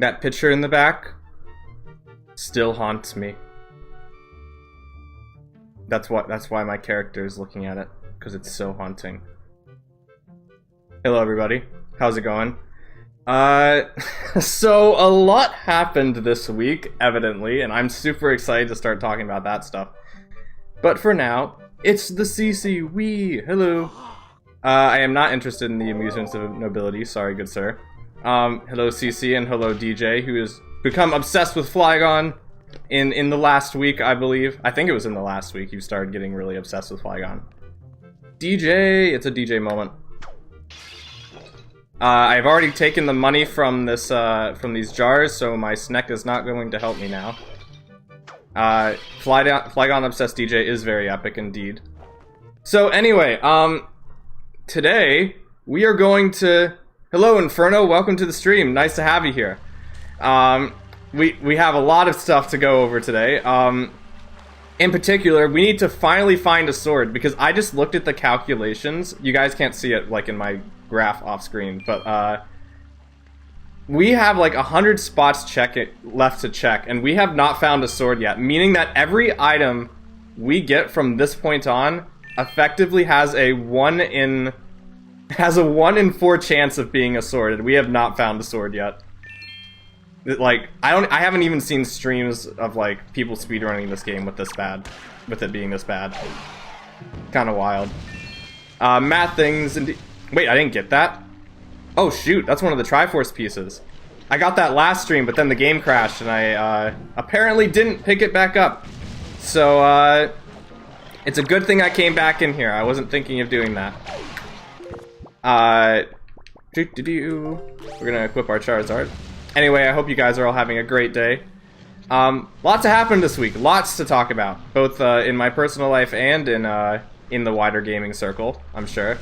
That picture in the back still haunts me. That's why my character is looking at it, because it's so haunting. Hello everybody, how's it going? So a lot happened this week, evidently, and I'm super excited to start talking about that stuff. But for now, it's the CC Wee. Hello. I am not interested in the amusements of nobility, sorry good sir. Hello CC and hello DJ, who has become obsessed with Flygon in the last week, I believe. I think it was in the last week you started getting really obsessed with Flygon. DJ, it's a DJ moment. I've already taken the money from this from these jars, so my snack is not going to help me now. Flygon Obsessed DJ is very epic indeed. So anyway, today we are going to... Hello Inferno, welcome to the stream. Nice to have you here. We have a lot of stuff to go over today. In particular, we need to finally find a sword, because I just looked at the calculations. You guys can't see it like in my graph off screen, but we have like 100 spots left to check, and we have not found a sword yet, meaning that every item we get from this point on effectively has a 1 in 4 chance of being a sword, and we have not found a sword yet. Like, I haven't even seen streams of like people speedrunning this game with it being this bad. Kind of wild. Math things and wait, I didn't get that? Oh shoot, that's one of the Triforce pieces. I got that last stream, but then the game crashed and I apparently didn't pick it back up. So it's a good thing I came back in here. I wasn't thinking of doing that. We're gonna equip our Charizard. Anyway, I hope you guys are all having a great day. Lots happened this week. Lots to talk about, both in my personal life and in the wider gaming circle, I'm sure.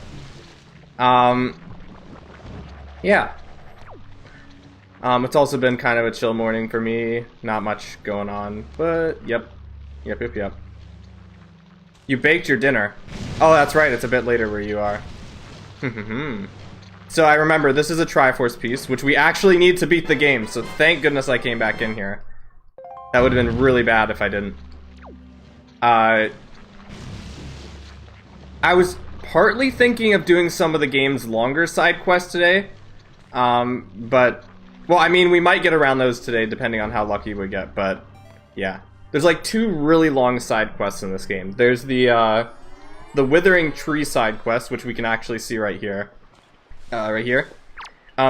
Yeah. It's also been kind of a chill morning for me. Not much going on, but yep. Yep. You baked your dinner. Oh, that's right. It's a bit later where you are. So I remember, this is a Triforce piece, which we actually need to beat the game, so thank goodness I came back in here. That would have been really bad if I didn't. I was partly thinking of doing some of the game's longer side quests today, but, well, I mean, we might get around those today, depending on how lucky we get, but, yeah. There's like 2 really long side quests in this game. There's the Withering Tree side quest, which we can actually see right here. Right here.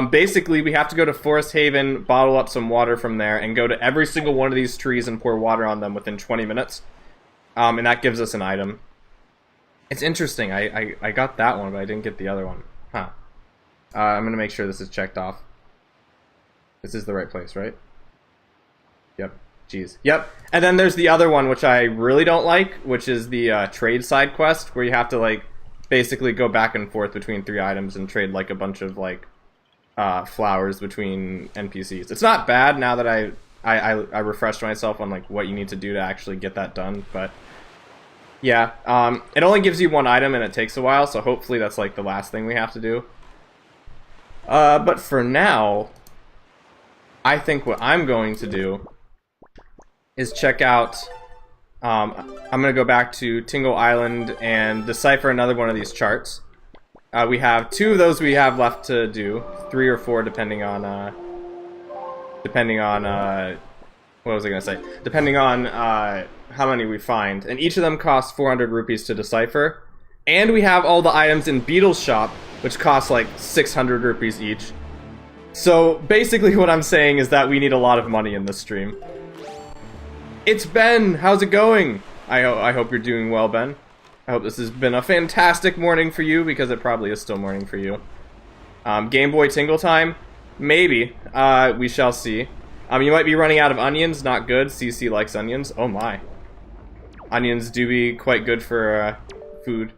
Basically, we have to go to Forest Haven, bottle up some water from there, and go to every single one of these trees and pour water on them within 20 minutes. And that gives us an item. It's interesting. I got that one, but I didn't get the other one. Huh. I'm going to make sure this is checked off. This is the right place, right? Yep. Jeez. Yep. And then there's the other one, which I really don't like, which is the trade side quest, where you have to, like, basically go back and forth between 3 items and trade like a bunch of like flowers between NPCs. It's not bad now that I refreshed myself on like what you need to do to actually get that done, but yeah, it only gives you 1 item and it takes a while, so hopefully that's like the last thing we have to do. But for now, I think what I'm going to do is check out I'm going to go back to Tingle Island and decipher another one of these charts. We have 2 of those we have left to do. 3 or 4 depending on, what was I going to say? Depending on how many we find. And each of them costs 400 rupees to decipher. And we have all the items in Beetle's shop, which cost like 600 rupees each. So basically what I'm saying is that we need a lot of money in this stream. It's Ben! How's it going? I hope you're doing well, Ben. I hope this has been a fantastic morning for you, because it probably is still morning for you. Game Boy Tingle time? Maybe. We shall see. You might be running out of onions. Not good. CC likes onions. Oh my. Onions do be quite good for food.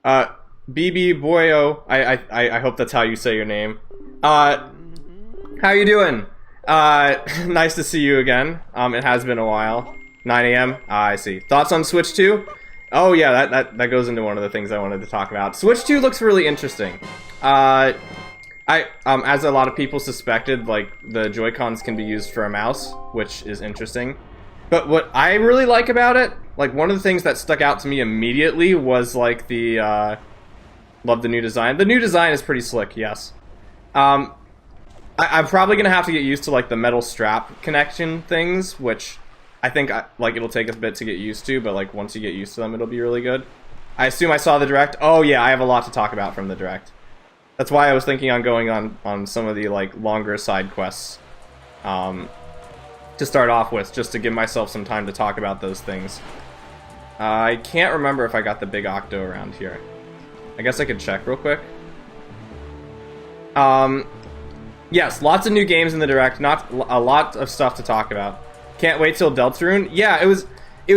BB Boyo. I hope that's how you say your name. How you doing? Nice to see you again. It has been a while. 9 AM? I see. Thoughts on Switch 2? Oh yeah, that goes into one of the things I wanted to talk about. Switch 2 looks really interesting. I as a lot of people suspected, like, the Joy-Cons can be used for a mouse, which is interesting. But what I really like about it, like, one of the things that stuck out to me immediately was, like, love the new design. The new design is pretty slick, yes. I'm probably gonna have to get used to, like, the metal strap connection things, which I think, like, it'll take a bit to get used to, but, like, once you get used to them, it'll be really good. I assume I saw the Direct. Oh, yeah, I have a lot to talk about from the Direct. That's why I was thinking on going on some of the, like, longer side quests to start off with, just to give myself some time to talk about those things. I can't remember if I got the big Octo around here. I guess I could check real quick. Yes, lots of new games in the Direct, not a lot of stuff to talk about. Can't wait till Deltarune. Yeah, it was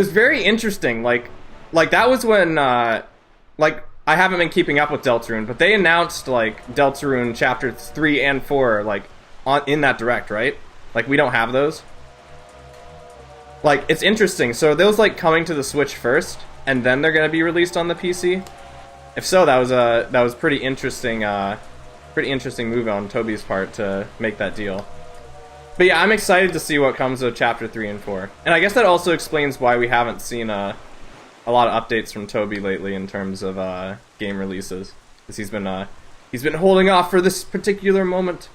very interesting. Like that was when like, I haven't been keeping up with Deltarune, but they announced, like, Deltarune Chapter 3 and 4, like, in that Direct, right? Like, we don't have those. Like, it's interesting. So are those, like, coming to the Switch first, and then they're gonna be released on the PC? If so, that was pretty interesting move on Toby's part to make that deal. But yeah, I'm excited to see what comes of Chapter 3 and 4. And I guess that also explains why we haven't seen a lot of updates from Toby lately in terms of game releases, because he's been holding off for this particular moment.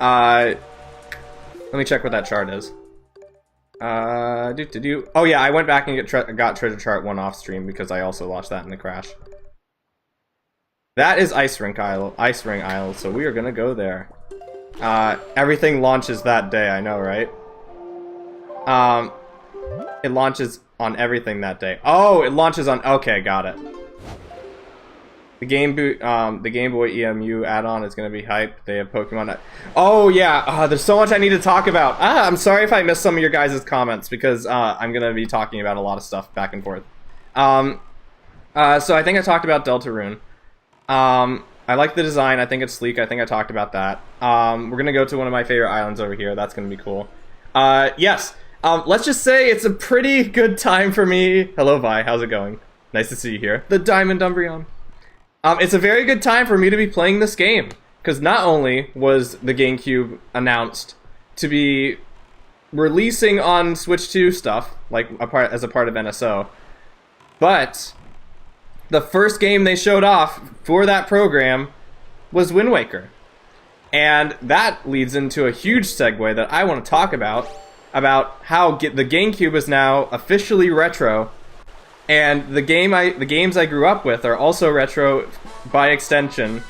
Let me check what that chart is. Oh yeah, I went back and got Treasure Chart 1 off stream because I also lost that in the crash. That is Ice Ring Isle, so we are gonna go there. Everything launches that day, I know, right? It launches on everything that day. Oh, it launches on... Okay, got it. The Game Boy EMU add-on is going to be hyped. They have Pokemon... Oh, yeah. There's so much I need to talk about. I'm sorry if I missed some of your guys' comments, because I'm going to be talking about a lot of stuff back and forth. So I think I talked about Deltarune. I like the design. I think it's sleek. I think I talked about that. We're going to go to one of my favorite islands over here. That's going to be cool. Yes. Let's just say it's a pretty good time for me. Hello, Vi. How's it going? Nice to see you here. The Diamond Umbreon. It's a very good time for me to be playing this game, because not only was the GameCube announced to be releasing on Switch 2 stuff, like as a part of NSO, but the first game they showed off for that program was Wind Waker. And that leads into a huge segue that I want to talk about how the GameCube is now officially retro, and the games I grew up with are also retro by extension,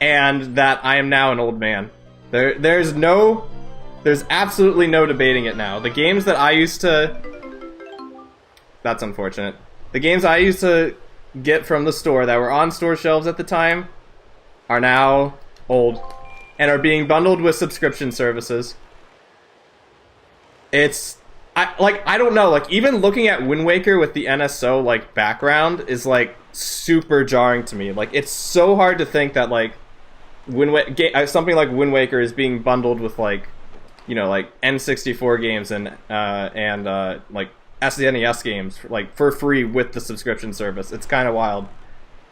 and that I am now an old man. There's absolutely no debating it now. The games that I used to... That's unfortunate. The games I used to get from the store that were on store shelves at the time are now old and are being bundled with subscription services. I don't know, like, even looking at Wind Waker with the NSO, like, background is, like, super jarring to me. Like, it's so hard to think that, like, something like Wind Waker is being bundled with, like, you know, like, N64 games and like, SNES games, like, for free with the subscription service. It's kind of wild.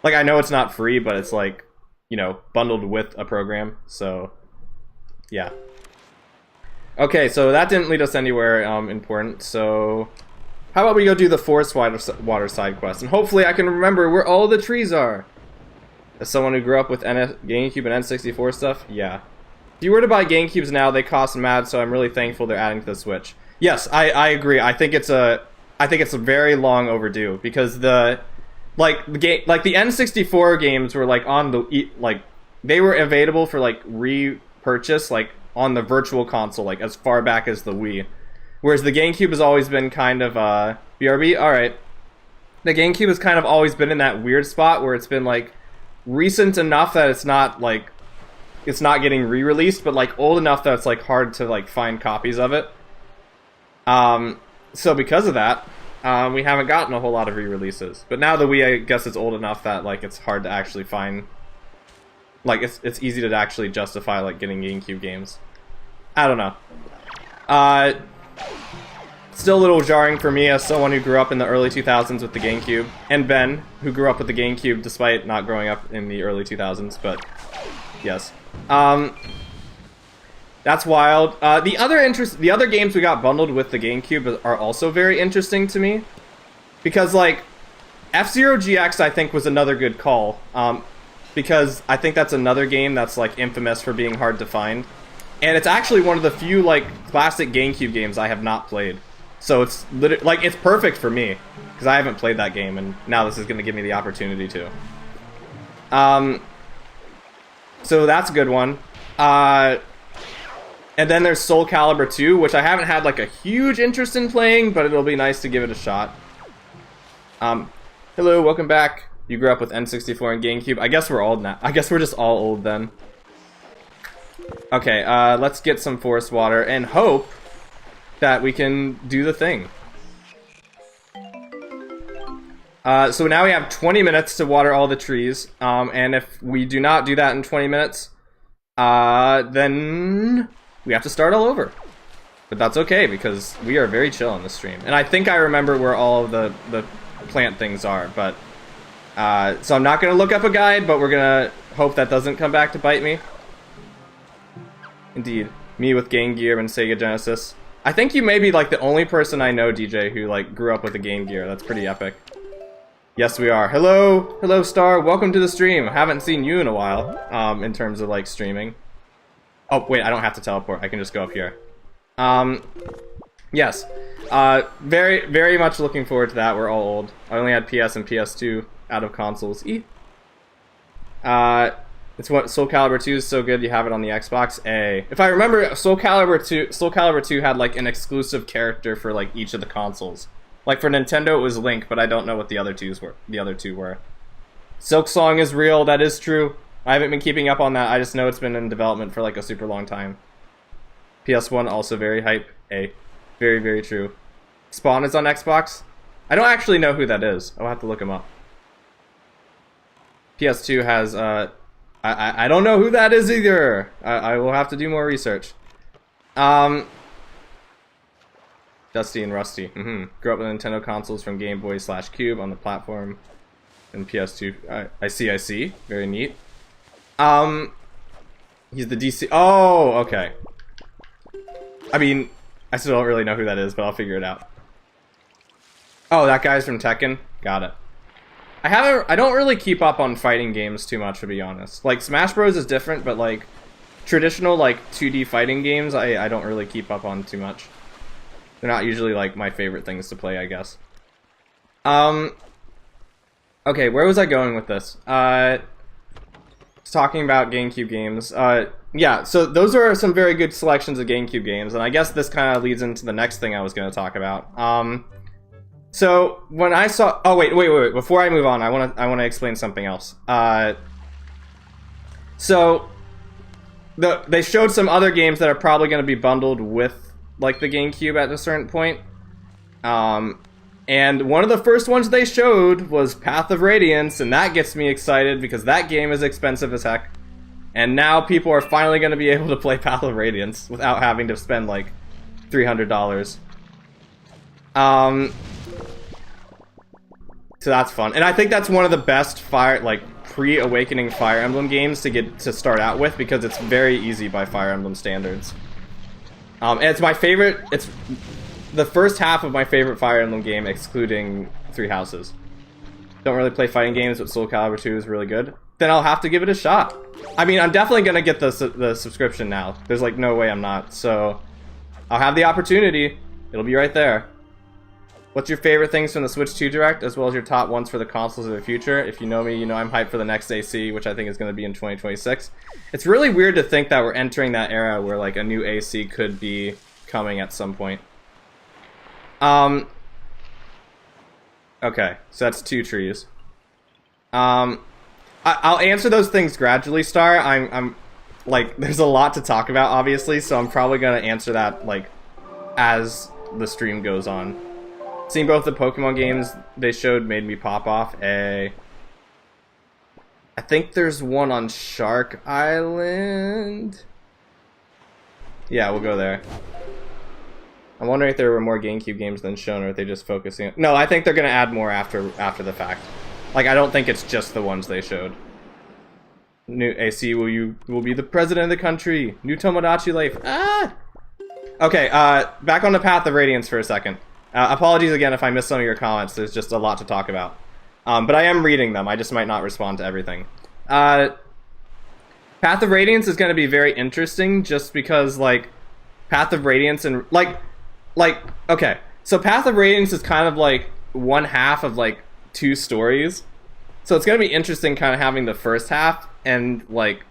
Like, I know it's not free, but it's, like, you know, bundled with a program, so, yeah. Okay, so that didn't lead us anywhere important, so how about we go do the Forest Water side quest, and hopefully I can remember where all the trees are. As someone who grew up with GameCube and N64 stuff, yeah. If you were to buy GameCubes now, they cost mad, so I'm really thankful they're adding to the Switch. Yes, I agree. I think it's a very long overdue, because the N64 games were like on the they were available for like repurchase like on the virtual console, like as far back as the Wii, whereas the GameCube has always been kind of BRB. All right, the GameCube has kind of always been in that weird spot where it's been like recent enough that it's not getting re-released, but like old enough that it's like hard to like find copies of it. So because of that, we haven't gotten a whole lot of re-releases. But now the Wii, I guess, is old enough that like it's hard to actually find. Like it's easy to actually justify like getting GameCube games. I don't know. Still a little jarring for me as someone who grew up in the early 2000s with the GameCube, and Ben, who grew up with the GameCube despite not growing up in the early 2000s, but yes. That's wild. The other games we got bundled with the GameCube are also very interesting to me, because like F-Zero GX I think was another good call, because I think that's another game that's like infamous for being hard to find, and it's actually one of the few like classic GameCube games I have not played. So it's like it's perfect for me because I haven't played that game, and now this is going to give me the opportunity to. So that's a good one. And then there's Soul Calibur 2, which I haven't had like a huge interest in playing, but it'll be nice to give it a shot. Hello, welcome back. You grew up with N64 and GameCube. I guess we're old now. I guess we're just all old then. Okay, let's get some forest water and hope that we can do the thing. So now we have 20 minutes to water all the trees, and if we do not do that in 20 minutes, then we have to start all over. But that's okay, because we are very chill on this stream. And I think I remember where all of the plant things are, but... so I'm not going to look up a guide, but we're going to hope that doesn't come back to bite me. Indeed. Me with Game Gear and Sega Genesis. I think you may be like the only person I know, DJ, who like grew up with a Game Gear. That's pretty epic. Yes, we are. Hello, hello, Star. Welcome to the stream. Haven't seen you in a while. In terms of like streaming. Oh wait, I don't have to teleport. I can just go up here. Yes. Very, very much looking forward to that. We're all old. I only had PS and PS2 out of consoles. It's what Soul Calibur 2 is so good you have it on the Xbox. If I remember, Soul Calibur 2 had like an exclusive character for like each of the consoles. Like for Nintendo it was Link, but I don't know what the other two were. Silk Song is real, that is true. I haven't been keeping up on that. I just know it's been in development for like a super long time. PS1 also very hype. Very, very true. Spawn is on Xbox. I don't actually know who that is. I'll have to look him up. PS2 has I don't know who that is either. I will have to do more research. Dusty and Rusty. Grew up with Nintendo consoles from Game Boy / Cube on the platform and PS2. I see. Very neat. He's the DC. Oh, okay. I mean, I still don't really know who that is, but I'll figure it out. Oh, that guy's from Tekken. Got it. I don't really keep up on fighting games too much, to be honest. Like, Smash Bros is different, but like, traditional, like, 2D fighting games, I don't really keep up on too much. They're not usually, like, my favorite things to play, I guess. Okay, where was I going with this? I was talking about GameCube games. Yeah, so those are some very good selections of GameCube games, and I guess this kind of leads into the next thing I was going to talk about. So when I saw, oh wait, before I move on, I want to explain something else. So they showed some other games that are probably going to be bundled with like the GameCube at a certain point. And one of the first ones they showed was Path of Radiance, and that gets me excited because that game is expensive as heck. And now people are finally going to be able to play Path of Radiance without having to spend like $300. So that's fun, and I think that's one of the best pre-Awakening Fire Emblem games to start out with because it's very easy by Fire Emblem standards. And it's my favorite. It's the first half of my favorite Fire Emblem game, excluding Three Houses. Don't really play fighting games, but Soul Calibur 2 is really good. Then I'll have to give it a shot. I mean, I'm definitely gonna get the subscription now. There's like no way I'm not. So I'll have the opportunity. It'll be right there. What's your favorite things from the Switch 2 Direct, as well as your top ones for the consoles of the future? If you know me, you know I'm hyped for the next AC, which I think is going to be in 2026. It's really weird to think that we're entering that era where like a new AC could be coming at some point. Okay, so that's 2 trees. I'll answer those things gradually, Star. I'm like, there's a lot to talk about, obviously, so I'm probably going to answer that like as the stream goes on. Seeing both the Pokemon games they showed made me pop off. I think there's one on Shark Island. Yeah, we'll go there. I'm wondering if there were more GameCube games than shown, or if they just focusing. No, I think they're gonna add more after the fact. Like, I don't think it's just the ones they showed. New AC, will be the president of the country. New Tomodachi life. Ah. Okay, back on the Path of Radiance for a second. Apologies again if I missed some of your comments. There's just a lot to talk about. But I am reading them. I just might not respond to everything. Path of Radiance is going to be very interesting just because, like, Path of Radiance and, okay. So Path of Radiance is kind of, like, one half of, like, two stories. So it's going to be interesting kind of having the first half and, like...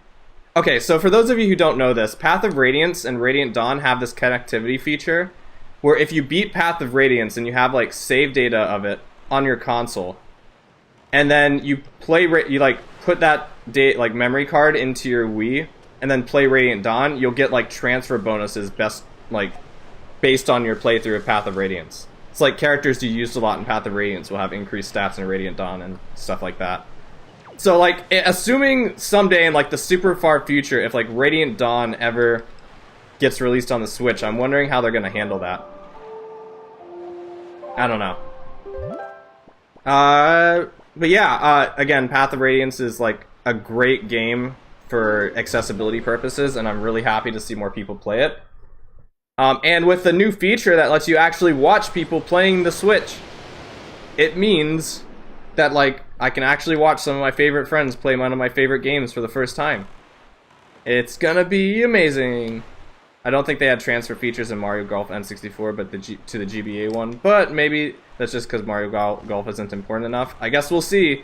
Okay, so for those of you who don't know this, Path of Radiance and Radiant Dawn have this connectivity feature where if you beat Path of Radiance and you have, like, save data of it on your console, and then you play, put that memory card into your Wii, and then play Radiant Dawn, you'll get, like, transfer bonuses based on your playthrough of Path of Radiance. It's like characters you used a lot in Path of Radiance will have increased stats in Radiant Dawn and stuff like that. So, like, assuming someday in, like, the super far future, if, like, Radiant Dawn ever gets released on the Switch, I'm wondering how they're gonna handle that. I don't know. But yeah, again, Path of Radiance is, like, a great game for accessibility purposes, and I'm really happy to see more people play it. And with the new feature that lets you actually watch people playing the Switch, it means that, like, I can actually watch some of my favorite friends play one of my favorite games for the first time. It's gonna be amazing. I don't think they had transfer features in Mario Golf N64 but to the GBA one, but maybe that's just because Mario Golf isn't important enough. I guess we'll see.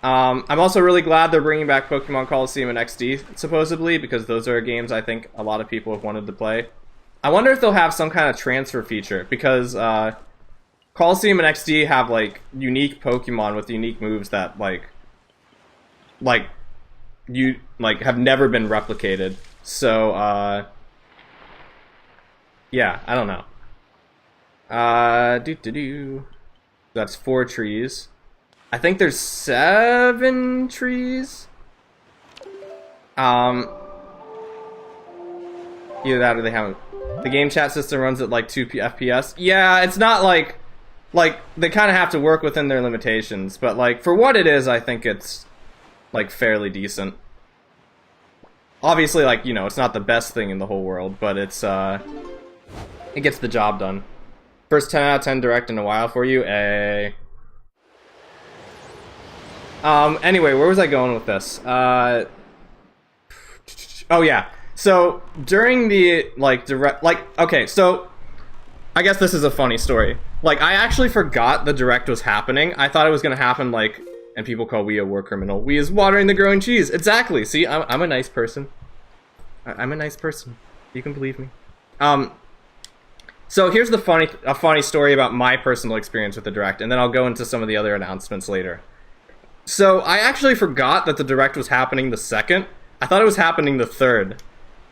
I'm also really glad they're bringing back Pokemon Coliseum and XD, supposedly, because those are games I think a lot of people have wanted to play. I wonder if they'll have some kind of transfer feature, because Coliseum and XD have, like, unique Pokemon with unique moves that, have never been replicated. So, yeah, I don't know. That's 4 trees. I think there's 7 trees. Either that or they haven't. The game chat system runs at, like, 2 FPS. Yeah, it's not, like, they kind of have to work within their limitations, but, like, for what it is, I think it's, like, fairly decent. Obviously, like, you know, it's not the best thing in the whole world, but it's, it gets the job done. First 10 out of 10 direct in a while for you, anyway, where was I going with this? Oh, yeah. So, during the, like, direct, like, okay, so, I guess this is a funny story. Like, I actually forgot the direct was happening. I thought it was gonna happen, like, and people call Wii a war criminal. Wii is watering the growing cheese. Exactly. See, I'm a nice person. I'm a nice person. You can believe me. So here's a funny story about my personal experience with the direct, and then I'll go into some of the other announcements later. So, I actually forgot that the direct was happening the 2nd. I thought it was happening the 3rd.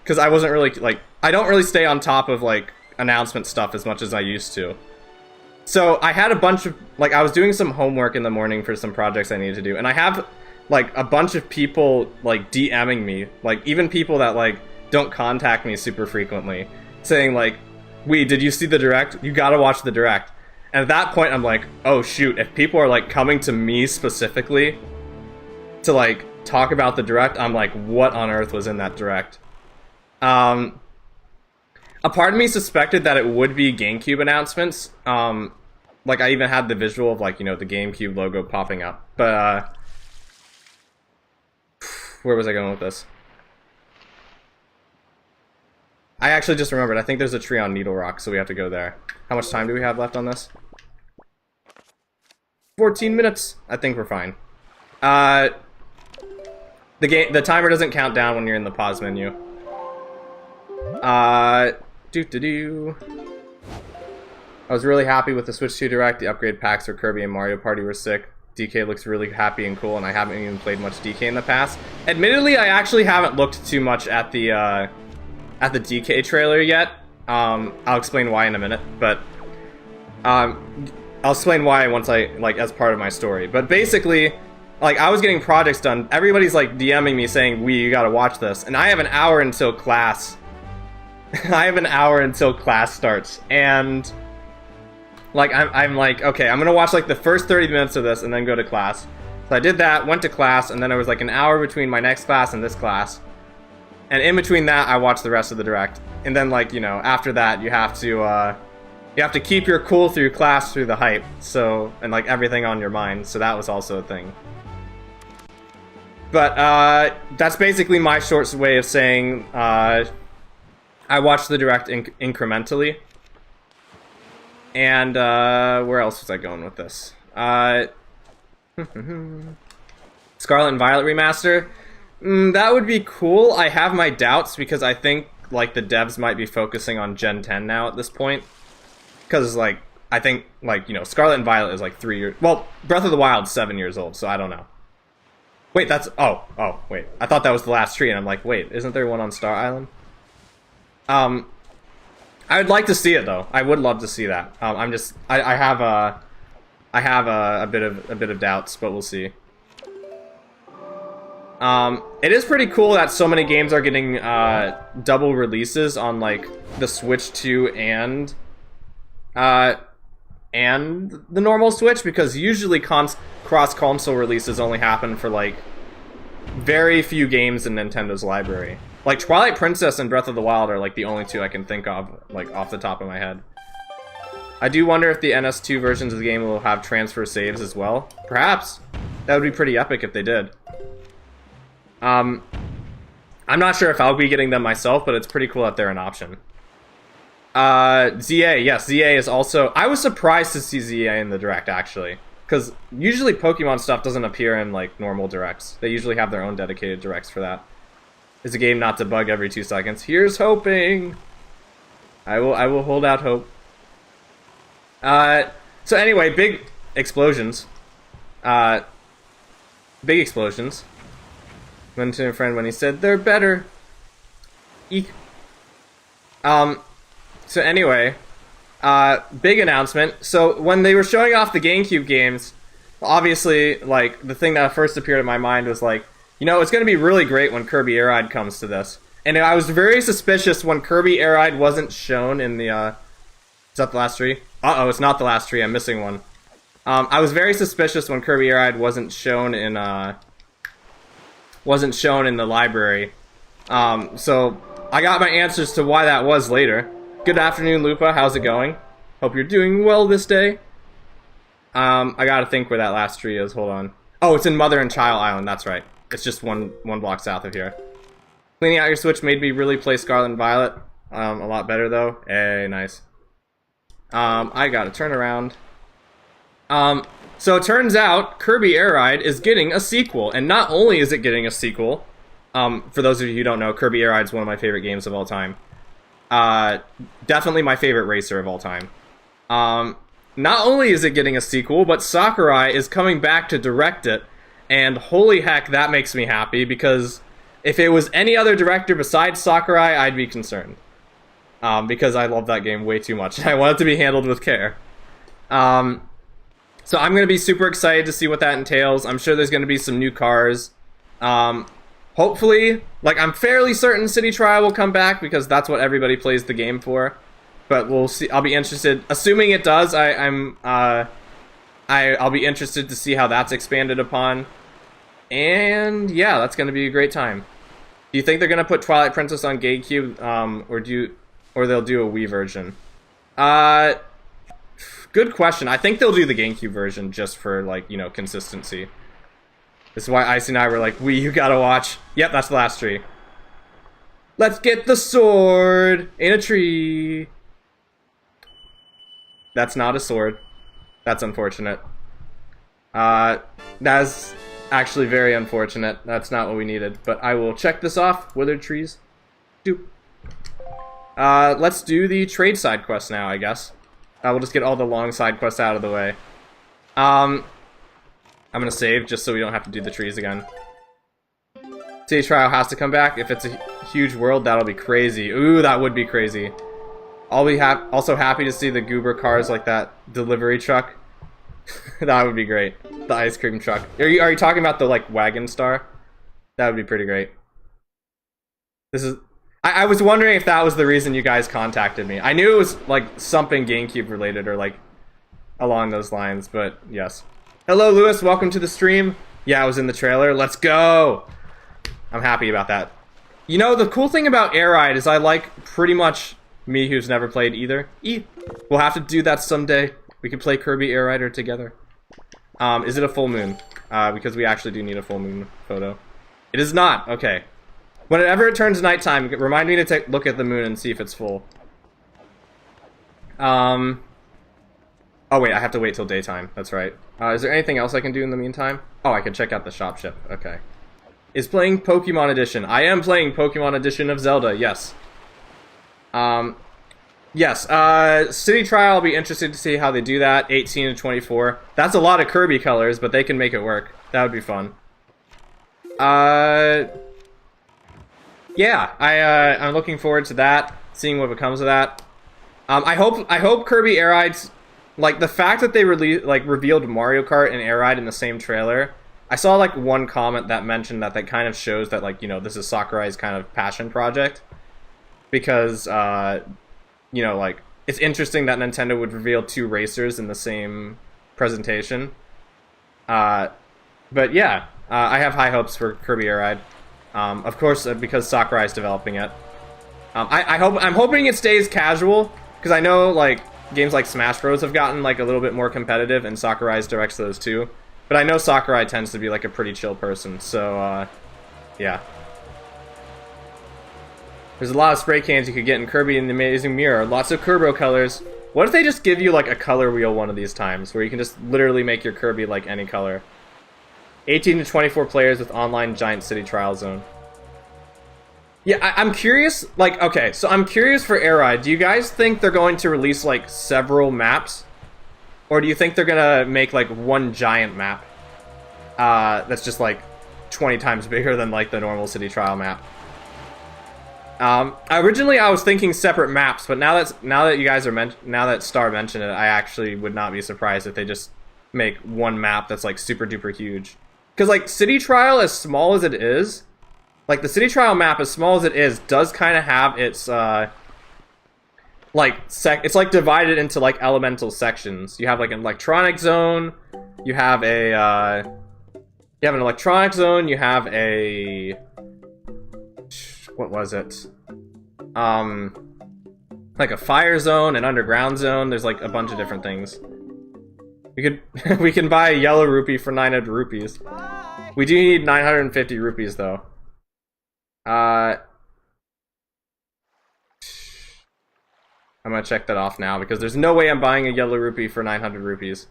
Because I wasn't really, like, I don't really stay on top of, like, announcement stuff as much as I used to. So, I had a bunch of, like, I was doing some homework in the morning for some projects I needed to do, and I have, like, a bunch of people, like, DMing me, like, even people that, like, don't contact me super frequently, saying, like, "Wee, did you see the direct? You gotta watch the direct." And at that point, I'm like, oh shoot, if people are, like, coming to me specifically to, like, talk about the direct, I'm like, what on earth was in that direct? A part of me suspected that it would be GameCube announcements. Like, I even had the visual of, like, you know, the GameCube logo popping up. But, where was I going with this? I actually just remembered. I think there's a tree on Needle Rock, so we have to go there. How much time do we have left on this? 14 minutes. I think we're fine. The timer doesn't count down when you're in the pause menu. I was really happy with the Switch 2 Direct. The upgrade packs for Kirby and Mario Party were sick. DK looks really happy and cool, and I haven't even played much DK in the past. Admittedly, I actually haven't looked too much at the DK trailer yet. I'll explain why in a minute, but I'll explain why once I, like, as part of my story. But basically, like, I was getting projects done. Everybody's, like, DMing me saying, "Wee, you gotta watch this," and I have an hour until class. I have an hour until class starts, and like I'm like, okay, I'm gonna watch like the first 30 minutes of this and then go to class. So I did that, went to class, and then there was like an hour between my next class and this class. And in between that, I watched the rest of the direct. And then, like, you know, after that, you have to keep your cool through class through the hype. So, and like everything on your mind. So that was also a thing. But that's basically my short way of saying I watched the direct incrementally. And where else was I going with this? Scarlet and Violet remaster. That would be cool. I have my doubts because I think like the devs might be focusing on Gen 10 now at this point. Because like I think like, you know, Scarlet and Violet is like 3 years. Well, Breath of the Wild's 7 years old, so I don't know. Wait, that's wait. I thought that was the last tree, and I'm like, wait, isn't there one on Star Island? I would like to see it though. I would love to see that. I have a bit of doubts, but we'll see. It is pretty cool that so many games are getting double releases on like the Switch 2 and the normal Switch, because usually cross-console releases only happen for like very few games in Nintendo's library. Like Twilight Princess and Breath of the Wild are like the only two I can think of like off the top of my head. I do wonder if the NS2 versions of the game will have transfer saves as well. Perhaps. That would be pretty epic if they did. I'm not sure if I'll be getting them myself, but it's pretty cool that they're an option. ZA, yes, ZA is also... I was surprised to see ZA in the Direct, actually. Because usually Pokemon stuff doesn't appear in, like, normal Directs. They usually have their own dedicated Directs for that. It's a game not to bug every 2 seconds. Here's hoping! I will hold out hope. So anyway, big explosions. Big explosions. Went to a friend when he said, they're better. Eek. So anyway, big announcement. So when they were showing off the GameCube games, obviously, like, the thing that first appeared in my mind was like, you know, it's going to be really great when Kirby Air Ride comes to this. And I was very suspicious when Kirby Air Ride wasn't shown in the, is that the last tree? Uh-oh, it's not the last tree, I'm missing one. I was very suspicious when Kirby Air Ride wasn't shown in the library. So I got my answers to why that was later. Good afternoon, Lupa. How's it going? Hope you're doing well this day. I gotta think where that last tree is. Hold on. Oh, it's in Mother and Child Island. That's right. It's just one block south of here. Cleaning out your Switch made me really play Scarlet and Violet. A lot better though. Hey, nice. I gotta turn around. So it turns out Kirby Air Ride is getting a sequel, and not only is it getting a sequel, for those of you who don't know, Kirby Air Ride is one of my favorite games of all time. Definitely my favorite racer of all time. Not only is it getting a sequel, but Sakurai is coming back to direct it, and holy heck, that makes me happy, because if it was any other director besides Sakurai, I'd be concerned. Because I love that game way too much. I want it to be handled with care. So I'm going to be super excited to see what that entails. I'm sure there's going to be some new cars. Hopefully, like, I'm fairly certain City Trial will come back because that's what everybody plays the game for. But we'll see. I'll be interested. Assuming it does, I'll be interested to see how that's expanded upon. And yeah, that's going to be a great time. Do you think they're going to put Twilight Princess on GameCube, or they'll do a Wii version? Good question. I think they'll do the GameCube version just for, like, you know, consistency. This is why Icy and I were like, Wii, you gotta watch. Yep, that's the last tree. Let's get the sword in a tree. That's not a sword. That's unfortunate. That's actually very unfortunate. That's not what we needed. But I will check this off. Withered trees. Doop. Let's do the trade side quest now, I guess. We'll just get all the long side quests out of the way. I'm gonna save just so we don't have to do the trees again. City Trial has to come back. If it's a huge world, that'll be crazy. Ooh, that would be crazy. I'll be also happy to see the goober cars like that delivery truck. That would be great. The ice cream truck. Are you talking about the, like, wagon star? That would be pretty great. This is... I was wondering if that was the reason you guys contacted me. I knew it was like something GameCube related or like along those lines, but yes. Hello, Lewis. Welcome to the stream. Yeah, I was in the trailer. Let's go. I'm happy about that. You know, the cool thing about Air Ride is I like pretty much me who's never played either. We'll have to do that someday. We can play Kirby Air Rider together. Is it a full moon? Because we actually do need a full moon photo. It is not. Okay. Whenever it turns nighttime, remind me to take look at the moon and see if it's full. Oh wait, I have to wait till daytime. That's right. Is there anything else I can do in the meantime? Oh, I can check out the shop ship. Okay. Is playing Pokemon Edition. I am playing Pokemon Edition of Zelda, yes. Yes, City Trial, I'll be interested to see how they do that. 18 to 24. That's a lot of Kirby colors, but they can make it work. That would be fun. Yeah, I'm looking forward to that, seeing what becomes of that. I hope Kirby Air Ride's, like, the fact that they revealed Mario Kart and Air Ride in the same trailer. I saw like one comment that mentioned that kind of shows that, like, you know, this is Sakurai's kind of passion project, because you know, like, it's interesting that Nintendo would reveal two racers in the same presentation. But yeah, I have high hopes for Kirby Air Ride. Of course, because Sakurai's developing it. I'm hoping it stays casual, because I know, like, games like Smash Bros have gotten, like, a little bit more competitive, and Sakurai's directs those too. But I know Sakurai tends to be, like, a pretty chill person, so, yeah. There's a lot of spray cans you could get in Kirby in the Amazing Mirror. Lots of Kerbo colors. What if they just give you, like, a color wheel one of these times, where you can just literally make your Kirby, like, any color? 18 to 24 players with online giant city trial zone. Yeah, I'm curious, like, okay, so I'm curious for Air Ride. Do you guys think they're going to release, like, several maps? Or do you think they're gonna make, like, one giant map? That's just, like, 20 times bigger than, like, the normal city trial map. Originally I was thinking separate maps, but now that you guys are now that Star mentioned it, I actually would not be surprised if they just make one map that's, like, super duper huge. Because, like, city trial, as small as it is, like, the city trial map, as small as it is, does kind of have its, it's, like, divided into, like, elemental sections. You have, like, an electronic zone, you have an electronic zone, you have a... what was it? Like a fire zone, an underground zone. There's, like, a bunch of different things. We can buy a yellow rupee for 900 rupees. We do need 950 rupees, though. I'm gonna check that off now, because there's no way I'm buying a yellow rupee for 900 rupees.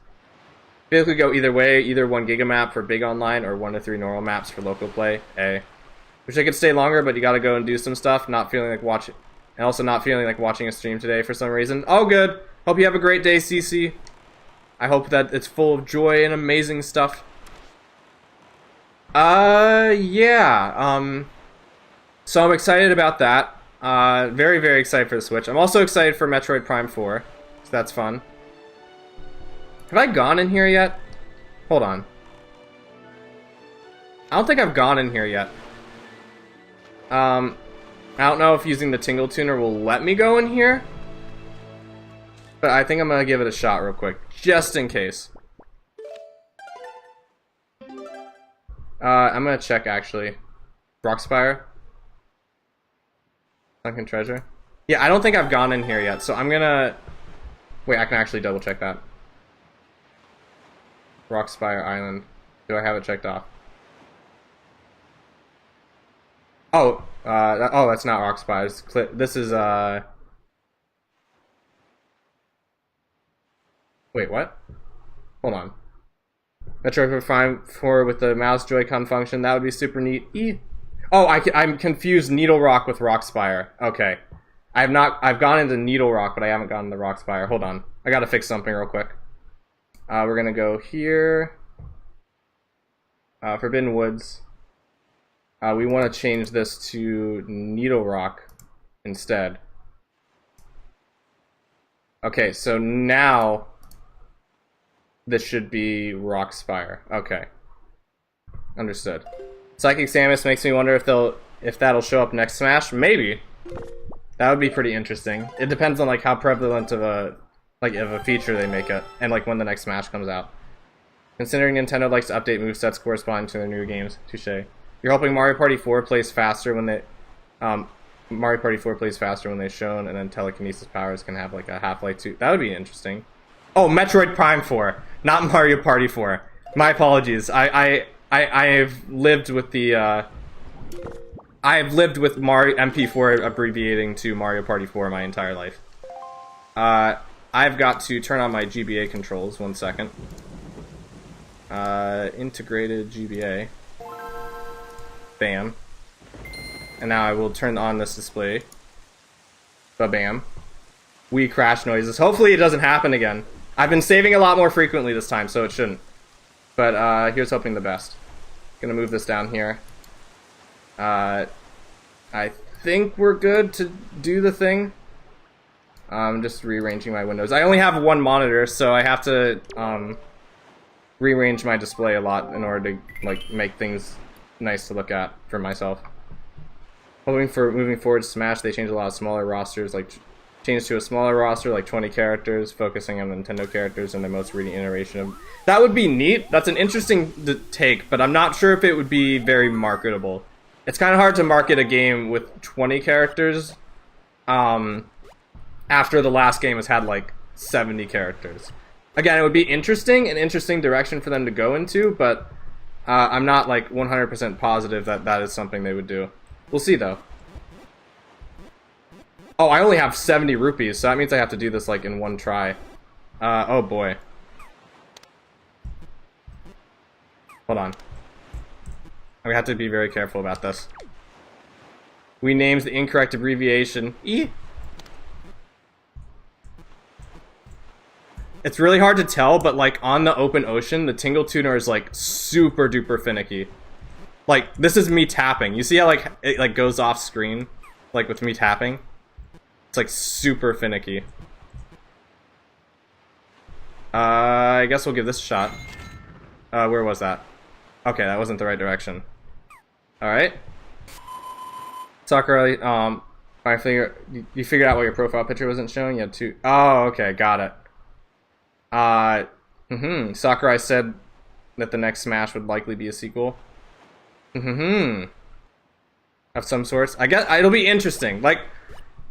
I feel like we go either way, either 1 giga map for big online, or 1 to 3 normal maps for local play. Wish I could stay longer, but you gotta go and do some stuff. Not feeling like watching, and also not feeling like watching a stream today for some reason. Oh, good. Hope you have a great day, CC. I hope that it's full of joy and amazing stuff. Yeah. So I'm excited about that. Very, very excited for the Switch. I'm also excited for Metroid Prime 4. So that's fun. Have I gone in here yet? Hold on. I don't think I've gone in here yet. I don't know if using the Tingle Tuner will let me go in here. But I think I'm gonna give it a shot real quick, just in case. I'm gonna check, actually. Rockspire? Sunken Treasure? Yeah, I don't think I've gone in here yet, so I'm gonna... Wait, I can actually double check that. Rockspire Island. Do I have it checked off? Oh, that's not Rockspire. This is, Wait, what? Hold on. Metroid Prime 4 with the mouse Joy-Con function, that would be super neat. Oh, I'm confused Needle Rock with Rockspire. Okay. I've gone into Needle Rock, but I haven't gone into Rockspire. Hold on. I gotta fix something real quick. We're gonna go here. Forbidden Woods. We want to change this to Needle Rock instead. Okay, so now this should be Rockspire. Okay. Understood. Psychic Samus makes me wonder if that'll show up next Smash. Maybe. That would be pretty interesting. It depends on like how prevalent of a feature they make it, and like when the next Smash comes out. Considering Nintendo likes to update movesets corresponding to their new games, touche. You're hoping Mario Party 4 plays faster when they, Mario Party 4 plays faster when they're shown, and then telekinesis powers can have like a Half-Life 2. That would be interesting. Oh, Metroid Prime 4, not Mario Party 4. My apologies. I've lived with the I've lived with Mario MP4 abbreviating to Mario Party 4 my entire life. I've got to turn on my GBA controls. 1 second. Integrated GBA. Bam. And now I will turn on this display. Ba-bam. Wii crash noises. Hopefully it doesn't happen again. I've been saving a lot more frequently this time, so it shouldn't. But here's hoping the best. Gonna move this down here. I think we're good to do the thing. I'm just rearranging my windows. I only have one monitor, so I have to rearrange my display a lot in order to like make things nice to look at for myself. Hoping for moving forward Smash, they changed a lot of smaller rosters, like changed to a smaller roster, like 20 characters, focusing on Nintendo characters in the most recent iteration of. That would be neat. That's an interesting take, but I'm not sure if it would be very marketable. It's kind of hard to market a game with 20 characters after the last game has had like 70 characters. Again, it would be interesting, an interesting direction for them to go into, but I'm not like 100% positive that that is something they would do. We'll see though. Oh, I only have 70 rupees, so that means I have to do this like in one try. Oh boy. Hold on. We have to be very careful about this. We names the incorrect abbreviation. E. It's really hard to tell, but like on the open ocean, the Tingle Tuner is like super duper finicky. Like this is me tapping. You see how like it like goes off screen, like with me tapping. It's like super finicky. I guess we'll give this a shot. Where was that? Okay, that wasn't the right direction. Alright. Sakurai, you figured out why your profile picture wasn't showing? You had two. Oh, okay, got it. Sakurai said that the next Smash would likely be a sequel. Of some sorts. I guess it'll be interesting. Like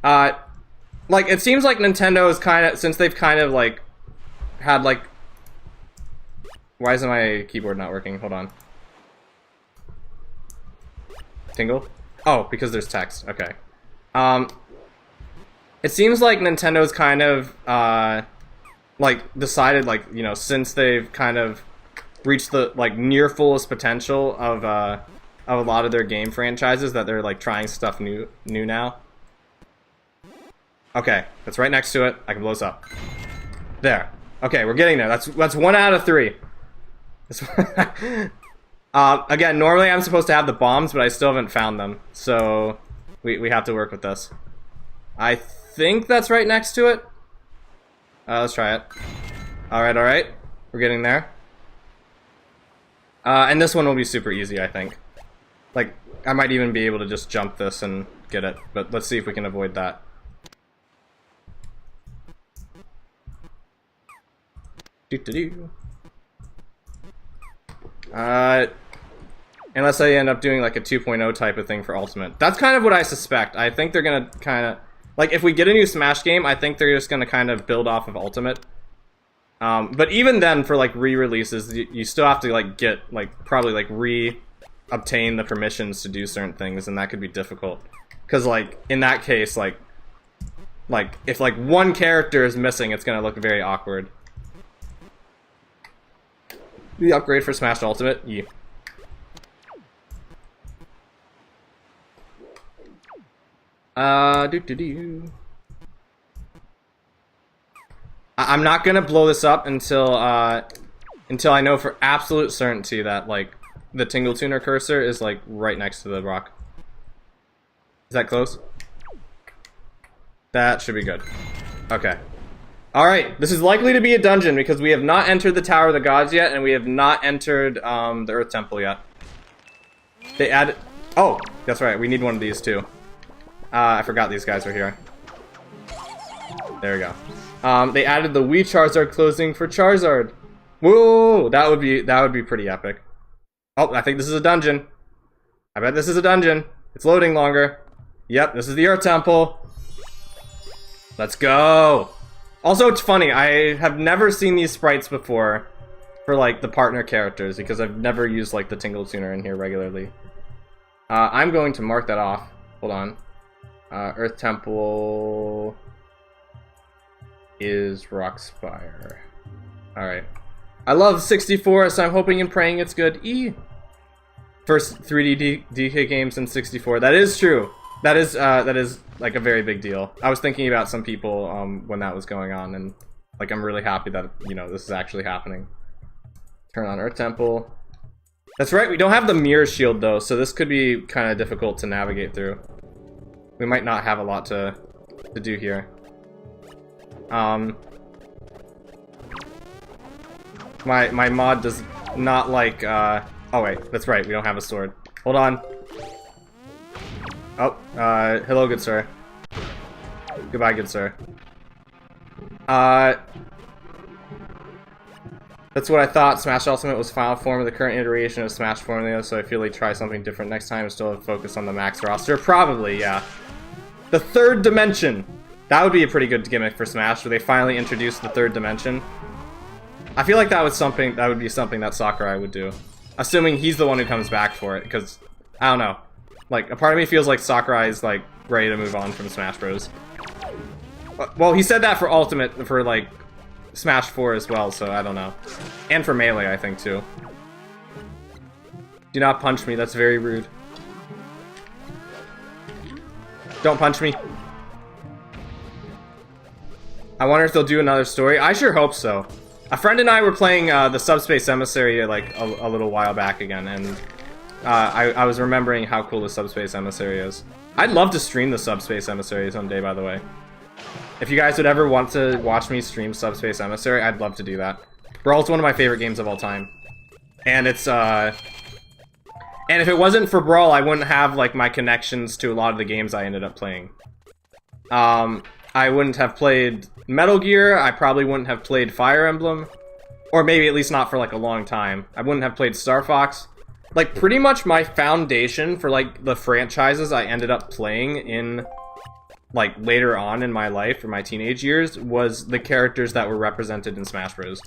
it seems like Nintendo is kind of, since they've kind of like had like. Why isn't my keyboard not working? Hold on. Tingle? Oh, because there's text. Okay. It seems like Nintendo's kind of like decided, like, you know, since they've kind of reached the like near fullest potential of a lot of their game franchises, that they're like trying stuff new now. Okay, that's right next to it. I can blow this up. There. Okay, we're getting there. That's 1 out of 3. Again, normally I'm supposed to have the bombs, but I still haven't found them, so we have to work with this. I think that's right next to it. Let's try it. Alright. We're getting there. And this one will be super easy, I think. Like, I might even be able to just jump this and get it, but let's see if we can avoid that. Unless I end up doing like a 2.0 type of thing for Ultimate. That's kind of what I suspect. I think they're gonna kind of, like, if we get a new Smash game, I think they're just gonna kind of build off of Ultimate. But even then, for like re-releases, you still have to like get like probably like obtain the permissions to do certain things, and that could be difficult. Because like in that case, like if like one character is missing, it's gonna look very awkward. The upgrade for Smash Ultimate? Yeah. I'm not gonna blow this up until I know for absolute certainty that like the Tingle Tuner cursor is like right next to the rock. Is that close? That should be good. Okay. Alright, this is likely to be a dungeon because we have not entered the Tower of the Gods yet, and we have not entered the Earth Temple yet. They added... Oh, that's right, we need one of these too. I forgot these guys were here. There we go. They added the Wii Charizard closing for Charizard. Whoa, that would be pretty epic. Oh, I think this is a dungeon. I bet this is a dungeon. It's loading longer. Yep, this is the Earth Temple. Let's go. Also, it's funny, I have never seen these sprites before for, like, the partner characters, because I've never used, like, the Tingle Tuner in here regularly. I'm going to mark that off. Hold on. Earth Temple is Rockspire. Alright. I love 64, so I'm hoping and praying it's good. First 3D DK games in 64. That is true. That is like a very big deal. I was thinking about some people when that was going on, and like I'm really happy that, you know, this is actually happening. Turn on Earth Temple. That's right, we don't have the mirror shield though, so this could be kind of difficult to navigate through. We might not have a lot to do here. My mod does not like oh wait, that's right, we don't have a sword. Hold on. Oh, hello, good sir. Goodbye, good sir. That's what I thought. Smash Ultimate was final form of the current iteration of Smash formula, so I feel like try something different next time and still focus on the max roster. Probably, yeah. The third dimension! That would be a pretty good gimmick for Smash, where they finally introduced the third dimension. I feel like that would be something that Sakurai would do. Assuming he's the one who comes back for it, because, I don't know. Like, a part of me feels like Sakurai is, like, ready to move on from Smash Bros. Well, he said that for Ultimate, for, like, Smash 4 as well, so I don't know. And for Melee, I think, too. Do not punch me, that's very rude. Don't punch me. I wonder if they'll do another story. I sure hope so. A friend and I were playing the Subspace Emissary, like, a little while back again, and I was remembering how cool the Subspace Emissary is. I'd love to stream the Subspace Emissary someday, by the way. If you guys would ever want to watch me stream Subspace Emissary, I'd love to do that. Brawl's one of my favorite games of all time. And it's, and if it wasn't for Brawl, I wouldn't have, like, my connections to a lot of the games I ended up playing. I wouldn't have played Metal Gear, I probably wouldn't have played Fire Emblem. Or maybe at least not for, like, a long time. I wouldn't have played Star Fox. Like, pretty much my foundation for, like, the franchises I ended up playing in, like, later on in my life, or my teenage years, was the characters that were represented in Smash Bros.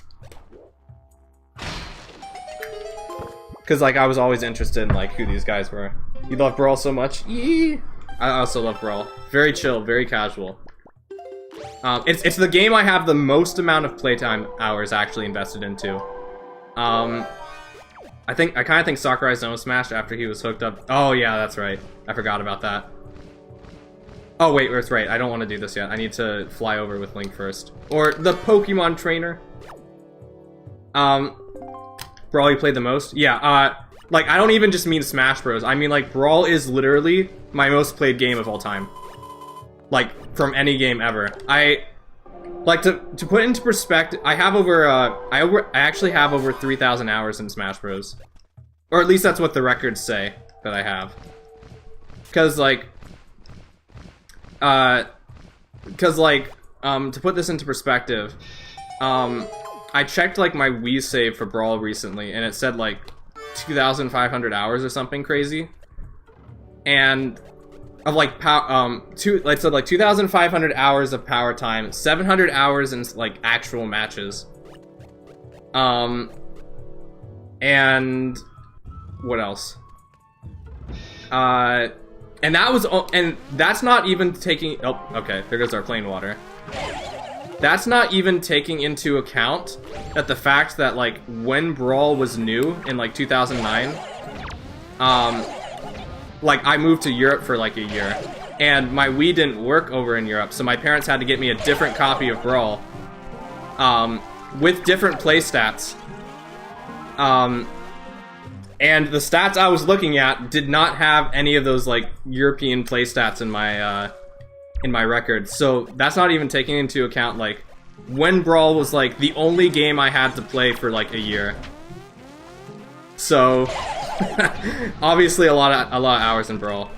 Because, like, I was always interested in, like, who these guys were. You love Brawl so much? Yee! I also love Brawl. Very chill, very casual. It's the game I have the most amount of playtime hours actually invested into. I kind of think Sakurai's done with Smash after he was hooked up. Oh yeah, that's right. I forgot about that. Oh wait, that's right. I don't want to do this yet. I need to fly over with Link first. Or the Pokemon trainer. Brawl you played the most? Yeah, like, I don't even just mean Smash Bros. I mean, like, Brawl is literally my most played game of all time. Like, from any game ever. Like, to put it into perspective, I have over, I actually have over 3,000 hours in Smash Bros. Or at least that's what the records say that I have. Because, like, to put this into perspective, I checked, like, my Wii save for Brawl recently, and it said, like, 2,500 hours or something crazy. And of, like, it said, like, 2,500 hours of power time, 700 hours in, like, actual matches. And what else? And that was, and that's not even taking, oh, okay, there goes our plain water. That's not even taking into account that the fact that, like, when Brawl was new in, like, 2009, like, I moved to Europe for, like, a year, and my Wii didn't work over in Europe, so my parents had to get me a different copy of Brawl, with different play stats. And the stats I was looking at did not have any of those, like, European play stats in my records. So that's not even taking into account, like, when Brawl was, like, the only game I had to play for, like, a year. So obviously a lot of hours in Brawl.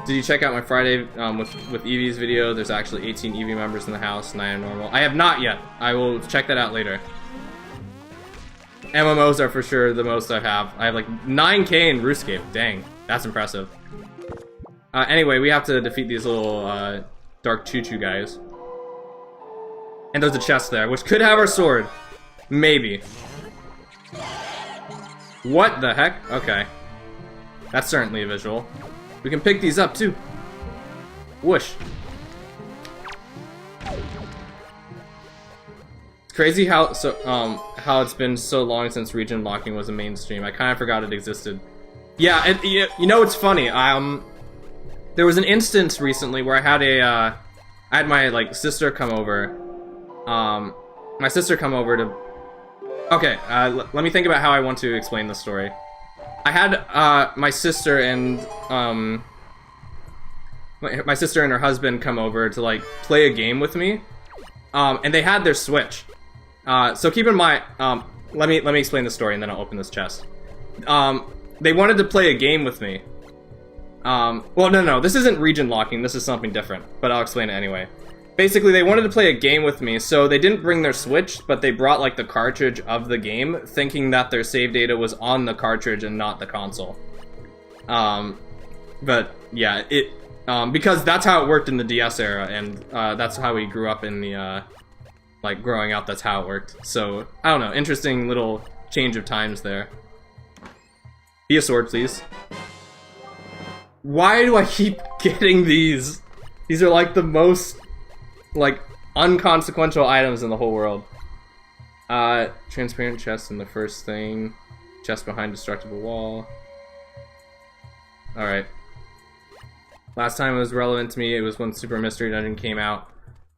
Did you check out my Friday with Eevee's video? There's actually 18 Eevee members in the house, 9 normal. I have not yet. I will check that out later. MMOs are for sure the most I have. I have like 9K in RuneScape. Dang, that's impressive. Anyway, we have to defeat these little dark choo-choo guys. And there's a chest there, which could have our sword. Maybe. What the heck? Okay. That's certainly a visual. We can pick these up too. Whoosh. It's crazy how it's been so long since region locking was a mainstream. I kind of forgot it existed. Yeah, you know it's funny. There was an instance recently where I had my like sister come over. My sister come over to. Okay, let me think about how I want to explain the story. I had my sister and my sister and her husband come over to like play a game with me, and they had their Switch. So keep in mind, let me explain the story and then I'll open this chest. They wanted to play a game with me. Well, no, this isn't region locking. This is something different, but I'll explain it anyway. Basically, they wanted to play a game with me, so they didn't bring their Switch, but they brought, like, the cartridge of the game, thinking that their save data was on the cartridge and not the console. But, yeah, because that's how it worked in the DS era, and, that's how we grew up in the, like, growing up, that's how it worked. So, I don't know, interesting little change of times there. Be a sword, please. Why do I keep getting these? These are, like, the most... like, unconsequential items in the whole world. Transparent chest in the first thing. Chest behind destructible wall. Alright. Last time it was relevant to me, it was when Super Mystery Dungeon came out.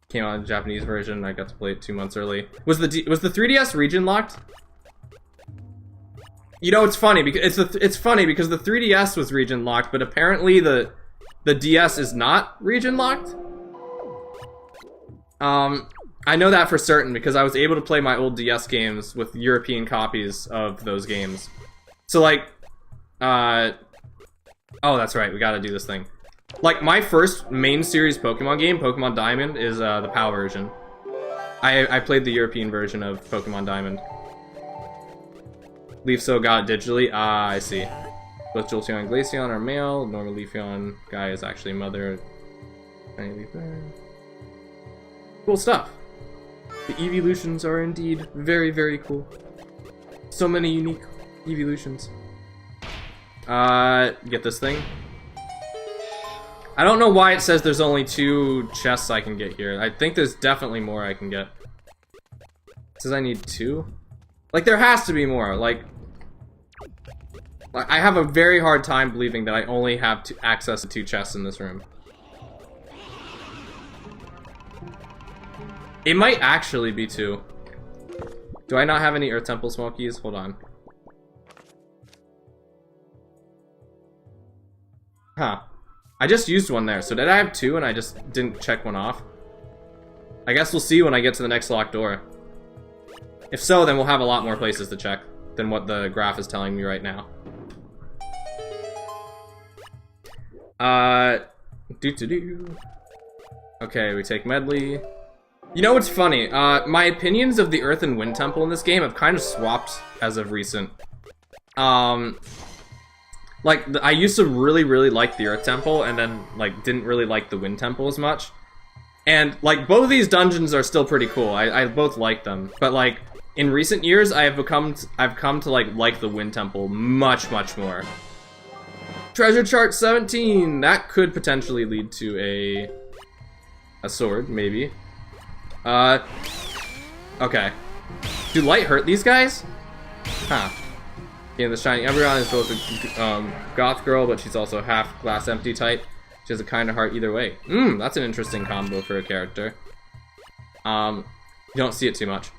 Came out in the Japanese version, I got to play it 2 months early. Was the 3DS region locked? You know, it's funny because it's funny because the 3DS was region locked, but apparently the DS is not region locked. I know that for certain because I was able to play my old DS games with European copies of those games. So like, oh, that's right, we gotta do this thing. Like, my first main series Pokemon game, Pokemon Diamond, is the PAL version. I played the European version of Pokemon Diamond. Leafso got it digitally. Ah, I see. Both Jolteon and Glaceon are male. Normal Leafeon guy is actually mother. Cool stuff. The evolutions are indeed very, very cool. So many unique evolutions. Get this thing. I don't know why it says there's only 2 chests I can get here. I think there's definitely more I can get. It says I need 2? Like, there has to be more. Like, I have a very hard time believing that I only have access to 2 chests in this room. It might actually be 2. Do I not have any Earth Temple Smokies? Hold on. Huh. I just used one there, so did I have 2 and I just didn't check one off? I guess we'll see when I get to the next locked door. If so, then we'll have a lot more places to check than what the graph is telling me right now. Okay, we take Medley. You know what's funny? My opinions of the Earth and Wind Temple in this game have kind of swapped as of recent. Like, I used to really, really like the Earth Temple, and then, like, didn't really like the Wind Temple as much. And, like, both of these dungeons are still pretty cool. I both like them. But, like, in recent years, I've come to, like the Wind Temple much, much more. Treasure chart 17! That could potentially lead to a sword, maybe. Okay. Do light hurt these guys? Huh. Yeah, the Shiny Umbreon is both a goth girl, but she's also half glass empty type. She has a kind of heart either way. That's an interesting combo for a character. You don't see it too much.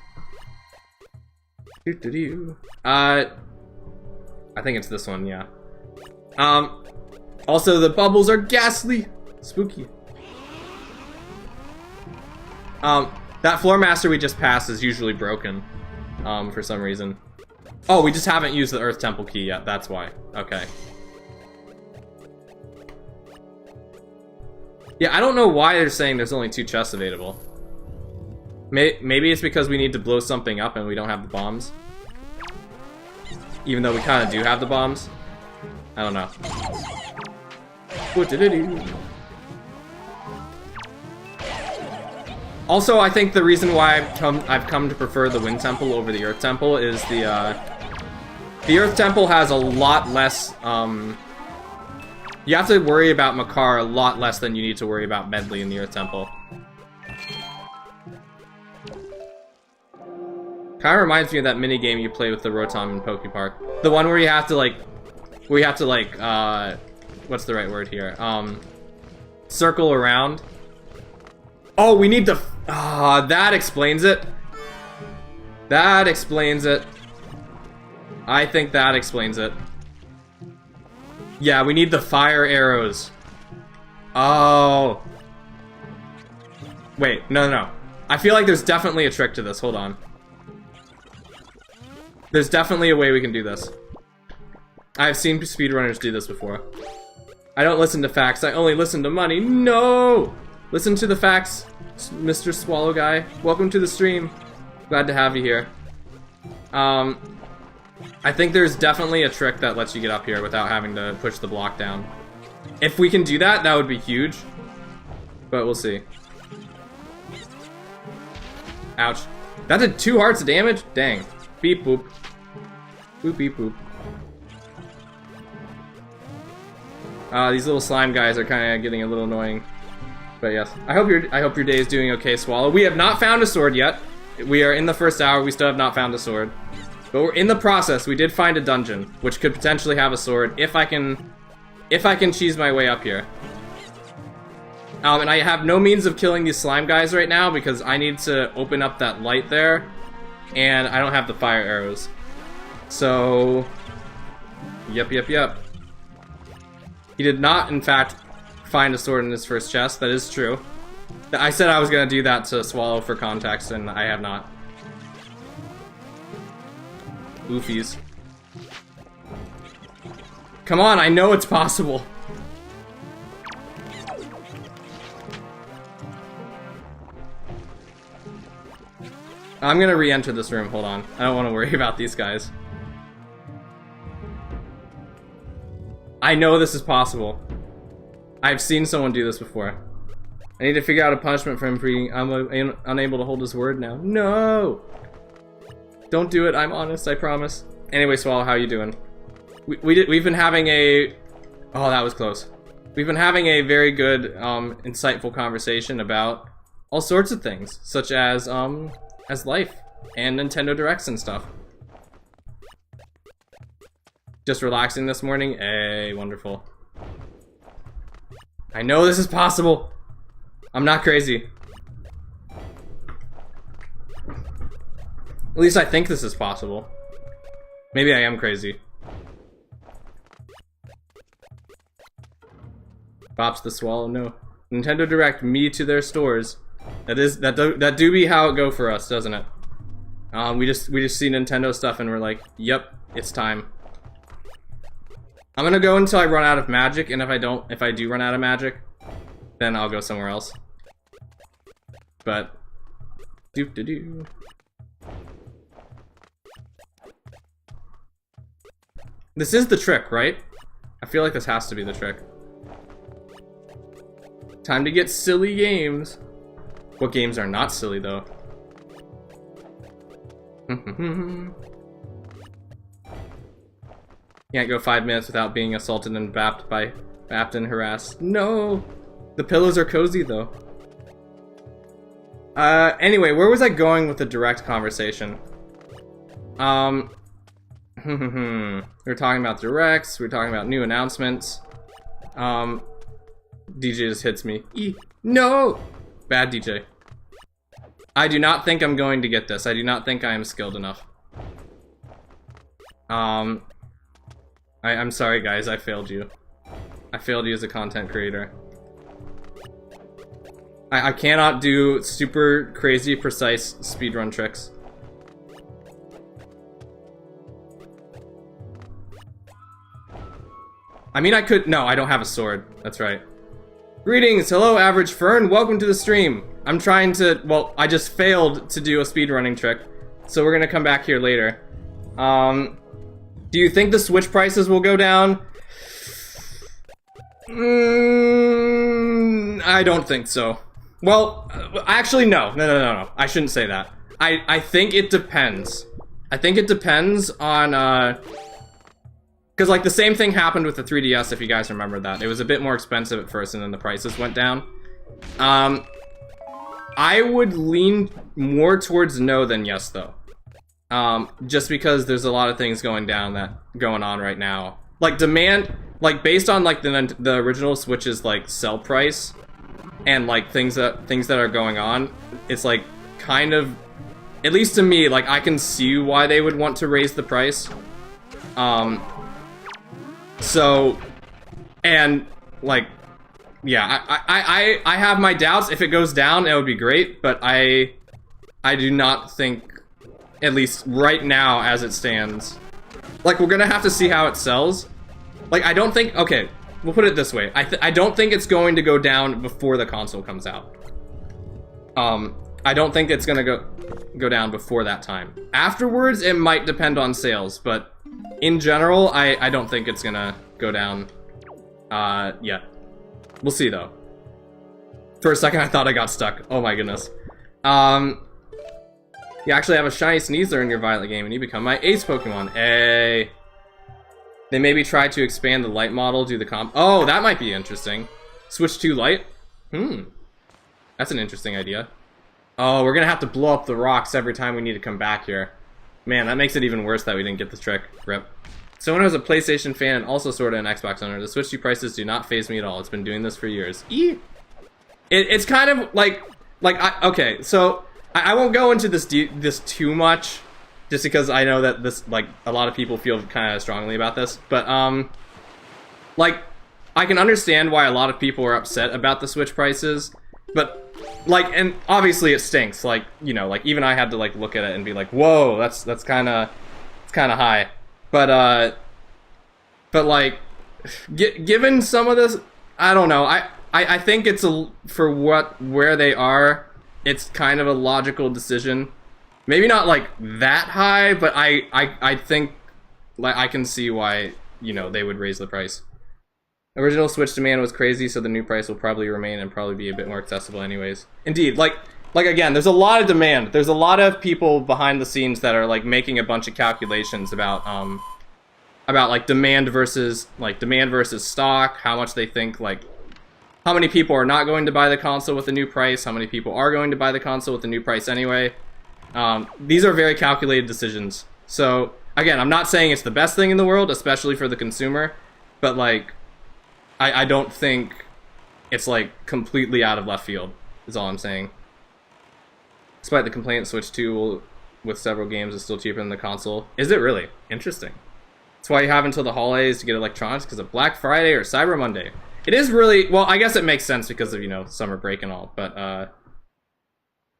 I think it's this one, yeah. Also, the bubbles are ghastly! Spooky. That Floor Master we just passed is usually broken, for some reason. Oh, we just haven't used the Earth Temple key yet, that's why. Okay. Yeah, I don't know why they're saying there's only 2 chests available. Maybe it's because we need to blow something up and we don't have the bombs. Even though we kind of do have the bombs. I don't know. Also, I think the reason why I've come to prefer the Wind Temple over the Earth Temple is the Earth Temple has a lot less, you have to worry about Makar a lot less than you need to worry about Medley in the Earth Temple. Kinda reminds me of that mini game you play with the Rotom in Poke Park. The one where you have to like, what's the right word here? Circle around. Oh, we need to, that explains it. That explains it. I think that explains it. Yeah, we need the fire arrows. Oh. Wait, no. I feel like there's definitely a trick to this, hold on. There's definitely a way we can do this. I've seen speedrunners do this before. I don't listen to facts, I only listen to money. No! Listen to the facts, Mr. Swallow Guy. Welcome to the stream. Glad to have you here. I think there's definitely a trick that lets you get up here without having to push the block down. If we can do that, that would be huge. But we'll see. Ouch. That did 2 hearts of damage? Dang. Beep boop. Boop beep boop. These little slime guys are kind of getting a little annoying. But yes, I hope your day is doing okay, Swallow. We have not found a sword yet. We are in the first hour. We still have not found a sword. But we're in the process. We did find a dungeon, which could potentially have a sword if I can cheese my way up here. And I have no means of killing these slime guys right now because I need to open up that light there, and I don't have the fire arrows. So, yep. He did not, in fact, find a sword in his first chest. That is true. I said I was gonna do that to Swallow for context, and I have not. Oofies. Come on, I know it's possible. I'm gonna re-enter this room, hold on. I don't want to worry about these guys. I know this is possible. I've seen someone do this before. I need to figure out a punishment for him for being unable to hold his word now. No! Don't do it, I'm honest, I promise. Anyway, Swallow, how you doing? We've been having a... Oh, that was close. We've been having a very good, insightful conversation about all sorts of things, such as life and Nintendo Directs and stuff. Just relaxing this morning? Hey, wonderful. I know this is possible. I'm not crazy. At least I think this is possible. Maybe I am crazy. Bops the Swallow, no. Nintendo Direct me to their stores. That do be how it go for us, doesn't it? We just see Nintendo stuff and we're like, yep, it's time. I'm gonna go until I run out of magic, and if I do run out of magic, then I'll go somewhere else. But doop-de-doo. This is the trick, right? I feel like this has to be the trick. Time to get silly games. What games are not silly, though? Can't go 5 minutes without being assaulted and bapped and harassed. No! The pillows are cozy, though. Anyway, where was I going with the direct conversation? We were talking about directs, we were talking about new announcements. DJ just hits me. No! Bad DJ. I do not think I'm going to get this. I do not think I am skilled enough. I'm sorry guys, I failed you. I failed you as a content creator. I cannot do super crazy precise speedrun tricks. I mean I could, no, I don't have a sword, that's right. Greetings, hello Average Fern, welcome to the stream. I'm trying to, well, I just failed to do a speedrunning trick, so we're gonna come back here later. Do you think the Switch prices will go down? I don't think so. Well, actually no, I shouldn't say that. I think it depends. I think it depends on, because, like, the same thing happened with the 3DS, if you guys remember that. It was a bit more expensive at first, and then the prices went down. I would lean more towards no than yes, though. Just because there's a lot of things going on right now. Like, demand, like, based on, like, the original Switch's, like, sell price, and, like, things that are going on, it's, like, kind of, at least to me, like, I can see why they would want to raise the price. So, and, like, yeah, I have my doubts. If it goes down, it would be great, but I do not think, at least right now as it stands, like, we're gonna have to see how it sells. Like, I don't think, okay, we'll put it this way. I don't think it's going to go down before the console comes out. I don't think it's gonna go down before that time. Afterwards, it might depend on sales, but in general, I don't think it's gonna go down yet. We'll see, though. For a second, I thought I got stuck. Oh my goodness. You actually have a shiny Sneasler in your Violet game, and you become my ace Pokemon. Hey. They maybe try to expand the light model, do the comp. Oh, that might be interesting. Switch to light? That's an interesting idea. Oh, we're gonna have to blow up the rocks every time we need to come back here. Man, that makes it even worse that we didn't get this trick. Rip. Someone who's a PlayStation fan and also sort of an Xbox owner, the Switch 2 prices do not faze me at all. It's been doing this for years. It's kind of like okay, so I won't go into this too much, just because I know that this, like, a lot of people feel kind of strongly about this. But like, I can understand why a lot of people are upset about the Switch prices, but, like, and obviously it stinks. Like, you know, like, even I had to, like, look at it and be like, whoa, that's kind of high. But like, given some of this, I don't know. I think it's where they are, it's kind of a logical decision. Maybe not like that high, but I think, like, I can see why, you know, they would raise the price. Original Switch demand was crazy, so the new price will probably remain and probably be a bit more accessible anyways. Indeed, like again, there's a lot of demand. There's a lot of people behind the scenes that are, like, making a bunch of calculations about like demand versus stock, how much they think, like, how many people are not going to buy the console with the new price, how many people are going to buy the console with the new price anyway. These are very calculated decisions. So, again, I'm not saying it's the best thing in the world, especially for the consumer, but, like, I don't think it's, like, completely out of left field, is all I'm saying. Despite the complaint, Switch 2 with several games is still cheaper than the console. Is it really? Interesting. That's why you have until the holidays to get electronics, because of Black Friday or Cyber Monday. It is really, well, I guess it makes sense because of, you know, summer break and all, but,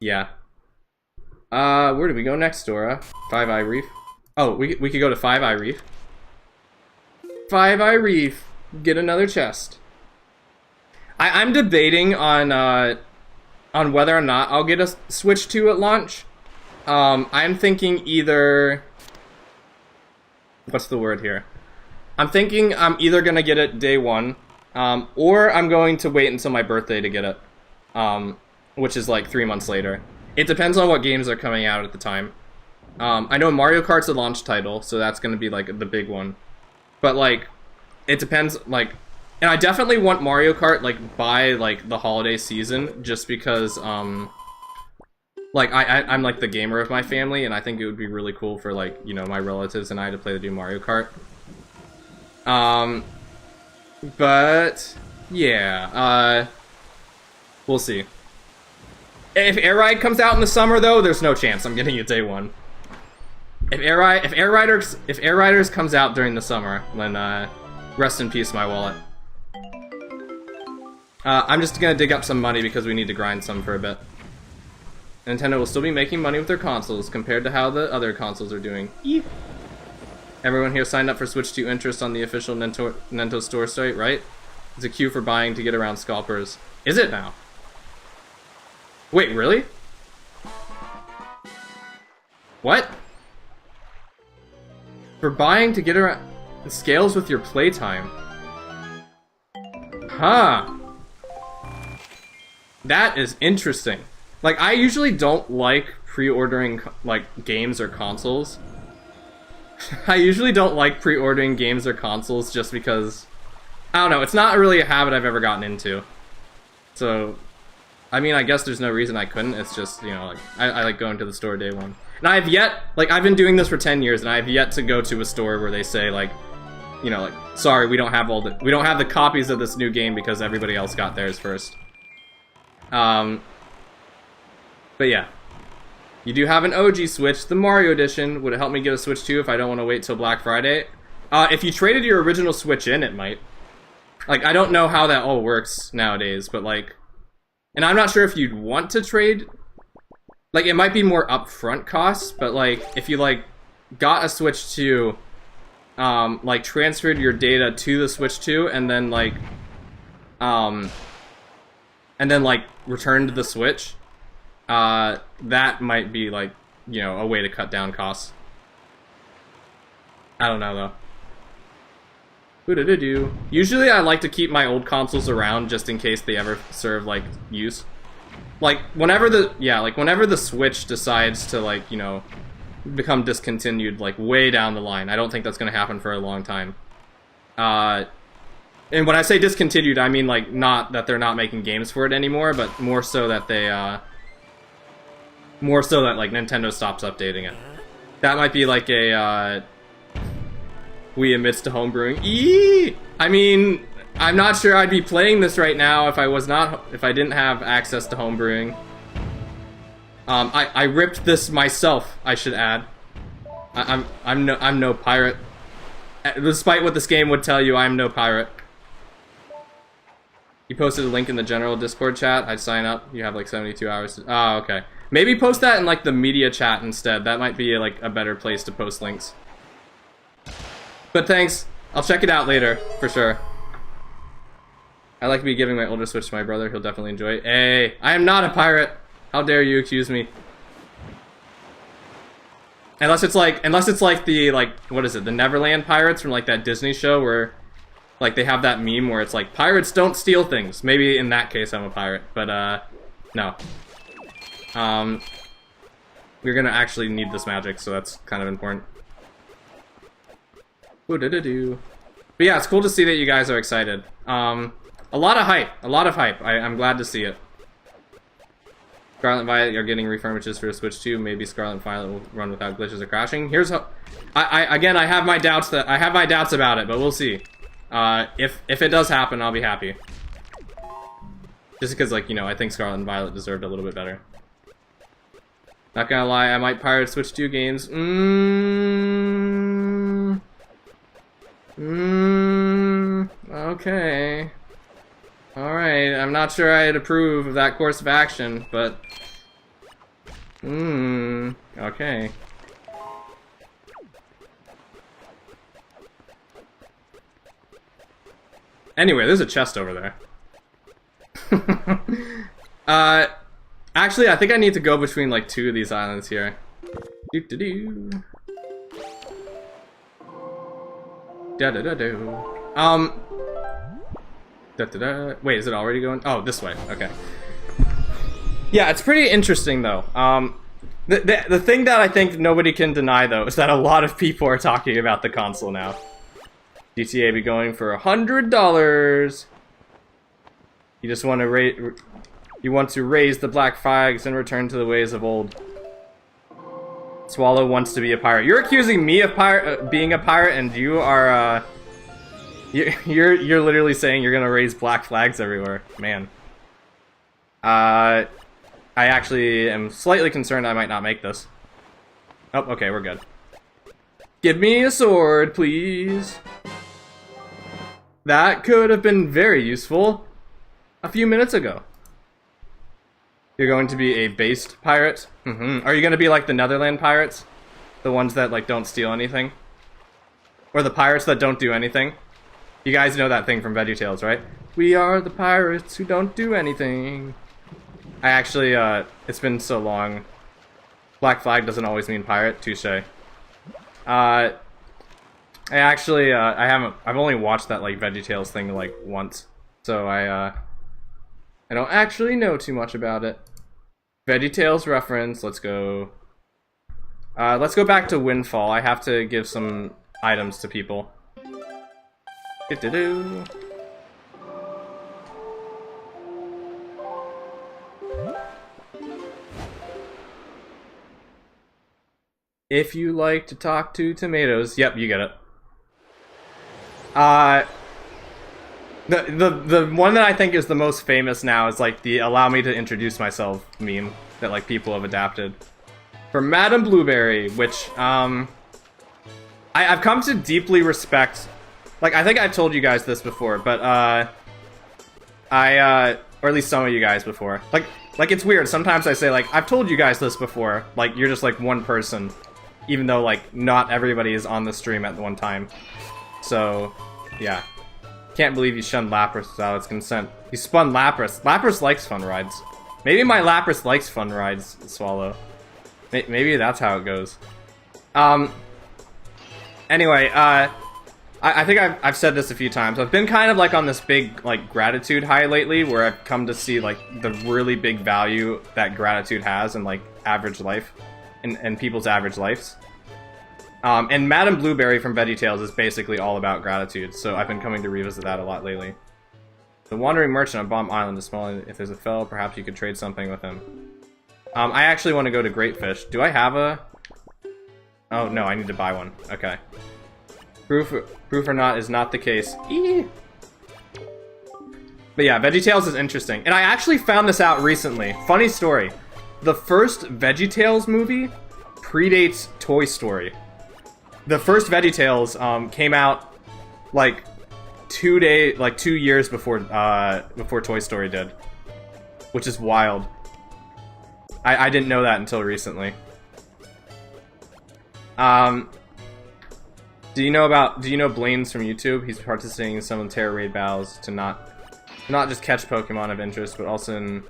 yeah. Where do we go next, Dora? Five Eye Reef. Oh, we could go to Five Eye Reef. Five Eye Reef. Get another chest. I'm debating on whether or not I'll get a Switch 2 at launch. I'm thinking either, what's the word here? I'm thinking I'm either gonna get it day one, or I'm going to wait until my birthday to get it, which is like 3 months later. It depends on what games are coming out at the time. I know Mario Kart's a launch title, so that's gonna be, like, the big one. But, like, it depends, like, and I definitely want Mario Kart, like, by, like, the holiday season, just because, like, I'm, like, the gamer of my family, and I think it would be really cool for, like, you know, my relatives and I to play the new Mario Kart. But, yeah, we'll see. If Air Ride comes out in the summer, though, there's no chance I'm getting it day one. If Air Riders comes out during the summer, then, rest in peace, my wallet. I'm just gonna dig up some money because we need to grind some for a bit. Nintendo will still be making money with their consoles compared to how the other consoles are doing. Eep. Everyone here signed up for Switch 2 interest on the official Nintendo store site, right? It's a queue for buying to get around scalpers. Is it now? Wait, really? What? For buying to get around... It scales with your playtime. Huh. That is interesting. Like, I usually don't like pre-ordering, like, games or consoles. I usually don't like pre-ordering games or consoles just because... I don't know, it's not really a habit I've ever gotten into. So, I mean, I guess there's no reason I couldn't, it's just, you know, like, I like going to the store day one. And I've yet, like, I've been doing this for 10 years, and I've yet to go to a store where they say, like, you know, like, sorry, we don't have the copies of this new game because everybody else got theirs first. But yeah. You do have an OG Switch, the Mario Edition. Would it help me get a Switch too if I don't want to wait till Black Friday? If you traded your original Switch in, it might. Like, I don't know how that all works nowadays, but like... And I'm not sure if you'd want to trade... Like, it might be more upfront costs, but like, if you like, got a Switch 2, like, transferred your data to the Switch 2, and then like, returned the Switch, that might be like, you know, a way to cut down costs. I don't know though. Usually I like to keep my old consoles around just in case they ever serve like use. Like whenever the Switch decides to like, you know, become discontinued like way down the line. I don't think that's gonna happen for a long time. And when I say discontinued, I mean like not that they're not making games for it anymore, but more so that they like Nintendo stops updating it. That might be like a Wii admits to homebrewing. Eee! I mean, I'm not sure I'd be playing this right now if I didn't have access to homebrewing. I ripped this myself, I should add. I'm no pirate. Despite what this game would tell you, I'm no pirate. You posted a link in the general Discord chat. I'd sign up. You have like 72 hours. Oh, okay. Maybe post that in like the media chat instead. That might be like a better place to post links. But thanks. I'll check it out later, for sure. I like to be giving my older Switch to my brother. He'll definitely enjoy it. Hey, I am not a pirate. How dare you accuse me? Unless it's like the, like, what is it? The Neverland Pirates from like that Disney show where like they have that meme where it's like, pirates don't steal things. Maybe in that case I'm a pirate, but no. We're gonna actually need this magic, so that's kind of important. But yeah, it's cool to see that you guys are excited. A lot of hype. I'm glad to see it. Scarlet and Violet are getting refurbishes for the Switch 2. Maybe Scarlet and Violet will run without glitches or crashing. Here's how. Again, I have my doubts about it, but we'll see. If it does happen, I'll be happy. Just because, like, you know, I think Scarlet and Violet deserved a little bit better. Not gonna lie, I might pirate Switch 2 games. Okay. Alright, I'm not sure I'd approve of that course of action, but... okay. Anyway, there's a chest over there. Actually, I think I need to go between, like, two of these islands here. Doo-doo-doo. Da-da-da-do. Da-da-da. Wait, is it already going? Oh, this way. Okay. Yeah, it's pretty interesting, though. The thing that I think nobody can deny, though, is that a lot of people are talking about the console now. GTA be going for $100. You just want to raise the black flags and return to the ways of old. Swallow wants to be a pirate. You're accusing me of being a pirate, and you are you're literally saying you're gonna raise black flags everywhere, man. I actually am slightly concerned I might not make this. Oh, okay, we're good. Give me a sword, please. That could have been very useful a few minutes ago. You're going to be a based pirate? Are you going to be like the Netherland pirates? The ones that, like, don't steal anything? Or the pirates that don't do anything? You guys know that thing from VeggieTales, right? We are the pirates who don't do anything. I actually, it's been so long. Black flag doesn't always mean pirate. Touche. I actually, I've only watched that, like, VeggieTales thing, like, once. So I don't actually know too much about it. VeggieTales reference, let's go. Let's go back to Windfall. I have to give some items to people. Do-do-do. If you like to talk to tomatoes, yep, you get it. The one that I think is the most famous now is like the "allow me to introduce myself" meme that like people have adapted for Madame Blueberry, which I've come to deeply respect. Like, I think I've told you guys this before, but or at least some of you guys before. Like it's weird. Sometimes I say like I've told you guys this before. Like you're just like one person, even though like not everybody is on the stream at one time. So yeah. Can't believe you shunned Lapras without its consent. You spun Lapras. Lapras likes fun rides. Maybe my Lapras likes fun rides, Swallow. Maybe that's how it goes. Anyway, I think I've said this a few times. I've been kind of like on this big like gratitude high lately, where I've come to see like the really big value that gratitude has in like average life, and people's average lives. And Madame Blueberry from VeggieTales is basically all about gratitude, so I've been coming to revisit that a lot lately. The Wandering Merchant on Bomb Island is small. If there's a fellow, perhaps you could trade something with him. I actually want to go to Great Fish. Do I have a... Oh, no, I need to buy one. Okay. Proof or not is not the case. Eee! But yeah, VeggieTales is interesting. And I actually found this out recently. Funny story. The first VeggieTales movie predates Toy Story. The first VeggieTales came out like 2 years before Toy Story did, which is wild. I didn't know that until recently. Do you know Blaine's from YouTube? He's participating in some of the Terra Raid battles to not just catch Pokemon of interest, but also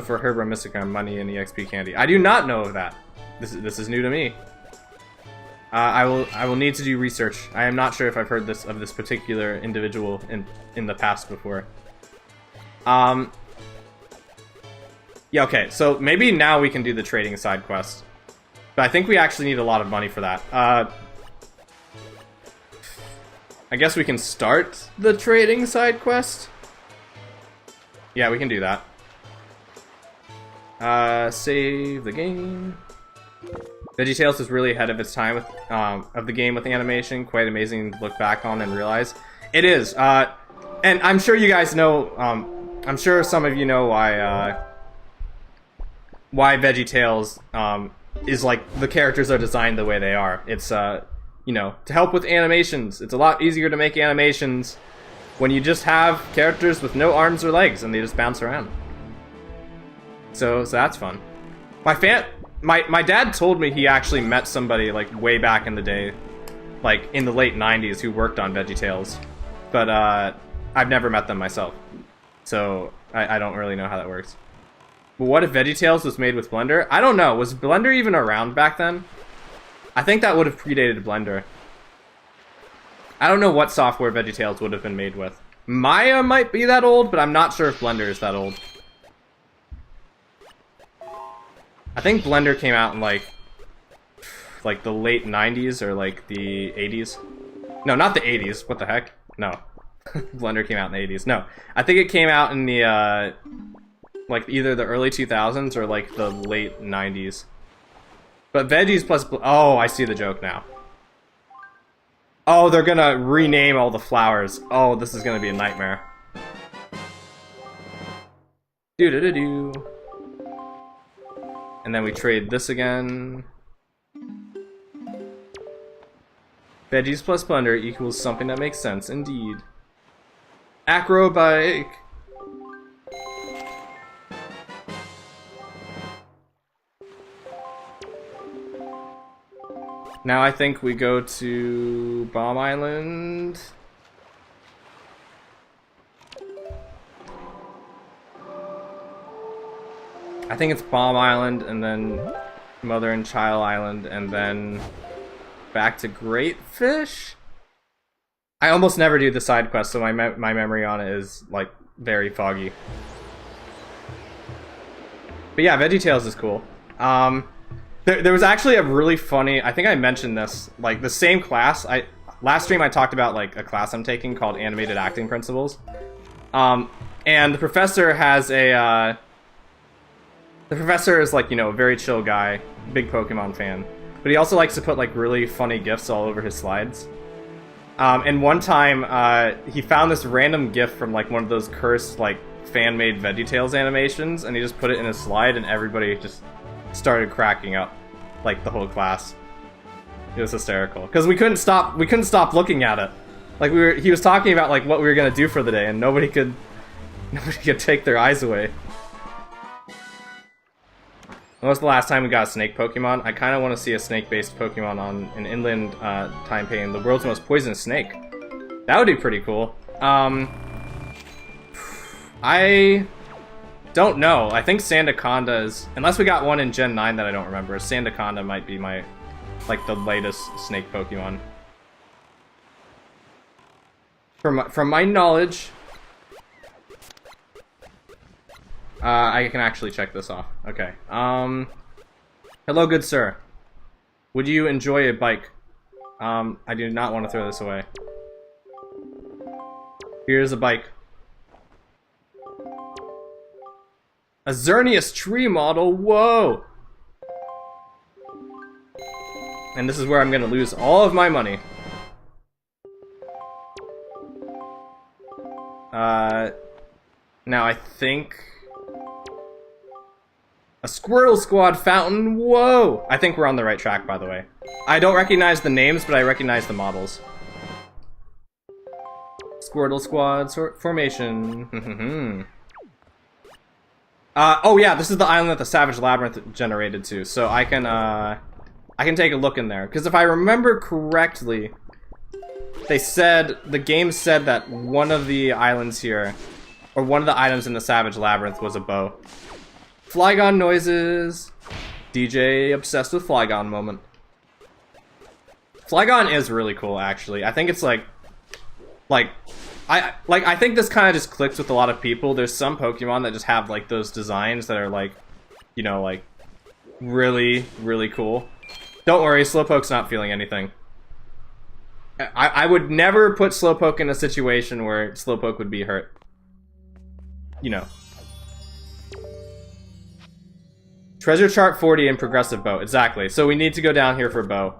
for Herbra Mystica money and EXP candy. I do not know of that. This is new to me. I will need to do research. I am not sure if I've heard of this particular individual in the past before. Yeah, okay, so maybe now we can do the trading side quest. But I think we actually need a lot of money for that. I guess we can start the trading side quest. Yeah, we can do that. Save the game. VeggieTales is really ahead of its time of the game with animation. Quite amazing to look back on and realize. It is. And I'm sure you guys know. I'm sure some of you know why VeggieTales is like the characters are designed the way they are. It's you know, to help with animations. It's a lot easier to make animations when you just have characters with no arms or legs and they just bounce around. So that's fun. My dad told me he actually met somebody like way back in the day, like in the late 90s, who worked on VeggieTales, but I've never met them myself, so I don't really know how that works. But what if VeggieTales was made with Blender? I don't know. Was Blender even around back then? I think that would have predated Blender. I don't know what software VeggieTales would have been made with. Maya might be that old, but I'm not sure if Blender is that old. I think Blender came out in like the late 90s or like the 80s. No, not the 80s. What the heck? No. Blender came out in the 80s. No. I think it came out in the like either the early 2000s or like the late 90s. But Veggies plus... Oh, I see the joke now. Oh, they're gonna rename all the flowers. Oh, this is gonna be a nightmare. Do-do-do-do. And then we trade this again. Veggies plus Blender equals something that makes sense, indeed. Acrobike! Now I think we go to Bomb Island. I think it's Bomb Island, and then Mother and Child Island, and then back to Great Fish? I almost never do the side quest, so my memory on it is, like, very foggy. But yeah, VeggieTales is cool. There was actually a really funny, I think I mentioned this, like, the same class, last stream I talked about, like, a class I'm taking called Animated Acting Principles. And the professor has a, the professor is, like, you know, a very chill guy, big Pokemon fan. But he also likes to put, like, really funny GIFs all over his slides. And one time, he found this random GIF from, like, one of those cursed, like, fan-made VeggieTales animations, and he just put it in a slide, and everybody just started cracking up, like, the whole class. It was hysterical. Because we couldn't stop looking at it. Like, he was talking about, like, what we were gonna do for the day, and nobody could take their eyes away. When was the last time we got a snake Pokemon? I kind of want to see a snake-based Pokemon on an inland time pain, the world's most poisonous snake. That would be pretty cool. I don't know. I think Sandaconda is... Unless we got one in Gen 9 that I don't remember, Sandaconda might be my... like, the latest snake Pokemon. From my knowledge... I can actually check this off. Okay. Hello, good sir. Would you enjoy a bike? I do not want to throw this away. Here's a bike. A Xerneas tree model? Whoa! And this is where I'm gonna lose all of my money. Now I think... A Squirtle Squad fountain? Whoa! I think we're on the right track, by the way. I don't recognize the names, but I recognize the models. Squirtle Squad formation. Oh yeah, this is the island that the Savage Labyrinth generated to, so I can take a look in there. Because if I remember correctly, the game said that one of the islands here, or one of the items in the Savage Labyrinth was a bow. Flygon noises. DJ obsessed with Flygon moment. Flygon is really cool, actually. I think it's I think this kind of just clicks with a lot of people. There's some Pokemon that just have, like, those designs that are, like, you know, like, really, really cool. Don't worry, Slowpoke's not feeling anything. I would never put Slowpoke in a situation where Slowpoke would be hurt. You know. Treasure chart 40 and progressive bow. Exactly. So we need to go down here for bow.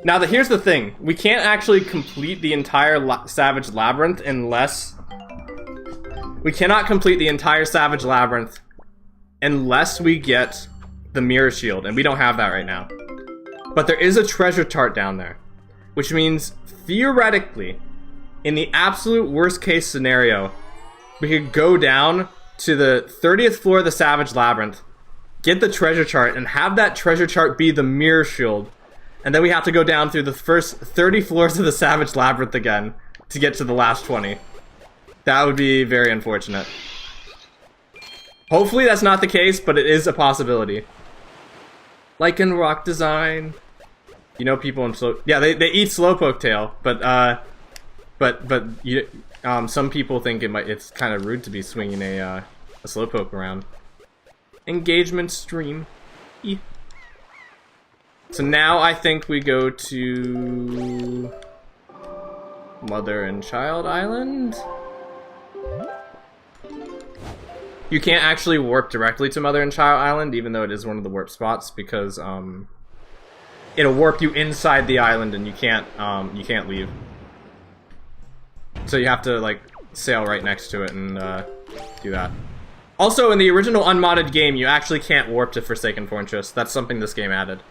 Now, here's the thing. We can't actually complete the entire Savage Labyrinth unless... We cannot complete the entire Savage Labyrinth unless we get the Mirror Shield, and we don't have that right now. But there is a treasure chart down there, which means, theoretically, in the absolute worst case scenario, we could go down to the 30th floor of the Savage Labyrinth, get the treasure chart, and have that treasure chart be the Mirror Shield. And then we have to go down through the first 30 floors of the Savage Labyrinth again to get to the last 20. That would be very unfortunate. Hopefully that's not the case, but it is a possibility. Like in rock design. You know, people in yeah, they eat Slowpoke tail, but you, some people think it's kind of rude to be swinging a Slowpoke around. Engagement stream. So now I think we go to Mother and Child Island. You can't actually warp directly to Mother and Child Island, even though it is one of the warp spots, because it'll warp you inside the island and you can't leave. So you have to, like, sail right next to it and do that. Also, in the original unmodded game, you actually can't warp to Forsaken Fortress. That's something this game added.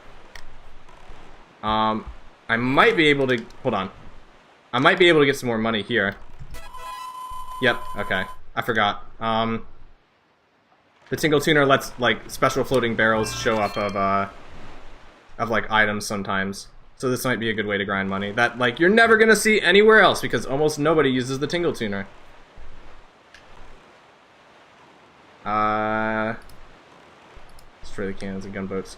I might be able to... Hold on. I might be able to get some more money here. Yep, okay. I forgot. The Tingle Tuner lets, like, special floating barrels show up of like, items sometimes. So this might be a good way to grind money. That, like, you're never gonna see anywhere else, because almost nobody uses the Tingle Tuner. Destroy the cannons and gunboats.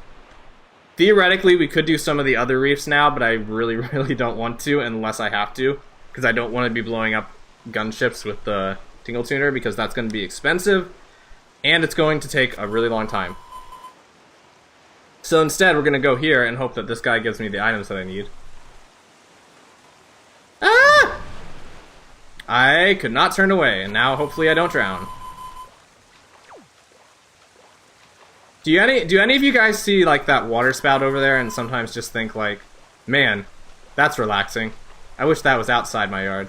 Theoretically, we could do some of the other reefs now, but I really, really don't want to unless I have to, because I don't want to be blowing up gunships with the Tingle Tuner, because that's going to be expensive, and it's going to take a really long time. So instead, we're going to go here and hope that this guy gives me the items that I need. Ah! I could not turn away, and now hopefully I don't drown. Do any of you guys see like that water spout over there and sometimes just think like, man, that's relaxing. I wish that was outside my yard.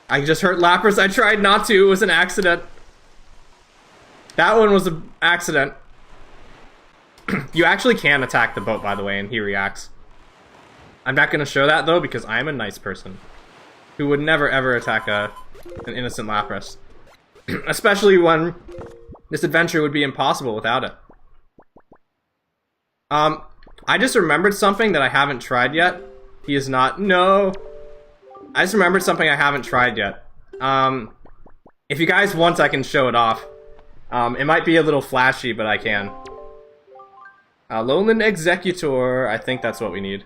I just hurt Lapras. I tried not to. It was an accident. That one was an accident. You actually can attack the boat, by the way, and he reacts. I'm not going to show that, though, because I'm a nice person who would never, ever attack an innocent Lapras. Especially when this adventure would be impossible without it. I just remembered something that I haven't tried yet. He is not... No! I just remembered something I haven't tried yet. If you guys want, I can show it off. It might be a little flashy, but I can. Lowland Executor. I think that's what we need.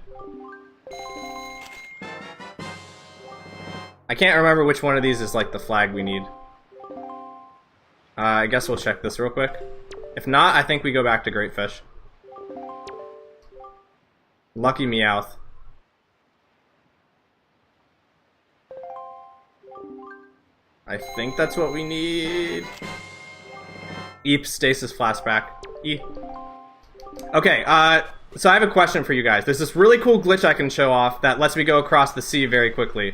I can't remember which one of these is like the flag we need. I guess we'll check this real quick. If not, I think we go back to Great Fish. Lucky Meowth. I think that's what we need. Eep, Stasis Flashback. E. Okay, so I have a question for you guys. There's this really cool glitch I can show off that lets me go across the sea very quickly.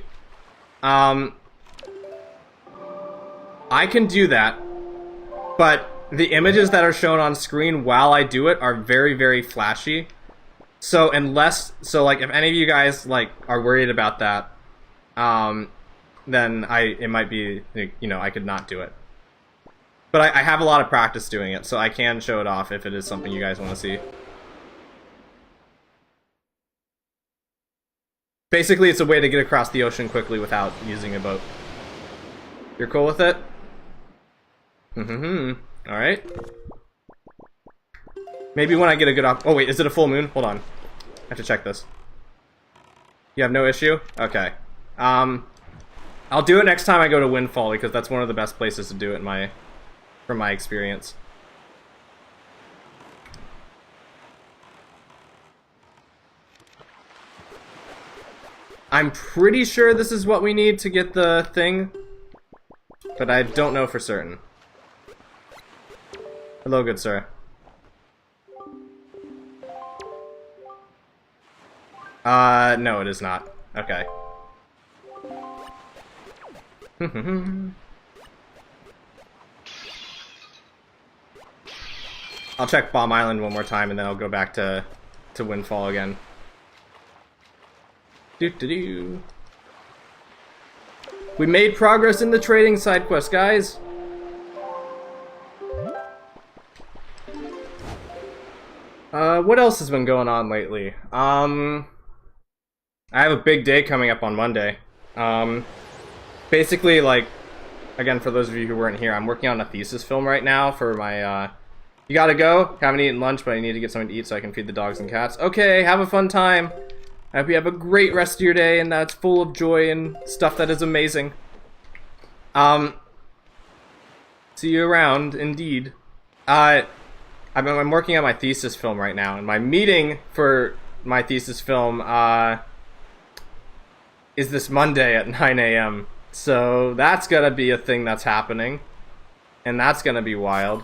I can do that, but the images that are shown on screen while I do it are very, very flashy. So like, if any of you guys, like, are worried about that, then it might be, you know, I could not do it. But I have a lot of practice doing it, so I can show it off if it is something you guys want to see. Basically, it's a way to get across the ocean quickly without using a boat. You're cool with it? Alright. Maybe when I get a good oh wait, is it a full moon? Hold on. I have to check this. You have no issue? Okay. I'll do it next time I go to Windfall, because that's one of the best places to do it from my experience. I'm pretty sure this is what we need to get the thing, but I don't know for certain. Hello, good sir. No, it is not. Okay. I'll check Bomb Island one more time, and then I'll go back to Windfall again. We made progress in the trading side quest, guys. What else has been going on lately? I have a big day coming up on Monday. Basically, like, again, for those of you who weren't here, I'm working on a thesis film right now for my, you gotta go? Haven't eaten lunch, but I need to get something to eat so I can feed the dogs and cats. Okay, have a fun time. I hope you have a great rest of your day and that's full of joy and stuff that is amazing. See you around, indeed. I'm working on my thesis film right now, and my meeting for my thesis film, is this Monday at 9 AM. So that's gonna be a thing that's happening. And that's gonna be wild.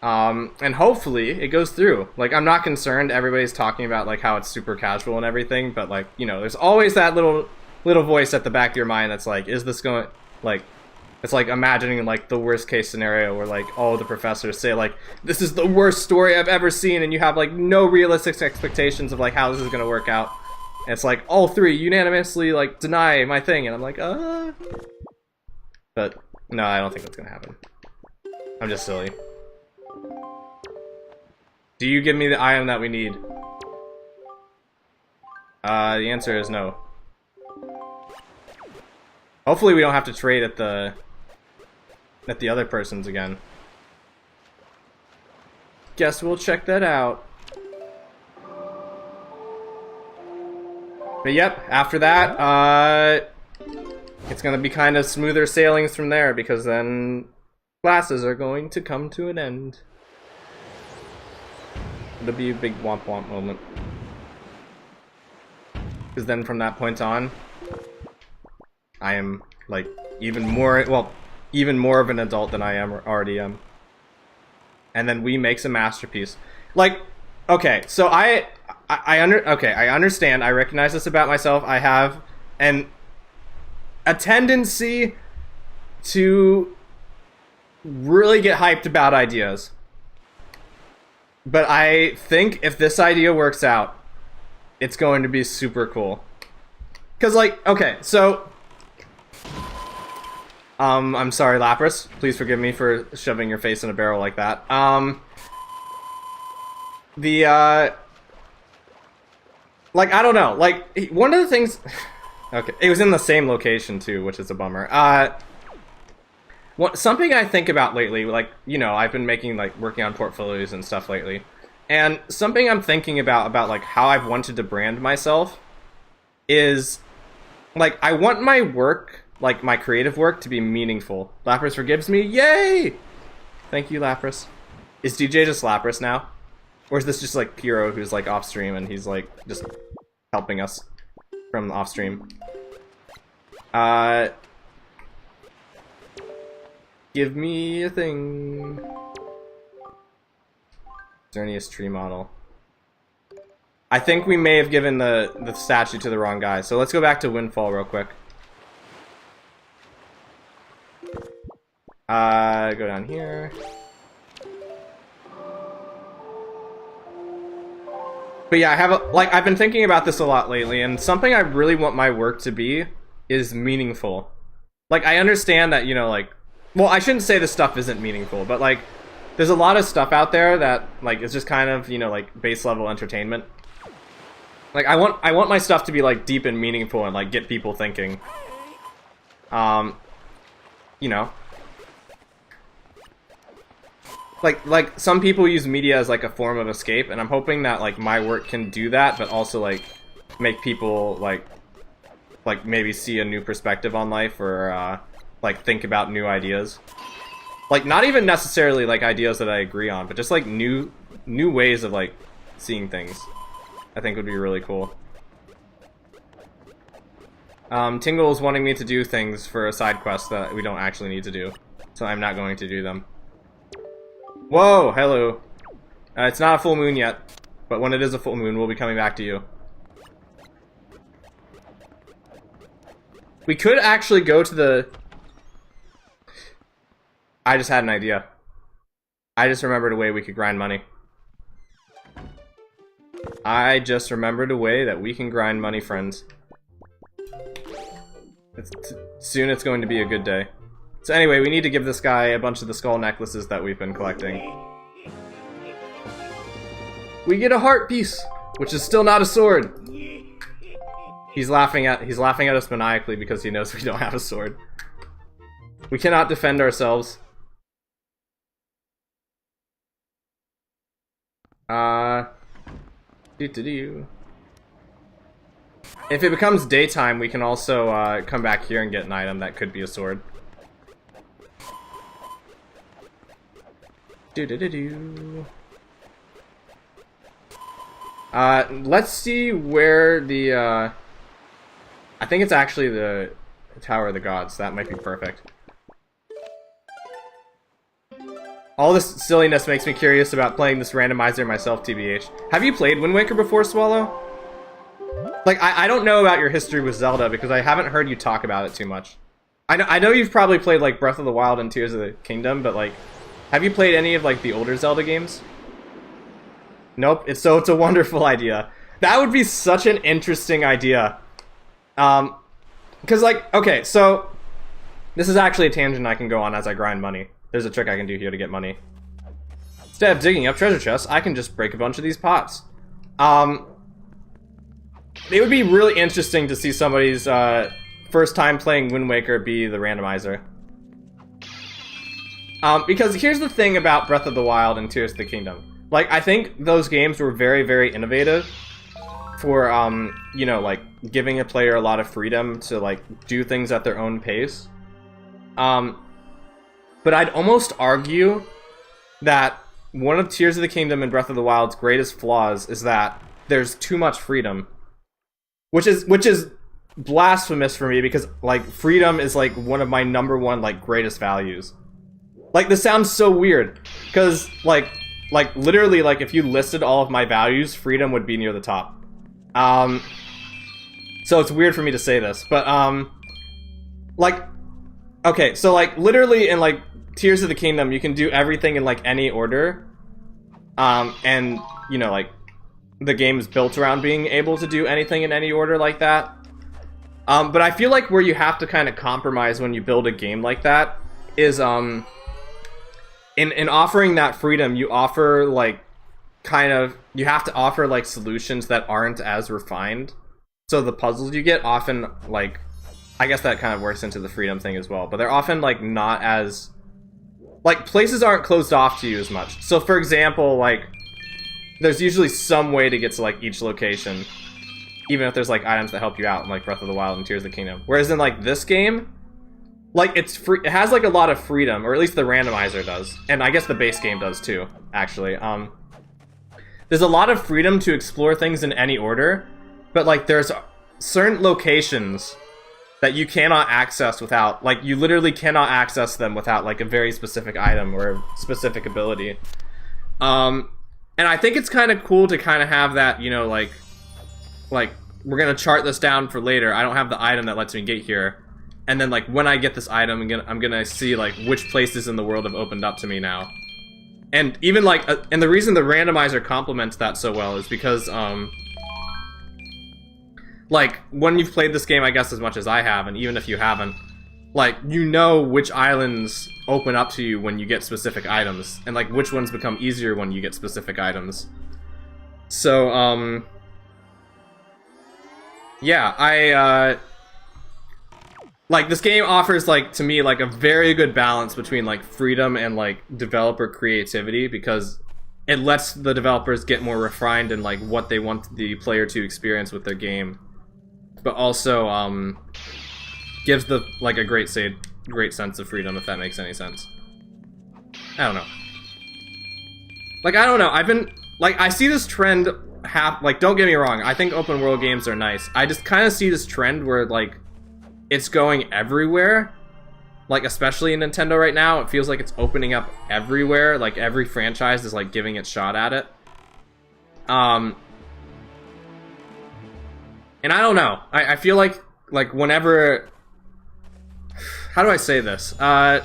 And hopefully it goes through. Like, I'm not concerned. Everybody's talking about like how it's super casual and everything, but like, you know, there's always that little voice at the back of your mind that's like, is this going, like, it's like imagining like the worst case scenario where like all the professors say like, this is the worst story I've ever seen, and you have like no realistic expectations of like how this is gonna work out. And it's like all three unanimously like deny my thing, and I'm like, But no, I don't think that's gonna happen. I'm just silly. Do you give me the item that we need? The answer is no. Hopefully we don't have to trade at the other person's again. Guess we'll check that out. But yep, after that, it's gonna be kind of smoother sailings from there, because then classes are going to come to an end. It'll be a big womp womp moment. Because then from that point on, I am like even more of an adult than I already am. And then we make some masterpiece. Like, okay, so I understand. I recognize this about myself. I have a tendency to really get hyped about ideas. But I think if this idea works out, it's going to be super cool. Cause like, okay, so I'm sorry, Lapras. Please forgive me for shoving your face in a barrel like that. Like, I don't know. Like, one of the things... Okay, it was in the same location, too, which is a bummer. Something I think about lately, like, you know, I've been working on portfolios and stuff lately. And something I'm thinking about, like, how I've wanted to brand myself is, like, I want my work, like, my creative work to be meaningful. Lapras forgives me? Yay! Thank you, Lapras. Is DJ just Lapras now? Or is this just, like, Pyro, who's, like, off-stream, and he's, like, just helping us from off-stream? Give me a thing. Xerneas tree model. I think we may have given the statue to the wrong guy, so let's go back to Windfall real quick. Go down here. But yeah, I've been thinking about this a lot lately, and something I really want my work to be is meaningful. Like, I understand that, you know, like, well, I shouldn't say this stuff isn't meaningful, but like, there's a lot of stuff out there that, like, is just kind of, you know, like, base level entertainment. Like, I want my stuff to be, like, deep and meaningful and, like, get people thinking. You know. Like some people use media as like a form of escape, and I'm hoping that like my work can do that, but also like make people like maybe see a new perspective on life, or like think about new ideas. Like not even necessarily like ideas that I agree on, but just like new ways of like seeing things. I think would be really cool. Tingle is wanting me to do things for a side quest that we don't actually need to do, so I'm not going to do them. Whoa, hello. It's not a full moon yet, but when it is a full moon, we'll be coming back to you. We could actually go to the... I just had an idea. I just remembered a way we could grind money. I just remembered a way that we can grind money, friends. Soon it's going to be a good day. So anyway, we need to give this guy a bunch of the skull necklaces that we've been collecting. We get a heart piece, which is still not a sword. He's laughing at us maniacally because he knows we don't have a sword. We cannot defend ourselves. If it becomes daytime, we can also come back here and get an item that could be a sword. Let's see where the I think it's actually the Tower of the Gods. That might be perfect. All this silliness makes me curious about playing this randomizer myself, TBH. Have you played Wind Waker before, Swallow? Like, I don't know about your history with Zelda because I haven't heard you talk about it too much. I know you've probably played like Breath of the Wild and Tears of the Kingdom, but like, have you played any of like the older Zelda games? Nope. It's a wonderful idea. That would be such an interesting idea. Because like, okay, so this is actually a tangent I can go on as I grind money. There's a trick I can do here to get money. Instead of digging up treasure chests, I can just break a bunch of these pots. It would be really interesting to see somebody's first time playing Wind Waker be the randomizer. Because here's the thing about Breath of the Wild and Tears of the Kingdom. Like, I think those games were very, very innovative for, you know, like, giving a player a lot of freedom to, like, do things at their own pace. But I'd almost argue that one of Tears of the Kingdom and Breath of the Wild's greatest flaws is that there's too much freedom. Which is blasphemous for me, because, like, freedom is, like, one of my #1, like, greatest values. Like, this sounds so weird, because, like, literally, like, if you listed all of my values, freedom would be near the top. So it's weird for me to say this, but, like, okay, so, like, literally in, like, Tears of the Kingdom, you can do everything in, like, any order, and, you know, like, the game is built around being able to do anything in any order like that. But I feel like where you have to kind of compromise when you build a game like that is, in offering that freedom, you offer, like, you have to offer, like, solutions that aren't as refined. So the puzzles you get often, like, I guess that kind of works into the freedom thing as well, but they're often, like, not as, like, places aren't closed off to you as much. So, for example, like, there's usually some way to get to, like, each location, even if there's, like, items that help you out in, like, Breath of the Wild and Tears of the Kingdom. Whereas in, like, this game, like, it's free. It has, like, a lot of freedom, or at least the randomizer does, and I guess the base game does too, actually. There's a lot of freedom to explore things in any order, but, like, there's certain locations that you cannot access without, like, you literally cannot access them without, like, a very specific item or a specific ability. And I think it's kind of cool to kind of have that, you know, like, we're gonna chart this down for later. I don't have the item that lets me get here. And then, like, when I get this item, I'm gonna see, like, which places in the world have opened up to me now. And even, like, and the reason the randomizer complements that so well is because, like, when you've played this game, I guess, as much as I have, and even if you haven't, like, you know which islands open up to you when you get specific items, and, like, which ones become easier when you get specific items. So, yeah, like, this game offers, like, to me, like, a very good balance between, like, freedom and, like, developer creativity, because it lets the developers get more refined in, like, what they want the player to experience with their game, but also, gives the, like, a great sense of freedom, if that makes any sense. I don't know. Like, I don't know, I've been, like, I see this trend like, don't get me wrong, I think open world games are nice. I just kind of see this trend where, like, it's going everywhere. Like, especially in Nintendo right now, it feels like it's opening up everywhere. Like, every franchise is, like, giving its shot at it. And I don't know. I feel like whenever... How do I say this? Like...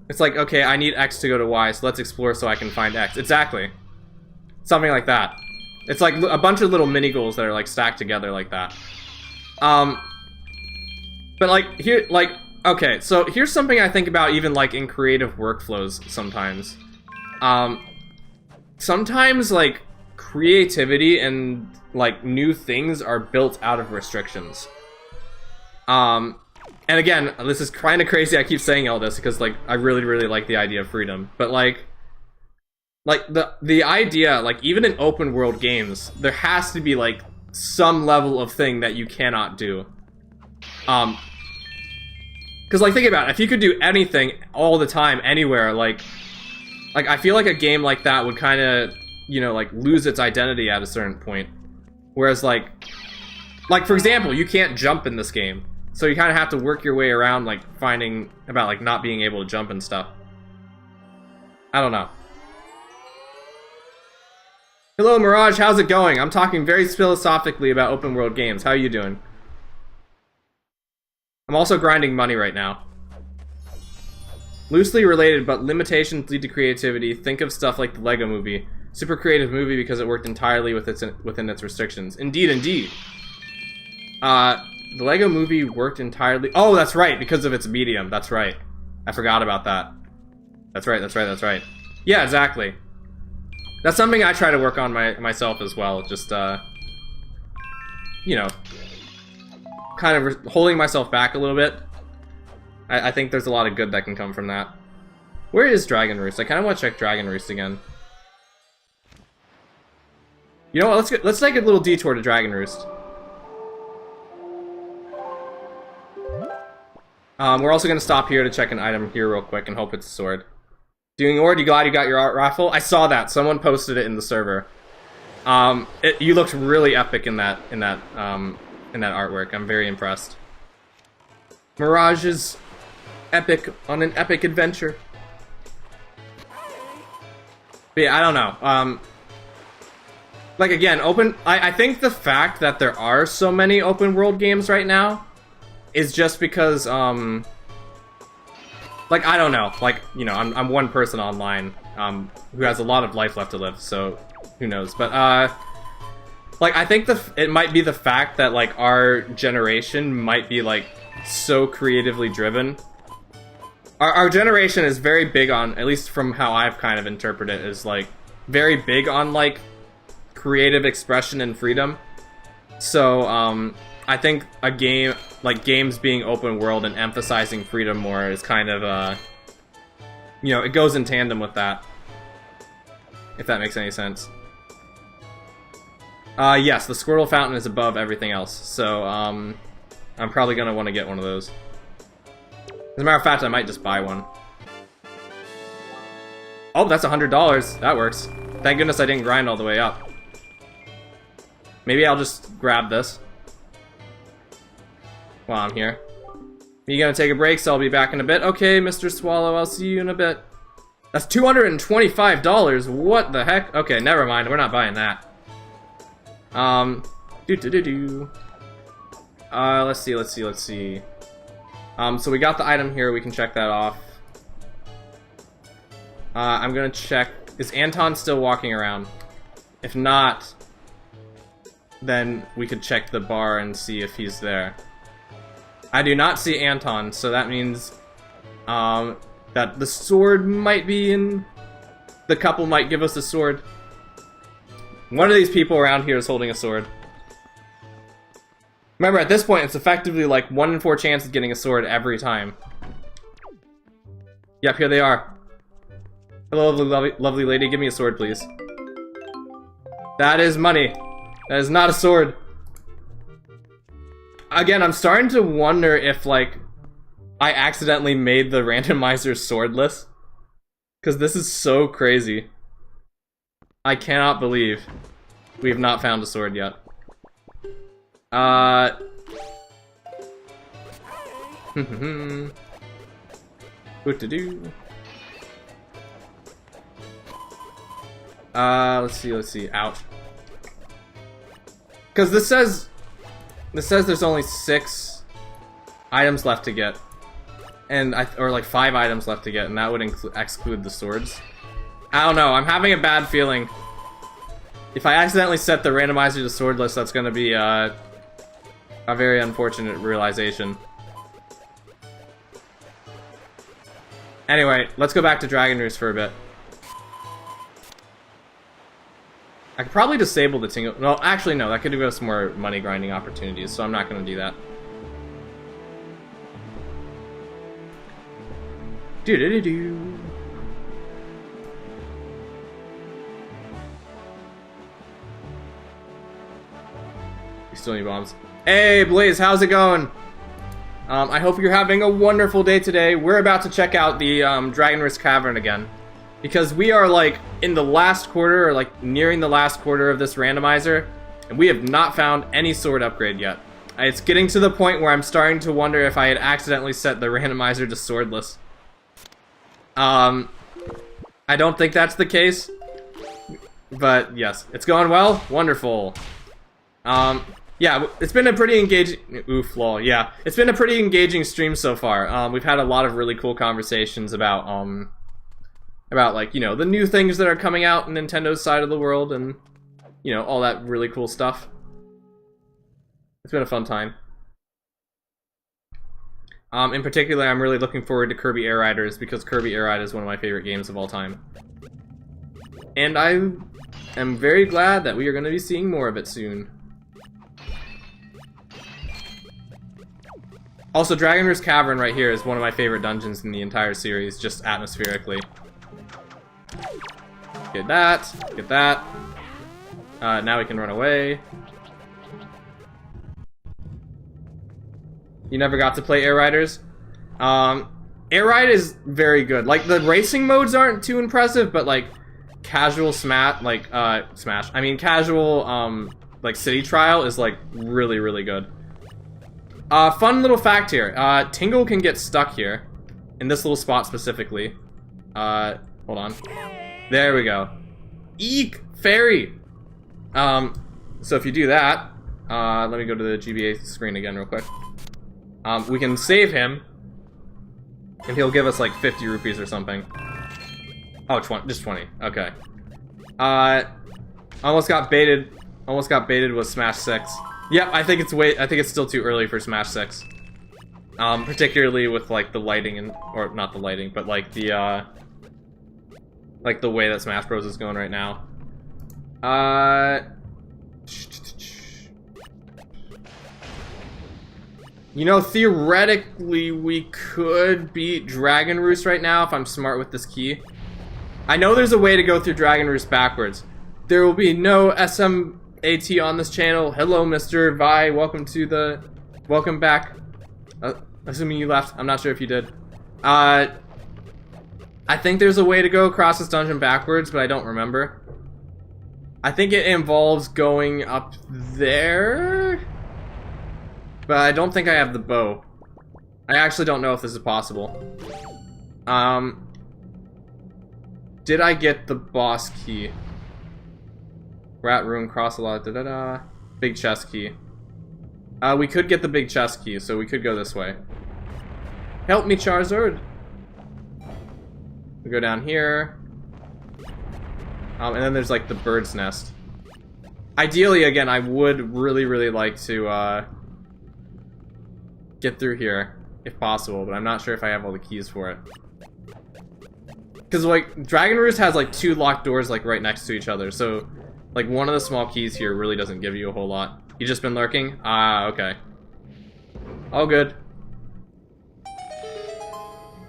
It's like, okay, I need X to go to Y, so let's explore so I can find X. Exactly. Something like that. It's like a bunch of little mini-goals that are, like, stacked together like that. But, like, here, like, okay, so here's something I think about even, like, in creative workflows sometimes. Sometimes, like, creativity and, like, new things are built out of restrictions. And again, this is kind of crazy, I keep saying all this, because, like, I really, really like the idea of freedom. But, like the idea, like, even in open world games, there has to be, like, some level of thing that you cannot do. Because, like, think about it, if you could do anything all the time, anywhere, like I feel like a game like that would kind of, you know, like, lose its identity at a certain point. Whereas, like, for example, you can't jump in this game. So you kind of have to work your way around, like, finding about, like, not being able to jump and stuff. I don't know. Hello, Mirage, how's it going? I'm talking very philosophically about open world games. How are you doing? I'm also grinding money right now. Loosely related, but limitations lead to creativity. Think of stuff like the Lego Movie. Super creative movie because it worked entirely within its restrictions. Indeed, indeed. The Lego Movie worked entirely... Oh, that's right, because of its medium. That's right. I forgot about that. That's right, that's right, that's right. Yeah, exactly. That's something I try to work on myself as well. Just, you know, kind of holding myself back a little bit. I think there's a lot of good that can come from that. Where is Dragon Roost? I kind of want to check Dragon Roost again. You know what? Let's take a little detour to Dragon Roost. We're also gonna stop here to check an item here real quick and hope it's a sword. Doing Ord, you glad you got your art raffle? I saw that. Someone posted it in the server. You looked really epic in that artwork. I'm very impressed. Mirage is epic on an epic adventure. But yeah, I don't know. Like again, I think the fact that there are so many open world games right now is just because like I don't know, like you know, I'm one person online who has a lot of life left to live, so who knows? But like I think it might be the fact that like our generation might be like so creatively driven. Our generation is very big on, at least from how I've kind of interpreted it, is like very big on like creative expression and freedom. So I think a game like games being open world and emphasizing freedom more is kind of you know, it goes in tandem with that, if that makes any sense. Yes, the Squirtle Fountain is above everything else, so I'm probably gonna want to get one of those. As a matter of fact, I might just buy one. Oh, that's $100. That works. Thank goodness I didn't grind all the way up. Maybe I'll just grab this while I'm here. Are you gonna take a break, so I'll be back in a bit? Okay, Mr. Swallow, I'll see you in a bit. That's $225. What the heck? Okay, never mind. We're not buying that. Let's see. So we got the item here. We can check that off. I'm gonna check. Is Anton still walking around? If not, then we could check the bar and see if he's there. I do not see Anton, so that means that the sword might be in. The couple might give us a sword. One of these people around here is holding a sword. Remember, at this point, it's effectively like 1 in 4 chance of getting a sword every time. Yep, here they are. Hello, lovely lady. Give me a sword, please. That is money. That is not a sword. Again, I'm starting to wonder if, like, I accidentally made the randomizer swordless. Because this is so crazy. I cannot believe we have not found a sword yet. What to do? Let's see. Ouch. Because this says there's only 6 items left to get, and or like 5 items left to get, and that would exclude the swords. I don't know. I'm having a bad feeling. If I accidentally set the randomizer to swordless, that's going to be a very unfortunate realization. Anyway, let's go back to Dragon Roost for a bit. I could probably disable the tingle. No, actually, no. That could give us more money grinding opportunities, so I'm not going to do that. Do-do-do-do. We still need bombs. Hey, Blaze, how's it going? I hope you're having a wonderful day today. We're about to check out the Dragon Roost Cavern again. Because we are, like, in the last quarter, or, like, nearing the last quarter of this randomizer, and we have not found any sword upgrade yet. It's getting to the point where I'm starting to wonder if I had accidentally set the randomizer to swordless. I don't think that's the case. But, yes. It's going well? Wonderful. Yeah, it's been a pretty engaging... Oof, lol, yeah. It's been a pretty engaging stream so far. We've had a lot of really cool conversations about, like, you know, the new things that are coming out in Nintendo's side of the world and, you know, all that really cool stuff. It's been a fun time. In particular, I'm really looking forward to Kirby Air Riders because Kirby Air Ride is one of my favorite games of all time. And I am very glad that we are going to be seeing more of it soon. Also, Dragon Roost Cavern right here is one of my favorite dungeons in the entire series, just atmospherically. Get that. Get that. Now we can run away. You never got to play Air Riders? Air Ride is very good. Like, the racing modes aren't too impressive, but, like, casual smash, like, casual, like, city trial is, like, really, really good. Fun little fact here. Tingle can get stuck here. In this little spot specifically. Hold on. There we go. Eek! Fairy! So if you do that, let me go to the GBA screen again real quick. We can save him, and he'll give us like 50 rupees or something. Oh, just 20. Okay. Almost got baited with Smash 6. Yep, I think it's still too early for Smash 6. Particularly with like the lighting or not the lighting, but like the way that Smash Bros is going right now. You know, theoretically, we could beat Dragon Roost right now if I'm smart with this key. I know there's a way to go through Dragon Roost backwards. There will be no SMAT on this channel. Hello, Mr. Vi. Welcome back. Assuming you left. I'm not sure if you did. I think there's a way to go across this dungeon backwards, but I don't remember. I think it involves going up there. But I don't think I have the bow. I actually don't know if this is possible. Did I get the boss key? Rat room, cross a lot, da-da-da. Big chest key. We could get the big chest key, so we could go this way. Help me, Charizard! We go down here. And then there's like the bird's nest. Ideally, again, I would really, really like to, get through here, if possible, but I'm not sure if I have all the keys for it. Because, like, Dragon Roost has, like, 2 locked doors, like, right next to each other, so, like, one of the small keys here really doesn't give you a whole lot. You just been lurking? Ah, okay. All good.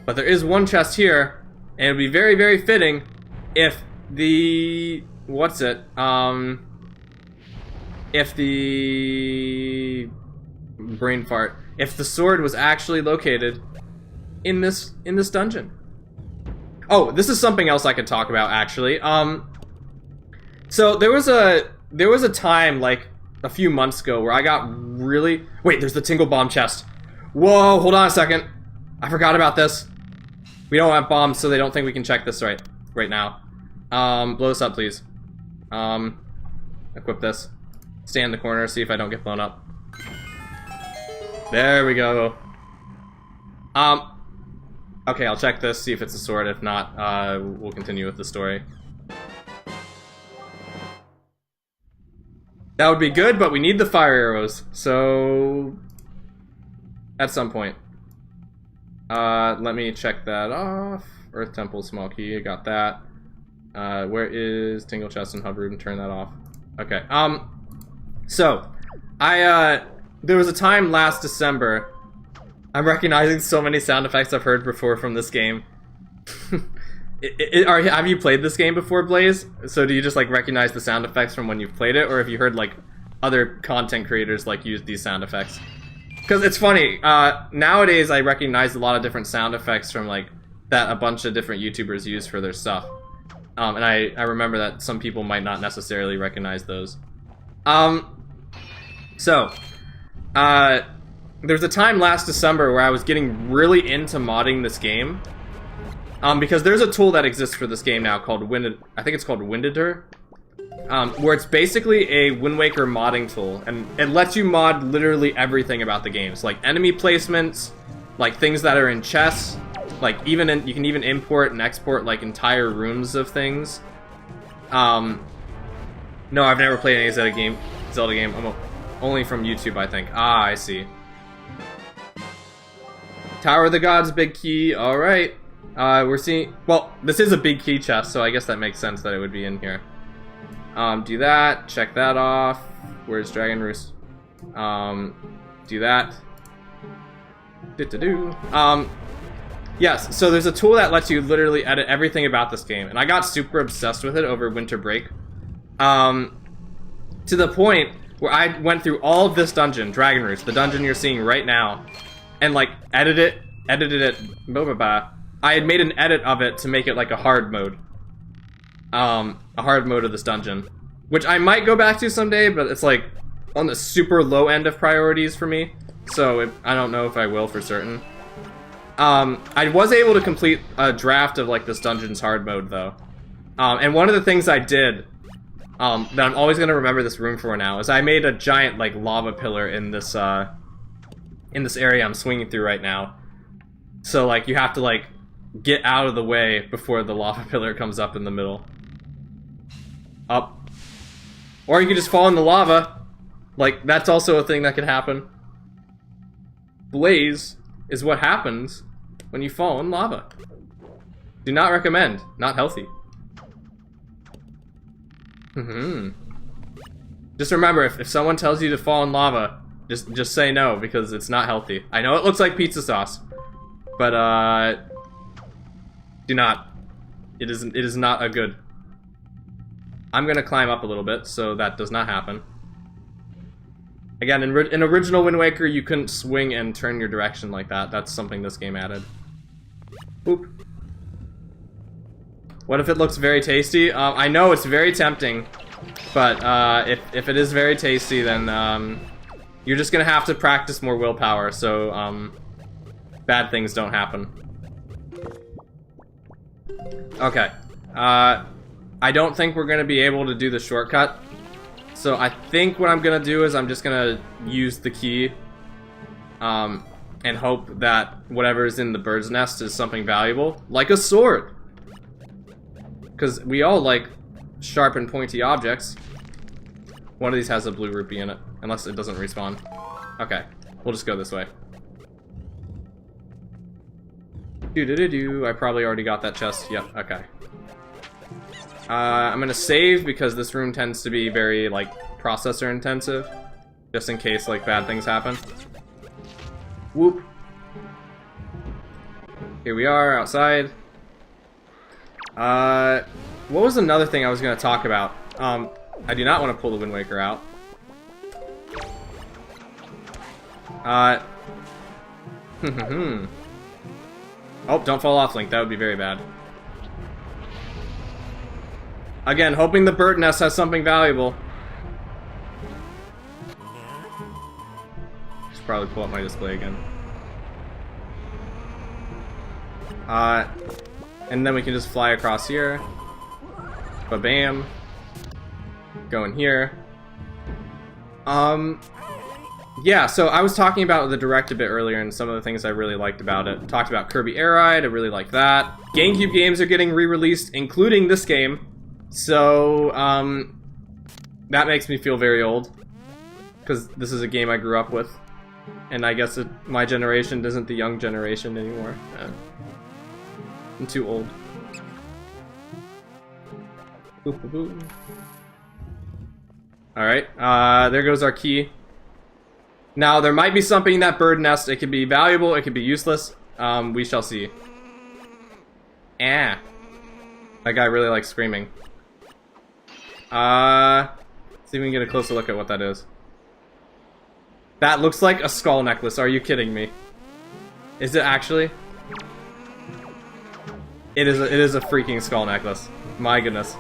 But there is one chest here, and it would be very, very fitting if the... what's it? If the... brain fart. If the sword was actually located in this dungeon. Oh, this is something else I could talk about actually. So there was a time like a few months ago where I got really there's the Tingle Bomb chest. Whoa, hold on a second. I forgot about this. We don't have bombs, so they don't think we can check this right now. Blow this up, please. Equip this. Stay in the corner, see if I don't get blown up. There we go. Okay, I'll check this, see if it's a sword. If not, we'll continue with the story. That would be good, but we need the fire arrows, so... at some point. Let me check that off. Earth Temple, small key, I got that. Where is Tingle Chest and Hub Room? Turn that off. Okay, so, there was a time last December. I'm recognizing so many sound effects I've heard before from this game. Have you played this game before, Blaze? So do you just like recognize the sound effects from when you've played it, or have you heard like other content creators like use these sound effects? Because it's funny, nowadays I recognize a lot of different sound effects from like that a bunch of different YouTubers use for their stuff. And I remember that some people might not necessarily recognize those. There's a time last December where I was getting really into modding this game. Because there's a tool that exists for this game now called I think it's called Winditor. Where it's basically a Wind Waker modding tool, and it lets you mod literally everything about the games, like enemy placements, like things that are in chests, like you can even import and export like entire rooms of things. No, I've never played any Zelda game. I'm only from YouTube, I think. Ah, I see. Tower of the Gods, big key. All right. We're seeing. Well, this is a big key chest, so I guess that makes sense that it would be in here. Do that. Check that off. Where's Dragon Roost? Do that. Yes, so there's a tool that lets you literally edit everything about this game, and I got super obsessed with it over winter break. To the point where I went through all of this dungeon, Dragon Roost, the dungeon you're seeing right now, and like edited it, I had made an edit of it to make it like a hard mode. A hard mode of this dungeon. Which I might go back to someday, but it's like on the super low end of priorities for me. So I don't know if I will for certain. I was able to complete a draft of like this dungeon's hard mode though. And one of the things I did, that I'm always gonna remember this room for now, is I made a giant like lava pillar in this area I'm swinging through right now. So like you have to like get out of the way before the lava pillar comes up in the middle. Up. Or you can just fall in the lava. Like that's also a thing that could happen. Blaze is what happens when you fall in lava. Do not recommend. Not healthy. Just remember, if someone tells you to fall in lava, just say no, because it's not healthy. I know it looks like pizza sauce, but do not. It is not a good. I'm gonna climb up a little bit, so that does not happen. Again, in original Wind Waker, you couldn't swing and turn your direction like that. That's something this game added. Boop. What if it looks very tasty? I know it's very tempting, but if it is very tasty, then you're just gonna have to practice more willpower, so bad things don't happen. Okay. I don't think we're gonna be able to do the shortcut. So I think what I'm gonna do is I'm just gonna use the key and hope that whatever is in the bird's nest is something valuable, like a sword. Because we all like sharp and pointy objects. One of these has a blue rupee in it, unless it doesn't respawn. Okay, we'll just go this way. I probably already got that chest. Yep, okay. I'm gonna save because this room tends to be very, like, processor intensive. Just in case, like, bad things happen. Whoop. Here we are, outside. What was another thing I was gonna talk about? I do not want to pull the Wind Waker out. Oh, don't fall off, Link. That would be very bad. Again, hoping the bird nest has something valuable. Should probably pull up my display again. And then we can just fly across here. Ba-bam. Go in here. Yeah, so I was talking about the Direct a bit earlier and some of the things I really liked about it. Talked about Kirby Air Ride, I really like that. GameCube games are getting re-released, including this game. So, that makes me feel very old. Because this is a game I grew up with. And I guess my generation isn't the young generation anymore. I'm too old. Alright, there goes our key. Now, there might be something in that bird nest. It could be valuable, it could be useless. We shall see. That guy really likes screaming. See if we can get a closer look at what that is. That looks like a skull necklace. Are you kidding me? Is it actually? It is a freaking skull necklace. My goodness.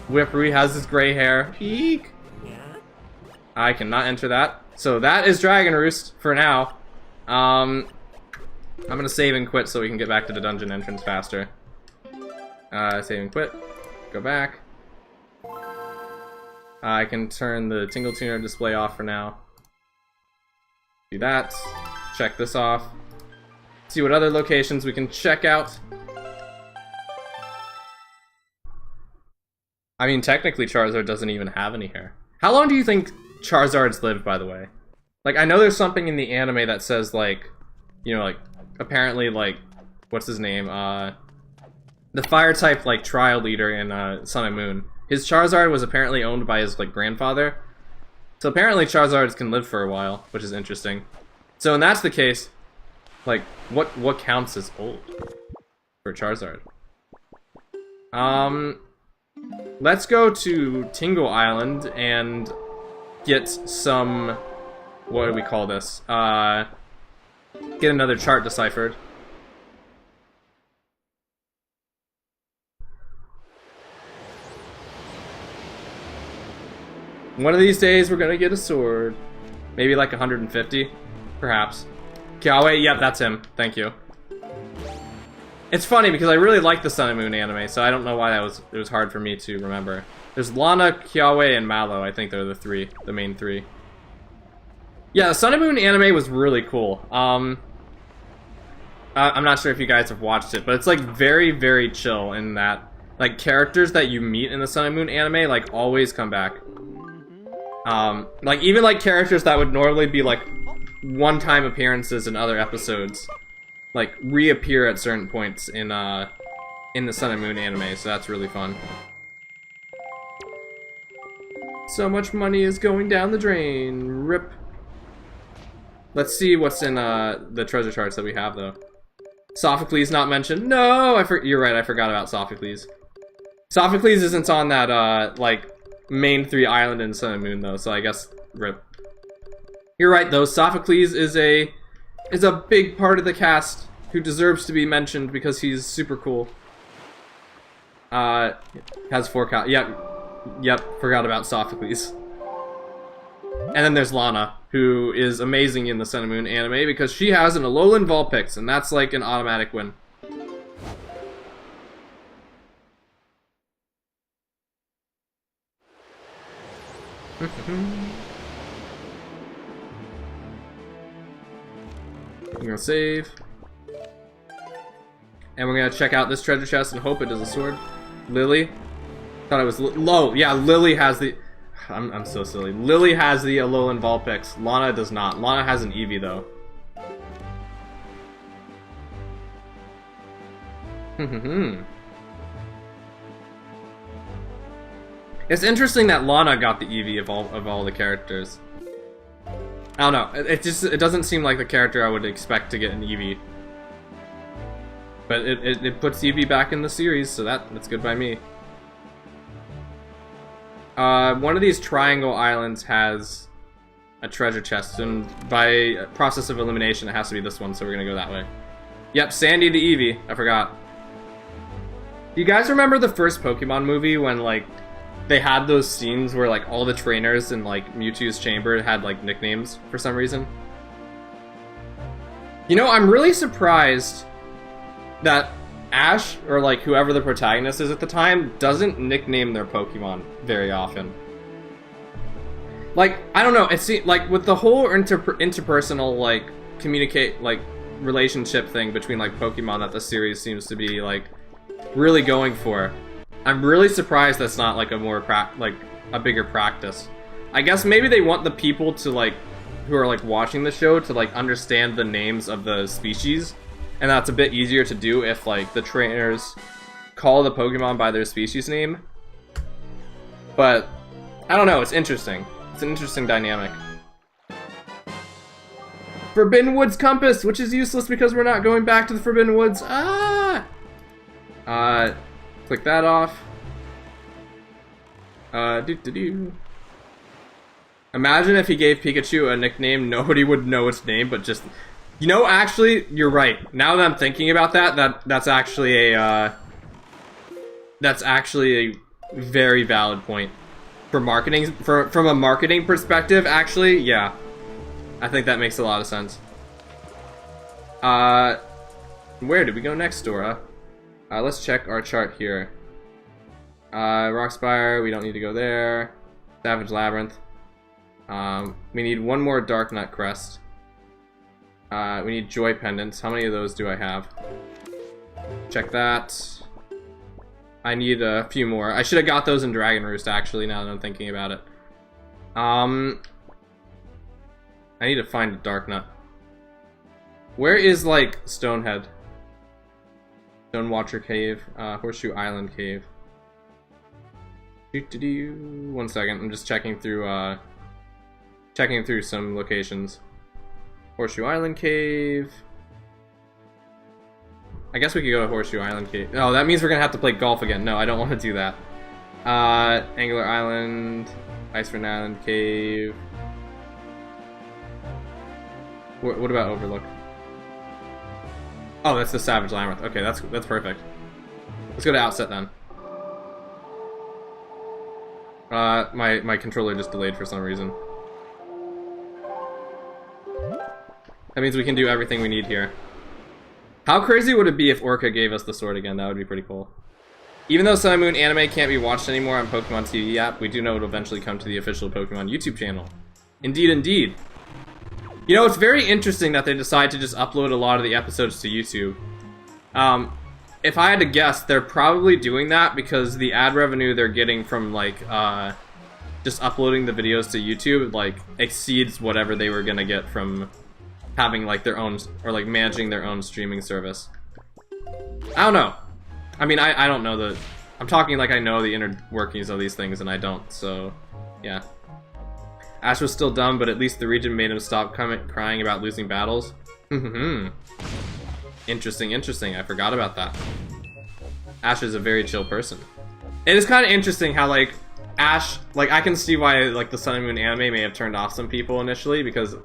Whippery has his gray hair. Eek. I cannot enter that. So that is Dragon Roost for now. I'm gonna save and quit so we can get back to the dungeon entrance faster. Save and quit. Go back. I can turn the Tingle Tuner display off for now. Do that. Check this off. See what other locations we can check out. I mean, technically Charizard doesn't even have any hair. How long do you think Charizard's lived, by the way? Like, I know there's something in the anime that says, like, you know, like, apparently, like, what's his name? The Fire-type, like, trial leader in Sun and Moon. His Charizard was apparently owned by his, like, grandfather. So apparently Charizards can live for a while, which is interesting. So when that's the case, Like, what counts as old for Charizard? Let's go to Tingle Island and get some, what do we call this? Get another chart deciphered. One of these days we're gonna get a sword. Maybe like 150, perhaps. Kiawe, yep, that's him. Thank you. It's funny because I really like the Sun and Moon anime, so I don't know why it was hard for me to remember. There's Lana, Kiawe, and Mallow. I think they're the main three. Yeah, the Sun and Moon anime was really cool. I'm not sure if you guys have watched it, but it's like very, very chill in that like characters that you meet in the Sun and Moon anime like always come back. Like even like characters that would normally be like one-time appearances in other episodes, like reappear at certain points in the Sun and Moon anime, so that's really fun. So much money is going down the drain. Rip. Let's see what's in the treasure charts that we have though. Sophocles not mentioned. No, you're right, I forgot about Sophocles. Sophocles isn't on that like main 3 island in Sun and Moon though, so I guess rip. You're right though, Sophocles is a big part of the cast who deserves to be mentioned because he's super cool. Has 4 counts. Yep, forgot about Sophocles. And then there's Lana, who is amazing in the Sun and Moon anime because she has an Alolan Vulpix, and that's like an automatic win. We're gonna save. And we're gonna check out this treasure chest and hope it is a sword. Lily. Thought it was low. Yeah, Lily has the... I'm so silly. Lily has the Alolan Vulpix. Lana does not. Lana has an Eevee, though. It's interesting that Lana got the Eevee of all the characters. I don't know. It doesn't seem like the character I would expect to get an Eevee. But it puts Eevee back in the series, so that's good by me. One of these triangle islands has a treasure chest, and by process of elimination, it has to be this one, so we're gonna go that way. Yep, Sandy to Eevee. I forgot. You guys remember the first Pokemon movie when, like, they had those scenes where, like, all the trainers in, like, Mewtwo's chamber had, like, nicknames for some reason? You know, I'm really surprised that Ash, or like whoever the protagonist is at the time, doesn't nickname their Pokemon very often. Like, I don't know, it seems like with the whole interpersonal like relationship thing between like Pokemon that the series seems to be like really going for. I'm really surprised that's not like a bigger practice. I guess maybe they want the people to like who are like watching the show to like understand the names of the species. And that's a bit easier to do if, like, the trainers call the Pokemon by their species name. But, I don't know, it's interesting. It's an interesting dynamic. Forbidden Woods Compass, which is useless because we're not going back to the Forbidden Woods. Ah! Click that off. Imagine if he gave Pikachu a nickname, nobody would know its name, but just... You know, actually, you're right. Now that I'm thinking about that's actually a very valid point for marketing. From a marketing perspective, actually, yeah, I think that makes a lot of sense. Where did we go next, Dora? Let's check our chart here. Rockspire, we don't need to go there. Savage Labyrinth. We need one more Darknut Crest. We need Joy Pendants. How many of those do I have? Check that. I need a few more. I should have got those in Dragon Roost, actually, now that I'm thinking about it. I need to find a Darknut. Where is, like, Stonehead? Stonewatcher Cave. Horseshoe Island Cave. One second, I'm just checking through some locations. Horseshoe Island Cave. I guess we could go to Horseshoe Island Cave. Oh, that means we're gonna have to play golf again. No, I don't want to do that. Angler Island, Iceberg Island Cave. What about Overlook? Oh, that's the Savage Labyrinth. Okay, that's perfect. Let's go to Outset then. My controller just delayed for some reason. That means we can do everything we need here. How crazy would it be if Orca gave us the sword again? That would be pretty cool. Even though Sun and Moon anime can't be watched anymore on Pokemon TV app, we do know it'll eventually come to the official Pokemon YouTube channel. Indeed, indeed. You know, it's very interesting that they decide to just upload a lot of the episodes to YouTube. If I had to guess, they're probably doing that because the ad revenue they're getting from, like, just uploading the videos to YouTube, like, exceeds whatever they were gonna get from having, like, their own, or, like, managing their own streaming service. I don't know. I mean, I don't know the... I'm talking like I know the inner workings of these things, and I don't, so... Yeah. Ash was still dumb, but at least the region made him stop crying about losing battles. Interesting, interesting. I forgot about that. Ash is a very chill person. It is kind of interesting how, like, Ash... Like, I can see why, like, the Sun and Moon anime may have turned off some people initially, because...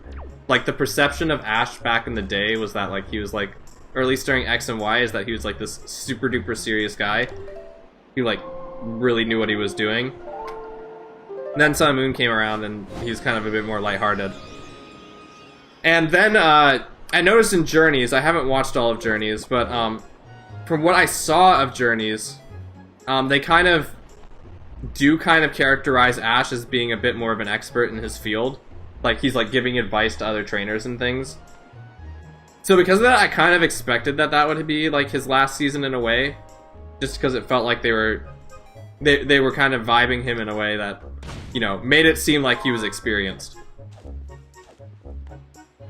Like, the perception of Ash back in the day was that, like, he was, like... Or at least during X and Y, is that he was, like, this super-duper serious guy who, like, really knew what he was doing. And then Sun and Moon came around, and he's kind of a bit more lighthearted. And then, I noticed in Journeys, I haven't watched all of Journeys, but, from what I saw of Journeys, they kind of do kind of characterize Ash as being a bit more of an expert in his field. Like, he's, like, giving advice to other trainers and things. So because of that, I kind of expected that that would be, like, his last season in a way. Just because it felt like they were kind of vibing him in a way that, you know, made it seem like he was experienced.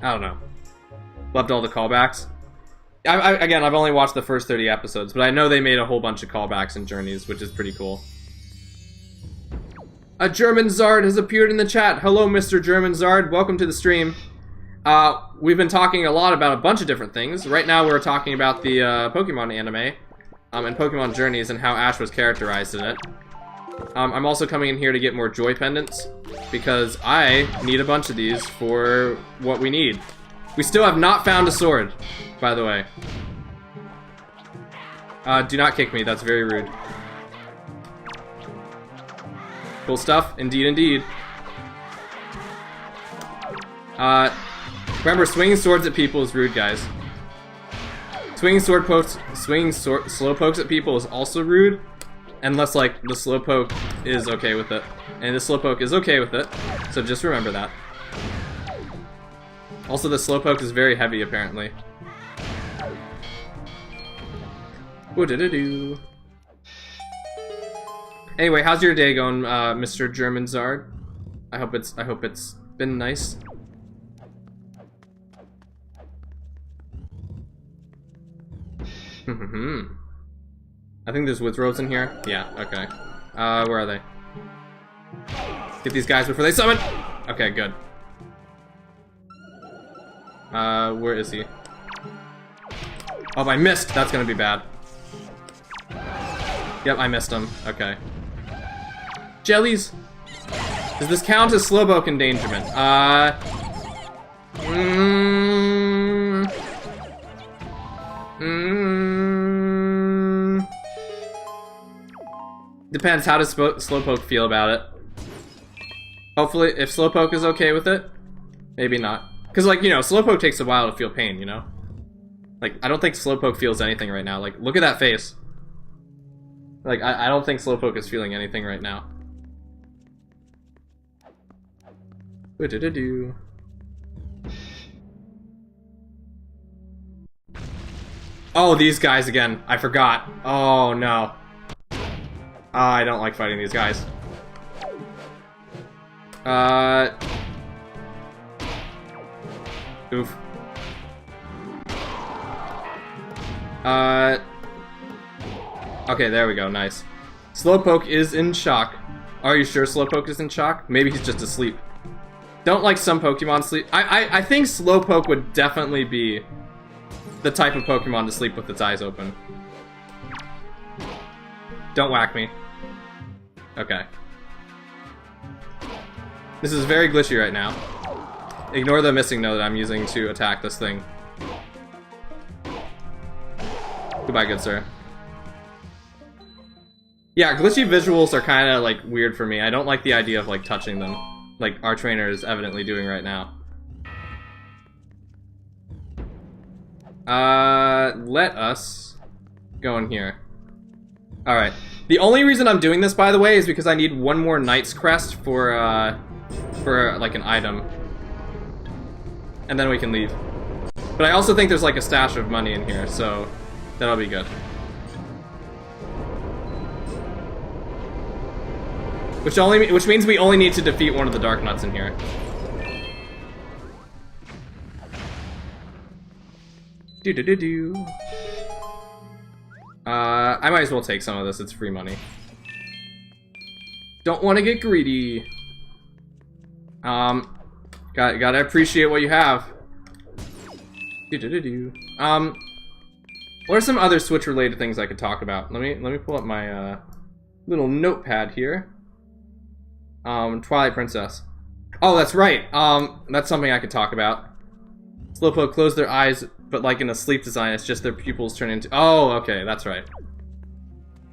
I don't know. Loved all the callbacks. Again, I've only watched the first 30 episodes, but I know they made a whole bunch of callbacks in Journeys, which is pretty cool. A German Zard has appeared in the chat. Hello, Mr. German Zard. Welcome to the stream. We've been talking a lot about a bunch of different things. Right now we're talking about the Pokemon anime and Pokemon Journeys and how Ash was characterized in it. I'm also coming in here to get more Joy Pendants because I need a bunch of these for what we need. We still have not found a sword, by the way. Do not kick me, that's very rude. Cool stuff, indeed, indeed. Remember, swinging swords at people is rude, guys. Swinging slow pokes at people is also rude, unless, like, the slowpoke is okay with it. And the slowpoke is okay with it, so just remember that. Also, the slowpoke is very heavy, apparently. Woo-da-da-doo. Anyway, how's your day going, Mr. German Zard? I hope it's been nice. I think there's Withrows in here. Yeah, okay. Where are they? Get these guys before they summon! Okay, good. Where is he? Oh, I missed! That's gonna be bad. Yep, I missed him. Okay. Jellies! Does this count as Slowpoke endangerment? Depends, how does Slowpoke feel about it? Hopefully, if Slowpoke is okay with it, maybe not. Because, like, you know, Slowpoke takes a while to feel pain, you know? Like, I don't think Slowpoke feels anything right now. Like, look at that face. Like, I don't think Slowpoke is feeling anything right now. Woo-da-da-doo. Oh, these guys again. I forgot. Oh, no. I don't like fighting these guys. Oof. Okay, there we go. Nice. Slowpoke is in shock. Are you sure Slowpoke is in shock? Maybe he's just asleep. Don't like some Pokemon sleep. I think Slowpoke would definitely be the type of Pokemon to sleep with its eyes open. Don't whack me. Okay. This is very glitchy right now. Ignore the missing note that I'm using to attack this thing. Goodbye, good sir. Yeah, glitchy visuals are kind of like weird for me. I don't like the idea of like touching them, like our trainer is evidently doing right now. Let us go in here. Alright. The only reason I'm doing this, by the way, is because I need one more Knight's Crest for like an item. And then we can leave. But I also think there's like a stash of money in here, so that'll be good. Which means we only need to defeat one of the Dark Nuts in here. Do-do-do-do. I might as well take some of this, it's free money. Don't want to get greedy. Gotta appreciate what you have. Do-do-do-do. What are some other Switch-related things I could talk about? Let me pull up my little notepad here. Twilight Princess. Oh, that's right. That's something I could talk about. Slowpoke closed their eyes, but like in a sleep design, it's just their pupils turn into... Oh, okay, that's right.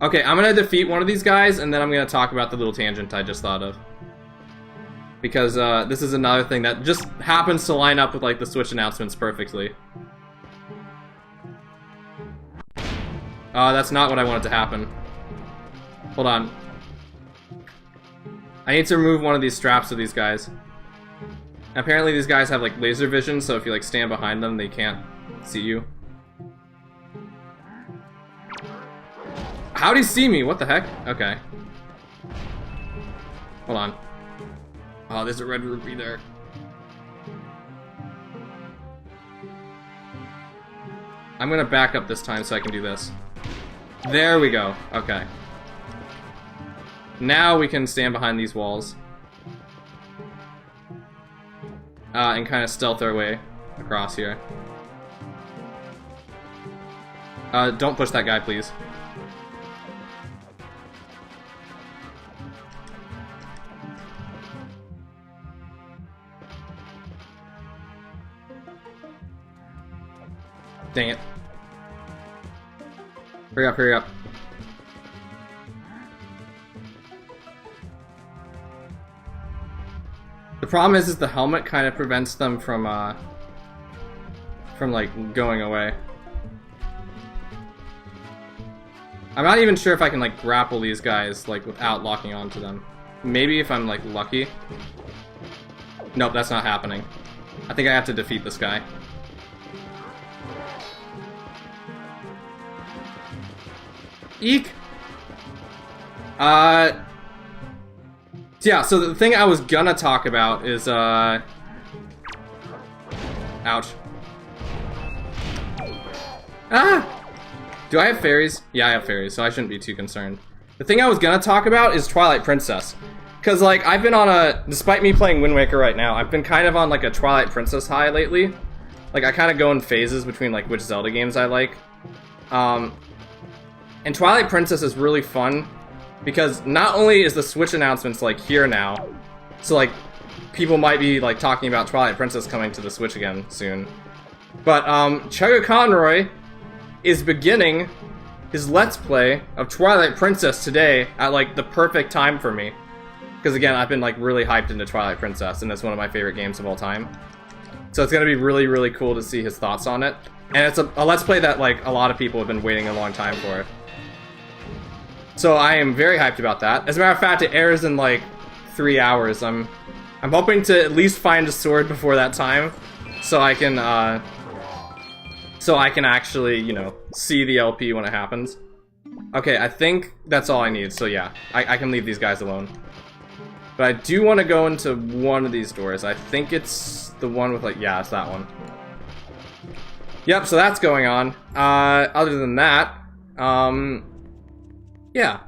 Okay, I'm gonna defeat one of these guys, and then I'm gonna talk about the little tangent I just thought of. Because, this is another thing that just happens to line up with, like, the Switch announcements perfectly. That's not what I wanted to happen. Hold on. I need to remove one of these straps of these guys. Apparently these guys have, like, laser vision, so if you, like, stand behind them, they can't see you. How'd he see me? What the heck? Okay. Hold on. Oh, there's a red rupee there. I'm gonna back up this time so I can do this. There we go. Okay. Now we can stand behind these walls. And kind of stealth our way across here. Don't push that guy, please. Dang it. Hurry up, hurry up. The problem is the helmet kind of prevents them from like going away. I'm not even sure if I can like grapple these guys like without locking onto them. Maybe if I'm like lucky. Nope, that's not happening. I think I have to defeat this guy. Eek! Yeah, so the thing I was gonna talk about is, ouch. Ah! Do I have fairies? Yeah, I have fairies, so I shouldn't be too concerned. The thing I was gonna talk about is Twilight Princess. Cause, like, I've been on a... Despite me playing Wind Waker right now, I've been kind of on, like, a Twilight Princess high lately. Like, I kind of go in phases between, like, which Zelda games I like. And Twilight Princess is really fun. Because not only is the Switch announcements, like, here now, so, like, people might be, like, talking about Twilight Princess coming to the Switch again soon. But, Chugga Conroy is beginning his Let's Play of Twilight Princess today at, like, the perfect time for me. Because, again, I've been, like, really hyped into Twilight Princess, and it's one of my favorite games of all time. So it's gonna be really, really cool to see his thoughts on it. And it's a Let's Play that, like, a lot of people have been waiting a long time for. So I am very hyped about that. As a matter of fact, it airs in like 3 hours. I'm hoping to at least find a sword before that time, so I can actually, you know, see the LP when it happens. Okay, I think that's all I need. So yeah, I can leave these guys alone. But I do want to go into one of these doors. I think it's the one with like, yeah, it's that one. Yep. So that's going on. Other than that, yeah.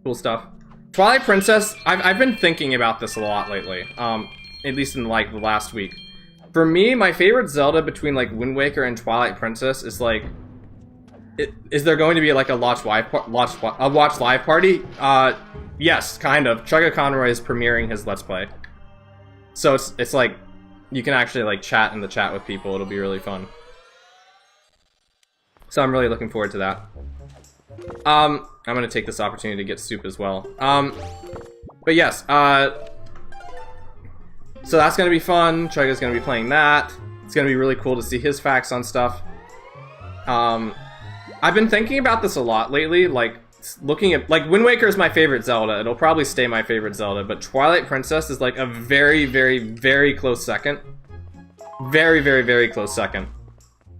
Cool stuff. Twilight Princess, I've been thinking about this a lot lately, at least in like the last week. For me, my favorite Zelda between like Wind Waker and Twilight Princess is like, is there going to be like a watch live party? Yes, kind of. Chugga Conroy is premiering his Let's Play, so it's like you can actually like chat in the chat with people. It'll be really fun. So I'm really looking forward to that. I'm gonna take this opportunity to get soup as well. But yes, so that's gonna be fun. Chugga's gonna be playing that. It's gonna be really cool to see his facts on stuff. I've been thinking about this a lot lately, like looking at, like, Wind Waker is my favorite Zelda. It'll probably stay my favorite Zelda, but Twilight Princess is like a very, very, very close second. Very, very, very close second.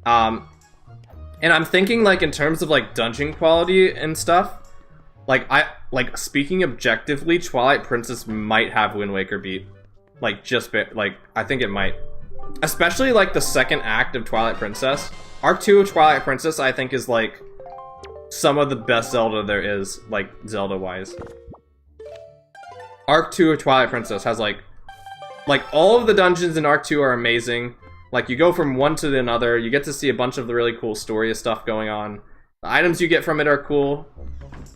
And I'm thinking like in terms of like dungeon quality and stuff, like speaking objectively, Twilight Princess might have Wind Waker beat. Like like I think it might. Especially like the second act of Twilight Princess. Arc 2 of Twilight Princess, I think, is like some of the best Zelda there is, like Zelda-wise. Arc 2 of Twilight Princess has like all of the dungeons in Arc 2 are amazing. Like you go from one to another, you get to see a bunch of the really cool story stuff going on. The items you get from it are cool.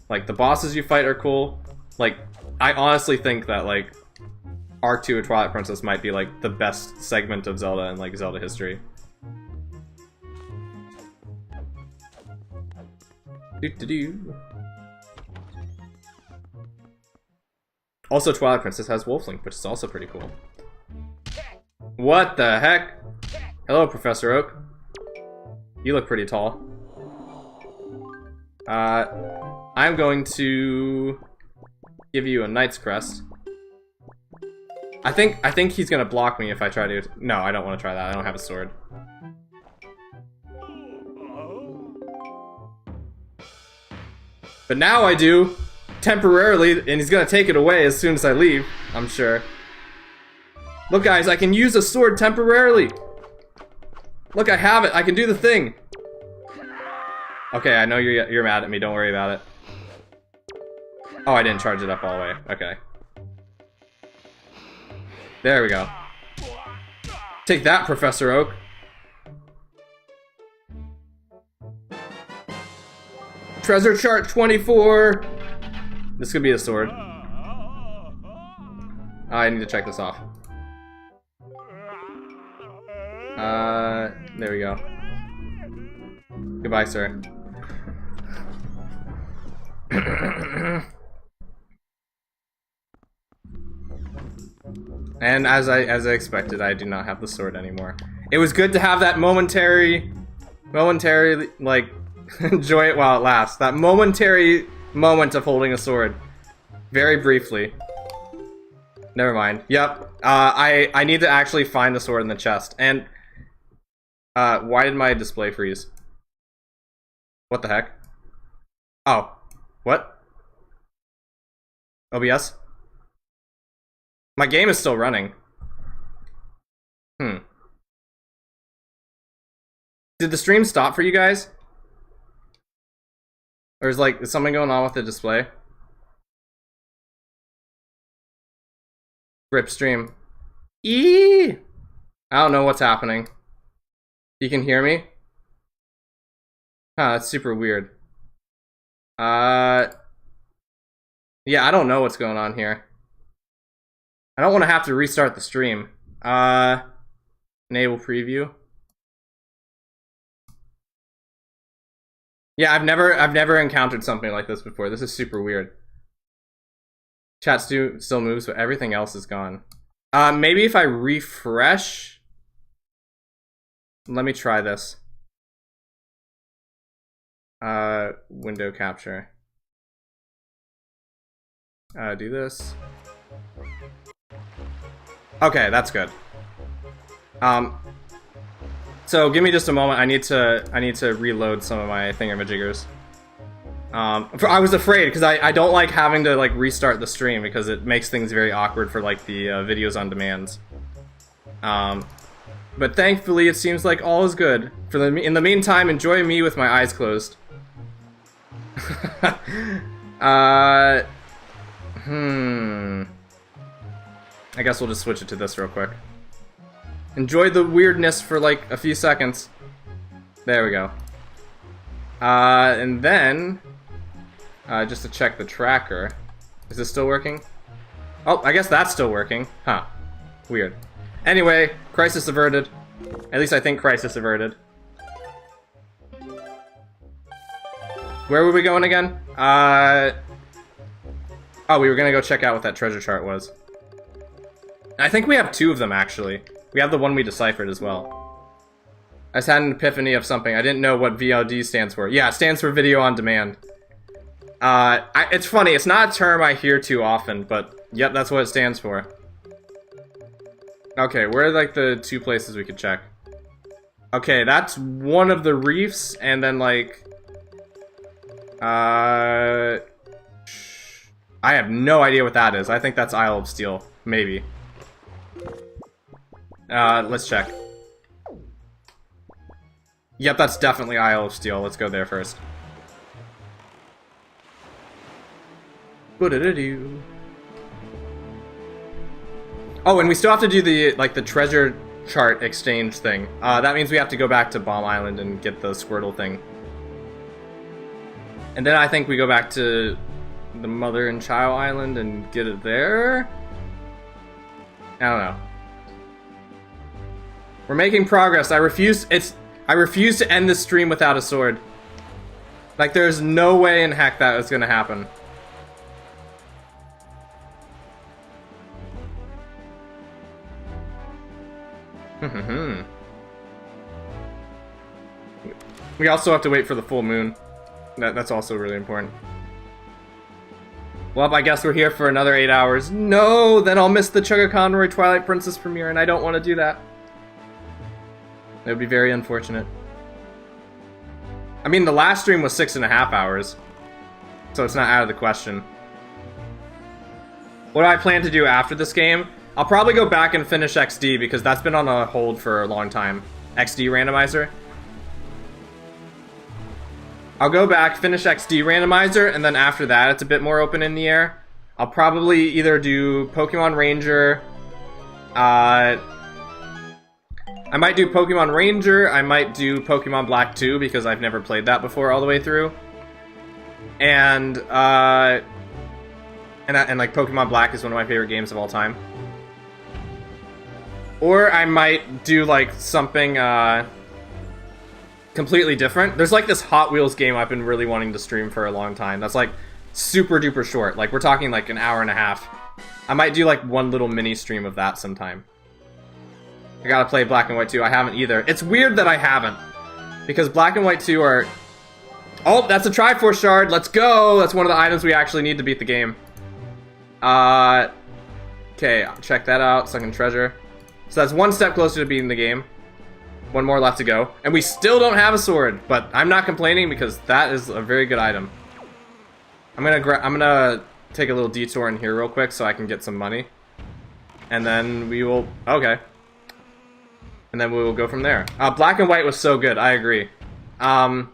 Like the bosses you fight are cool. Like I honestly think that like Arc 2 of Twilight Princess might be like the best segment of Zelda in like Zelda history. Also, Twilight Princess has Wolf Link, which is also pretty cool. What the heck? Hello, Professor Oak. You look pretty tall. I'm going to give you a Knight's Crest. I think he's gonna block me if I try to. No, I don't want to try that. I don't have a sword. But now I do, temporarily, and he's gonna take it away as soon as I leave, I'm sure. Look guys, I can use a sword temporarily! Look, I have it, I can do the thing! Okay, I know you're mad at me, don't worry about it. Oh, I didn't charge it up all the way, okay. There we go. Take that, Professor Oak. Treasure chart 24! This could be a sword. I need to check this off. There we go. Goodbye, sir. And as I expected, I do not have the sword anymore. It was good to have that momentary, like, enjoy it while it lasts. That momentary moment of holding a sword. Very briefly. Never mind. Yep. I need to actually find the sword in the chest. And, why did my display freeze? What the heck? Oh. What? OBS? My game is still running. Did the stream stop for you guys? Or is something going on with the display? Rip stream. I don't know what's happening. You can hear me? Huh, that's super weird. Yeah, I don't know what's going on here. I don't want to have to restart the stream. Enable preview. Yeah, I've never encountered something like this before. This is super weird. Chat still moves, but everything else is gone. Maybe if I refresh. Let me try this. Window capture. Do this. Okay, that's good. So give me just a moment. I need to reload some of my thingamajiggers. I was afraid because I don't like having to like restart the stream because it makes things very awkward for like the videos on demands. But thankfully, it seems like all is good. In the meantime, enjoy me with my eyes closed. I guess we'll just switch it to this real quick. Enjoy the weirdness for like a few seconds. There we go. And then, just to check the tracker. Is this still working? Oh, I guess that's still working. Huh. Weird. Anyway, crisis averted. At least I think crisis averted. Where were we going again? Oh, we were gonna go check out what that treasure chart was. I think we have two of them, actually. We have the one we deciphered as well. I just had an epiphany of something. I didn't know what VOD stands for. Yeah, it stands for Video On Demand. It's funny, it's not a term I hear too often, but yep, that's what it stands for. Okay, where are like the two places we could check? Okay, that's one of the reefs, and then like... I have no idea what that is. I think that's Isle of Steel. Maybe. Let's check. Yep, that's definitely Isle of Steel. Let's go there first. Oh, and we still have to do the, like, the treasure chart exchange thing. That means we have to go back to Bomb Island and get the Squirtle thing. And then I think we go back to the Mother and Child Island and get it there? I don't know. We're making progress. I refuse to end this stream without a sword. Like, there's no way in heck that is gonna happen. We also have to wait for the full moon. That's also really important. Well, I guess we're here for another 8 hours. No, then I'll miss the Chugga Conroy Twilight Princess premiere, and I don't want to do that. It would be very unfortunate. I mean, the last stream was 6.5 hours, so it's not out of the question. What do I plan to do after this game? I'll probably go back and finish XD, because that's been on a hold for a long time. XD Randomizer. I'll go back, finish XD Randomizer, and then after that, it's a bit more open in the air. I'll probably either do Pokemon Ranger. I might do Pokemon Ranger. I might do Pokemon Black 2 because I've never played that before all the way through. And like Pokemon Black is one of my favorite games of all time. Or I might do like something completely different. There's like this Hot Wheels game I've been really wanting to stream for a long time. That's like super duper short. Like we're talking like an hour and a half. I might do like one little mini stream of that sometime. I gotta play Black and White 2. I haven't either. It's weird that I haven't. Because Black and White 2 are... Oh, that's a Triforce Shard. Let's go. That's one of the items we actually need to beat the game. Okay, I'll check that out. Second treasure. So that's one step closer to beating the game. One more left to go. And we still don't have a sword, but I'm not complaining because that is a very good item. I'm gonna take a little detour in here real quick so I can get some money. And then we will... Okay. And then we will go from there. Black and White was so good, I agree. Yeah,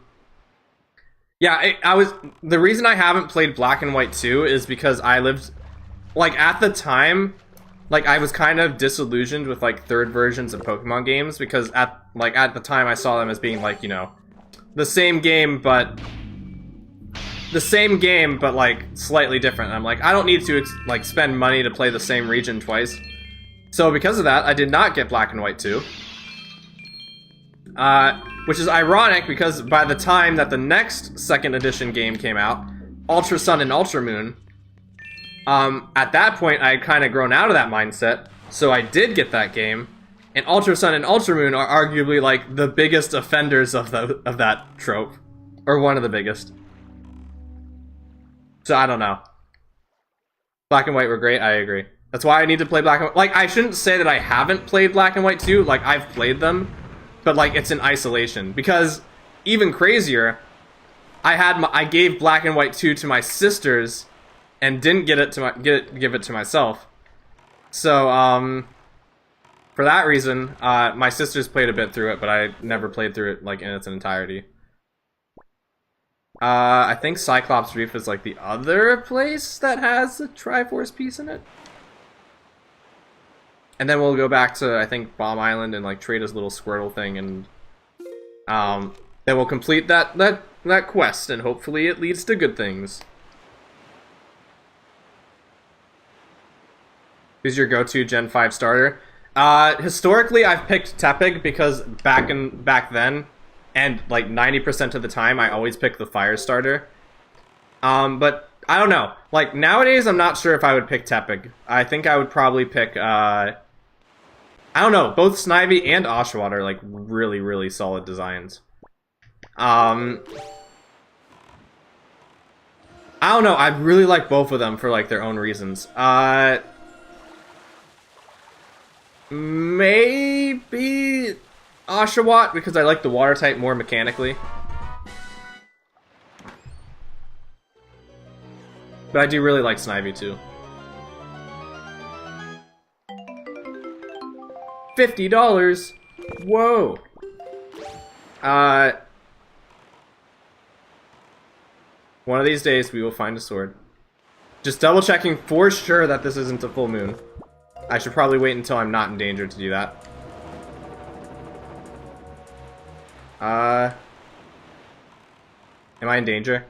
the reason I haven't played Black and White 2 is because I lived... Like, at the time... Like, I was kind of disillusioned with, like, third versions of Pokemon games, because at the time I saw them as being, like, you know, the same game, but, like, slightly different. And I'm like, I don't need to, like, spend money to play the same region twice. So, because of that, I did not get Black and White 2. Which is ironic, because by the time that the next second edition game came out, Ultra Sun and Ultra Moon, at that point, I had kind of grown out of that mindset, so I did get that game, and Ultra Sun and Ultra Moon are arguably, like, the biggest offenders of that trope. Or one of the biggest. So, I don't know. Black and White were great, I agree. That's why I need to play Black and White. Like, I shouldn't say that I haven't played Black and White 2, like, I've played them, but, like, it's in isolation. Because, even crazier, I gave Black and White 2 to my sisters, and didn't give it to myself. So, for that reason, my sisters played a bit through it, but I never played through it, like, in its entirety. I think Cyclops Reef is, like, the other place that has a Triforce piece in it. And then we'll go back to, I think, Bomb Island and like trade his little Squirtle thing, and then we'll complete that quest, and hopefully it leads to good things. Who's your go-to Gen 5 starter? Historically, I've picked Tepig because back then, and like 90% of the time, I always pick the Fire starter. But I don't know. Like nowadays, I'm not sure if I would pick Tepig. I think I would probably pick. I don't know. Both Snivy and Oshawott are like really, really solid designs. I don't know. I really like both of them for like their own reasons. Maybe Oshawott because I like the water type more mechanically. But I do really like Snivy too. $50. Whoa. One of these days we will find a sword. Just double checking for sure that this isn't a full moon. I should probably wait until I'm not in danger to do that. Am I in danger?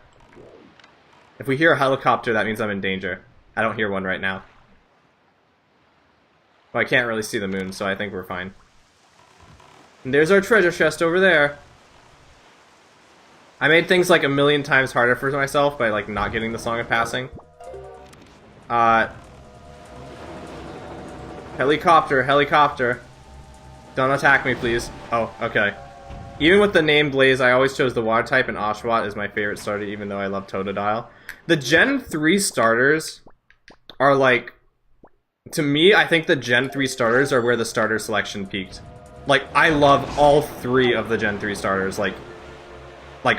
If we hear a helicopter, that means I'm in danger. I don't hear one right now. Well, I can't really see the moon, so I think we're fine. And there's our treasure chest over there. I made things like a million times harder for myself by like not getting the Song of Passing. Helicopter, helicopter. Don't attack me, please. Oh, okay. Even with the name Blaze, I always chose the water type, and Oshawott is my favorite starter, even though I love Totodile. The Gen 3 starters are like... To me, I think the Gen 3 starters are where the starter selection peaked. Like, I love all three of the Gen 3 starters, like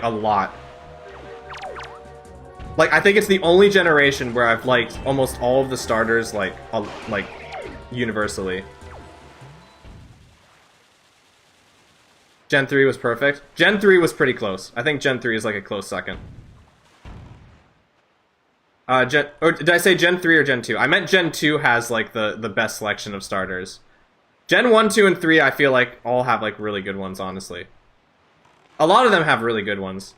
a lot. Like, I think it's the only generation where I've liked almost all of the starters, like universally. Gen 3 was perfect. Gen 3 was pretty close. I think Gen 3 is like a close second. Or did I say Gen 3 or Gen 2? I meant Gen 2 has like the best selection of starters. Gen 1, 2, and 3 I feel like all have like really good ones, honestly. A lot of them have really good ones.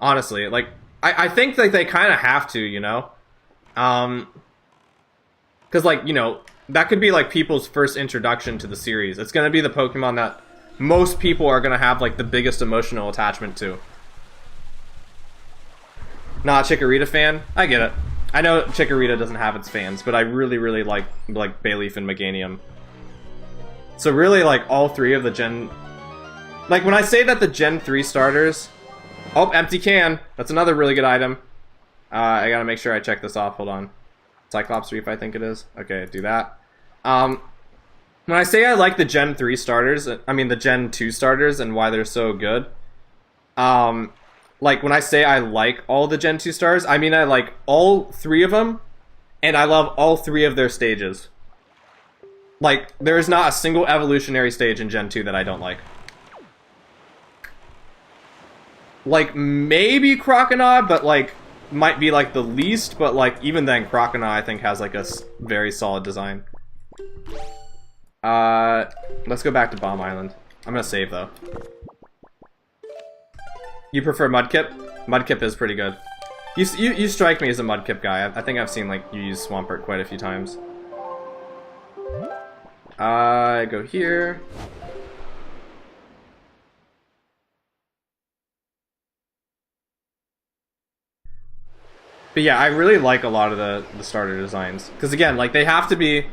Honestly, like I think that they kind of have to, you know? Cuz like, you know, that could be like people's first introduction to the series. It's going to be the Pokemon that most people are going to have like the biggest emotional attachment to. Not a Chikorita fan? I get it. I know Chikorita doesn't have its fans, but I really, really like Bayleaf and Meganium. So really, like, all three of the Gen... Like, when I say that the Gen 3 starters... Oh, empty can! That's another really good item. I gotta make sure I check this off. Hold on. Cyclops Reef, I think it is. Okay, do that. When I say I like the Gen 3 starters, I mean the Gen 2 starters and why they're so good. Like, when I say I like all the Gen 2 stars, I mean I like all three of them, and I love all three of their stages. Like, there is not a single evolutionary stage in Gen 2 that I don't like. Like, maybe Croconaw, but, like, might be, like, the least, but, like, even then, Croconaw, I think, has, like, a very solid design. Let's go back to Bomb Island. I'm gonna save, though. You prefer Mudkip? Mudkip is pretty good. You strike me as a Mudkip guy. I think I've seen, like, you use Swampert quite a few times. Go here. But yeah, I really like a lot of the starter designs. Because again, like, they have to be...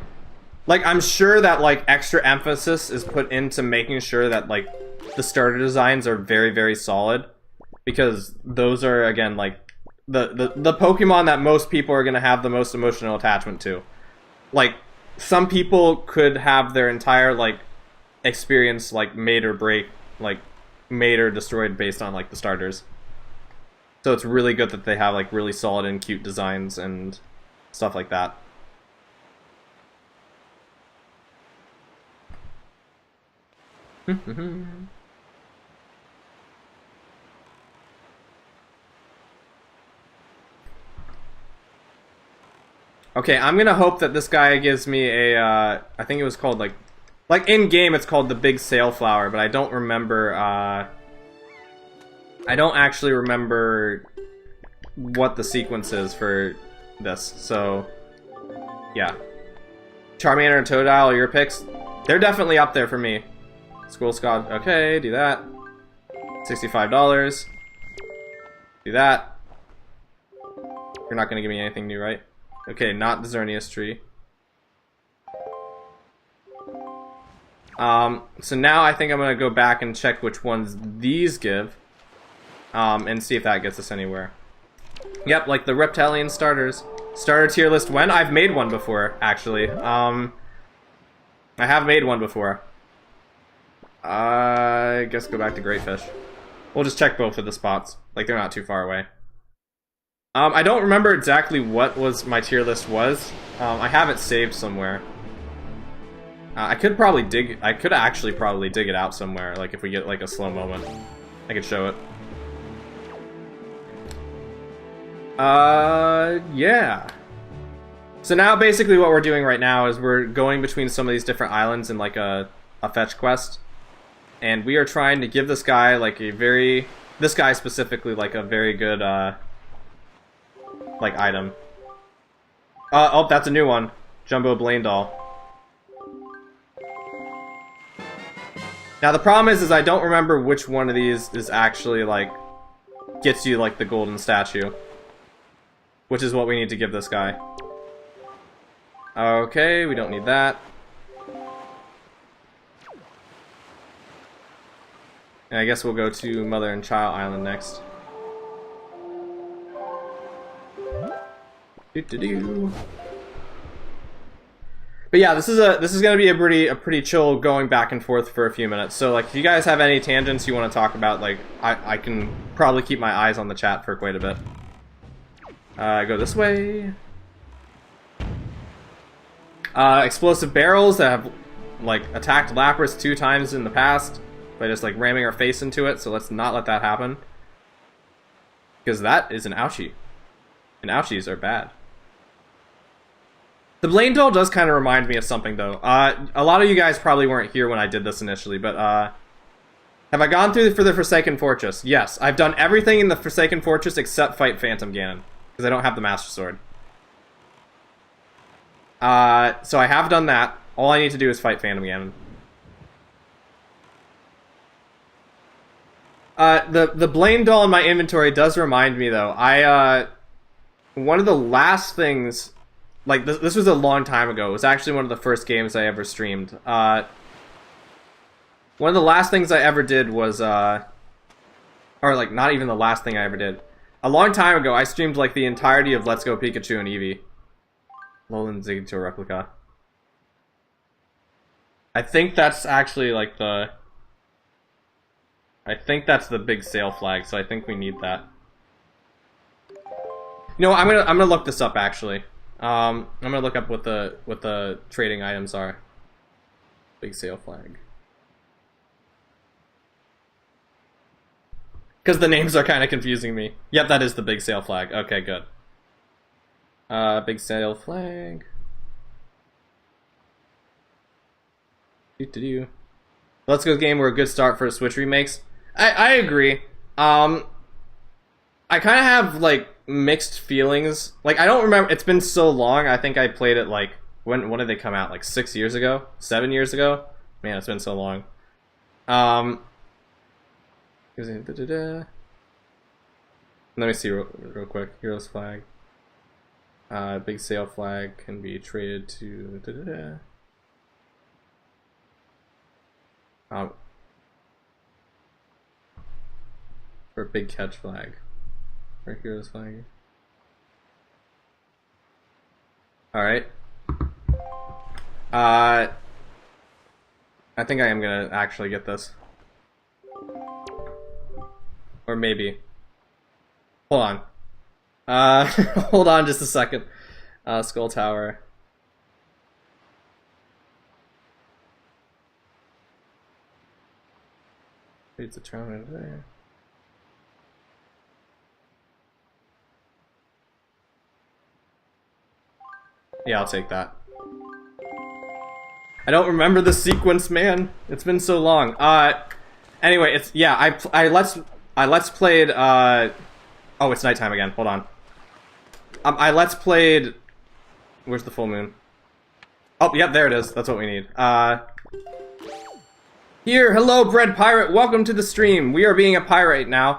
Like, I'm sure that, like, extra emphasis is put into making sure that, like, the starter designs are very, very solid. Because those are, again, like, the Pokemon that most people are going to have the most emotional attachment to. Like, some people could have their entire, like, experience, like, made or break, like, made or destroyed based on, like, the starters. So it's really good that they have, like, really solid and cute designs and stuff like that. Okay, I'm gonna hope that this guy gives me a, I think it was called, like in-game it's called the Big Sailflower, but I don't remember, I don't actually remember what the sequence is for this, so, yeah. Charmander and Totodile, your picks? They're definitely up there for me. School Scott, okay, do that. $65. Do that. You're not gonna give me anything new, right? Okay, not the Xerneas tree. So now I think I'm gonna go back and check which ones these give. And see if that gets us anywhere. Yep, like the Reptilian starters. Starter tier list when? I've made one before, actually. I have made one before. I guess go back to Great Fish. We'll just check both of the spots. Like, they're not too far away. I don't remember exactly what my tier list was. I have it saved somewhere. I could actually probably dig it out somewhere, like if we get like a slow moment. I could show it. Yeah. So now basically what we're doing right now is we're going between some of these different islands in like a fetch quest. And we are trying to give this guy like this guy specifically like a very good, like item. Oh, that's a new one. Jumbo Blaine Doll. Now the problem is I don't remember which one of these is actually like gets you like the golden statue, which is what we need to give this guy. Okay, we don't need that. And I guess we'll go to Mother and Child Island next. But yeah, this is gonna be a pretty chill going back and forth for a few minutes. So like, if you guys have any tangents you want to talk about, like I can probably keep my eyes on the chat for quite a bit. Go this way. Explosive barrels that have like attacked Lapras 2 times in the past by just like ramming our face into it. So let's not let that happen, because that is an ouchie, and ouchies are bad. The Blaine Doll does kind of remind me of something, though. A lot of you guys probably weren't here when I did this initially, but have I gone through for the Forsaken Fortress? Yes, I've done everything in the Forsaken Fortress except fight Phantom Ganon, because I don't have the Master Sword. So I have done that. All I need to do is fight Phantom Ganon. The Blaine Doll in my inventory does remind me, though. One of the last things... Like, this was a long time ago. It was actually one of the first games I ever streamed. One of the last things I ever did was, or, like, not even the last thing I ever did. A long time ago, I streamed, like, the entirety of Let's Go Pikachu and Eevee. Alolan Zigto replica. I think that's actually, like, I think that's the big sale flag, so I think we need that. You know what, I'm gonna look this up, actually. I'm gonna look up what the trading items are. Big sale flag. Because the names are kind of confusing me. Yep, that is the big sale flag. Okay, good. Big sale flag. Let's Go game were a good start for Switch remakes. I agree. I kind of have like mixed feelings. Like, I don't remember, it's been so long. I think I played it like when did they come out? Like 6 years ago? 7 years ago? Man, it's been so long. Let me see real quick. Heroes flag. Big sale flag can be traded to for big catch flag. Or heroes flag. Alright. I think I am gonna actually get this. Or maybe. Hold on. Hold on just a second. Skull Tower. It's a tournament there. Yeah, I'll take that. I don't remember the sequence, man. It's been so long. Anyway, it's yeah. I let's played. Oh, it's nighttime again. Hold on. I let's played. Where's the full moon? Oh, yep, there it is. That's what we need. Here, hello, Bread Pirate. Welcome to the stream. We are being a pirate now.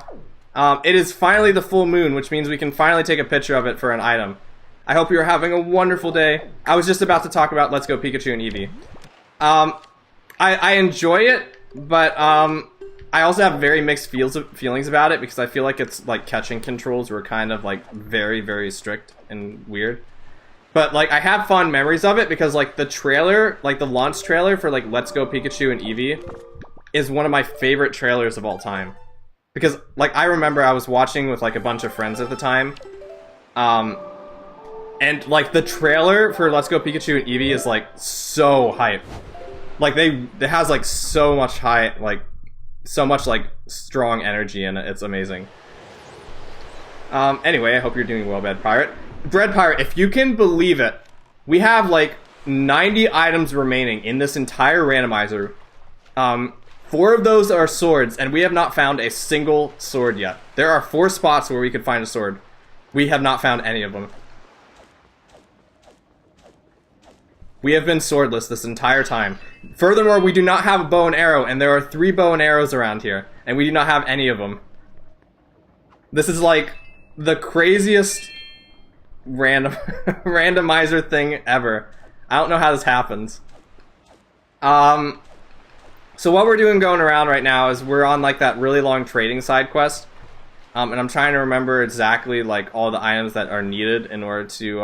It is finally the full moon, which means we can finally take a picture of it for an item. I hope you're having a wonderful day. I was just about to talk about Let's Go Pikachu and Eevee. I enjoy it, but I also have very mixed feelings about it because I feel like it's like catching controls were kind of like very, very strict and weird. But like I have fond memories of it because like the trailer, like the launch trailer for like Let's Go Pikachu and Eevee is one of my favorite trailers of all time. Because like I remember I was watching with like a bunch of friends at the time. And like the trailer for Let's Go Pikachu and Eevee is like so hype. Like it has like so much so much like strong energy in it. It's amazing. Anyway, I hope you're doing well, Bread Pirate. Bread Pirate, if you can believe it, we have like 90 items remaining in this entire randomizer. 4 of those are swords, and we have not found a single sword yet. There are 4 spots where we could find a sword. We have not found any of them. We have been swordless this entire time. Furthermore, we do not have a bow and arrow, and there are 3 bow and arrows around here, and we do not have any of them. This is like the craziest randomizer thing ever. I don't know how this happens. So what we're doing going around right now is we're on like that really long trading side quest. And I'm trying to remember exactly like all the items that are needed in order to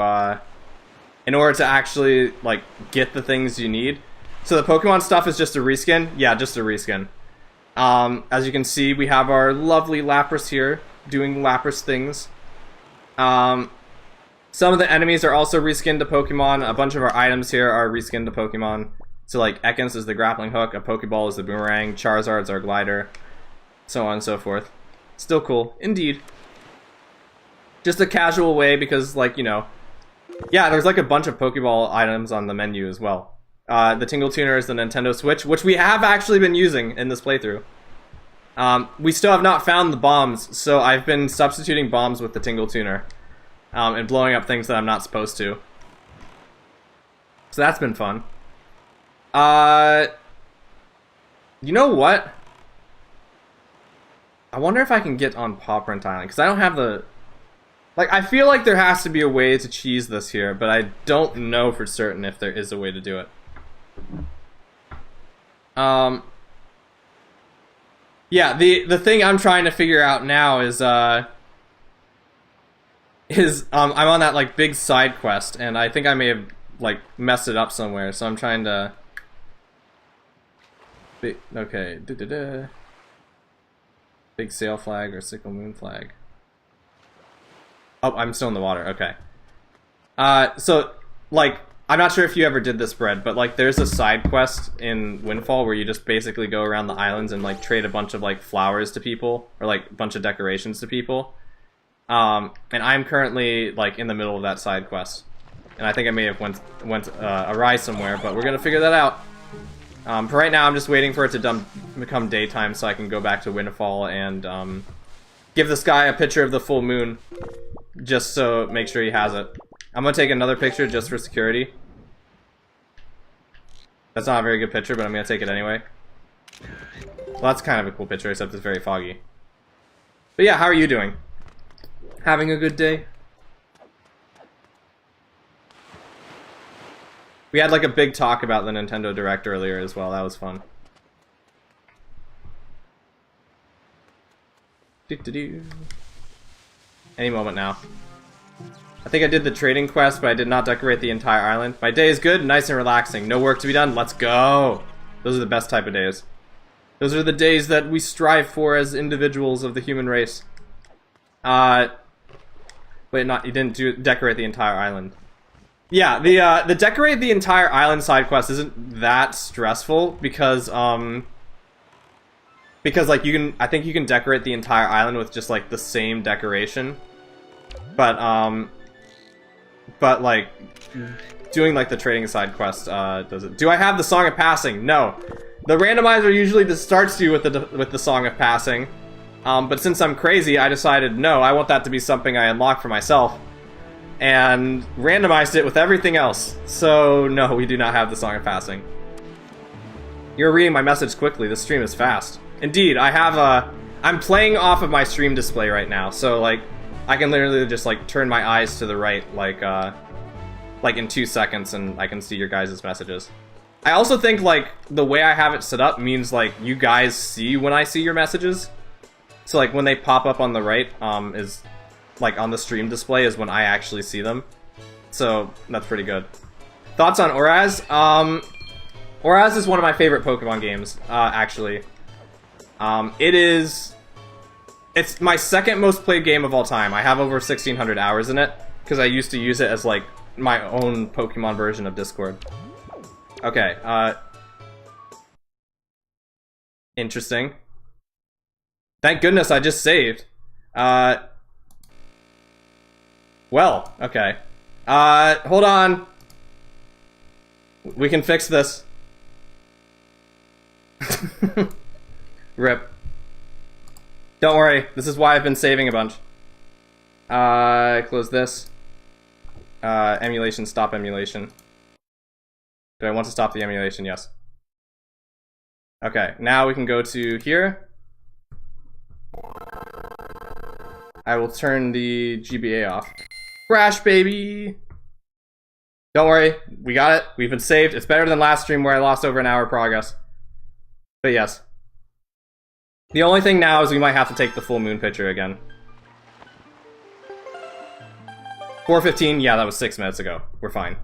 actually like get the things you need. So the Pokemon stuff is just a reskin? Yeah, just a reskin. As you can see, we have our lovely Lapras here doing Lapras things. Some of the enemies are also reskinned to Pokemon. A bunch of our items here are reskinned to Pokemon. So like Ekans is the grappling hook, a Pokeball is the boomerang, Charizard's our glider, so on and so forth. Still cool, indeed. Just a casual way because like, you know, yeah, there's like a bunch of Pokeball items on the menu as well. The Tingle Tuner is the Nintendo Switch, which we have actually been using in this playthrough. We still have not found the bombs, so I've been substituting bombs with the Tingle Tuner. And blowing up things that I'm not supposed to. So that's been fun. You know what? I wonder if I can get on Paw Print Island, because I don't have the... Like, I feel like there has to be a way to cheese this here, but I don't know for certain if there is a way to do it. Yeah, the thing I'm trying to figure out now is I'm on that, like, big side quest, and I think I may have, like, messed it up somewhere, so I'm trying to... Okay, Big sail flag or sickle moon flag. Oh, I'm still in the water, okay. So, like, I'm not sure if you ever did this, Bread, but, like, there's a side quest in Windfall where you just basically go around the islands and, like, trade a bunch of, like, flowers to people, or, like, a bunch of decorations to people. And I'm currently, like, in the middle of that side quest. And I think I may have went awry somewhere, but we're gonna figure that out. For right now, I'm just waiting for it to become daytime so I can go back to Windfall and give this guy a picture of the full moon, just so make sure he has it. I'm gonna take another picture just for security. That's not a very good picture, but I'm gonna take it anyway. Well, that's kind of a cool picture, except it's very foggy. But yeah, how are you doing? Having a good day? We had like a big talk about the Nintendo Direct earlier as well. That was fun. Any moment now. I think I did the trading quest, but I did not decorate the entire island. My day is good, nice and relaxing. No work to be done. Let's go. Those are the best type of days. Those are the days that we strive for as individuals of the human race. Wait, you didn't decorate the entire island. Yeah, the decorate the entire island side quest isn't that stressful because like I think you can decorate the entire island with just like the same decoration. But like doing like the trading side quest does it. Do I have the Song of Passing? No. The randomizer usually just starts you with the Song of Passing. But since I'm crazy, I decided no, I want that to be something I unlock for myself. And randomized it with everything else. So no, we do not have the Song of Passing. You're reading my message quickly. This stream is fast. Indeed, I have I'm playing off of my stream display right now, so like I can literally just like turn my eyes to the right like in 2 seconds and I can see your guys' messages. I also think like the way I have it set up means like you guys see when I see your messages. So like when they pop up on the right is like on the stream display is when I actually see them. So that's pretty good. Thoughts on Oraz? Oraz is one of my favorite Pokemon games, actually. It's my second most played game of all time. I have over 1,600 hours in it, because I used to use it as, like, my own Pokemon version of Discord. Okay, interesting. Thank goodness I just saved. Well, okay. Hold on. We can fix this. Rip. Don't worry, this is why I've been saving a bunch. Close this. Emulation, stop emulation. Do I want to stop the emulation? Yes. Okay, now we can go to here. I will turn the GBA off. Crash, baby! Don't worry, we got it. We've been saved. It's better than last stream where I lost over an hour of progress. But yes. The only thing now is we might have to take the full moon picture again. 4:15, yeah, that was 6 minutes ago. We're fine.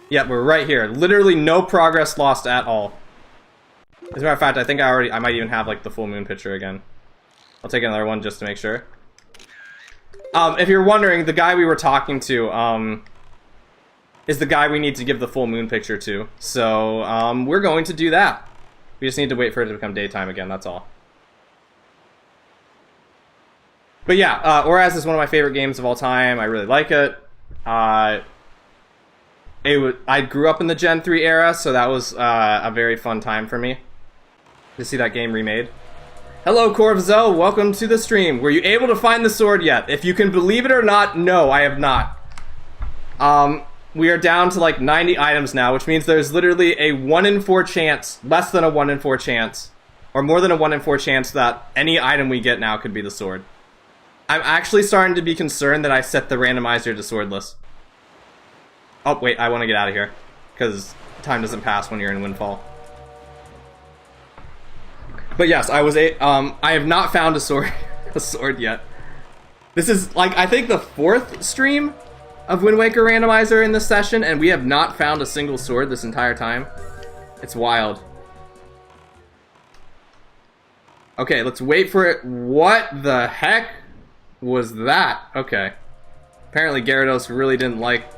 Yep, we're right here. Literally no progress lost at all. As a matter of fact, I think I might even have like the full moon picture again. I'll take another one just to make sure. If you're wondering, the guy we were talking to, is the guy we need to give the full moon picture to. So, we're going to do that. We just need to wait for it to become daytime again, that's all. But yeah, Oraz is one of my favorite games of all time. I really like it. I grew up in the Gen 3 era, so that was a very fun time for me to see that game remade. Hello, Corvzel, welcome to the stream. Were you able to find the sword yet? If you can believe it or not, no, I have not. We are down to like 90 items now, which means there's literally a 1 in 4 chance, less than a 1 in 4 chance, or more than a 1 in 4 chance that any item we get now could be the sword. I'm actually starting to be concerned that I set the randomizer to swordless. Oh, wait, I want to get out of here, because time doesn't pass when you're in Windfall. But yes, I have not found a sword yet. This is, like, I think the 4th stream of Wind Waker Randomizer in this session, and we have not found a single sword this entire time. It's wild. Okay, let's wait for it. What the heck was that? Okay. Apparently Gyarados really didn't like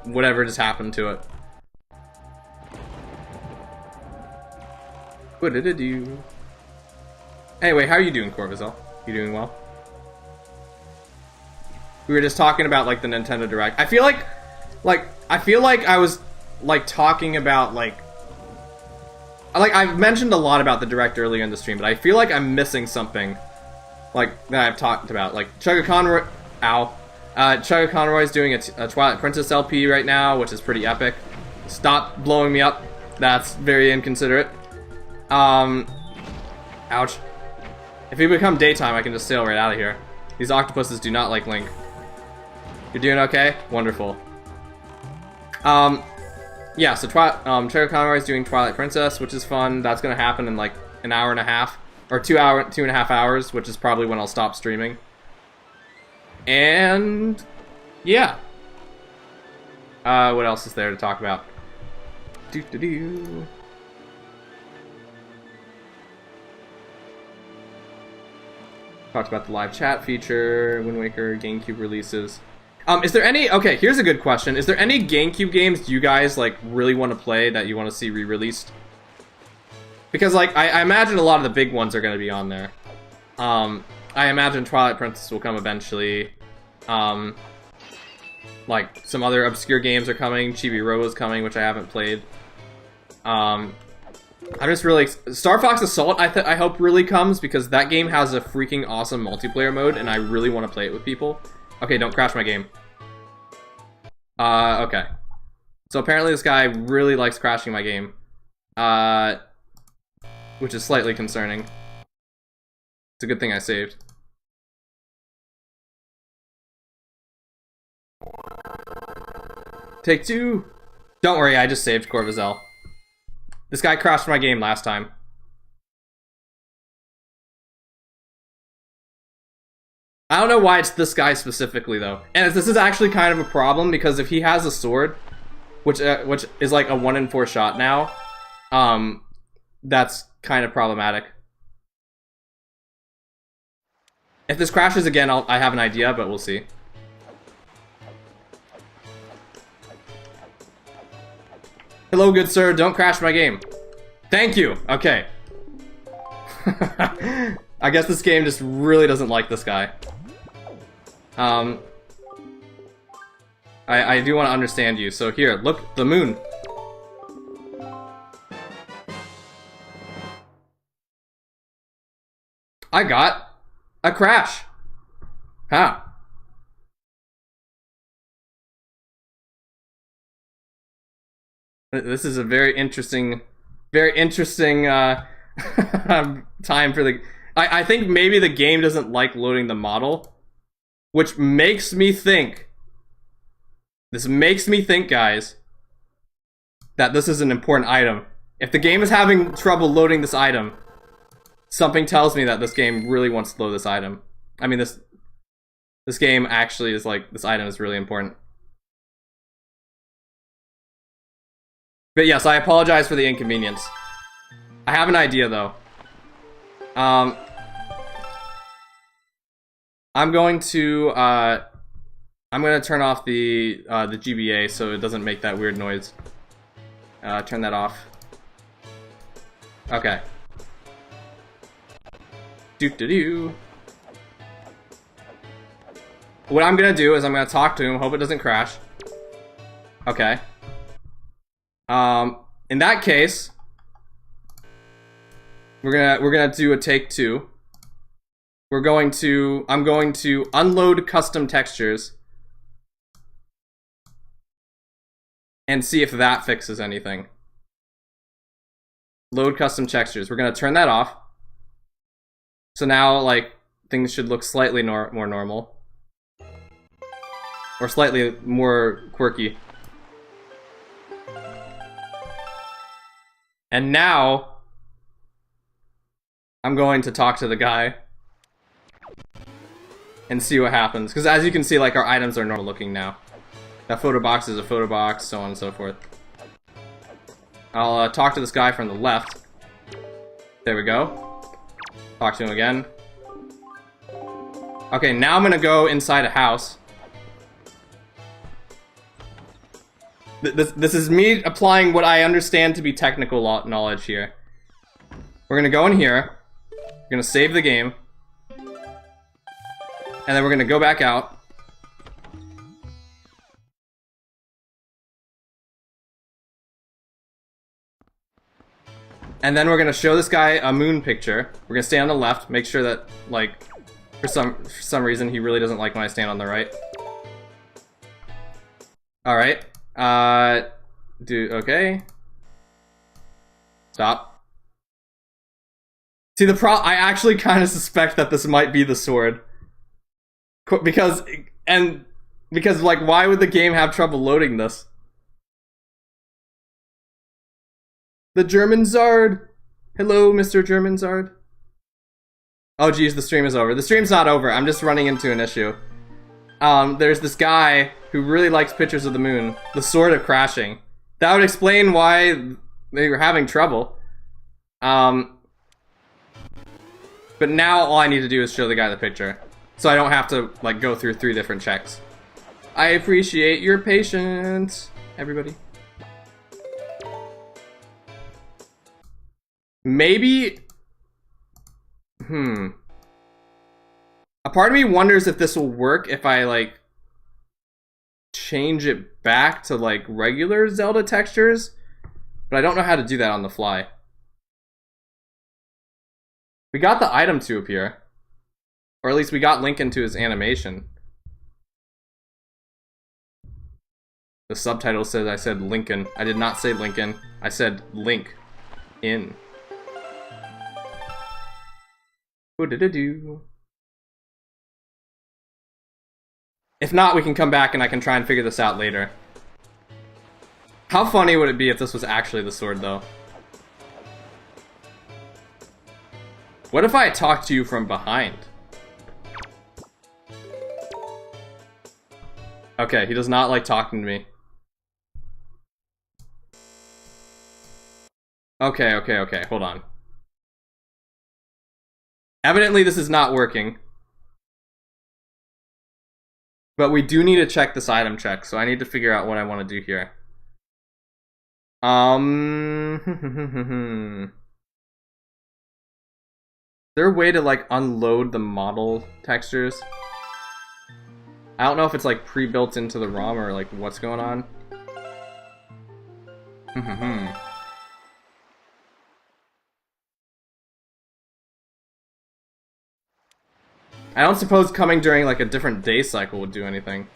whatever just happened to it. What did it do? Anyway, how are you doing, Corvzel? You doing well? We were just talking about like the Nintendo Direct. I feel like I was like talking about like I've mentioned a lot about the Direct earlier in the stream, but I feel like I'm missing something like that I've talked about. Like Chugga Conroy, Chugga Conroy's doing a Twilight Princess LP right now, which is pretty epic. Stop blowing me up. That's very inconsiderate. Ouch. If we become daytime, I can just sail right out of here. These octopuses do not like Link. You're doing okay? Wonderful. Yeah, so Chugga Conroy's doing Twilight Princess, which is fun. That's gonna happen in like an hour and a half. Or 2.5 hours, which is probably when I'll stop streaming. And yeah. What else is there to talk about? Talked about the live chat feature, Wind Waker, GameCube releases. Is there any... Okay, here's a good question. Is there any GameCube games you guys, like, really want to play that you want to see re-released? Because, like, I imagine a lot of the big ones are going to be on there. I imagine Twilight Princess will come eventually. Like, some other obscure games are coming. Chibi Robo is coming, which I haven't played. I'm just really... Star Fox Assault, I hope really comes, because that game has a freaking awesome multiplayer mode, and I really want to play it with people. Okay, don't crash my game. Okay. So apparently this guy really likes crashing my game. Which is slightly concerning. It's a good thing I saved. Take two! Don't worry, I just saved Corvazel. This guy crashed my game last time. I don't know why it's this guy specifically, though. And this is actually kind of a problem, because if he has a sword, which is like a 1 in 4 shot now, that's kind of problematic. If this crashes again, I have an idea, but we'll see. Hello, good sir, don't crash my game. Thank you! Okay. I guess this game just really doesn't like this guy. I do want to understand you, so here, look, the moon. I got a crash. Huh. This is a very interesting time for the... I think maybe the game doesn't like loading the model, which makes me think... This makes me think, guys, that this is an important item. If the game is having trouble loading this item, something tells me that this game really wants to load this item. I mean, this game actually is like, this item is really important. But yes, I apologize for the inconvenience. I have an idea, though. I'm going to turn off the GBA so it doesn't make that weird noise. Turn that off. Okay. Doo-doo-doo. What I'm gonna do is I'm gonna talk to him, hope it doesn't crash. Okay. In that case, we're gonna do a take 2. I'm going to unload custom textures and see if that fixes anything. Load custom textures. We're gonna turn that off. So now, like, things should look slightly more normal. Or slightly more quirky. And now, I'm going to talk to the guy and see what happens. Because as you can see, like, our items are normal looking now. That photo box is a photo box, so on and so forth. I'll talk to this guy from the left. There we go. Talk to him again. Okay, now I'm gonna go inside a house. This is me applying what I understand to be technical knowledge here. We're gonna go in here. We're gonna save the game. And then we're gonna go back out. And then we're gonna show this guy a moon picture. We're gonna stay on the left, make sure that, like, for some reason he really doesn't like when I stand on the right. Alright. Okay. Stop. See, I actually kind of suspect that this might be the sword. Because, like, why would the game have trouble loading this? The German Zard! Hello, Mr. German Zard. Oh geez, the stream is over. The stream's not over, I'm just running into an issue. There's this guy who really likes pictures of the moon. The sword of crashing. That would explain why they were having trouble. But now all I need to do is show the guy the picture. So I don't have to, like, go through 3 different checks. I appreciate your patience, everybody. Maybe... A part of me wonders if this will work if I, like, change it back to, like, regular Zelda textures. But I don't know how to do that on the fly. We got the item to appear. Or at least we got Link into his animation. The subtitle says I said Lincoln. I did not say Lincoln. I said Link. In. What-did-I-do? If not, we can come back and I can try and figure this out later. How funny would it be if this was actually the sword, though? What if I talked to you from behind? Okay, he does not like talking to me. Okay, hold on. Evidently this is not working. But we do need to check this item check, so I need to figure out what I want to do here. Is there a way to, like, unload the model textures? I don't know if it's, like, pre-built into the ROM or, like, what's going on. I don't suppose coming during, like, a different day cycle would do anything.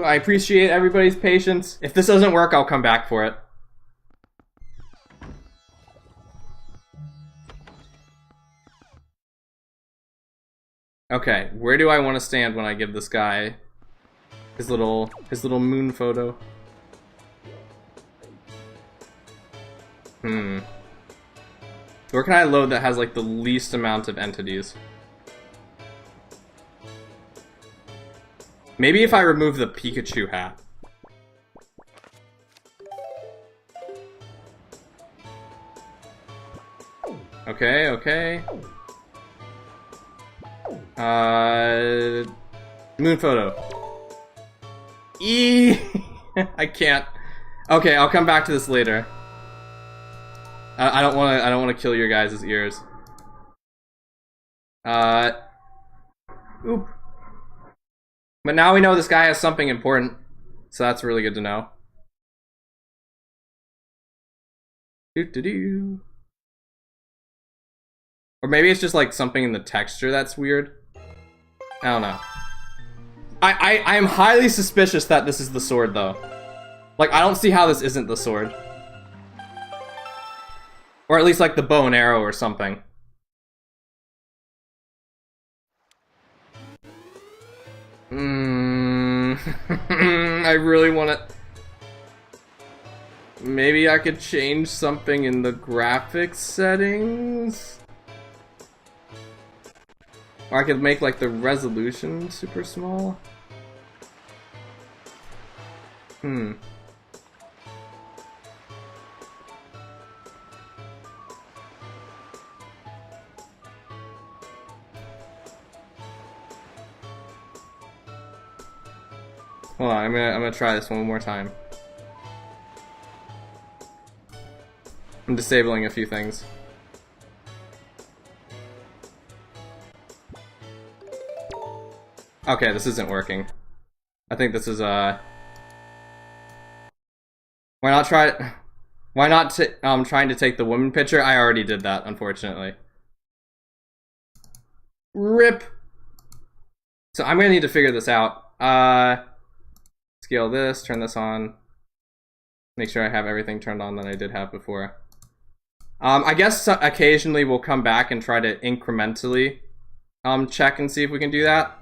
I appreciate everybody's patience. If this doesn't work, I'll come back for it. Okay, where do I want to stand when I give this guy his little moon photo? Where can I load that has, like, the least amount of entities? Maybe if I remove the Pikachu hat. Okay. Moon photo. I can't. Okay, I'll come back to this later. I don't want to kill your guys' ears. Oop. But now we know this guy has something important, so that's really good to know. Or maybe it's just, like, something in the texture that's weird. I don't know. I am highly suspicious that this is the sword, though. Like, I don't see how this isn't the sword. Or at least, like, the bow and arrow or something. I really want to... Maybe I could change something in the graphics settings? Or I could make, like, the resolution super small? Hold on, I'm gonna try this one more time. I'm disabling a few things. Okay, this isn't working. I think this is why not try? Why not trying to take the woman picture? I already did that, unfortunately. RIP. So I'm gonna need to figure this out. Scale this, turn this on. Make sure I have everything turned on that I did have before. I guess occasionally we'll come back and try to incrementally check and see if we can do that.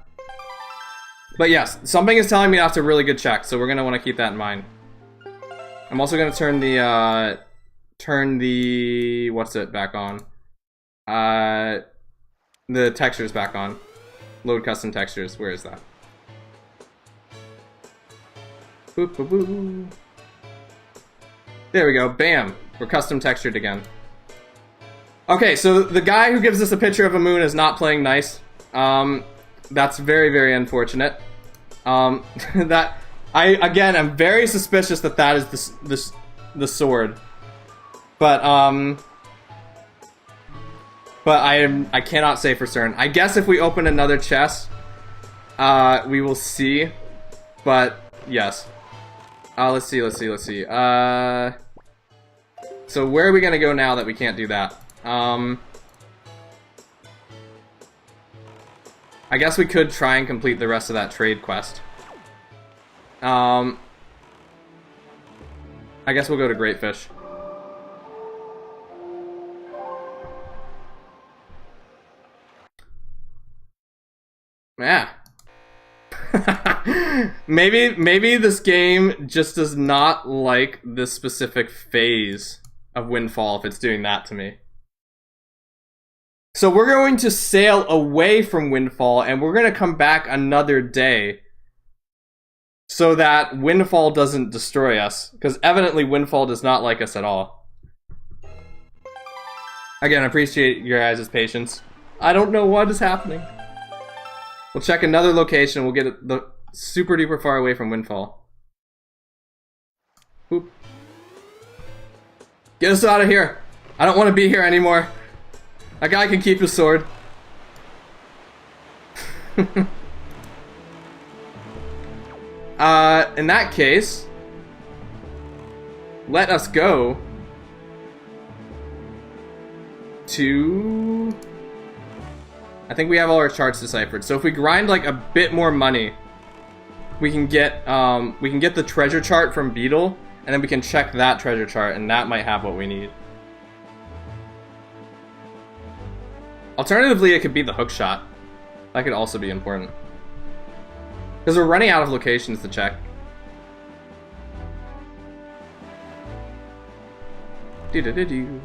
But yes, something is telling me that's a really good check, so we're gonna want to keep that in mind. I'm also gonna turn the what's it back on? The textures back on. Load custom textures. Where is that? Boop, boop, boop. There we go. Bam. We're custom textured again. Okay, so the guy who gives us a picture of a moon is not playing nice. That's very, very unfortunate. That Again, I'm very suspicious that that is the sword. But I cannot say for certain. I guess if we open another chest, we will see. But yes. Let's see. So where are we gonna go now that we can't do that? I guess we could try and complete the rest of that trade quest. I guess we'll go to Great Fish. Yeah. maybe this game just does not like this specific phase of Windfall if it's doing that to me. So we're going to sail away from Windfall and we're going to come back another day so that Windfall doesn't destroy us, because evidently Windfall does not like us at all. Again, I appreciate your guys' patience. I don't know what is happening. We'll check another location. We'll get the super duper far away from Windfall. Oop. Get us out of here. I don't want to be here anymore. That guy can keep his sword. In that case, let us go to... I think we have all our charts deciphered. So if we grind like a bit more money, we can get the treasure chart from Beetle, and then we can check that treasure chart, and that might have what we need. Alternatively, it could be the hook shot. That could also be important. Because we're running out of locations to check. Do-do-do-do.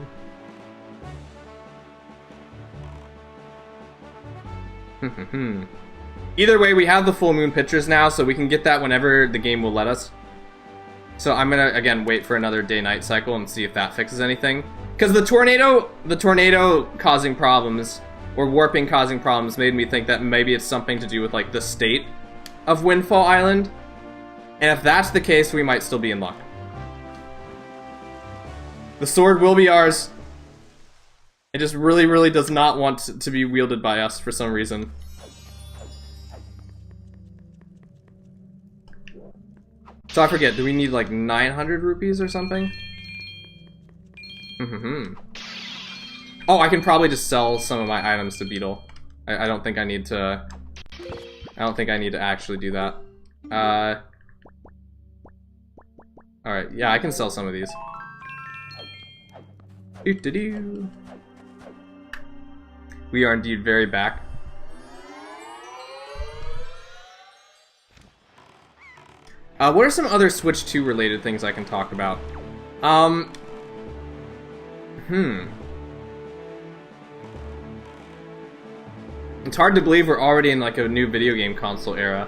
Either way, we have the full moon pictures now, so we can get that whenever the game will let us. So I'm gonna, again, wait for another day-night cycle and see if that fixes anything. Because the tornado causing problems, or warping causing problems, made me think that maybe it's something to do with, like, the state of Windfall Island. And if that's the case, we might still be in luck. The sword will be ours. It just really, really does not want to be wielded by us for some reason. So I forget, do we need like 900 rupees or something? Oh, I can probably just sell some of my items to Beetle. I don't think I need to... I don't think I need to actually do that. Alright, yeah, I can sell some of these. Doo-doo-doo. We are indeed very back. What are some other Switch 2 related things I can talk about? It's hard to believe we're already in like a new video game console era.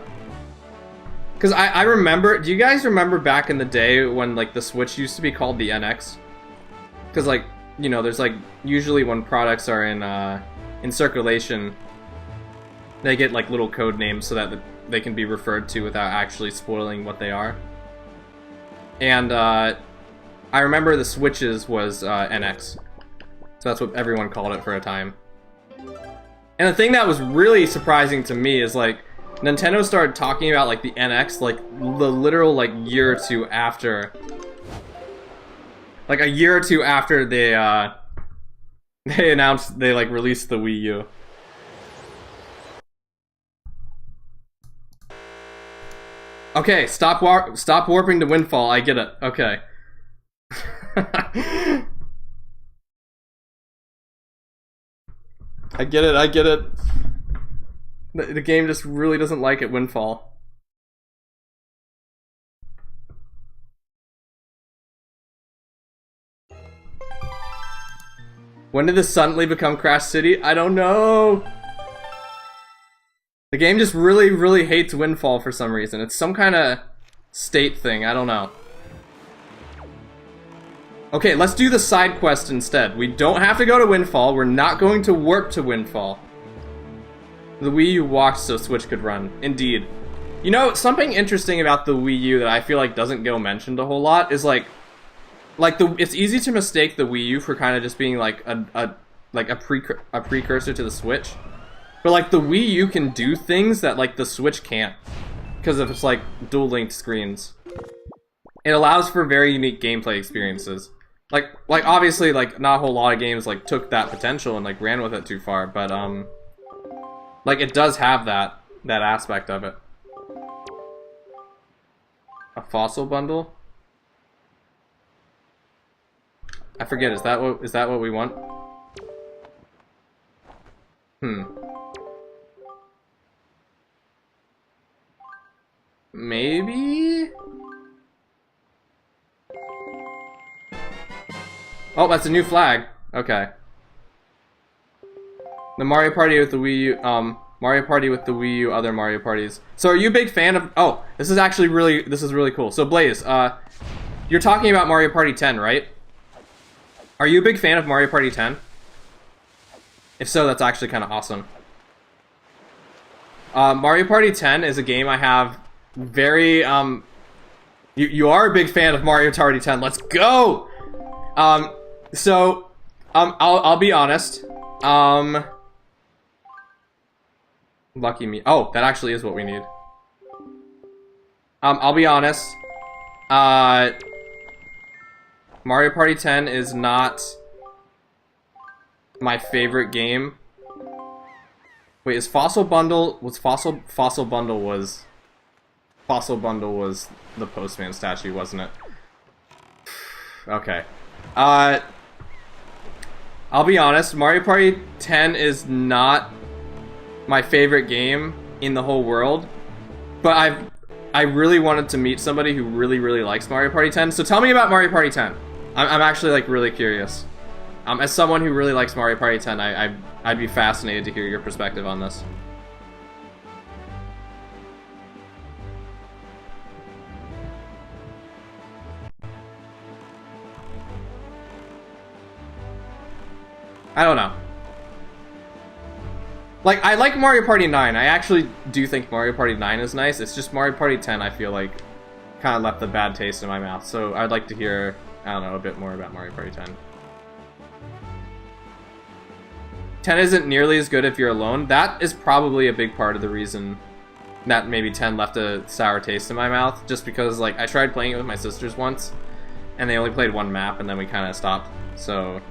Because I remember, do you guys remember back in the day when like the Switch used to be called the NX? Because like, you know, there's like, usually when products are in circulation, they get like little code names so that they can be referred to without actually spoiling what they are. And I remember the Switches was NX. So that's what everyone called it for a time. And the thing that was really surprising to me is like Nintendo started talking about like the NX like the literal like year or two after. Like a year or two after they announced they like released the Wii U. Okay, stop warping to Windfall. I get it. Okay. I get it. I get it. The game just really doesn't like it. Windfall. When did this suddenly become Crash City? I don't know. The game just really, really hates Windfall for some reason. It's some kind of state thing. I don't know. Okay, let's do the side quest instead. We don't have to go to Windfall. We're not going to warp to Windfall. The Wii U walked so Switch could run. Indeed. You know, something interesting about the Wii U that I feel like doesn't go mentioned a whole lot is like it's easy to mistake the Wii U for kind of just being like a precursor to the Switch. But like the Wii U can do things that like the Switch can't because of its like dual linked screens. It allows for very unique gameplay experiences. Like obviously like not a whole lot of games like took that potential and like ran with it too far, but like it does have that aspect of it. A fossil bundle? I forget, is that what we want? Maybe? Oh, that's a new flag. Okay. The Mario Party with the Wii U, Mario Party with the Wii U, other Mario Parties. So are you a big fan of... Oh, this is really cool. So Blaze, you're talking about Mario Party 10, right? Are you a big fan of Mario Party 10? If so, that's actually kind of awesome. Mario Party 10 is a game I have very, You are a big fan of Mario Party 10. Let's go! I'll be honest. Lucky me. Oh, that actually is what we need. I'll be honest. Mario Party 10 is not my favorite game. Wait, is Fossil Bundle was the Postman statue, wasn't it? Okay. I'll be honest, Mario Party 10 is not my favorite game in the whole world, but I really wanted to meet somebody who really likes Mario Party 10. So tell me about Mario Party 10. I'm actually like really curious. As someone who really likes Mario Party 10, I'd be fascinated to hear your perspective on this. I don't know. Like, I like Mario Party 9. I actually do think Mario Party 9 is nice. It's just Mario Party 10 I feel like kind of left a bad taste in my mouth. So I'd like to hear, I don't know, a bit more about Mario Party 10. 10 isn't nearly as good if you're alone. That is probably a big part of the reason that maybe 10 left a sour taste in my mouth. Just because, like, I tried playing it with my sisters once, and they only played one map, and then we kind of stopped. So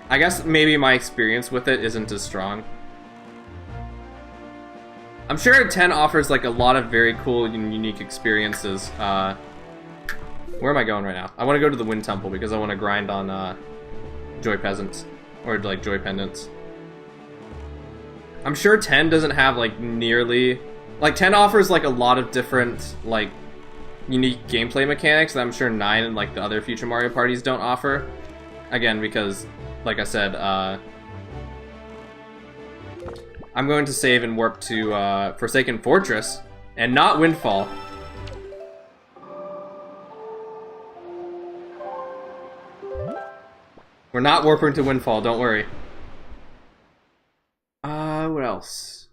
I guess maybe my experience with it isn't as strong. I'm sure 10 offers like a lot of very cool and unique experiences. Where am I going right now? I want to go to the Wind Temple because I want to grind on Joy Peasants. Or like Joy Pendants. I'm sure 10 doesn't have like nearly... Like 10 offers like a lot of different like unique gameplay mechanics that I'm sure 9 and like the other future Mario parties don't offer. Again, because like I said, I'm going to save and warp to Forsaken Fortress, and not Windfall. We're not warping to Windfall, don't worry. What else?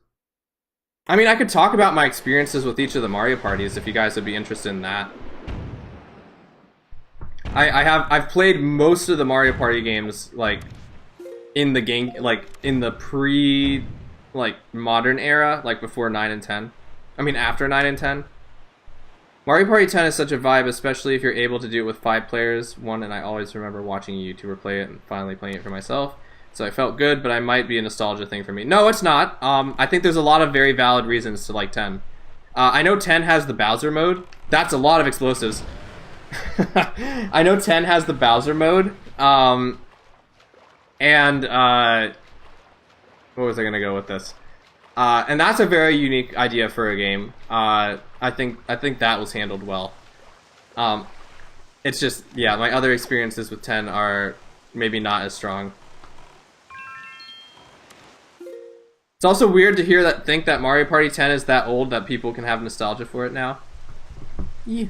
I mean, I could talk about my experiences with each of the Mario parties if you guys would be interested in that. I've played most of the Mario Party games, like, in the game, like, in the modern era, like before 9 and 10. I mean, after 9 and 10. Mario Party 10 is such a vibe, especially if you're able to do it with 5 players. One, and I always remember watching a YouTuber play it and finally playing it for myself. So I felt good, but I might be a nostalgia thing for me. No, it's not. I think there's a lot of very valid reasons to like 10. I know 10 has the Bowser mode. That's a lot of explosives. I know 10 has the Bowser mode. What was I gonna go with this? And that's a very unique idea for a game. I think that was handled well. It's just, yeah, my other experiences with 10 are maybe not as strong. It's also weird to think that Mario Party 10 is that old that people can have nostalgia for it now. Yeah.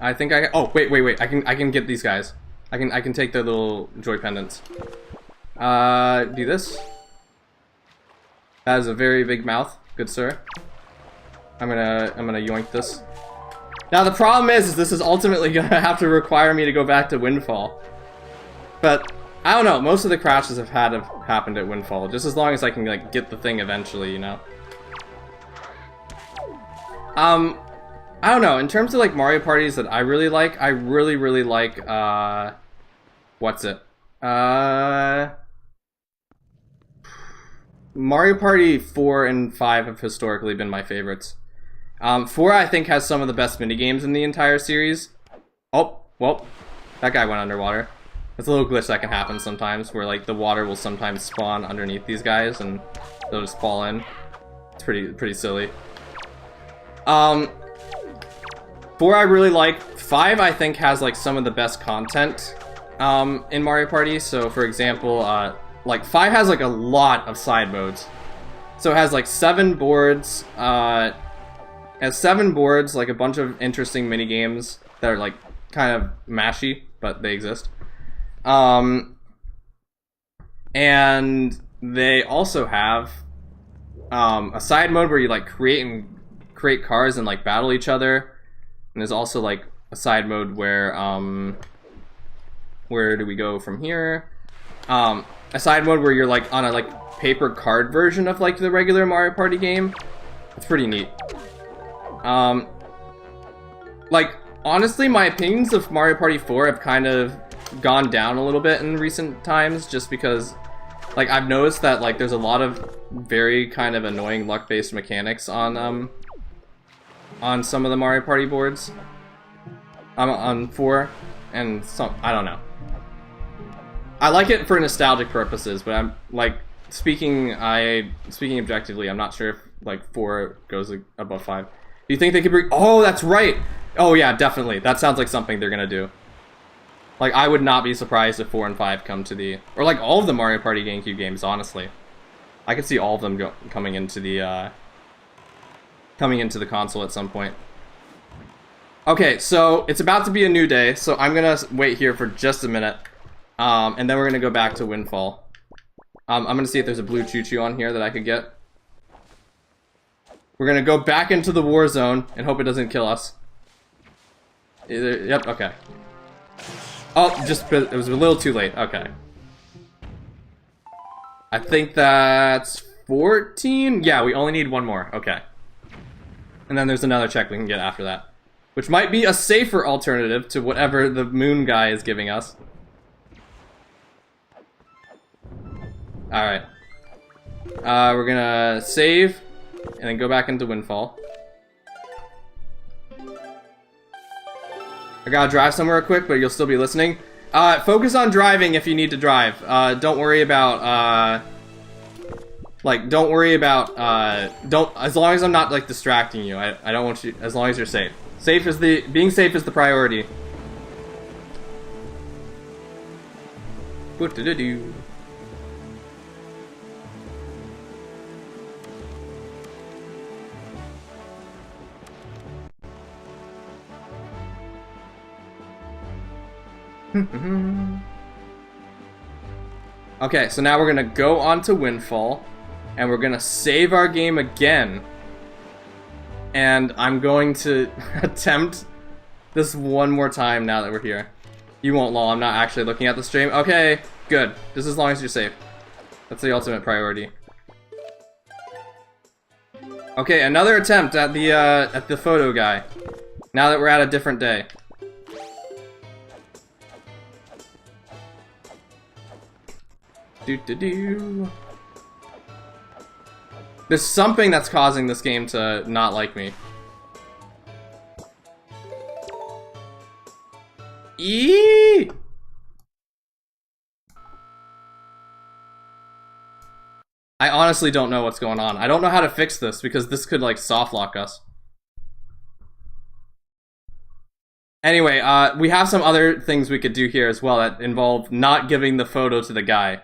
I think I... Oh, wait. I can get these guys. I can take their little joy pendants. Do this. That is a very big mouth, good sir. I'm gonna yoink this. Now the problem is this is ultimately gonna have to require me to go back to Windfall. But I don't know. Most of the crashes have happened at Windfall. Just as long as I can like get the thing eventually, you know. I don't know. In terms of like Mario parties that I really like what's it? Mario Party 4 and 5 have historically been my favorites. 4 I think has some of the best minigames in the entire series. Oh, well, that guy went underwater. It's a little glitch that can happen sometimes, where like the water will sometimes spawn underneath these guys and they'll just fall in. It's pretty silly. 4 I really like. 5 I think has like some of the best content in Mario Party. So for example, like 5 has like a lot of side modes. So it has like 7 boards. It has 7 boards, like a bunch of interesting mini games that are like kind of mashy, but they exist. And they also have a side mode where you like create cars and like battle each other. And there's also like a side mode where do we go from here? A side mode where you're like on a like paper card version of like the regular Mario Party game. It's pretty neat. Like honestly, my opinions of Mario Party 4 have kind of gone down a little bit in recent times, just because like I've noticed that like there's a lot of very kind of annoying luck-based mechanics on some of the Mario Party boards. On 4, and some, I don't know. I like it for nostalgic purposes, but I'm like speaking objectively, I'm not sure if like 4 goes above 5. Do you think they could bring? Oh, that's right. Oh yeah, definitely. That sounds like something they're gonna do. Like I would not be surprised if 4 and 5 come to the, or like all of the Mario Party GameCube games. Honestly, I could see all of them coming into the console at some point. Okay, so it's about to be a new day, so I'm gonna wait here for just a minute, and then we're gonna go back to Windfall. I'm gonna see if there's a blue choo-choo on here that I could get. We're gonna go back into the war zone and hope it doesn't kill us. Yep, okay. Oh, it was a little too late. Okay. I think that's 14? Yeah, we only need one more. Okay. And then there's another check we can get after that, which might be a safer alternative to whatever the moon guy is giving us. Alright. We're gonna save, and then go back into Windfall. I gotta drive somewhere quick, but you'll still be listening. Focus on driving if you need to drive. Don't worry about, as long as I'm not, like, distracting you. I don't want you, as long as you're safe. Being safe is the priority. What-do-do-do. Okay, so now we're gonna go on to Windfall, and we're gonna save our game again. And I'm going to attempt this one more time now that we're here. You won't, lol, I'm not actually looking at the stream. Okay, good. Just as long as you're safe. That's the ultimate priority. Okay, another attempt at the photo guy. Now that we're at a different day. Do-do-do. There's something that's causing this game to not like me. Eee! I honestly don't know what's going on. I don't know how to fix this because this could like soft lock us. Anyway, we have some other things we could do here as well that involve not giving the photo to the guy.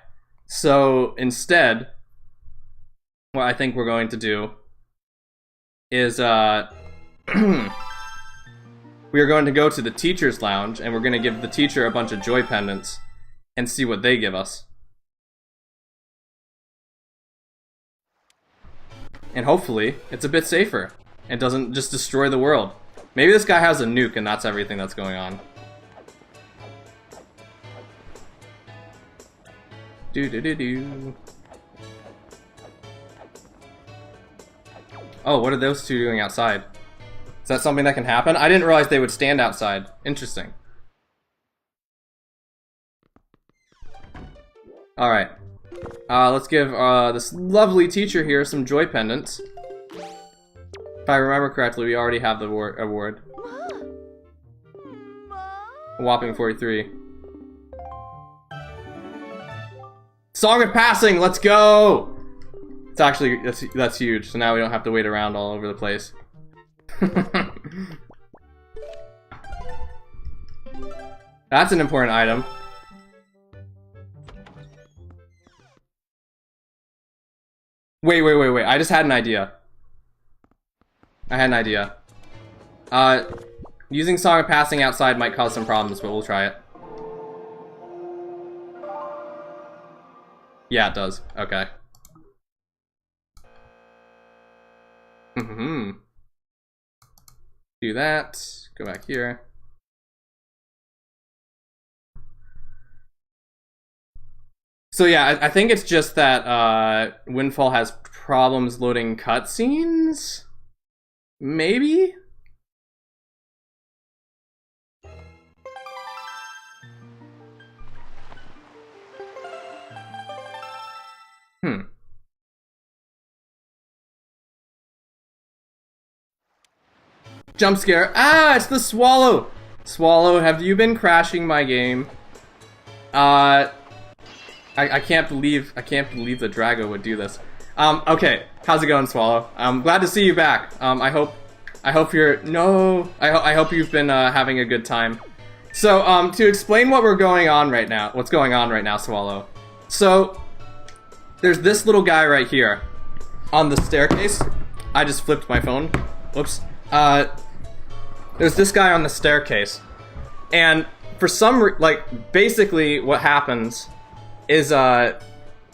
So instead, what I think we're going to do is we are going to go to the teacher's lounge, and we're going to give the teacher a bunch of joy pendants and see what they give us. And hopefully, it's a bit safer and doesn't just destroy the world. Maybe this guy has a nuke and that's everything that's going on. Do-do-do-do. Oh, what are those two doing outside? Is that something that can happen? I didn't realize they would stand outside. Interesting. Alright. Let's give this lovely teacher here some joy pendants. If I remember correctly, we already have the award. A whopping 43. Song of Passing, let's go! It's actually, that's huge, so now we don't have to wait around all over the place. That's an important item. Wait, I just had an idea. Using Song of Passing outside might cause some problems, but we'll try it. Yeah, it does. Okay. Do that. Go back here. So yeah, I think it's just that Windfall has problems loading cutscenes? Maybe? Jump scare. Ah, it's the Swallow! Swallow, have you been crashing my game? I can't believe the Drago would do this. Okay, how's it going, Swallow? I'm glad to see you back. I hope you're I hope you've been having a good time. So, to explain what's going on right now, Swallow. So, there's this little guy right here on the staircase. I just flipped my phone. Whoops. There's this guy on the staircase, and for some basically what happens is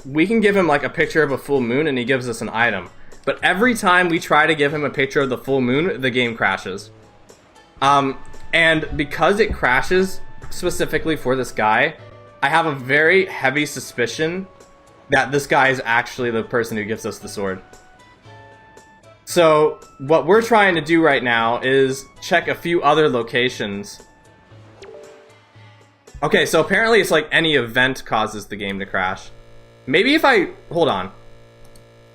we can give him like a picture of a full moon and he gives us an item. But every time we try to give him a picture of the full moon, the game crashes. And because it crashes specifically for this guy, I have a very heavy suspicion that this guy is actually the person who gives us the sword. So, what we're trying to do right now is check a few other locations. Okay, so apparently it's like any event causes the game to crash. Maybe if I... Hold on,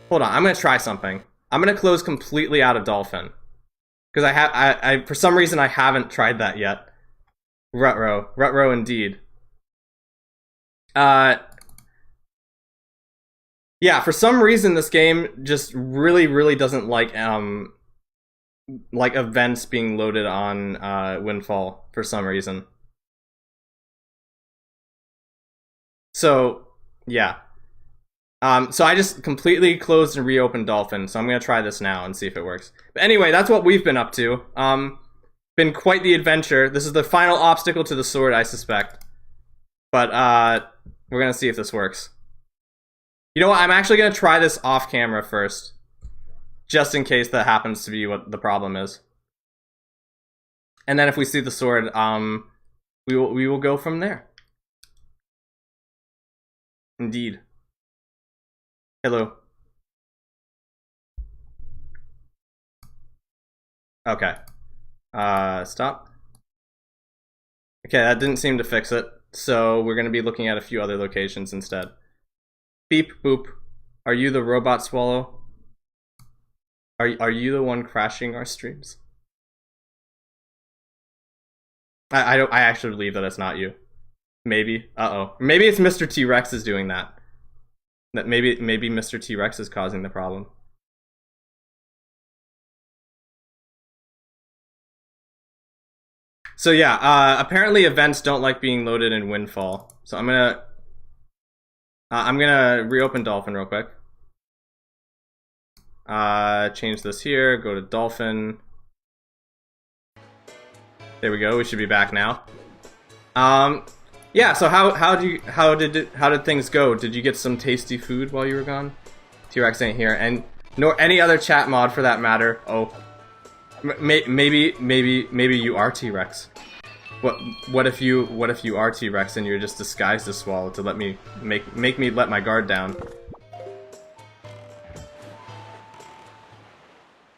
I'm gonna try something. I'm gonna close completely out of Dolphin. Because I for some reason I haven't tried that yet. Rut-row indeed. Yeah, for some reason this game just really doesn't like events being loaded on Windfall for some reason. So, yeah. So I just completely closed and reopened Dolphin, so I'm gonna try this now and see if it works. But anyway, that's what we've been up to. Been quite the adventure. This is the final obstacle to the sword, I suspect. But, we're gonna see if this works. You know what, I'm actually gonna try this off camera first. Just in case that happens to be what the problem is. And then if we see the sword, we will go from there. Indeed. Hello. Okay. Stop. Okay, that didn't seem to fix it. So we're gonna be looking at a few other locations instead. Beep boop. Are you the robot Swallow? Are you the one crashing our streams? I actually believe that it's not you. Maybe. Uh-oh. Maybe it's Mr. T-Rex is doing that. Maybe Mr. T-Rex is causing the problem. So yeah, apparently events don't like being loaded in Windfall. So I'm gonna reopen Dolphin real quick. Change this here, go to Dolphin. There we go. We should be back now. Yeah. So how did things go? Did you get some tasty food while you were gone? T-Rex ain't here, and nor any other chat mod for that matter. Oh, maybe you are T-Rex. What if you are T-Rex and you're just disguised as Swallow to let me make me let my guard down?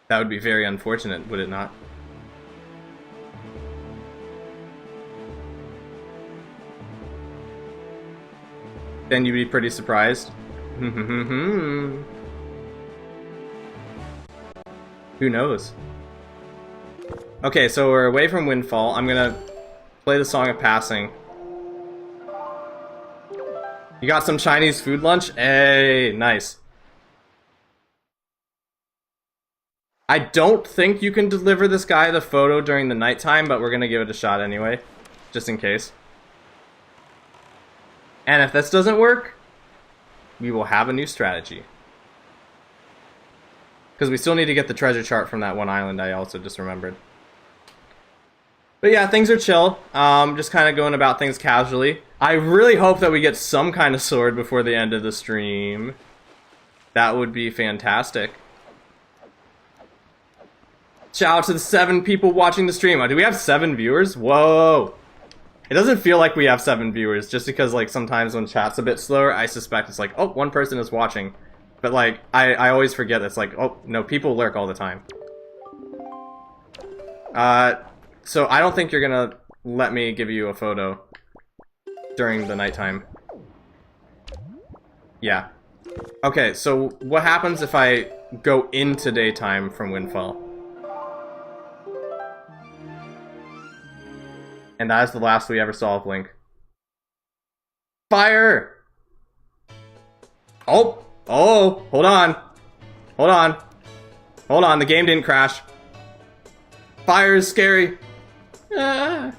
That would be very unfortunate, would it not? Then you'd be pretty surprised. Who knows? Okay, so we're away from Windfall. I'm gonna play the Song of Passing. You got some Chinese food lunch? Hey, nice. I don't think you can deliver this guy the photo during the nighttime, but we're gonna give it a shot anyway, just in case. And if this doesn't work, we will have a new strategy. Because we still need to get the treasure chart from that one island I also just remembered. But yeah, things are chill. Just kind of going about things casually. I really hope that we get some kind of sword before the end of the stream. That would be fantastic. Shout out to the 7 people watching the stream. Do we have 7 viewers? Whoa! It doesn't feel like we have 7 viewers, just because like sometimes when chat's a bit slower, I suspect it's like, oh, 1 person is watching. But like, I always forget it's like, oh, no, people lurk all the time. So I don't think you're gonna let me give you a photo during the nighttime. Yeah. Okay, so what happens if I go into daytime from Windfall? And that is the last we ever saw of Link. Fire! Oh! Oh! Hold on! Hold on! Hold on, the game didn't crash. Fire is scary. Ah.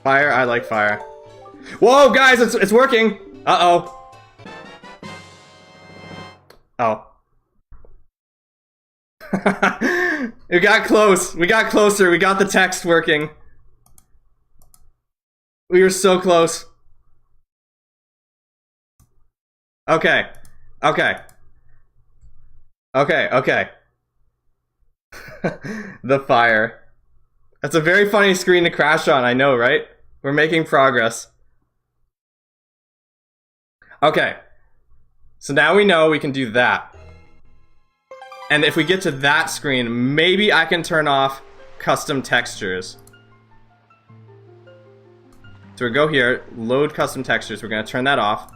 Fire, I like fire. Whoa, guys, it's working! Uh-oh. Oh. We got close. We got closer. We got the text working. We were so close. Okay. Okay. Okay, okay. The fire. That's a very funny screen to crash on, I know, right? We're making progress. Okay. So now we know we can do that. And if we get to that screen, maybe I can turn off custom textures. So we go here, load custom textures. We're going to turn that off.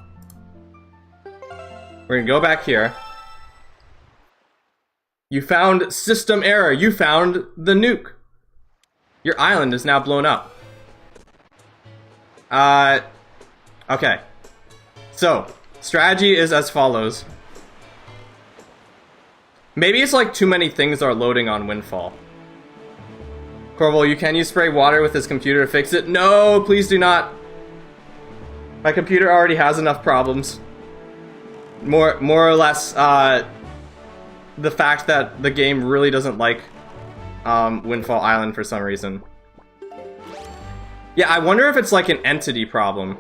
We're going to go back here. You found system error. You found the nuke. Your island is now blown up. Okay. So, strategy is as follows. Maybe it's like too many things are loading on Windfall. Corval, can you spray water with this computer to fix it? No, please do not. My computer already has enough problems. More or less, the fact that the game really doesn't like Windfall Island for some reason. Yeah, I wonder if it's like an entity problem.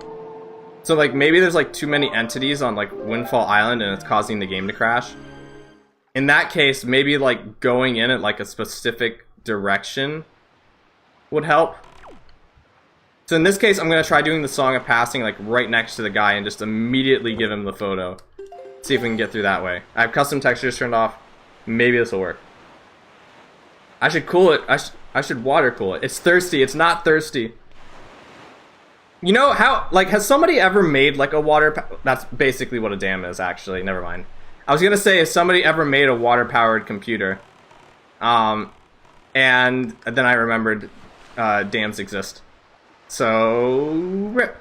So like maybe there's like too many entities on like Windfall Island and it's causing the game to crash. In that case, maybe like going in at like a specific direction would help. So in this case, I'm gonna try doing the Song of Passing like right next to the guy and just immediately give him the photo. See if we can get through that way. I have custom textures turned off. Maybe this will work. I should cool it. I should water cool it. It's thirsty. It's not thirsty. You know how, like, has somebody ever made like a that's basically what a dam is, actually. Never mind. I was gonna say, has somebody ever made a water-powered computer? And then I remembered dams exist. So, rip.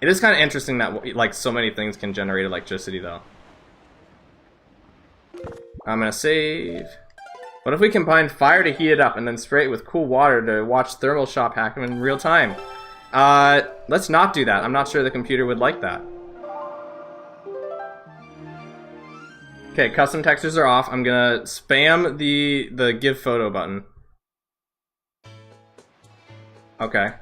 It is kind of interesting that like so many things can generate electricity, though. I'm gonna save. What if we combine fire to heat it up and then spray it with cool water to watch thermal shock happen in real time? Let's not do that. I'm not sure the computer would like that. Okay, custom textures are off. I'm gonna spam the give photo button. Okay.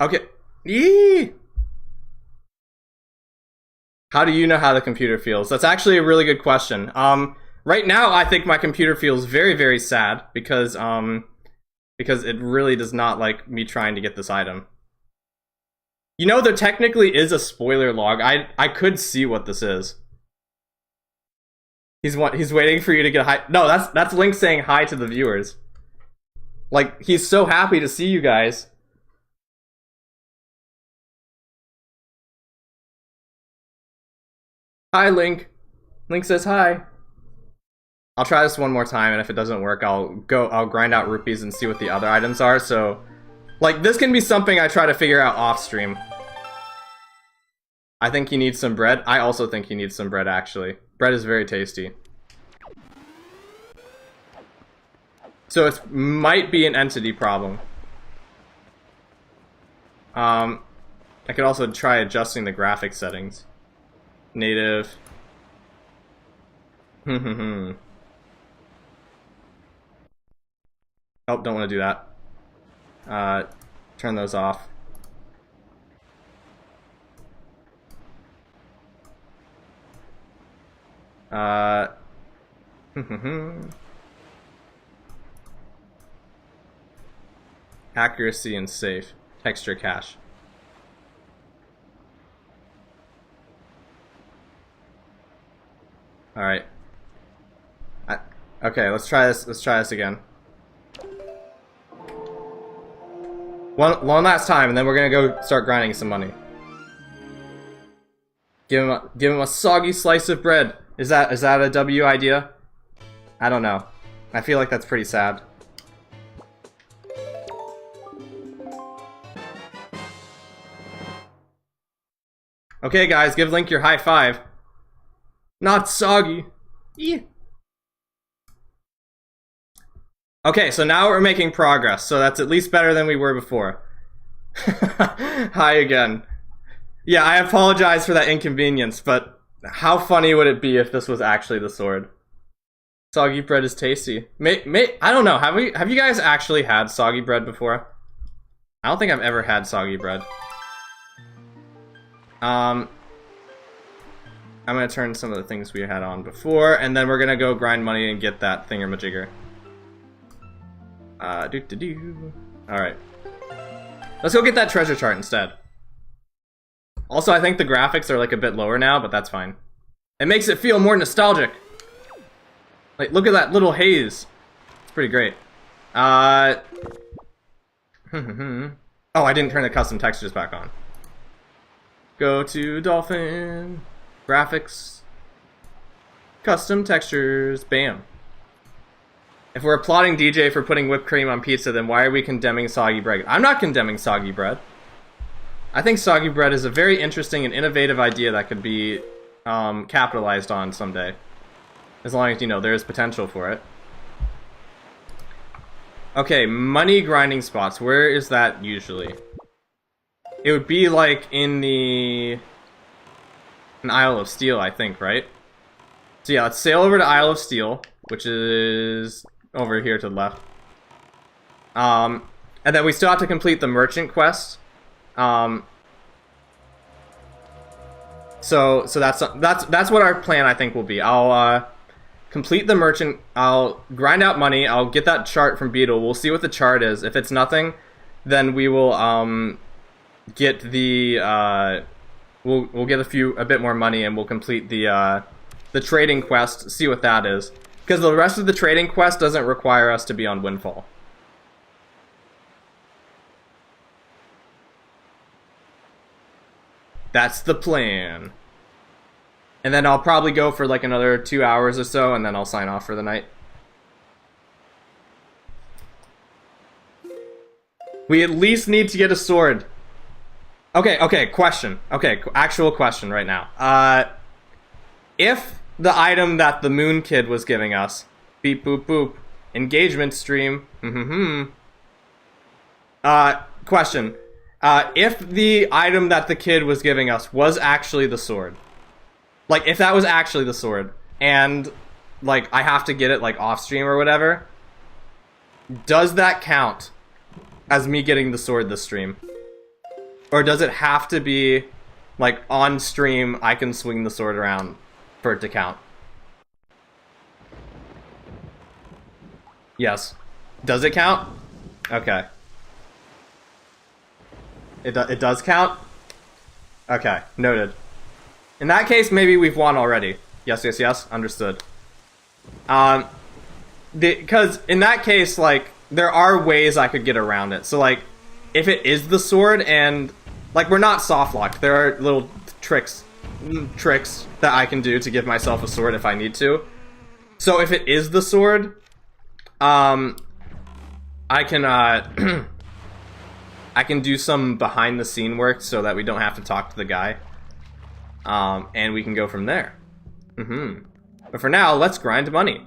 Okay. Yee! How do you know how the computer feels? That's actually a really good question. Right now I think my computer feels very, very sad because it really does not like me trying to get this item. You know, there technically is a spoiler log. I could see what this is. He's waiting for you to get hi. No, that's Link saying hi to the viewers. Like, he's so happy to see you guys. Hi, Link. Link says hi. I'll try this one more time, and if it doesn't work, I'll grind out rupees and see what the other items are. So, like, this can be something I try to figure out off stream. I think he needs some bread. I also think he needs some bread, actually. Bread is very tasty. So it might be an entity problem. I could also try adjusting the graphics settings. Native. Oh, don't want to do that. Turn those off. Accuracy and safe. Texture cache. All right. Okay, let's try this. Let's try this again. One last time, and then we're gonna go start grinding some money. Give him a soggy slice of bread. Is that a W idea? I don't know. I feel like that's pretty sad. Okay, guys, give Link your high five. Not soggy. Yeah. Okay, so now we're making progress, so that's at least better than we were before. Hi again. Yeah, I apologize for that inconvenience, but how funny would it be if this was actually the sword? Soggy bread is tasty. I don't know, have you guys actually had soggy bread before? I don't think I've ever had soggy bread. I'm gonna turn some of the things we had on before, and then we're gonna go grind money and get that thingamajigger. Alright. Let's go get that treasure chart instead. Also, I think the graphics are like a bit lower now, but that's fine. It makes it feel more nostalgic. Like, look at that little haze. It's pretty great. Oh, I didn't turn the custom textures back on. Go to Dolphin. Graphics. Custom textures. Bam. If we're applauding DJ for putting whipped cream on pizza, then why are we condemning soggy bread? I'm not condemning soggy bread. I think soggy bread is a very interesting and innovative idea that could be capitalized on someday. As long as, you know, there is potential for it. Okay, money grinding spots. Where is that usually? It would be like in an Isle of Steel, I think, right? So yeah, let's sail over to Isle of Steel, which is over here to the left. And then we still have to complete the merchant quest. So that's what our plan, I think, will be. I'll complete the merchant. I'll grind out money. I'll get that chart from Beetle. We'll see what the chart is. If it's nothing, then we will get the we'll get a bit more money, and we'll complete the trading quest. See what that is, because the rest of the trading quest doesn't require us to be on Windfall. That's the plan. And then I'll probably go for like another 2 hours or so, and then I'll sign off for the night. We at least need to get a sword. Okay, question. Okay, actual question right now. If the item that the Moon Kid was giving us, beep boop boop, engagement stream, Question. If the item that the kid was giving us was actually the sword, like, if that was actually the sword, and, like, I have to get it, like, off-stream or whatever, does that count as me getting the sword this stream? Or does it have to be, like, on stream, I can swing the sword around for it to count? Yes. Does it count? Okay. It does count? Okay, noted. In that case, maybe we've won already. Yes, yes, yes, understood. Because in that case, like, there are ways I could get around it. So, like, if it is the sword and, like, we're not soft locked. There are little tricks that I can do to give myself a sword if I need to. So if it is the sword, I can, I can do some behind the scene work so that we don't have to talk to the guy. And we can go from there. But for now, let's grind money.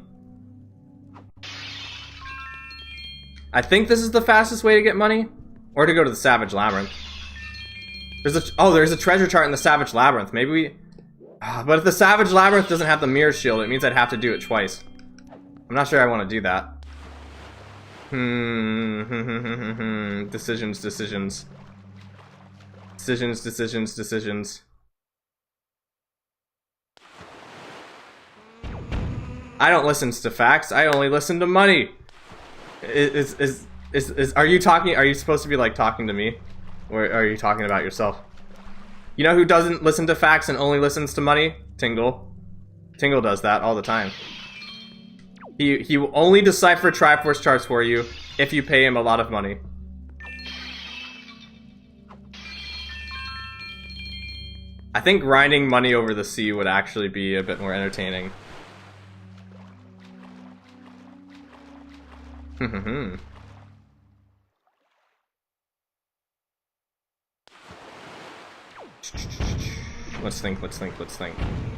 I think this is the fastest way to get money, or to go to the Savage Labyrinth. There's a treasure chart in the Savage Labyrinth. Maybe we... but if the Savage Labyrinth doesn't have the mirror shield, it means I'd have to do it twice. I'm not sure I want to do that. Decisions. I don't listen to facts. I only listen to money. Are you supposed to be, like, talking to me? Or are you talking about yourself? You know who doesn't listen to facts and only listens to money? Tingle. Tingle does that all the time. He will only decipher Triforce charts for you if you pay him a lot of money. I think grinding money over the sea would actually be a bit more entertaining. Let's think.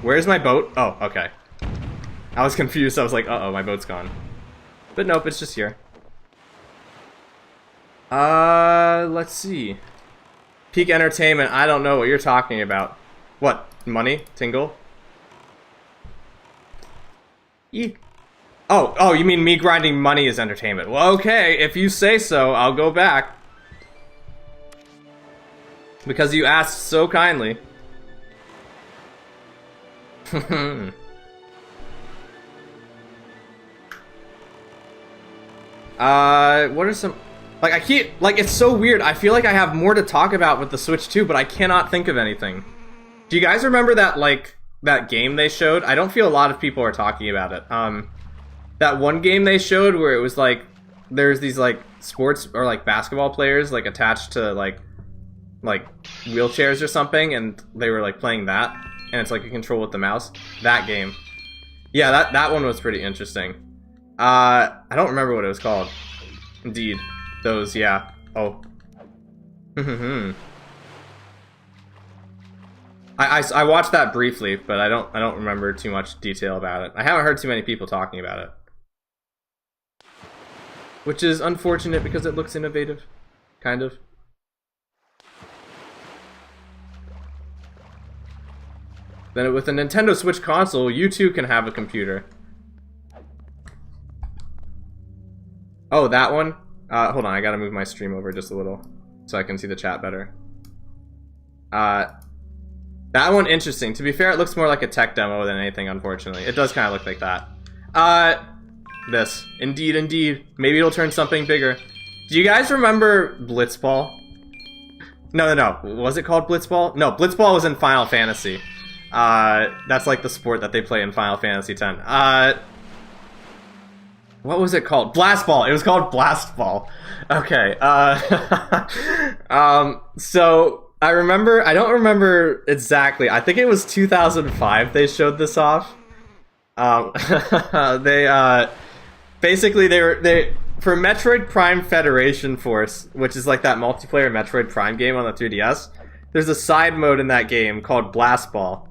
Where's my boat? Oh, okay. I was confused. I was like, uh-oh, my boat's gone. But nope, it's just here. Let's see. Peak entertainment. I don't know what you're talking about. What? Money? Tingle? Oh, you mean me grinding money is entertainment. Well, okay, if you say so, I'll go back. Because you asked so kindly. What are some... Like, I keep... Like, it's so weird. I feel like I have more to talk about with the Switch 2, but I cannot think of anything. Do you guys remember that, like, that game they showed? I don't feel a lot of people are talking about it. That one game they showed where it was, like, there's these, like, sports or, like, basketball players, like, attached to, like, wheelchairs or something, and they were, like, playing that, and it's, like, a control with the mouse. That game. Yeah, that one was pretty interesting. I don't remember what it was called. Indeed. Those, yeah. Oh. I watched that briefly, but I don't remember too much detail about it. I haven't heard too many people talking about it. Which is unfortunate because it looks innovative. Kind of. Then with a Nintendo Switch console, you too can have a computer. Oh, that one? Hold on, I gotta move my stream over just a little so I can see the chat better. That one, interesting. To be fair, it looks more like a tech demo than anything, unfortunately. It does kind of look like that. This. Indeed. Maybe it'll turn something bigger. Do you guys remember Blitzball? No. Was it called Blitzball? No, Blitzball was in Final Fantasy. That's like the sport that they play in Final Fantasy X. What was it called? Blastball! It was called Blastball. Okay, so... I don't remember exactly. I think it was 2005 they showed this off. Basically they for Metroid Prime Federation Force, which is like that multiplayer Metroid Prime game on the 3DS, there's a side mode in that game called Blastball,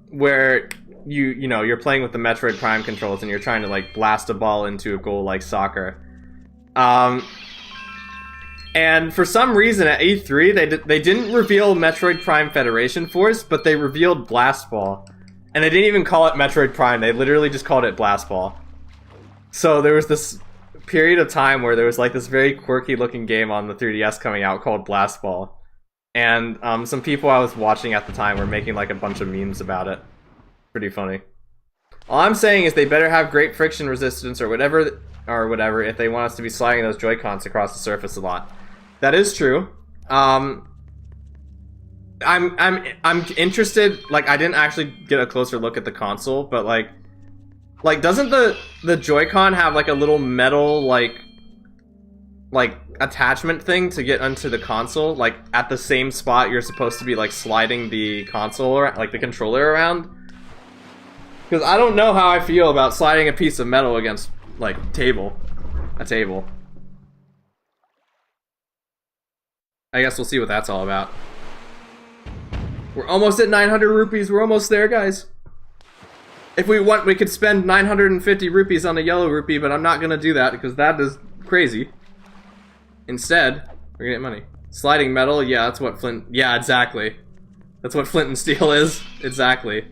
where you're playing with the Metroid Prime controls and you're trying to, like, blast a ball into a goal like soccer. And for some reason at E3, they didn't reveal Metroid Prime Federation Force, but they revealed Blast Ball. And they didn't even call it Metroid Prime, they literally just called it Blast Ball. So there was this period of time where there was like this very quirky looking game on the 3DS coming out called Blast Ball. And some people I was watching at the time were making like a bunch of memes about it. Pretty funny. All I'm saying is they better have great friction resistance or whatever if they want us to be sliding those Joy-Cons across the surface a lot. That is true. I'm interested. Like, I didn't actually get a closer look at the console, but like doesn't the Joy-Con have like a little metal like attachment thing to get onto the console? Like at the same spot you're supposed to be like sliding the console or like the controller around. Because I don't know how I feel about sliding a piece of metal against like a table. I guess we'll see what that's all about. We're almost at 900 rupees. We're almost there, guys. If we want, we could spend 950 rupees on a yellow rupee, but I'm not gonna do that because that is crazy. Instead, we're gonna get money. Sliding metal, yeah, that's what Flint. Yeah, exactly. That's what Flint and Steel is. Exactly.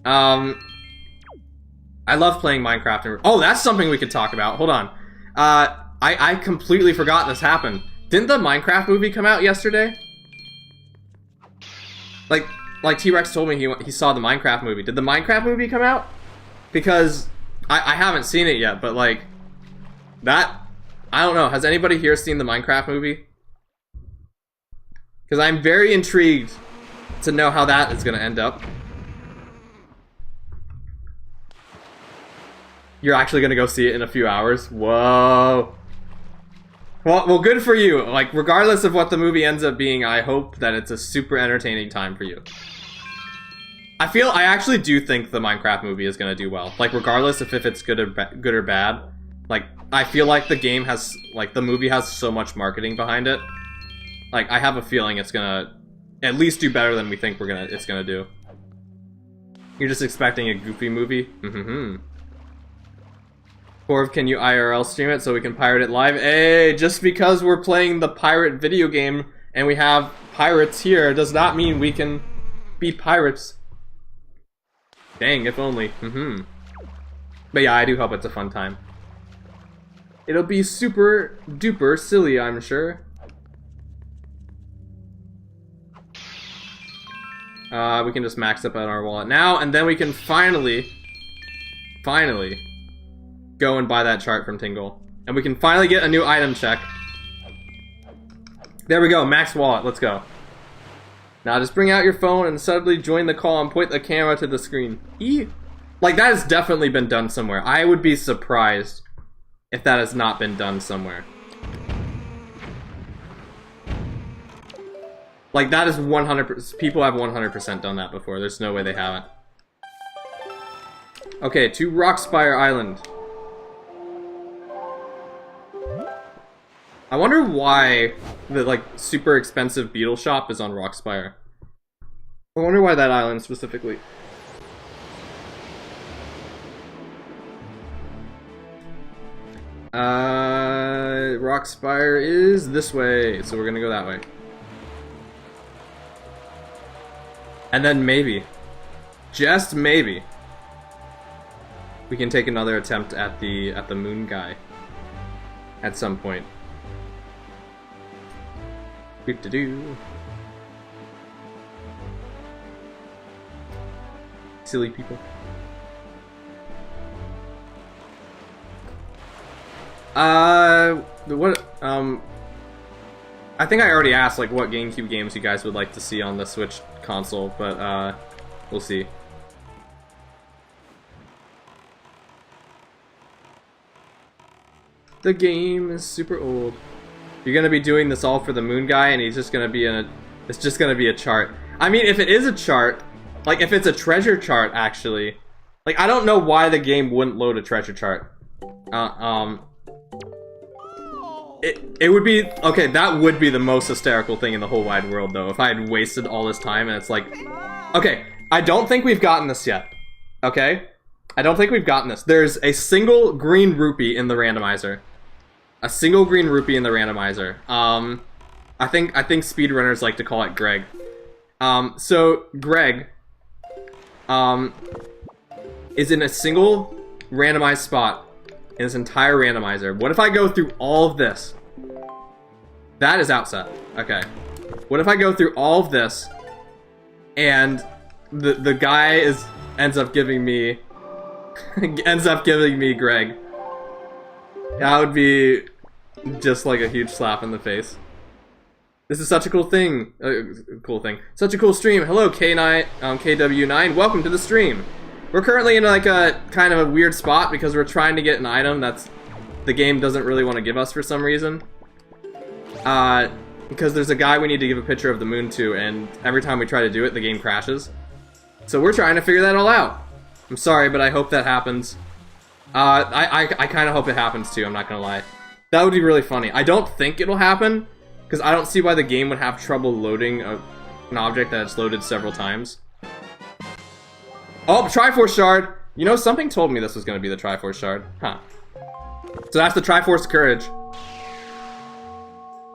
I love playing Minecraft. Oh, that's something we could talk about. Hold on. I completely forgot this happened. Didn't the Minecraft movie come out yesterday? Like T-Rex told me he saw the Minecraft movie. Did the Minecraft movie come out? Because I haven't seen it yet, but like that, I don't know. Has anybody here seen the Minecraft movie? Because I'm very intrigued to know how that is going to end up. You're actually going to go see it in a few hours? Whoa. Well, good for you. Like, regardless of what the movie ends up being, I hope that it's a super entertaining time for you. I actually do think the Minecraft movie is going to do well. Like, regardless if it's good or bad. Like, I feel like the game has, like, the movie has so much marketing behind it. Like, I have a feeling it's going to at least do better than we think it's going to do. You're just expecting a goofy movie? Mm-hmm. Corv, can you IRL stream it so we can pirate it live? Hey, just because we're playing the pirate video game and we have pirates here does not mean we can be pirates. Dang, if only. Mm-hmm. But yeah, I do hope it's a fun time. It'll be super duper silly, I'm sure. We can just max up on our wallet now, and then we can finally go and buy that chart from Tingle. And we can finally get a new item check. There we go, max wallet, let's go. Now just bring out your phone and suddenly join the call and point the camera to the screen. Like, that has definitely been done somewhere. I would be surprised if that has not been done somewhere. Like, that is 100%, people have 100% done that before. There's no way they haven't. Okay, to Rockspire Island. I wonder why the, like, super expensive beetle shop is on Rockspire. I wonder why that island specifically. Rockspire is this way, so we're gonna go that way. And then maybe, just maybe, we can take another attempt at the moon guy at some point. Do. Silly people. What, I think I already asked, like, what GameCube games you guys would like to see on the Switch console, but, we'll see. The game is super old. You're gonna be doing this all for the moon guy, and he's just gonna be it's just gonna be a chart. I mean, if it is a chart, like, if it's a treasure chart, actually, like, I don't know why the game wouldn't load a treasure chart. It would be, okay, that would be the most hysterical thing in the whole wide world, though, if I had wasted all this time and it's like, okay, I don't think we've gotten this yet, okay? I don't think we've gotten this. There's a single green rupee in the randomizer. A single green rupee in the randomizer. I think speedrunners like to call it Greg. So Greg, is in a single randomized spot in this entire randomizer. What if I go through all of this? That is outset. Okay. What if I go through all of this and the guy ends up giving me Greg? That would be just like a huge slap in the face. This is such a cool thing. Such a cool stream. Hello, KW9. Welcome to the stream. We're currently in like a kind of a weird spot because we're trying to get an item that's the game doesn't really want to give us for some reason. Because there's a guy we need to give a picture of the moon to, and every time we try to do it, the game crashes. So we're trying to figure that all out. I'm sorry, but I hope that happens. I kind of hope it happens too, I'm not gonna lie. That would be really funny. I don't think it'll happen, because I don't see why the game would have trouble loading an object that it's loaded several times. Oh, Triforce Shard! You know, something told me this was going to be the Triforce Shard. Huh. So that's the Triforce Courage.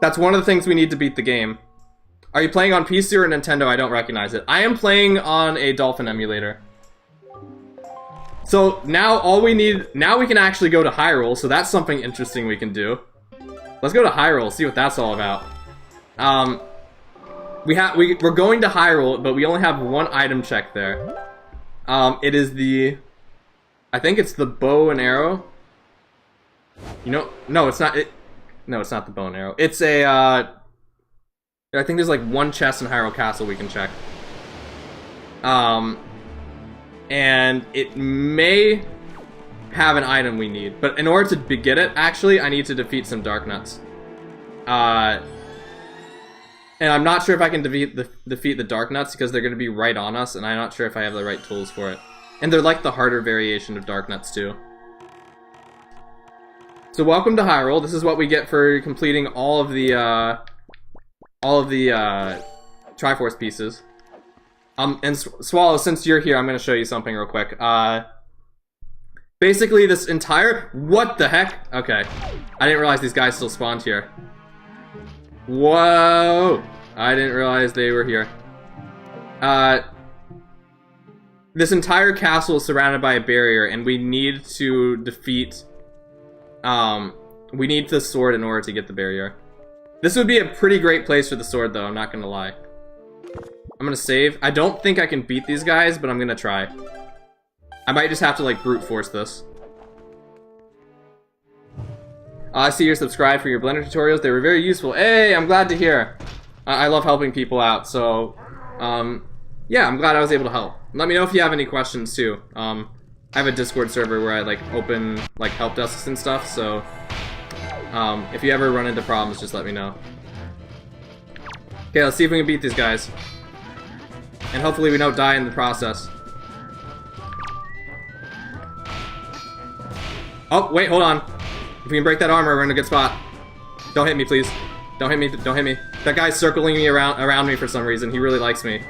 That's one of the things we need to beat the game. Are you playing on PC or Nintendo? I don't recognize it. I am playing on a Dolphin emulator. So now all we need... Now we can actually go to Hyrule, so that's something interesting we can do. Let's go to Hyrule, see what that's all about. We're going to Hyrule, but we only have one item check there. It is the... I think it's the bow and arrow. You know... No, it's not... No, it's not the bow and arrow. It's a, I think there's like one chest in Hyrule Castle we can check. And it may have an item we need. But in order to get it, actually, I need to defeat some Dark Nuts. And I'm not sure if I can defeat the Dark Nuts because they're going to be right on us, and I'm not sure if I have the right tools for it. And they're like the harder variation of Dark Nuts too. So welcome to Hyrule. This is what we get for completing all of the Triforce pieces. And Swallow, since you're here, I'm going to show you something real quick. Basically, this entire... What the heck? Okay. I didn't realize these guys still spawned here. Whoa! I didn't realize they were here. This entire castle is surrounded by a barrier, and we need to defeat... we need the sword in order to get the barrier. This would be a pretty great place for the sword, though, I'm not gonna lie. I'm gonna save. I don't think I can beat these guys, but I'm gonna try. I might just have to, like, brute force this. I see you're subscribed for your Blender tutorials. They were very useful. Hey, I'm glad to hear. I love helping people out, so... yeah, I'm glad I was able to help. Let me know if you have any questions, too. I have a Discord server where I, like, open, like, help desks and stuff, so... if you ever run into problems, just let me know. Okay, let's see if we can beat these guys. And hopefully we don't die in the process. Oh, wait, hold on. If we can break that armor, we're in a good spot. Don't hit me, please. Don't hit me, don't hit me. That guy's circling me around me for some reason. He really likes me.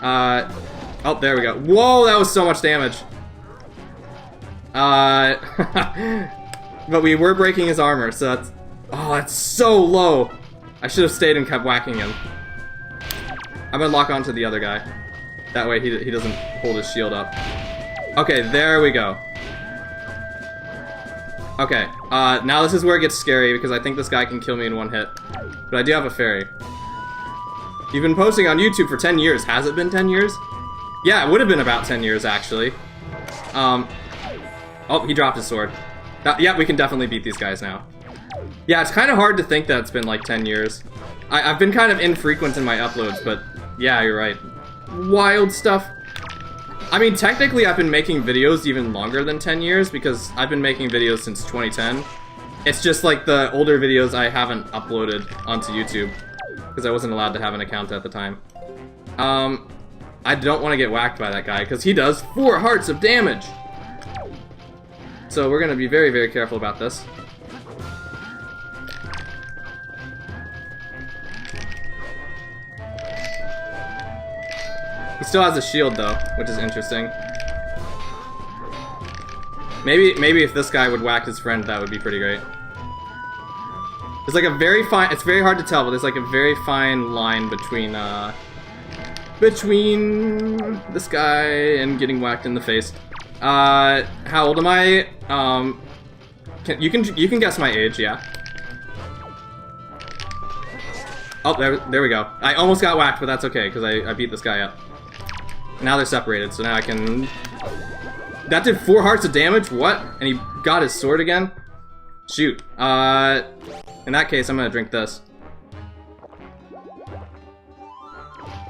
Oh, there we go. Whoa, that was so much damage. But we were breaking his armor, so that's... Oh, that's so low. I should have stayed and kept whacking him. I'm gonna lock onto the other guy. That way he doesn't hold his shield up. Okay, there we go. Okay, now this is where it gets scary because I think this guy can kill me in one hit. But I do have a fairy. You've been posting on YouTube for 10 years. Has it been 10 years? Yeah, it would have been about 10 years, actually. Oh, he dropped his sword. Yeah, we can definitely beat these guys now. Yeah, it's kind of hard to think that it's been like 10 years. I've been kind of infrequent in my uploads, but yeah, you're right. Wild stuff. I mean, technically I've been making videos even longer than 10 years because I've been making videos since 2010. It's just like the older videos I haven't uploaded onto YouTube because I wasn't allowed to have an account at the time. I don't want to get whacked by that guy because he does 4 hearts of damage. So we're going to be very, very careful about this. He still has a shield though, which is interesting. Maybe if this guy would whack his friend, that would be pretty great. There's like a very fine, it's very hard to tell, but there's like a very fine line between this guy and getting whacked in the face. How old am I? You can guess my age, yeah. Oh, there we go. I almost got whacked, but that's okay, because I beat this guy up. Now they're separated, so now I can... That did 4 hearts of damage? What? And he got his sword again? Shoot. In that case, I'm gonna drink this.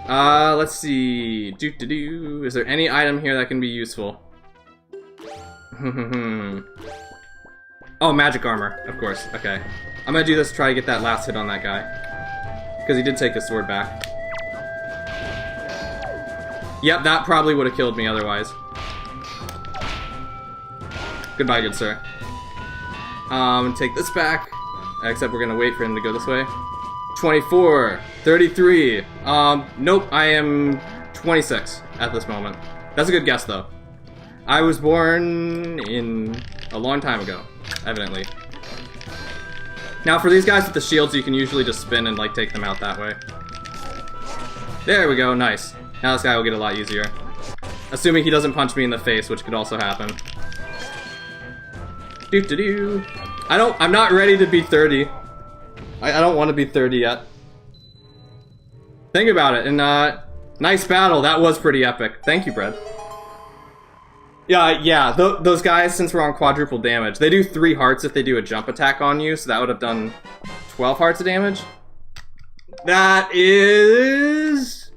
Let's see. Is there any item here that can be useful? Oh, magic armor, of course. Okay. I'm gonna do this to try to get that last hit on that guy. Because he did take his sword back. Yep, that probably would have killed me otherwise. Goodbye, good sir. Take this back. Except we're gonna wait for him to go this way. 24, 33. Nope, I am 26 at this moment. That's a good guess, though. I was born in a long time ago, evidently. Now, for these guys with the shields, you can usually just spin and, like, take them out that way. There we go, nice. Now this guy will get a lot easier. Assuming he doesn't punch me in the face, which could also happen. I'm not ready to be 30. I don't want to be 30 yet. Think about it, and nice battle, that was pretty epic. Thank you, Brad. Yeah, those guys, since we're on quadruple damage, they do 3 hearts if they do a jump attack on you, so that would have done 12 hearts of damage. That is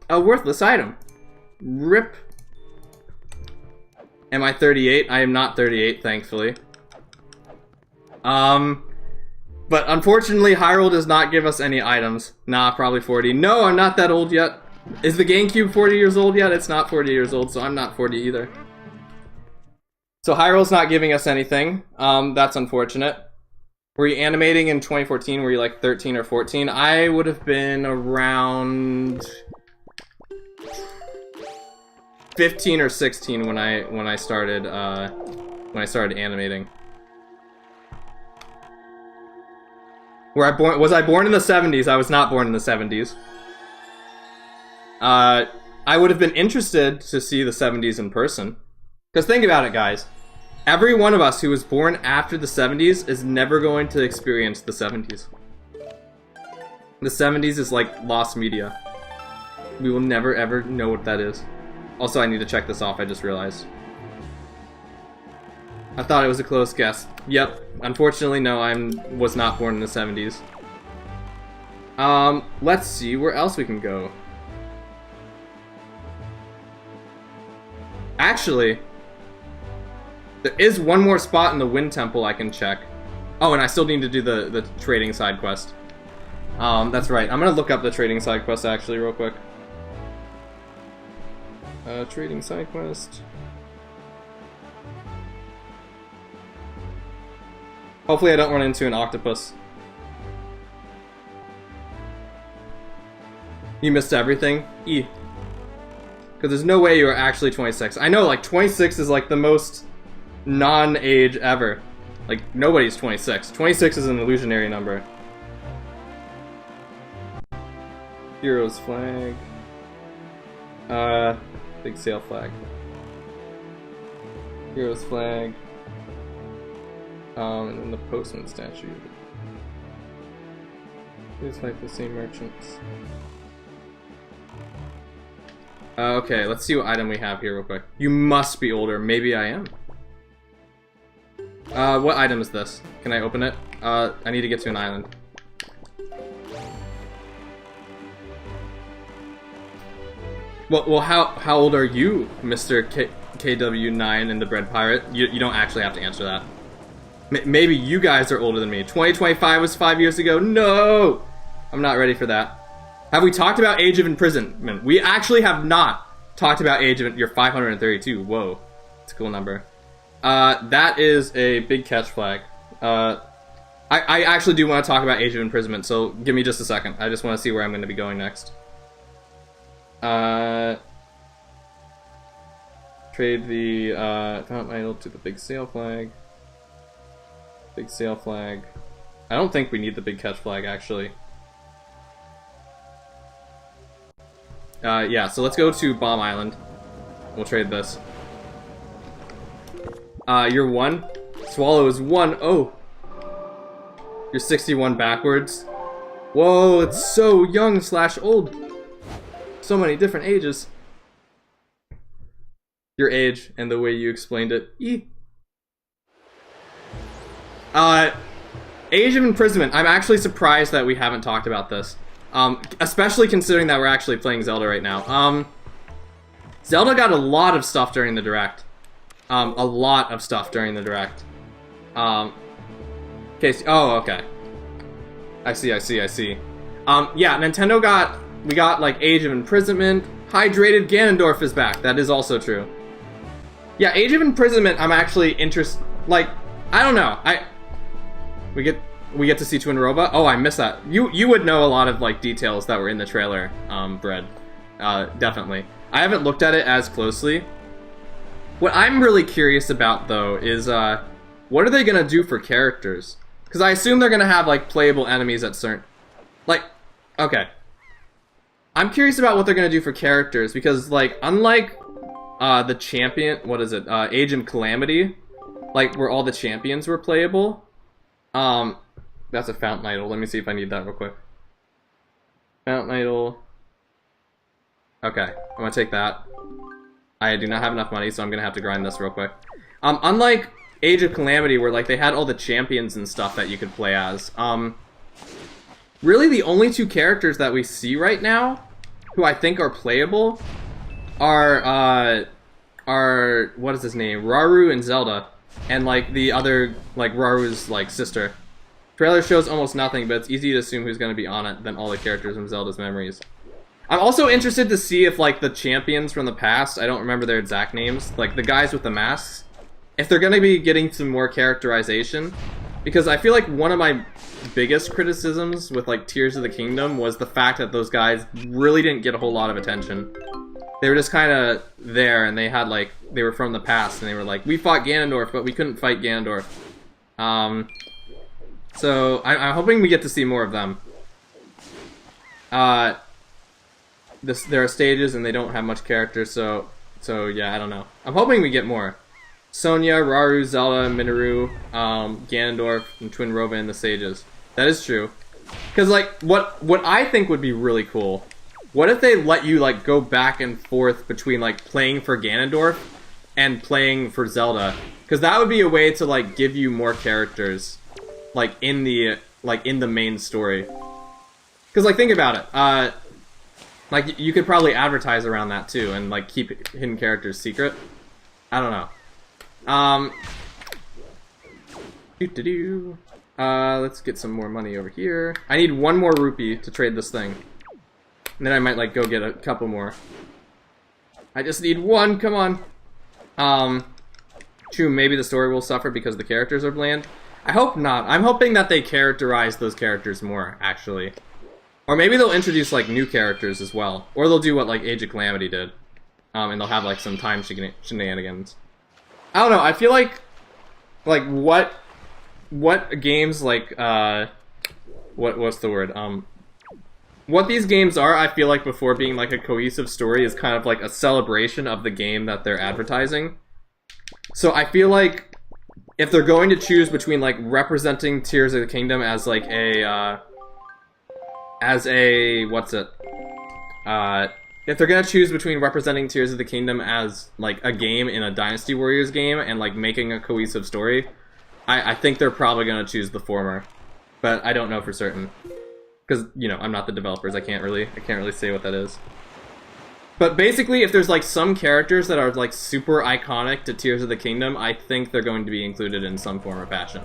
a worthless item. RIP. Am I 38? I am not 38, thankfully. But unfortunately, Hyrule does not give us any items. Nah, probably 40. No, I'm not that old yet. Is the GameCube 40 years old yet? It's not 40 years old, so I'm not 40 either. So Hyrule's not giving us anything. That's unfortunate. Were you animating in 2014? Were you like 13 or 14? I would have been around 15 or 16 when I started animating. Was I born in the 70s? I was not born in the 70s. I would have been interested to see the 70s in person. Because think about it, guys. Every one of us who was born after the 70s is never going to experience the 70s. The 70s is like lost media. We will never ever know what that is. Also, I need to check this off, I just realized. I thought it was a close guess. Yep, unfortunately no, I was not born in the 70s. Let's see where else we can go. Actually, there is one more spot in the Wind Temple I can check. Oh, and I still need to do the trading side quest. That's right. I'm gonna look up the trading side quest actually real quick. Trading side quest. Hopefully I don't run into an octopus. You missed everything? Because there's no way you are actually 26. I know, like, 26 is like the most non-age ever. Like, nobody's 26. 26 is an illusionary number. Heroes flag. Big sail flag. Heroes flag. And then the postman statue. It's like the same merchants. Okay, let's see what item we have here real quick. You must be older. Maybe I am. What item is this? Can I open it? I need to get to an island. Well, how old are you, Mr. KW9 and the Bread Pirate? You don't actually have to answer that. Maybe you guys are older than me. 2025 was 5 years ago. No! I'm not ready for that. Have we talked about age of imprisonment? We actually have not talked about age of... You're 532. Whoa. It's a cool number. That is a big catch flag. I actually do want to talk about age of imprisonment, so give me just a second. I just want to see where I'm going to be going next. Trade the fountain idol to the big sail flag. Big sail flag. I don't think we need the big catch flag, actually. Yeah, so let's go to Bomb Island. We'll trade this. You're 1. Swallow is 1. Oh! You're 61 backwards. Whoa, it's so young / old. So many different ages. Your age and the way you explained it. Age of imprisonment. I'm actually surprised that we haven't talked about this. Especially considering that we're actually playing Zelda right now. Zelda got a lot of stuff during the Direct. A lot of stuff during the Direct. Okay, oh, okay. I see. Yeah, Nintendo we got, like, Age of Imprisonment. Hydrated Ganondorf is back. That is also true. Yeah, Age of Imprisonment, I'm actually interested, like, I don't know. We get to see Twinrova? Oh, I missed that. You would know a lot of, like, details that were in the trailer, Bread. Definitely. I haven't looked at it as closely. What I'm really curious about, though, is, what are they gonna do for characters? Because I assume they're gonna have, like, playable enemies at certain... Like, okay. I'm curious about what they're gonna do for characters, because, like, unlike, the champion... What is it? Age of Calamity? Like, where all the champions were playable? That's a Fountain Idol. Let me see if I need that real quick. Fountain Idol. Okay, I'm gonna take that. I do not have enough money, so I'm gonna have to grind this real quick. Unlike Age of Calamity, where, like, they had all the champions and stuff that you could play as, really the only 2 characters that we see right now, who I think are playable, are, what is his name? Rauru and Zelda. And, like, the other, like, Raru's, like, sister. Trailer shows almost nothing, but it's easy to assume who's gonna be on it than all the characters from Zelda's memories. I'm also interested to see if, like, the champions from the past, I don't remember their exact names, like, the guys with the masks, if they're gonna be getting some more characterization. Because I feel like one of my biggest criticisms with, like, Tears of the Kingdom was the fact that those guys really didn't get a whole lot of attention. They were just kind of there, and they had, like, they were from the past, and they were like, we fought Ganondorf, but we couldn't fight Ganondorf. So, I'm hoping we get to see more of them. There are stages, and they don't have much character, so yeah, I don't know. I'm hoping we get more. Sonia, Rauru, Zelda, Minoru, Ganondorf, and Twinrova in the stages. That is true. Because, like, what I think would be really cool, what if they let you, like, go back and forth between, like, playing for Ganondorf and playing for Zelda? Because that would be a way to, like, give you more characters, like, in the main story. Because, like, think about it. Like, you could probably advertise around that, too, and, like, keep hidden characters secret. I don't know. Let's get some more money over here. I need 1 more rupee to trade this thing. And then I might, like, go get a couple more. I just need 1, come on. True, maybe the story will suffer because the characters are bland. I hope not. I'm hoping that they characterize those characters more, actually. Or maybe they'll introduce, like, new characters as well. Or they'll do what, like, Age of Calamity did. And they'll have, like, some time shenanigans. I don't know, I feel like what games, like, what's the word? What these games are, I feel like, before being, like, a cohesive story is kind of, like, a celebration of the game that they're advertising. So I feel like if they're going to choose between, like, representing Tears of the Kingdom as, like, what's it? If they're gonna choose between representing Tears of the Kingdom as, like, a game in a Dynasty Warriors game and, like, making a cohesive story, I think they're probably gonna choose the former. But I don't know for certain. Because, you know, I'm not the developers, I can't really say what that is. But basically, if there's, like, some characters that are, like, super iconic to Tears of the Kingdom, I think they're going to be included in some form or fashion.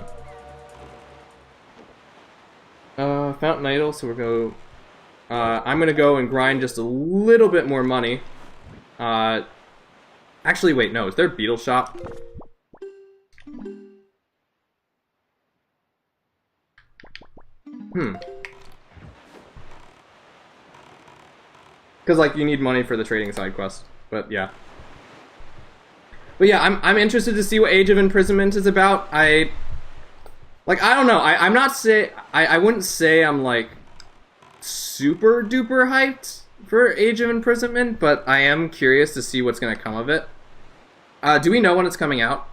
Fountain Idol, so I'm gonna go and grind just a little bit more money. Actually, wait, no, is there a Beetle Shop? Because, like, you need money for the trading side quest, but yeah. But yeah, I'm interested to see what Age of Imprisonment is about. Like, I don't know. I'm not I wouldn't say I'm like super duper hyped for Age of Imprisonment, but I am curious to see what's gonna come of it. Do we know when it's coming out?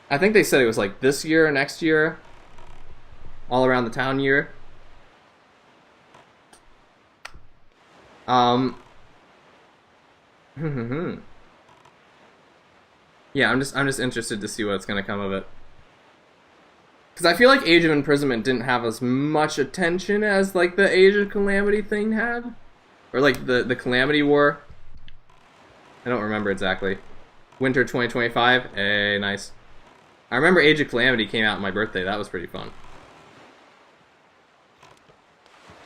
I think they said it was like this year or next year. All around the town year. Yeah, I'm just interested to see what's gonna come of it. Because I feel like Age of Imprisonment didn't have as much attention as like the Age of Calamity thing had. Or like the Calamity War. I don't remember exactly. Winter 2025. Hey, nice. I remember Age of Calamity came out on my birthday. That was pretty fun.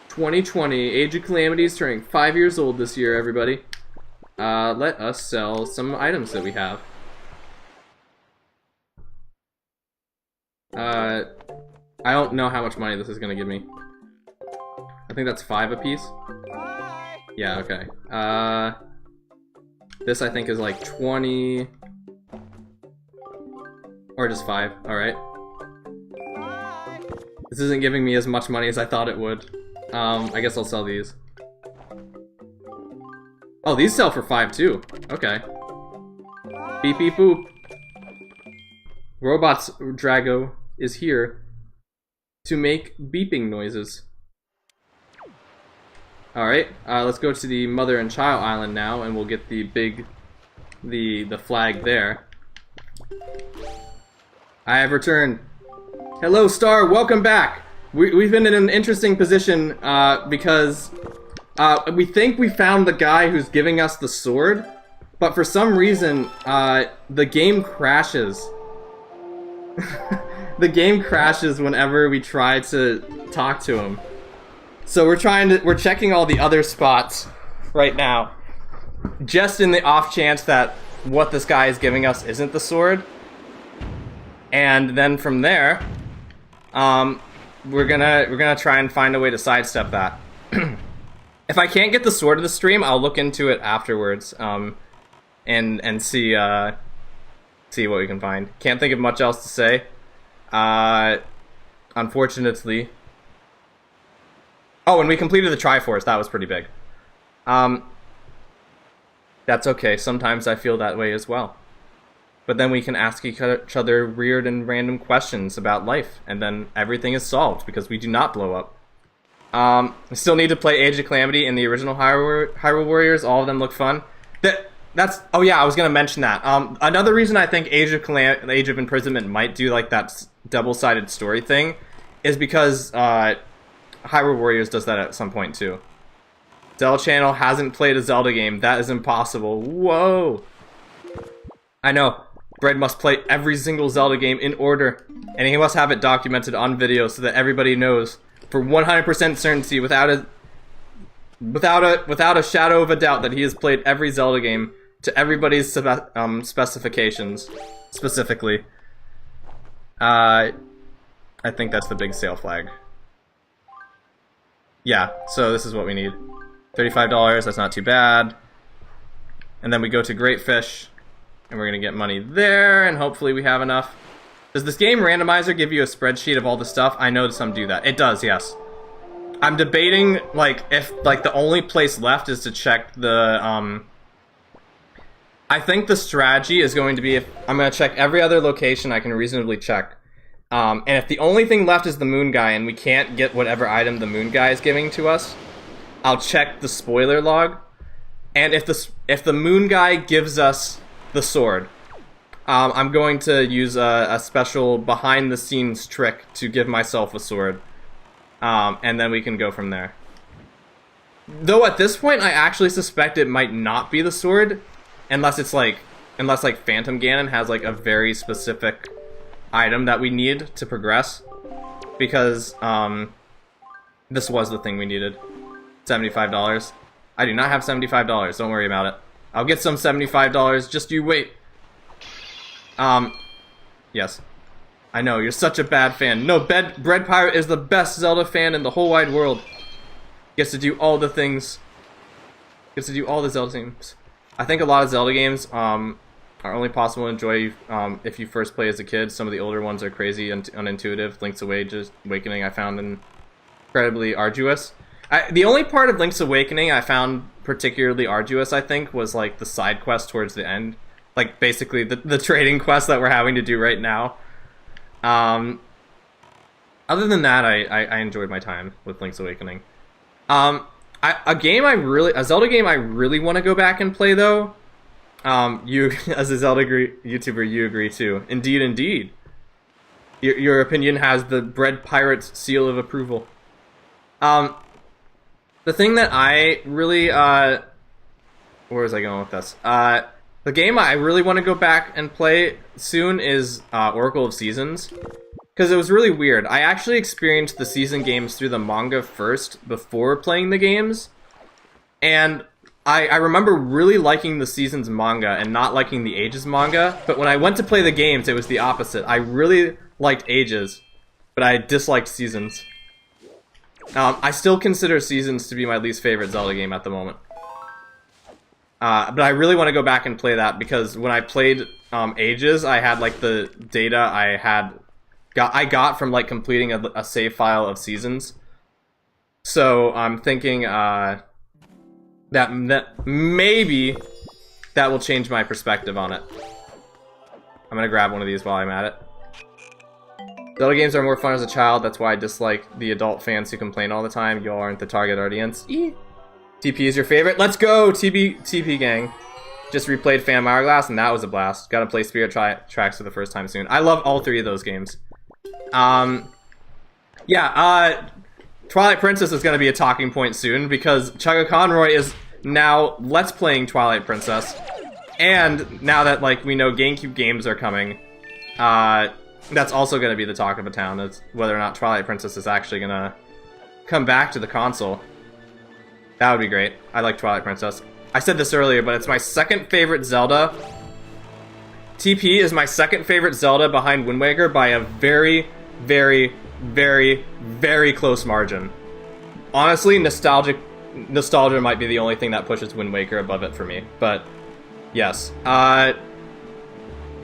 2020. Age of Calamity is turning 5 years old this year, everybody. Let us sell some items that we have. I don't know how much money this is gonna give me. I think that's 5 apiece. Yeah, okay. This I think is like 20... Or just 5, alright. This isn't giving me as much money as I thought it would. I guess I'll sell these. Oh, these sell for 5 too. Okay. Beep beep boop. Robots Drago is here to make beeping noises. Alright, let's go to the Mother and Child Island now, and we'll get the flag there. I have returned. Hello, Star, welcome back! We've been in an interesting position, because we think we found the guy who's giving us the sword, but for some reason, the game crashes. The game crashes whenever we try to talk to him. So we're checking all the other spots right now, just in the off chance that what this guy is giving us isn't the sword. And then from there, we're gonna try and find a way to sidestep that. If I can't get the sword of the stream, I'll look into it afterwards, and see what we can find. Can't think of much else to say. Unfortunately. Oh, and we completed the Triforce. That was pretty big. That's okay. Sometimes I feel that way as well. But then we can ask each other weird and random questions about life, and then everything is solved because we do not blow up. I still need to play Age of Calamity and the original Hyrule Warriors. All of them look fun. Oh yeah, I was gonna mention that. Another reason I think Age of Imprisonment might do like that double-sided story thing is because Hyrule Warriors does that at some point too. Zelda Channel hasn't played a Zelda game. That is impossible. Whoa! I know. Bread must play every single Zelda game in order, and he must have it documented on video so that everybody knows for 100% certainty, without a shadow of a doubt, that he has played every Zelda game to everybody's specifications, specifically. I think that's the big sale flag. Yeah, so this is what we need. $35, that's not too bad. And then we go to Great Fish, and we're gonna get money there, and hopefully we have enough. Does this game Randomizer give you a spreadsheet of all the stuff? I know some do that. It does, yes. I'm debating, like, if, like, the only place left is to check the, I think the strategy is going to be, if I'm gonna check every other location I can reasonably check. And if the only thing left is the moon guy and we can't get whatever item the moon guy is giving to us, I'll check the spoiler log. And if the moon guy gives us the sword, I'm going to use a special behind-the-scenes trick to give myself a sword. And then we can go from there. Though at this point, I actually suspect it might not be the sword, unless Phantom Ganon has like a very specific item that we need to progress. Because this was the thing we needed. $75. I do not have $75. Don't worry about it. I'll get some $75. Just you wait. Yes. I know, you're such a bad fan. No, Bread Pirate is the best Zelda fan in the whole wide world. Gets to do all the things. Gets to do all the Zelda games. I think a lot of Zelda games, are only possible to enjoy if you first play as a kid. Some of the older ones are crazy and unintuitive. Link's Awakening I found incredibly arduous. The only part of Link's Awakening I found particularly arduous, I think, was like the side quest towards the end. Like basically the trading quest that we're having to do right now. Other than that, I enjoyed my time with Link's Awakening. A Zelda game I really want to go back and play though. You, as a Zelda YouTuber, you agree too. Indeed. Your opinion has the Bread Pirate's seal of approval. The thing that I really, where was I going with this? The game I really want to go back and play soon is Oracle of Seasons. Because it was really weird. I actually experienced the season games through the manga first before playing the games. And I remember really liking the Seasons manga and not liking the Ages manga. But when I went to play the games, it was the opposite. I really liked Ages, but I disliked Seasons. I still consider Seasons to be my least favorite Zelda game at the moment. But I really want to go back and play that because when I played Ages, I had like the data I got from like completing a save file of Seasons. So I'm thinking that maybe that will change my perspective on it. I'm gonna grab one of these while I'm at it. Zelda games are more fun as a child. That's why I dislike the adult fans who complain all the time. Y'all aren't the target audience. TP is your favorite? Let's go, TP gang. Just replayed Phantom Hourglass, and that was a blast. Gotta play Spirit Tracks for the first time soon. I love all three of those games. Twilight Princess is gonna be a talking point soon, because Chugga Conroy is now Let's Playing Twilight Princess. And now that, like, we know GameCube games are coming, that's also gonna be the talk of the town, is whether or not Twilight Princess is actually gonna come back to the console. That would be great. I like Twilight Princess. I said this earlier, but it's my second favorite Zelda. TP is my second favorite Zelda behind Wind Waker by a very, very, very, very close margin. Honestly, nostalgia might be the only thing that pushes Wind Waker above it for me. But yes,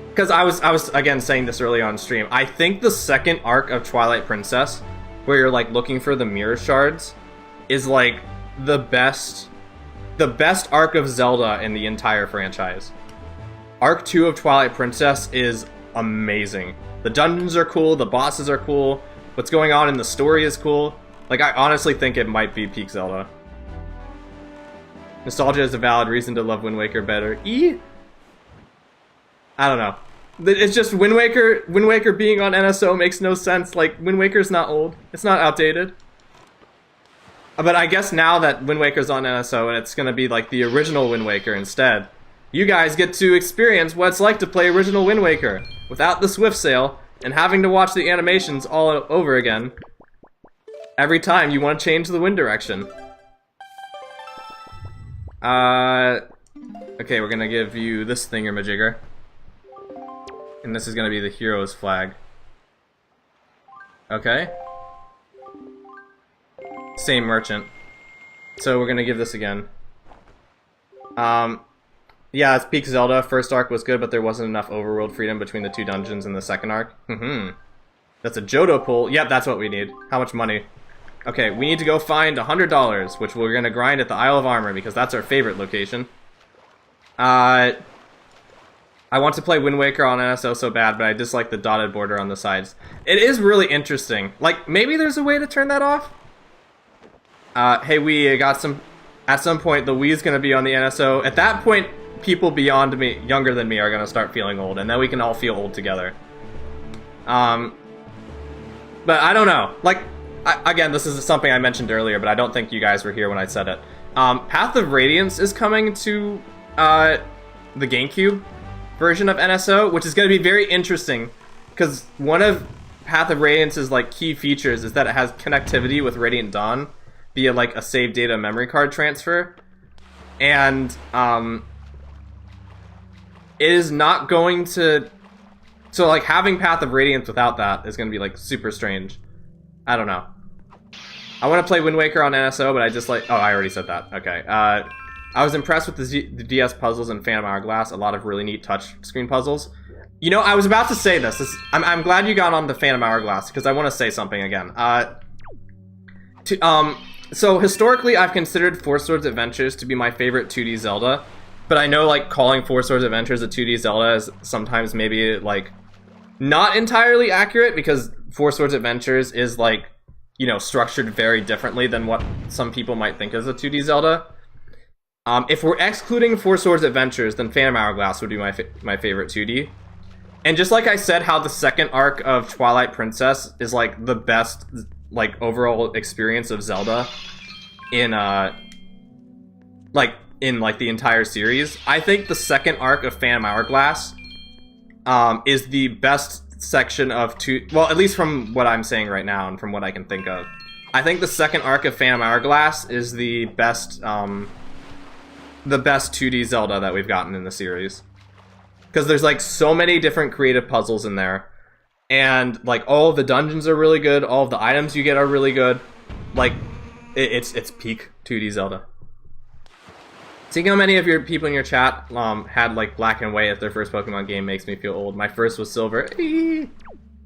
because I was again saying this early on stream. I think the second arc of Twilight Princess, where you're like looking for the mirror shards, is like the best arc of Zelda in the entire franchise. Arc 2 of Twilight Princess is amazing. The dungeons are cool, the bosses are cool, what's going on in the story is cool. Like, I honestly think it might be peak Zelda. Nostalgia is a valid reason to love Wind Waker better. I don't know. It's just Wind Waker being on NSO makes no sense. Like, Wind Waker's not old. It's not outdated. But I guess now that Wind Waker's on NSO and it's gonna be like the original Wind Waker instead, you guys get to experience what it's like to play original Wind Waker without the Swift Sail and having to watch the animations all over again every time you want to change the wind direction. Okay, we're gonna give you this thingamajigger. And this is gonna be the hero's flag. Okay. Same merchant. So we're gonna give this again. Yeah, it's peak Zelda. First arc was good, but there wasn't enough overworld freedom between the two dungeons in the second arc. That's a Johto pull. Yep, that's what we need. How much money? Okay, we need to go find $100, which we're gonna grind at the Isle of Armor, because that's our favorite location. I want to play Wind Waker on NSO so bad, but I dislike the dotted border on the sides. It is really interesting. Like, maybe there's a way to turn that off? Hey, we got some... At some point, the Wii's gonna be on the NSO. At that point, people beyond me, younger than me, are gonna start feeling old, and then we can all feel old together. But I don't know. Like, again, this is something I mentioned earlier, but I don't think you guys were here when I said it. Path of Radiance is coming to the GameCube version of NSO, which is gonna be very interesting, because one of Path of Radiance's like key features is that it has connectivity with Radiant Dawn via like a save data memory card transfer, and it is not going to, so like having Path of Radiance without that is going to be like super strange. I don't know. I want to play Wind Waker on NSO, but I just like, oh, I already said that. Okay. I was impressed with the DS puzzles and Phantom Hourglass. A lot of really neat touch screen puzzles. You know, I was about to say this. I'm glad you got on the Phantom Hourglass because I want to say something again. So historically, I've considered Four Swords Adventures to be my favorite 2D Zelda, but I know like calling Four Swords Adventures a 2D Zelda is sometimes maybe like not entirely accurate because Four Swords Adventures is like, you know, structured very differently than what some people might think is a 2D Zelda. If we're excluding Four Swords Adventures, then Phantom Hourglass would be my favorite 2D. And just like I said, how the second arc of Twilight Princess is like the best like overall experience of Zelda in the entire series. I think the second arc of Phantom Hourglass is the best section of well, at least from what I'm saying right now and from what I can think of. I think the second arc of Phantom Hourglass is the best 2D Zelda that we've gotten in the series. Because there's like so many different creative puzzles in there. And like all of the dungeons are really good, all of the items you get are really good. Like it's peak 2D Zelda. Seeing how many of your people in your chat had like Black and White as their first Pokemon game makes me feel old. My first was Silver.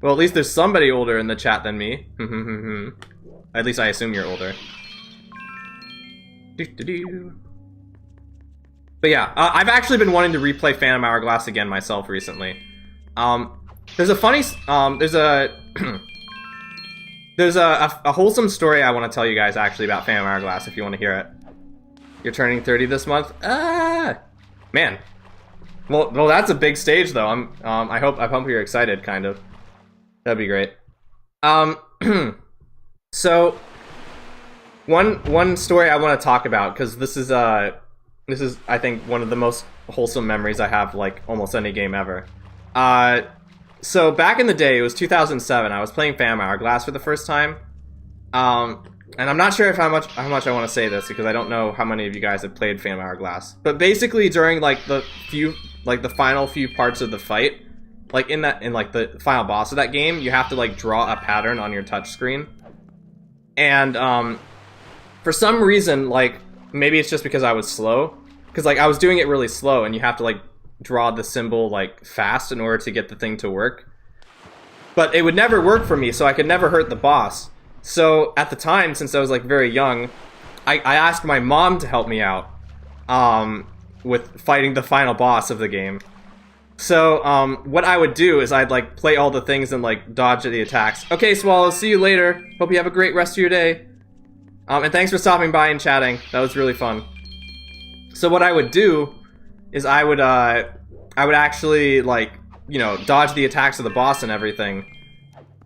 Well, at least there's somebody older in the chat than me. At least I assume you're older. But yeah, I've actually been wanting to replay Phantom Hourglass again myself recently. There's a funny, there's a wholesome story I want to tell you guys actually about Phantom Hourglass if you want to hear it. You're turning 30 this month? Man. Well, that's a big stage though. I hope you're excited, kind of. That'd be great. So one story I want to talk about, because this is I think one of the most wholesome memories I have like almost any game ever. So back in the day, it was 2007. I was playing Phantom Hourglass for the first time. And I'm not sure how much I want to say this because I don't know how many of you guys have played Phantom Hourglass. But basically, during like the final few parts of the fight, like in the final boss of that game, you have to like draw a pattern on your touch screen. And for some reason, like maybe it's just because I was slow, because like I was doing it really slow, and you have to like draw the symbol like fast in order to get the thing to work. But it would never work for me, so I could never hurt the boss. So at the time, since I was like very young, I asked my mom to help me out with fighting the final boss of the game. So what I would do is I'd like play all the things and like dodge the attacks. Okay, Swallow, see you later. Hope you have a great rest of your day. And thanks for stopping by and chatting. That was really fun. So what I would do is I would actually like, you know, dodge the attacks of the boss and everything.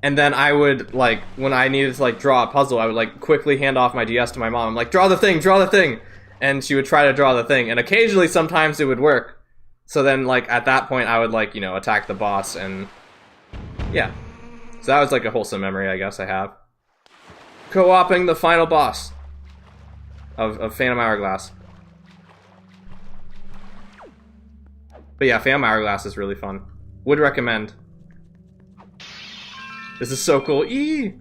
And then I would, like, when I needed to, like, draw a puzzle, I would, like, quickly hand off my DS to my mom. I'm like, draw the thing, draw the thing! And she would try to draw the thing. And occasionally, sometimes it would work. So then, like, at that point, I would, like, you know, attack the boss and... yeah. So that was, like, a wholesome memory, I guess, I have. Co-oping the final boss of Phantom Hourglass. But yeah, Phantom Hourglass is really fun. Would recommend. This is so cool. Eee!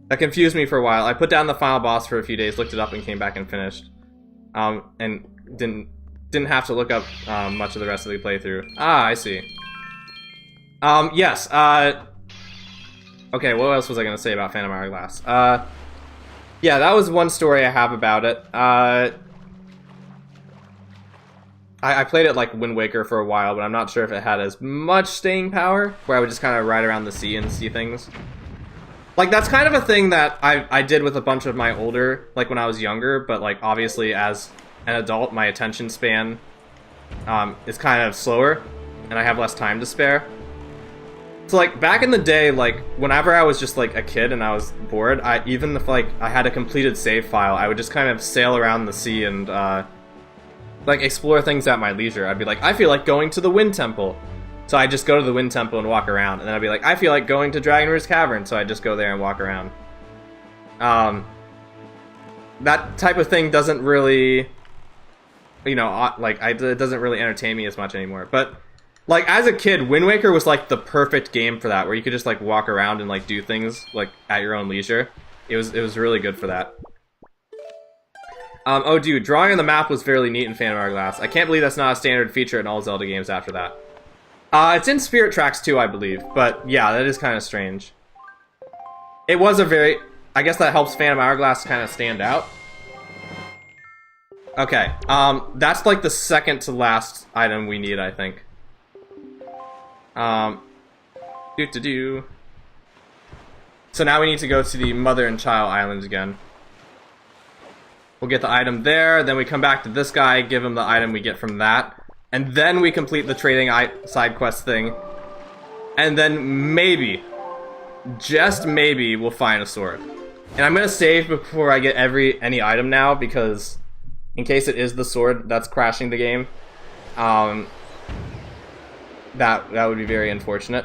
That confused me for a while. I put down the final boss for a few days, looked it up, and came back and finished. And didn't have to look up much of the rest of the playthrough. Ah, I see. Yes. Okay, what else was I gonna say about Phantom Hourglass? Yeah, that was one story I have about it. I played it like Wind Waker for a while, but I'm not sure if it had as much staying power, where I would just kind of ride around the sea and see things. Like, that's kind of a thing that I did with a bunch of my older, like when I was younger, but like obviously as an adult, my attention span is kind of slower, and I have less time to spare. So like, back in the day, like, whenever I was just like a kid and I was bored, even if like I had a completed save file, I would just kind of sail around the sea and like explore things at my leisure. I'd be like, I feel like going to the Wind Temple. So I'd just go to the Wind Temple and walk around. And then I'd be like, I feel like going to Dragon Roost Cavern. So I'd just go there and walk around. That type of thing doesn't really, you know, like, it doesn't really entertain me as much anymore. But, like, as a kid, Wind Waker was, like, the perfect game for that, where you could just, like, walk around and, like, do things, like, at your own leisure. It was really good for that. Oh, dude, drawing on the map was fairly neat in Phantom Hourglass. I can't believe that's not a standard feature in all Zelda games after that. It's in Spirit Tracks too, I believe, but yeah, that is kind of strange. It was a very... I guess that helps Phantom Hourglass kind of stand out. Okay, that's like the second to last item we need, I think. So now we need to go to the Mother and Child Islands again. We'll get the item there, then we come back to this guy, give him the item we get from that, and then we complete the trading side quest thing, and then maybe, just maybe, we'll find a sword. And I'm gonna save before I get any item now, because in case it is the sword that's crashing the game, that would be very unfortunate.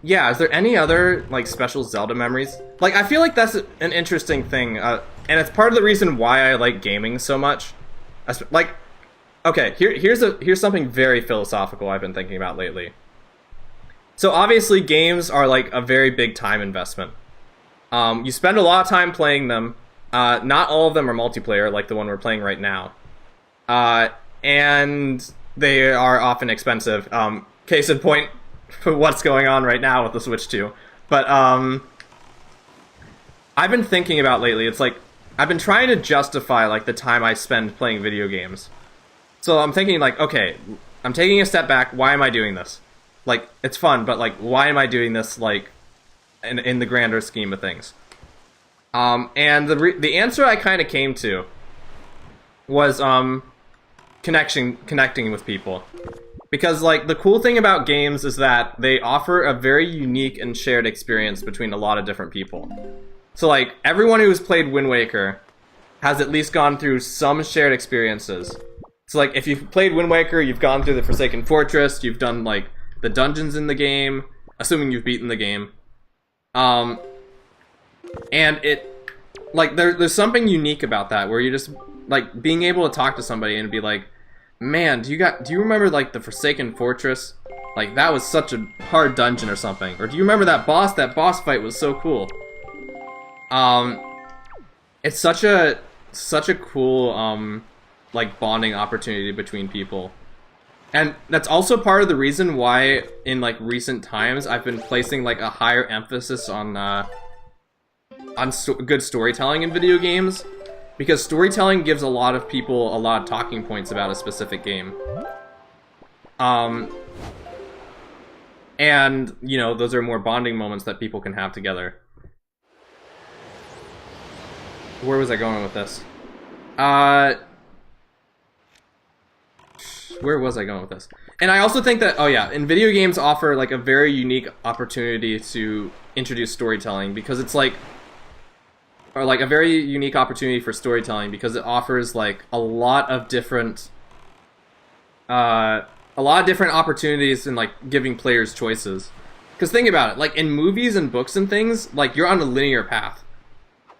Yeah, is there any other, like, special Zelda memories? Like, I feel like that's an interesting thing, and it's part of the reason why I like gaming so much. Like, okay, here's something very philosophical I've been thinking about lately. So obviously games are like a very big time investment. You spend a lot of time playing them. Not all of them are multiplayer, like the one we're playing right now. And they are often expensive. Case in point, what's going on right now with the Switch 2. But, I've been thinking about lately, it's like, I've been trying to justify, like, the time I spend playing video games. So I'm thinking, like, okay, I'm taking a step back, why am I doing this? Like, it's fun, but, like, why am I doing this, like, in the grander scheme of things? And the answer I kind of came to was, connecting with people. Because, like, the cool thing about games is that they offer a very unique and shared experience between a lot of different people. So, like, everyone who's played Wind Waker has at least gone through some shared experiences. So, like, if you've played Wind Waker, you've gone through the Forsaken Fortress, you've done, like, the dungeons in the game, assuming you've beaten the game. And it, like, there's something unique about that, where you're just, like, being able to talk to somebody and be like, man, do you remember, like, the Forsaken Fortress? Like, that was such a hard dungeon or something. Or do you remember that boss? That boss fight was so cool. It's such a cool, like, bonding opportunity between people. And that's also part of the reason why, in, like, recent times, I've been placing, like, a higher emphasis on good storytelling in video games. Because storytelling gives a lot of people a lot of talking points about a specific game. And, you know, those are more bonding moments that people can have together. Where was I going with this? Where was I going with this? And I also think that, oh yeah, and video games offer, like, a very unique opportunity to introduce storytelling, because it's like, or like a very unique opportunity for storytelling, because it offers, like, a lot of different opportunities in, like, giving players choices. Because think about it, like, in movies and books and things, like, you're on a linear path.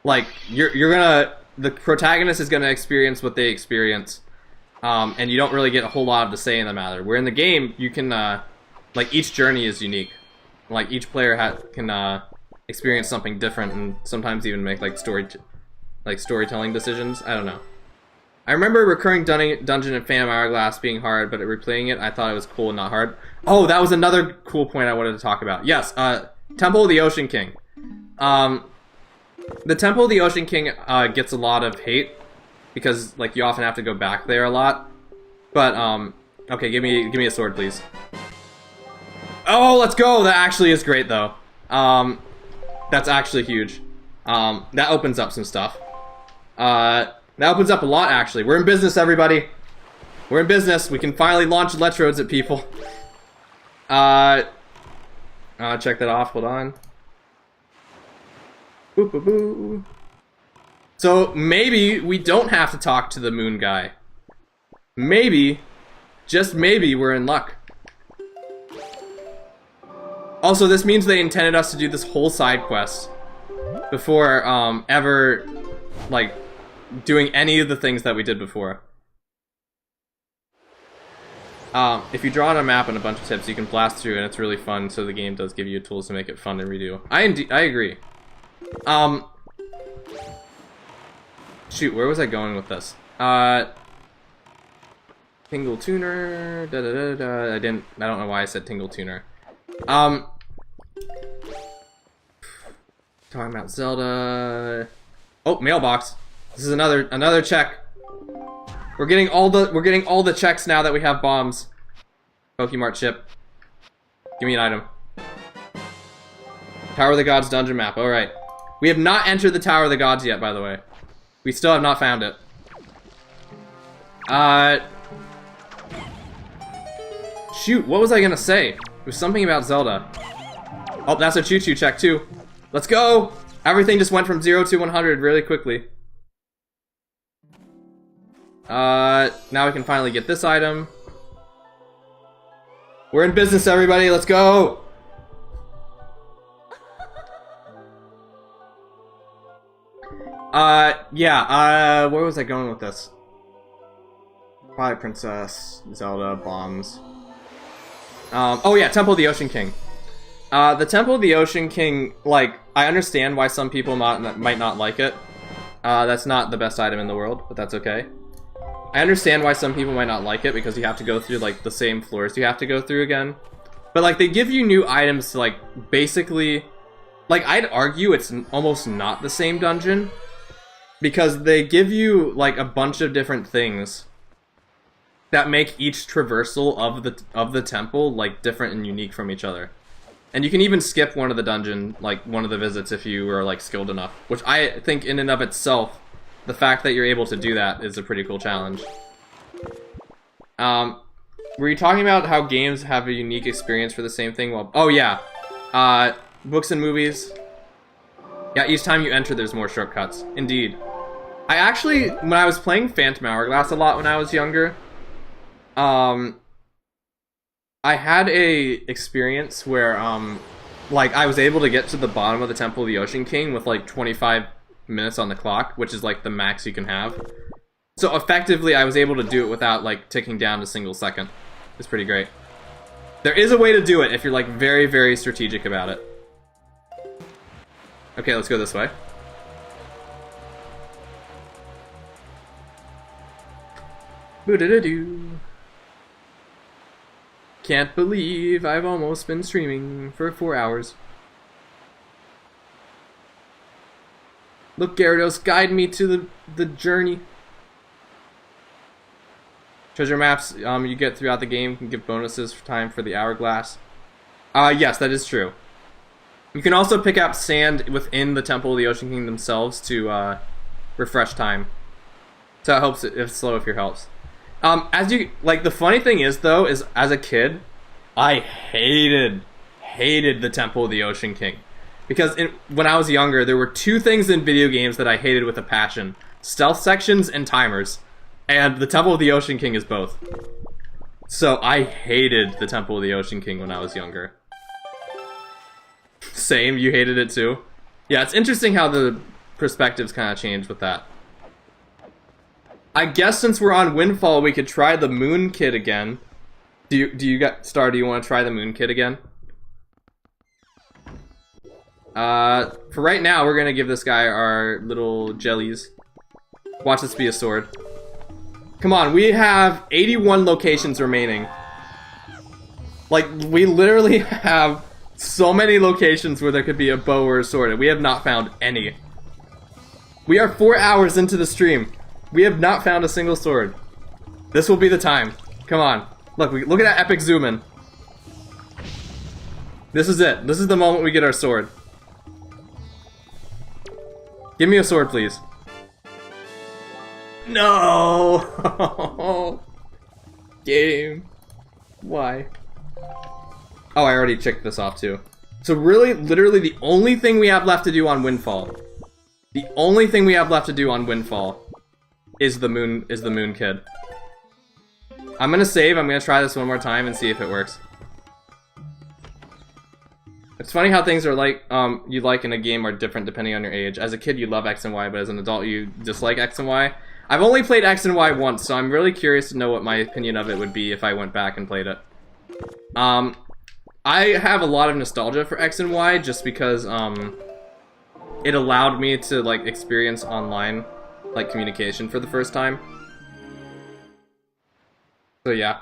Like, the protagonist is gonna experience what they experience, and you don't really get a whole lot of the say in the matter. Where in the game, you can, like, each journey is unique. Like, each player can experience something different, and sometimes even make, like, storytelling decisions. I don't know. I remember recurring dungeon in Phantom Hourglass being hard, but replaying it, I thought it was cool and not hard. Oh, that was another cool point I wanted to talk about. Yes, Temple of the Ocean King. The Temple of the Ocean King gets a lot of hate, because, like, you often have to go back there a lot. But, okay, give me a sword, please. Oh, let's go! That actually is great, though. That's actually huge. That opens up some stuff. That opens up a lot, actually. We're in business, everybody. We're in business. We can finally launch electrodes at people. Check that off. Hold on. Boop, boop, boop. So maybe we don't have to talk to the moon guy. Maybe, just maybe, we're in luck. Also, this means they intended us to do this whole side quest before ever, like, doing any of the things that we did before. If you draw on a map and a bunch of tips, you can blast through, and it's really fun, so the game does give you tools to make it fun to redo. I agree. Shoot, where was I going with this? Tingle Tuner. Da da da da. I don't know why I said Tingle Tuner. Talking about Zelda. Oh, mailbox. This is another check. We're getting all the checks now that we have bombs. Pokemart chip. Give me an item. Tower of the Gods dungeon map. All right. We have not entered the Tower of the Gods yet, by the way. We still have not found it. Shoot, what was I gonna say? It was something about Zelda. Oh, that's a choo-choo check too. Let's go! Everything just went from 0 to 100 really quickly. Now we can finally get this item. We're in business, everybody. Let's go! Yeah, where was I going with this? Twilight Princess, Zelda, bombs. Oh yeah, Temple of the Ocean King. The Temple of the Ocean King, like, I understand why some people might not like it. That's not the best item in the world, but that's okay. I understand why some people might not like it, because you have to go through, like, the same floors you have to go through again. But, like, they give you new items to, like, basically... Like, I'd argue it's almost not the same dungeon, because they give you, like, a bunch of different things that make each traversal of the temple, like, different and unique from each other. And you can even skip one of the dungeon, like, one of the visits if you are, like, skilled enough. Which I think in and of itself, the fact that you're able to do that is a pretty cool challenge. Were you talking about how games have a unique experience for the same thing? Well, oh yeah. Books and movies. Yeah, each time you enter, there's more shortcuts. Indeed. I actually, when I was playing Phantom Hourglass a lot when I was younger, I had a experience where, like, I was able to get to the bottom of the Temple of the Ocean King with, like, 25 minutes on the clock, which is, like, the max you can have. So, effectively, I was able to do it without, like, ticking down a single second. It's pretty great. There is a way to do it if you're, like, very, very strategic about it. Okay, let's go this way. Boo-da-da-doo. Can't believe I've almost been streaming for 4 hours. Look, Gyarados, guide me to the journey. Treasure maps you get throughout the game can give bonuses for time for the hourglass. Yes, that is true. You can also pick up sand within the Temple of the Ocean King themselves to refresh time. So it helps if slow if your helps. The funny thing is though, is as a kid, I hated the Temple of the Ocean King. Because when I was younger, there were two things in video games that I hated with a passion. Stealth sections and timers. And the Temple of the Ocean King is both. So I hated the Temple of the Ocean King when I was younger. Same, you hated it too? Yeah, it's interesting how the perspectives kind of change with that. I guess since we're on Windfall, we could try the Moon Kid again. Do you want to try the Moon Kid again? For right now, we're gonna give this guy our little jellies. Watch this be a sword. Come on, we have 81 locations remaining. Like, we literally have so many locations where there could be a bow or a sword, and we have not found any. We are 4 hours into the stream. We have not found a single sword. This will be the time. Come on. Look at that epic zoom in. This is it. This is the moment we get our sword. Give me a sword, please. No! Game. Why? Oh, I already checked this off too. So really, literally the only thing we have left to do on Windfall. The only thing we have left to do on Windfall is the Moon Kid. I'm gonna save, I'm gonna try this one more time and see if it works. It's funny how things are like, you like in a game are different depending on your age. As a kid you love X and Y, but as an adult you dislike X and Y. I've only played X and Y once, so I'm really curious to know what my opinion of it would be if I went back and played it. I have a lot of nostalgia for X and Y just because, it allowed me to, like, experience online like, communication for the first time. So, yeah.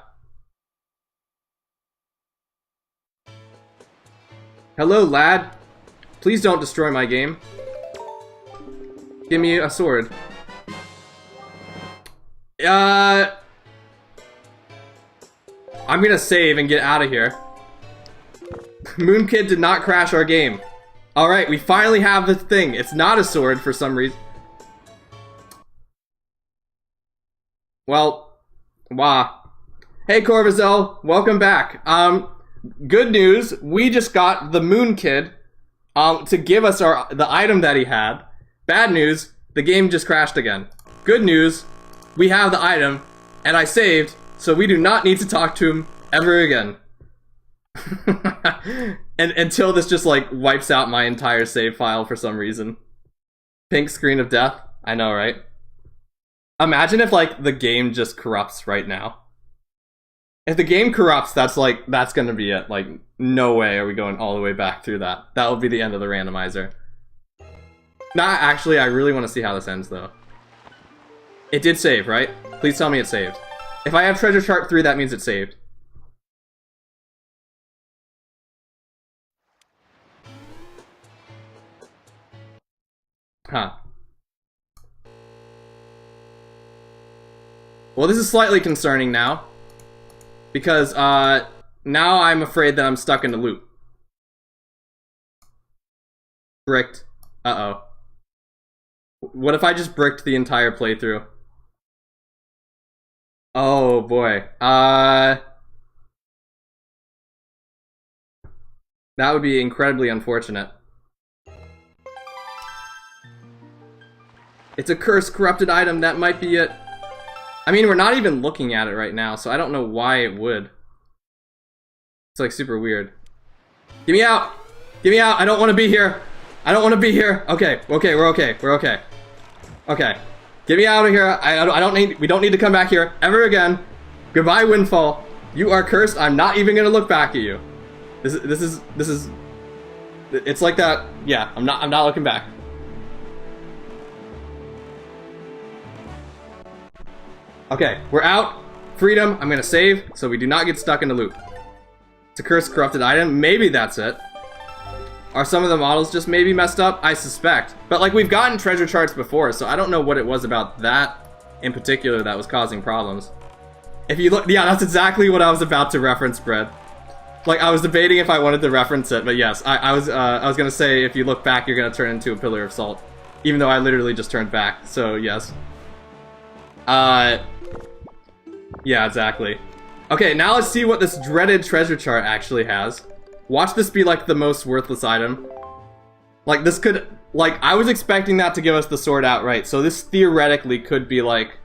Hello, lad. Please don't destroy my game. Give me a sword. I'm gonna save and get out of here. Moon Kid did not crash our game. Alright, we finally have the thing. It's not a sword for some reason. Well, wow. Hey Corvazel, welcome back. Good news, we just got the Moon Kid to give us the item that he had. Bad news, the game just crashed again. Good news, we have the item, and I saved, so we do not need to talk to him ever again. And until this just like wipes out my entire save file for some reason. Pink screen of death. I know, right? Imagine if like the game just corrupts right now. If the game corrupts, that's gonna be it. Like, no way are we going all the way back through that. That will be the end of the randomizer. Nah, actually, I really want to see how this ends though. It did save, right? Please tell me it saved. If I have treasure chart 3, that means it saved. Huh. Well, this is slightly concerning now. Because, now I'm afraid that I'm stuck in the loop. Bricked. Uh-oh. What if I just bricked the entire playthrough? Oh, boy. That would be incredibly unfortunate. It's a cursed, corrupted item, that might be it. I mean, we're not even looking at it right now, so I don't know why it would. It's like super weird. Get me out! Get me out! I don't want to be here! I don't want to be here! Okay, okay, we're okay, we're okay. Okay. Get me out of here! we don't need to come back here ever again. Goodbye, Windfall. You are cursed, I'm not even gonna look back at you. This is, it's like that, yeah, I'm not looking back. Okay, we're out. Freedom. I'm gonna save, so we do not get stuck in the loop. It's a cursed, corrupted item. Maybe that's it. Are some of the models just maybe messed up? I suspect. But, like, we've gotten treasure charts before, so I don't know what it was about that in particular that was causing problems. If you look, yeah, that's exactly what I was about to reference, Brett. Like, I was debating if I wanted to reference it, but yes, I was gonna say if you look back, you're gonna turn into a pillar of salt. Even though I literally just turned back, so yes. Yeah, exactly. Okay, now let's see what this dreaded treasure chart actually has. Watch this be, like, the most worthless item. Like, this could... Like, I was expecting that to give us the sword outright, so this theoretically could be, like,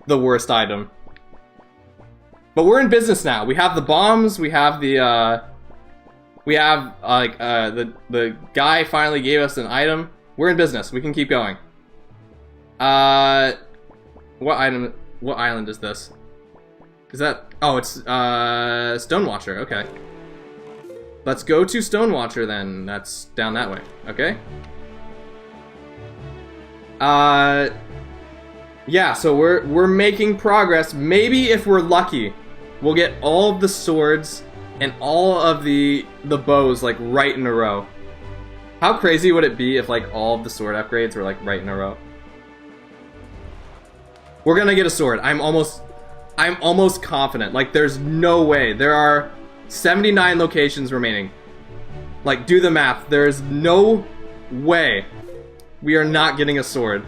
the worst item. But we're in business now. We have the bombs, we have the, the guy finally gave us an item. We're in business. We can keep going. What island is this? Is that... Oh, it's, Stonewatcher, okay. Let's go to Stonewatcher then. That's down that way, okay? Yeah, so we're making progress. Maybe if we're lucky, we'll get all of the swords and all of the bows, like, right in a row. How crazy would it be if, like, all of the sword upgrades were, like, right in a row? We're gonna get a sword. I'm almost confident. Like, there's no way. There are 79 locations remaining. Like, do the math. There's no way we are not getting a sword.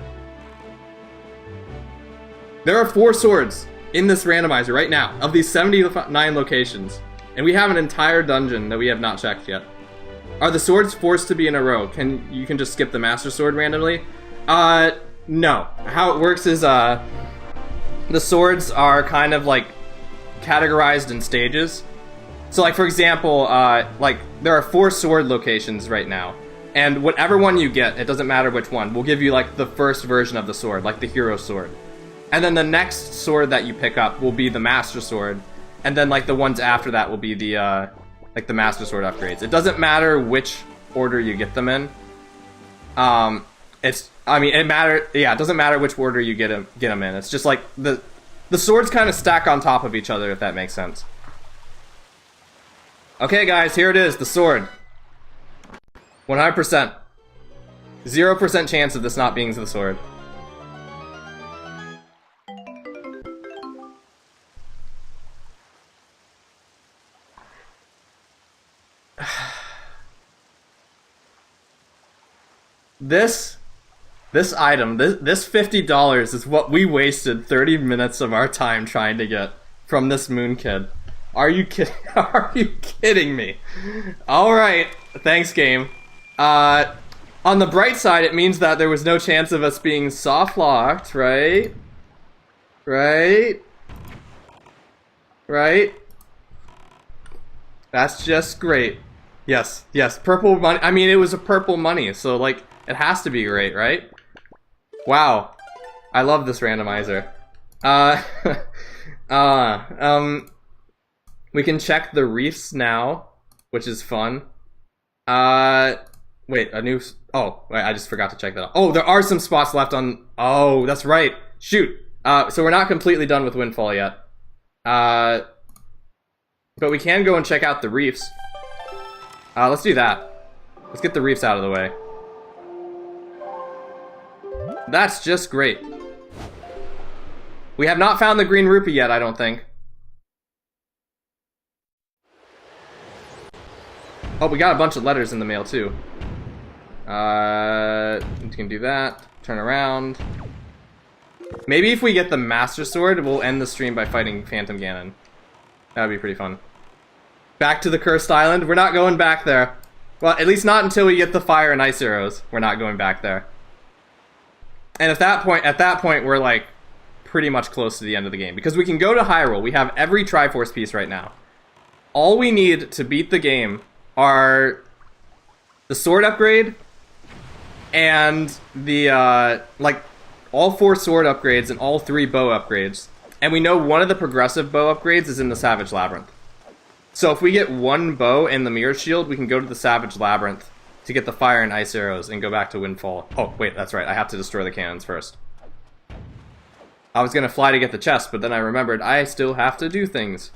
There are 4 swords in this randomizer right now, of these 79 locations. And we have an entire dungeon that we have not checked yet. Are the swords forced to be in a row? You can just skip the Master Sword randomly? No. How it works is, the swords are kind of, like, categorized in stages. So, like, for example, like, there are 4 sword locations right now. And whatever one you get, it doesn't matter which one, will give you, like, the first version of the sword, like the hero sword. And then the next sword that you pick up will be the Master Sword. And then, like, the ones after that will be the, like, the Master Sword upgrades. It doesn't matter which order you get them in. I mean, yeah, it doesn't matter which order you get them in. It's just like the swords kind of stack on top of each other, if that makes sense. Okay, guys, here it is, the sword. 100%. 0% chance of this not being the sword. This item, this $50 is what we wasted 30 minutes of our time trying to get from this moon kid. Are you kidding? Are you kidding me? Alright, thanks game. On the bright side, it means that there was no chance of us being soft locked, right? Right? Right? That's just great. Yes, yes, purple money. I mean, it was a purple money, so like, it has to be great, right? Wow. I love this randomizer. We can check the reefs now, which is fun. Wait, oh, wait, I just forgot to check that out. Oh, there are some spots left on, oh, that's right. Shoot. So we're not completely done with Windfall yet. But we can go and check out the reefs. Let's do that. Let's get the reefs out of the way. That's just great. We have not found the green rupee yet, I don't think. Oh, we got a bunch of letters in the mail, too. You can do that. Turn around. Maybe if we get the Master Sword, we'll end the stream by fighting Phantom Ganon. That would be pretty fun. Back to the Cursed Island. We're not going back there. Well, at least not until we get the Fire and Ice Arrows. We're not going back there. And at that point, we're like pretty much close to the end of the game. Because we can go to Hyrule. We have every Triforce piece right now. All we need to beat the game are the sword upgrade and the, like, all 4 sword upgrades and all 3 bow upgrades. And we know one of the progressive bow upgrades is in the Savage Labyrinth. So if we get 1 bow and the Mirror Shield, we can go to the Savage Labyrinth to get the Fire and Ice Arrows and go back to Windfall. Oh, wait, that's right. I have to destroy the cannons first. I was gonna fly to get the chest, but then I remembered I still have to do things.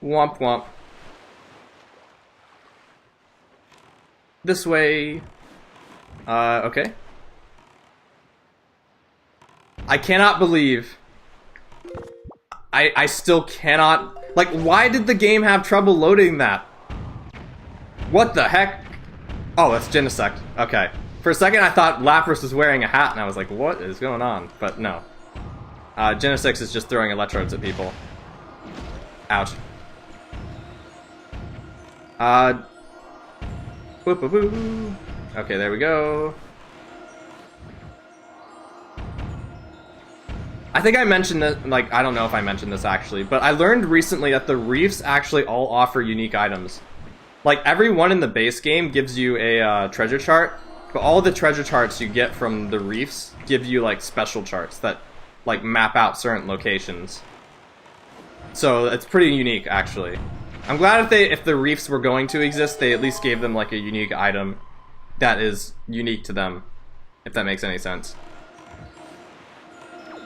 Womp womp. This way. Okay. I cannot believe... I still cannot... Like, why did the game have trouble loading that? What the heck? Oh, that's Genesect. Okay. For a second, I thought Lapras was wearing a hat, and I was like, what is going on? But no. Genesect is just throwing electrodes at people. Ouch. Boop, boop, boop. Okay, there we go. I think I mentioned that, like, I don't know if I mentioned this actually, but I learned recently that the reefs actually all offer unique items. Like, every one in the base game gives you a treasure chart, but all the treasure charts you get from the reefs give you, like, special charts that, like, map out certain locations. So, it's pretty unique, actually. I'm glad if the reefs were going to exist, they at least gave them, like, a unique item that is unique to them, if that makes any sense.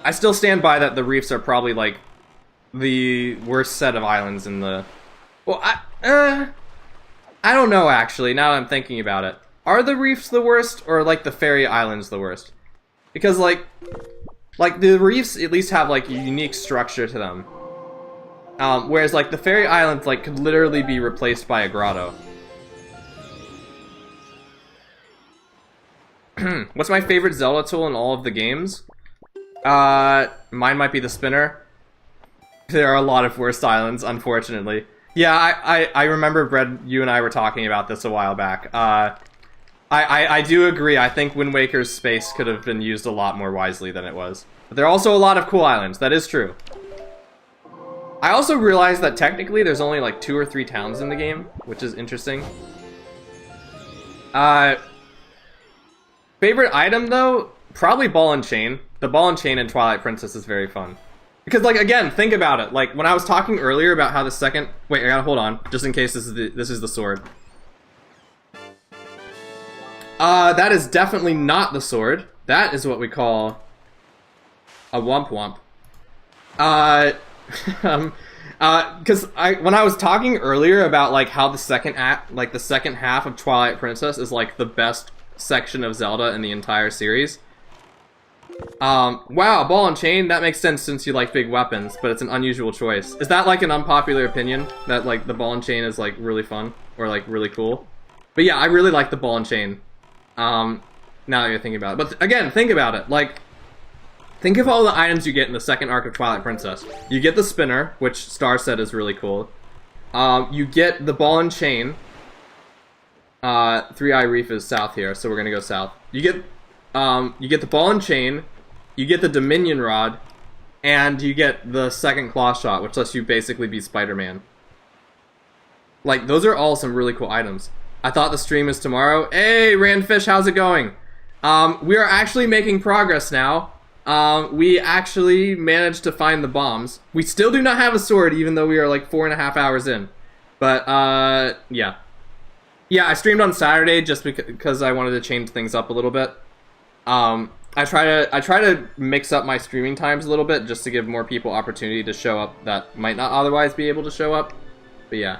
I still stand by that the reefs are probably, like, the worst set of islands in the... Well, I don't know, actually, now that I'm thinking about it. Are the reefs the worst, or, like, the fairy islands the worst? Because, like, the reefs at least have, like, a unique structure to them. Whereas, like, the fairy islands, like, could literally be replaced by a grotto. What's my favorite Zelda tool in all of the games? Mine might be the spinner. There are a lot of worse islands, unfortunately. Yeah, I remember, Brad, you and I were talking about this a while back. I do agree. I think Wind Waker's space could have been used a lot more wisely than it was. But there are also a lot of cool islands. That is true. I also realized that technically there's only like 2 or 3 towns in the game, which is interesting. Favorite item, though? Probably Ball and Chain. The Ball and Chain in Twilight Princess is very fun. Because, like, again, think about it. Like, when I was talking earlier about how the second... Wait, I gotta hold on, just in case this is the sword. That is definitely not the sword. That is what we call a womp womp. Because when I was talking earlier about like how the second act, like the second half of Twilight Princess is like the best section of Zelda in the entire series. Wow, ball and chain, that makes sense since you like big weapons, but it's an unusual choice. Is that like an unpopular opinion, that like the ball and chain is like really fun, or like really cool? But yeah, I really like the ball and chain, now that you're thinking about it. But again, think about it, like, think of all the items you get in the second arc of Twilight Princess. You get the spinner, which Star said is really cool. You get the ball and chain. Three-Eye Reef is south here, so we're gonna go south. You get the ball and chain, you get the Dominion Rod, and you get the second claw shot, which lets you basically be Spider-Man. Like, those are all some really cool items. I thought the stream is tomorrow. Hey, Randfish, how's it going? We are actually making progress now. We actually managed to find the bombs. We still do not have a sword, even though we are like 4.5 hours in. But, yeah. Yeah, I streamed on Saturday just because I wanted to change things up a little bit. I try to mix up my streaming times a little bit just to give more people opportunity to show up that might not otherwise be able to show up. But yeah.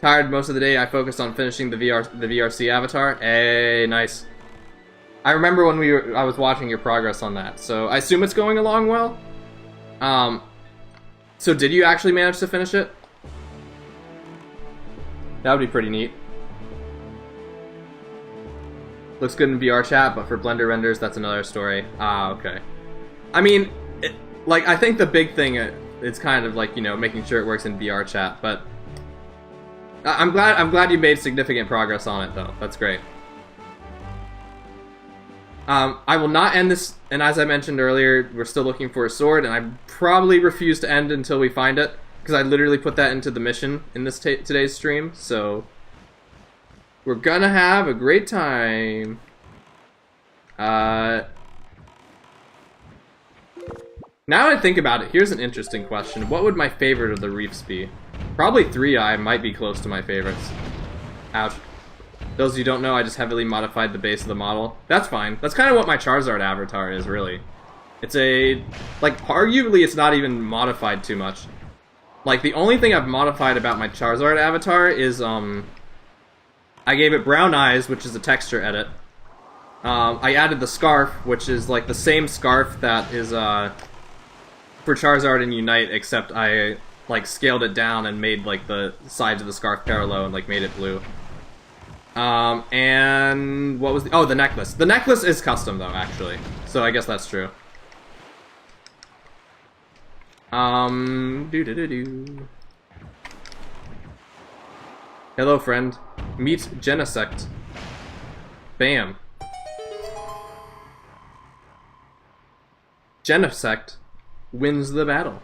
Tired most of the day, I focused on finishing the VRC avatar. Hey, nice. I remember when I was watching your progress on that, so I assume it's going along well. So did you actually manage to finish it? That would be pretty neat. Looks good in VR chat, but for Blender renders, that's another story. Ah, okay. I mean, like, I think the big thing, it's kind of like, you know, making sure it works in VR chat, but I'm glad you made significant progress on it, though. That's great. I will not end this, and as I mentioned earlier, we're still looking for a sword, and I probably refuse to end until we find it, because I literally put that into the mission in this today's stream, so we're gonna have a great time. Now that I think about it, here's an interesting question. What would my favorite of the reefs be? Probably 3-Eye might be close to my favorites. Ouch. Those of you who don't know, I just heavily modified the base of the model. That's fine. That's kind of what my Charizard avatar is, really. It's a... like, arguably it's not even modified too much. Like, the only thing I've modified about my Charizard avatar is, I gave it brown eyes, which is a texture edit. I added the scarf, which is, like, the same scarf that is, for Charizard and Unite, except I, like, scaled it down and made, like, the sides of the scarf parallel and, like, made it blue. And what was the... oh, the necklace. The necklace is custom, though, actually. So I guess that's true. Hello, friend. Meet Genesect. Bam. Genesect wins the battle.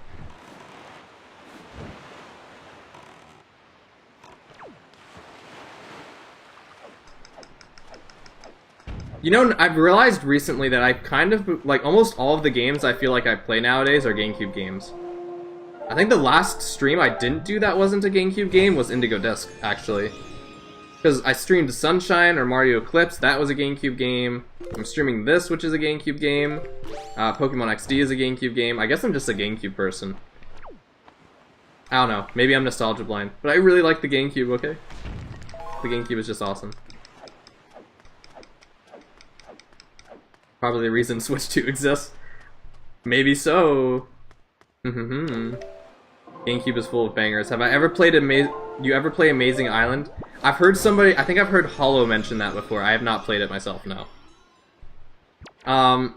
You know, I've realized recently that I kind of, like, almost all of the games I feel like I play nowadays are GameCube games. I think the last stream I didn't do that wasn't a GameCube game was Indigo Disc, actually. Because I streamed Sunshine or Mario Eclipse, that was a GameCube game. I'm streaming this, which is a GameCube game. Pokemon XD is a GameCube game. I guess I'm just a GameCube person. I don't know, maybe I'm nostalgia blind. But I really like the GameCube, okay? The GameCube is just awesome. Probably the reason Switch 2 exists. Maybe so. GameCube is full of bangers. Have I ever played you ever play Amazing Island? I've heard somebody, I think I've heard Hollow mention that before. I have not played it myself, no. And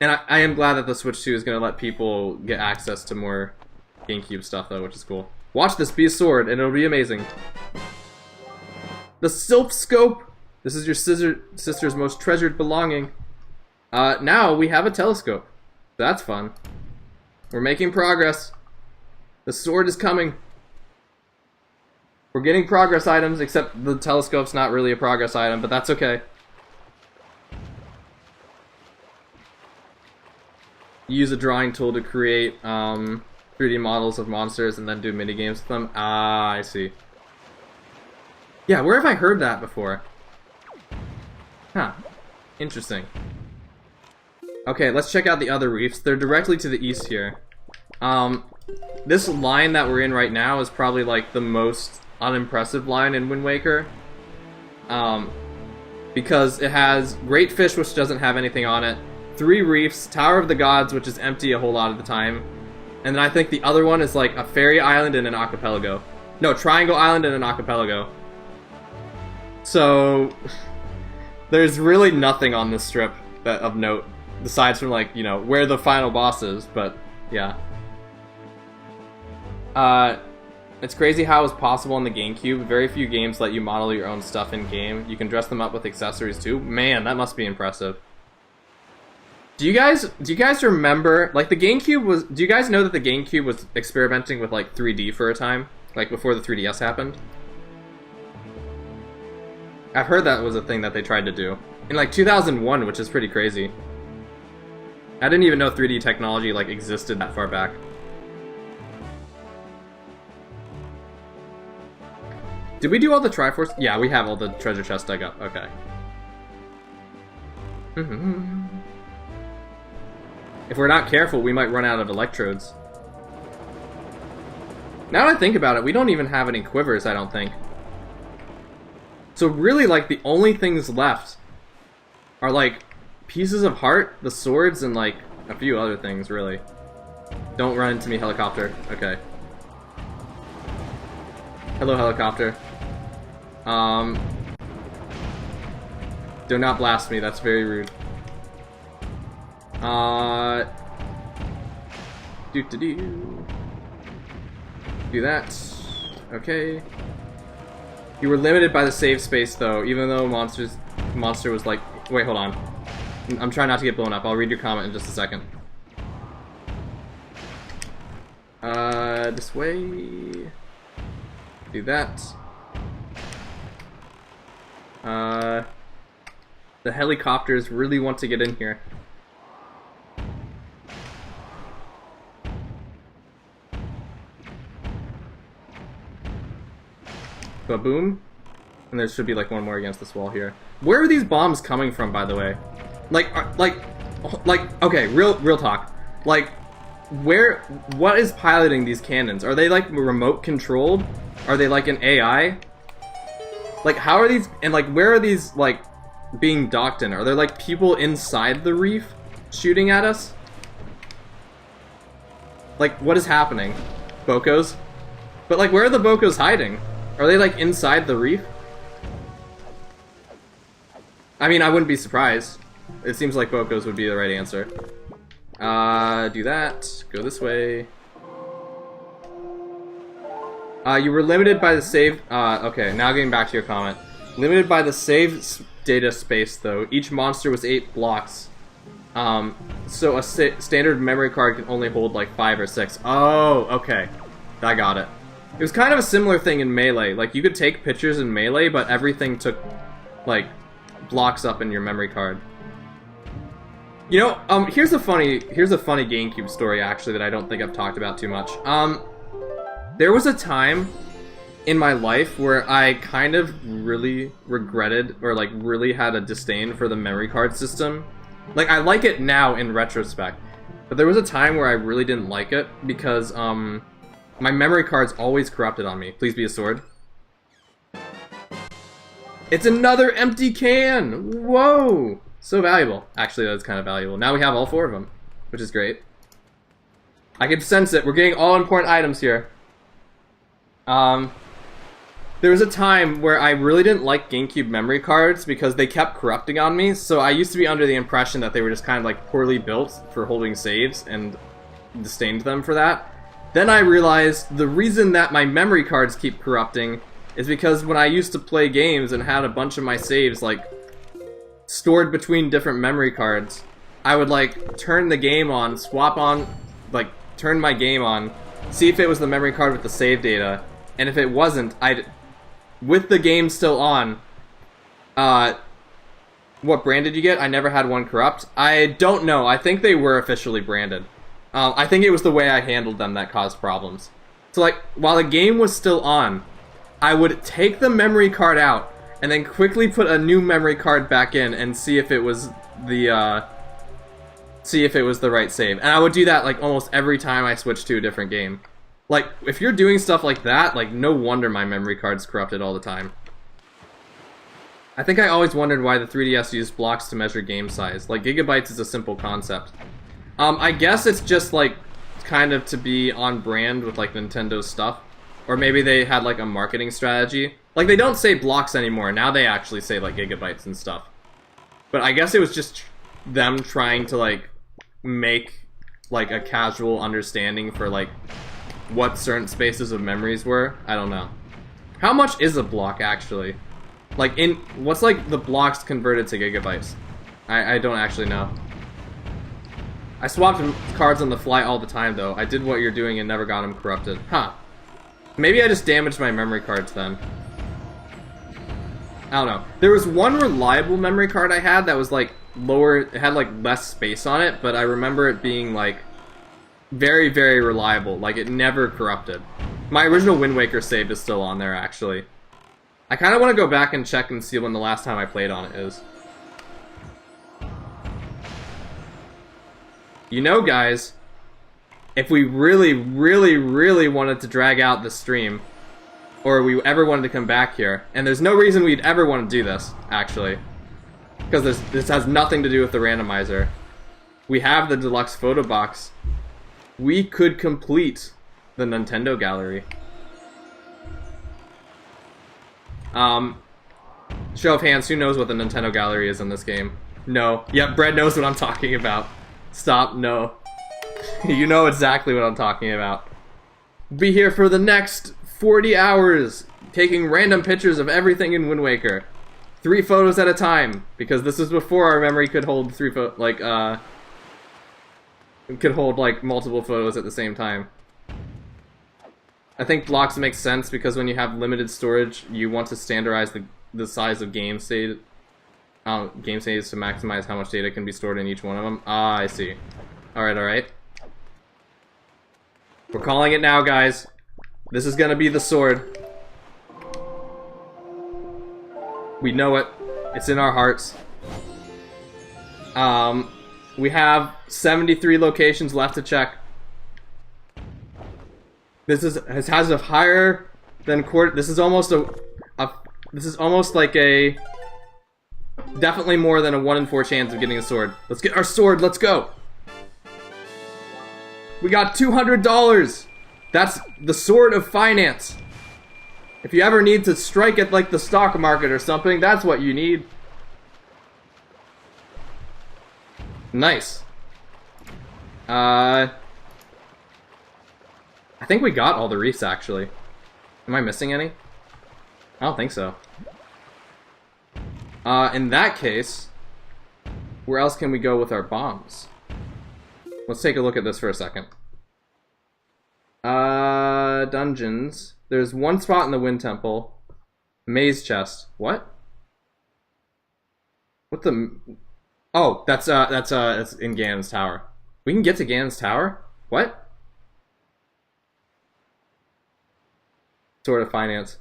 I am glad that the Switch 2 is going to let people get access to more GameCube stuff, though, which is cool. Watch this be a sword, and it'll be amazing. The Sylph Scope! This is your sister's most treasured belonging. Now we have a telescope. That's fun. We're making progress. The sword is coming. We're getting progress items, except the telescope's not really a progress item, but that's okay. Use a drawing tool to create 3D models of monsters and then do minigames with them. Ah, I see. Yeah, where have I heard that before? Huh. Interesting. Okay, let's check out the other reefs. They're directly to the east here. This line that we're in right now is probably like the most unimpressive line in Wind Waker. Because it has Great Fish, which doesn't have anything on it, 3 reefs, Tower of the Gods, which is empty a whole lot of the time, and then I think the other one is like a fairy island and an archipelago. No, Triangle Island and an archipelago. So there's really nothing on this strip that of note, besides from like, you know, where the final boss is, but yeah. It's crazy how it's possible in the GameCube. Very few games let you model your own stuff in-game. You can dress them up with accessories too. Man, that must be impressive. Do you guys remember, like, the GameCube was... Do you guys know that the GameCube was experimenting with, like, 3D for a time? Like, before the 3DS happened? I've heard that was a thing that they tried to do. In, like, 2001, which is pretty crazy. I didn't even know 3D technology, like, existed that far back. Did we do all the Triforce? Yeah, we have all the treasure chests dug up. Okay. If we're not careful, we might run out of electrodes. Now that I think about it, we don't even have any quivers, I don't think. So really, like, the only things left are, like, pieces of heart, the swords, and, like, a few other things, really. Don't run into me, helicopter. Okay. Hello, helicopter. Do not blast me, that's very rude. Do that. Okay. You were limited by the save space, though, even though monster was like... Wait, hold on. I'm trying not to get blown up. I'll read your comment in just a second. This way. Do that. The helicopters really want to get in here. Ba-boom. And there should be like one more against this wall here. Where are these bombs coming from, by the way? Like, okay, real talk. Like, what is piloting these cannons? Are they like remote controlled? Are they like an AI? Like, how are these, and like, where are these like being docked in? Are there like people inside the reef shooting at us? Like, what is happening? Bokos? But like, where are the Bokos hiding? Are they like inside the reef? I mean, I wouldn't be surprised. It seems like Bokos would be the right answer. Do that. Go this way. You were limited by the save... okay, now getting back to your comment. Limited by the save data space, though. Each monster was 8 blocks. So a standard memory card can only hold like 5 or 6. Oh, okay. I got it. It was kind of a similar thing in Melee. Like, you could take pictures in Melee, but everything took, like, blocks up in your memory card. You know, here's a funny GameCube story, actually, that I don't think I've talked about too much. There was a time in my life where I kind of really regretted, or, like, really had a disdain for the memory card system. Like, I like it now in retrospect, but there was a time where I really didn't like it, because, my memory cards always corrupted on me. Please be a sword. It's another empty can! Whoa! So valuable. Actually, that's kind of valuable. Now we have all 4 of them, which is great. I can sense it. We're getting all important items here. There was a time where I really didn't like GameCube memory cards because they kept corrupting on me, so I used to be under the impression that they were just kind of like poorly built for holding saves and disdained them for that. Then I realized the reason that my memory cards keep corrupting is because when I used to play games and had a bunch of my saves, like, stored between different memory cards, I would, like, turn the game on, swap on, like, turn my game on, see if it was the memory card with the save data, and if it wasn't, with the game still on, what brand did you get? I never had one corrupt. I don't know. I think they were officially branded. I think it was the way I handled them that caused problems. So, like, while the game was still on, I would take the memory card out and then quickly put a new memory card back in and see if it was the right save. And I would do that like almost every time I switched to a different game. Like, if you're doing stuff like that, like, no wonder my memory card's corrupted all the time. I think I always wondered why the 3DS used blocks to measure game size. Like, gigabytes is a simple concept. I guess it's just, like, kind of to be on brand with, like, Nintendo's stuff. Or maybe they had, like, a marketing strategy. Like, they don't say blocks anymore. Now they actually say, like, gigabytes and stuff. But I guess it was just them trying to, like, make, like, a casual understanding for, like, what certain spaces of memories were. I don't know. How much is a block, actually? Like, what's, like, the blocks converted to gigabytes? I don't actually know. I swapped cards on the fly all the time, though. I did what you're doing and never got them corrupted. Huh. Maybe I just damaged my memory cards, then. I don't know. There was one reliable memory card I had that was, like, lower... It had, like, less space on it, but I remember it being, like, very, very reliable. Like, it never corrupted. My original Wind Waker save is still on there, actually. I kind of want to go back and check and see when the last time I played on it is. You know, guys, if we really, really, really wanted to drag out the stream, or we ever wanted to come back here, and there's no reason we'd ever want to do this, actually, because this has nothing to do with the randomizer. We have the deluxe photo box. We could complete the Nintendo gallery. Show of hands, who knows what the Nintendo gallery is in this game? No. Yep, Brett knows what I'm talking about. Stop, no. You know exactly what I'm talking about. Be here for the next 40 hours, taking random pictures of everything in Wind Waker. 3 photos at a time, because this is before our memory could hold could hold, like, multiple photos at the same time. I think blocks make sense because when you have limited storage, you want to standardize the size of game saves to maximize how much data can be stored in each one of them. Ah, I see. Alright, alright. We're calling it now, guys. This is gonna be the sword. We know it. It's in our hearts. We have 73 locations left to check. This has a higher than quarter. This is almost this is almost like a definitely more than a 1 in 4 chance of getting a sword. Let's get our sword. Let's go. We got $200. That's the sword of finance. If you ever need to strike at like the stock market or something, that's what you need. Nice. I think we got all the reefs, actually. Am I missing any? I don't think so. In that case, where else can we go with our bombs? Let's take a look at this for a second. Dungeons. There's one spot in the Wind Temple. Maze chest. What? What the... Oh, that's in Ganon's Tower. We can get to Ganon's Tower? What? Sort of finance.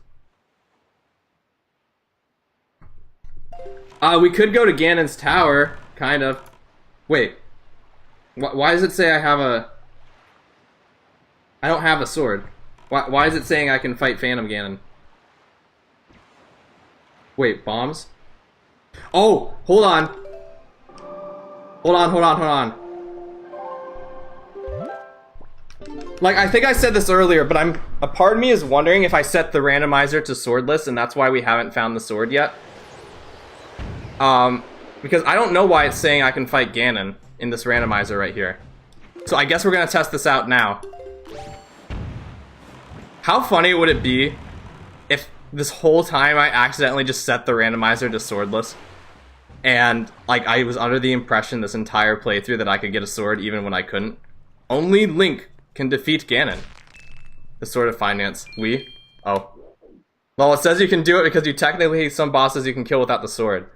We could go to Ganon's Tower, kind of. Wait. Why does it say I have a... I don't have a sword. Why is it saying I can fight Phantom Ganon? Wait, bombs? Oh, hold on. Hold on. Like, I think I said this earlier, but a part of me is wondering if I set the randomizer to swordless, and that's why we haven't found the sword yet. Because I don't know why it's saying I can fight Ganon in this randomizer right here. So I guess we're gonna test this out now. How funny would it be if this whole time I accidentally just set the randomizer to swordless? And, like, I was under the impression this entire playthrough that I could get a sword even when I couldn't. Only Link can defeat Ganon. The Sword of Finance. Oh. Well, it says you can do it because you technically some bosses you can kill without the sword.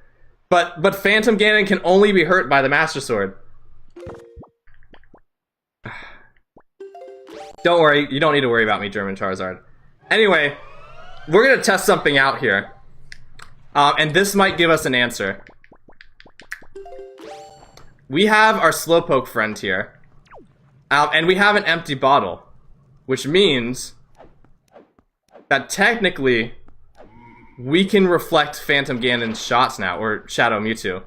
But Phantom Ganon can only be hurt by the Master Sword. Don't worry, you don't need to worry about me, German Charizard. Anyway, we're gonna test something out here. And this might give us an answer. We have our Slowpoke friend here. And we have an empty bottle. Which means that technically we can reflect Phantom Ganon's shots now, or Shadow Mewtwo.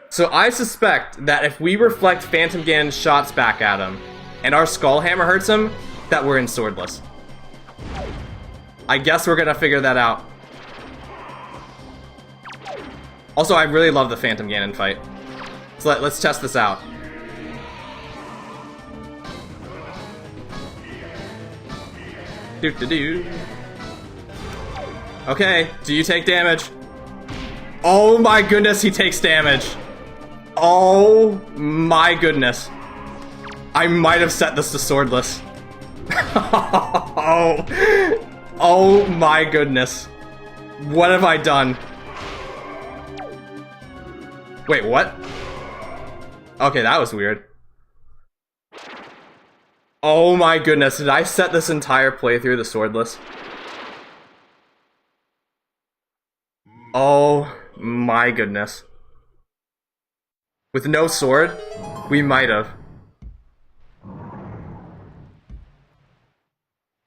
So I suspect that if we reflect Phantom Ganon's shots back at him, and our Skull Hammer hurts him, that we're in Swordless. I guess we're gonna figure that out. Also, I really love the Phantom Ganon fight. So let's test this out. Doo-doo-doo. Okay, do you take damage? Oh my goodness, he takes damage. Oh my goodness. I might have set this to Swordless. Oh my goodness. What have I done? Wait, what? Okay, that was weird. Oh my goodness, did I set this entire playthrough to Swordless? Oh my goodness. With no sword? We might have.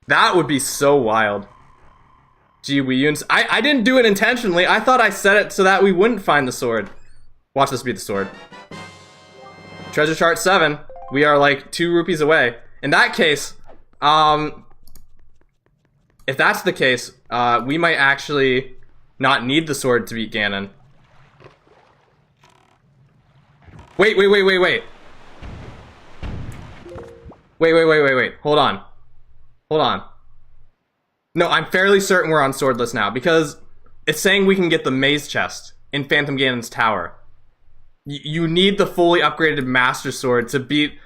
That would be so wild. Gee, I didn't do it intentionally. I thought I set it so that we wouldn't find the sword. Watch this be the sword. Treasure chart 7. We are like 2 rupees away. In that case, if that's the case, we might actually not need the sword to beat Ganon. Wait. Wait. Hold on. No, I'm fairly certain we're on Swordless now, because it's saying we can get the Maze Chest in Phantom Ganon's tower. You need the fully upgraded Master Sword to beat...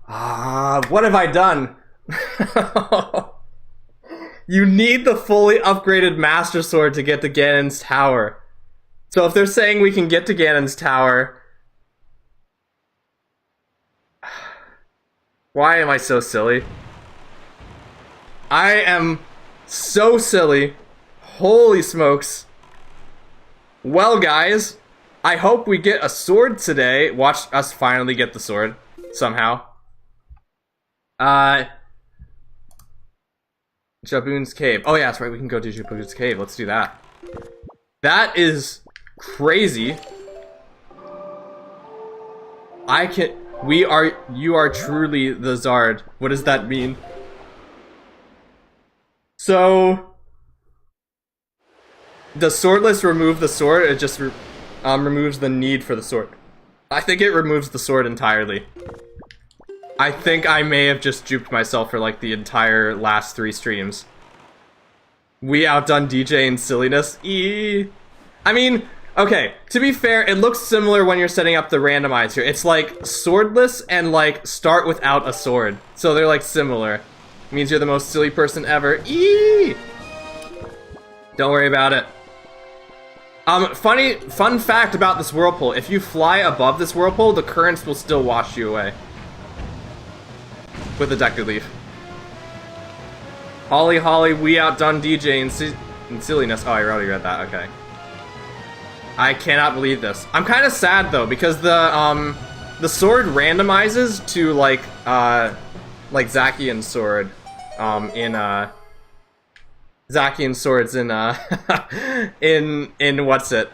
what have I done? You need the fully upgraded Master Sword to get to Ganon's tower. So if they're saying we can get to Ganon's tower... Why am I so silly? I am so silly. Holy smokes. Well, guys, I hope we get a sword today. Watch us finally get the sword. Somehow. Jaboon's Cave. Oh yeah, that's right, we can go to Jaboon's Cave. Let's do that. That is crazy. You are truly the Zard. What does that mean? So, does Swordless remove the sword? It just removes the need for the sword. I think it removes the sword entirely. I think I may have just duped myself for like the entire last 3 streams. We outdone DJ in silliness. I mean, okay, to be fair, it looks similar when you're setting up the randomizer. It's like Swordless and like start without a sword. So they're like similar. It means you're the most silly person ever. Don't worry about it. Fun fact about this whirlpool. If you fly above this whirlpool, the currents will still wash you away. With a Deku Leaf. Holly, we outdone DJ in silliness. Oh, I already read that, okay. I cannot believe this. I'm kind of sad though, because the sword randomizes to like Zacian's sword, Zacian's swords in in what's it?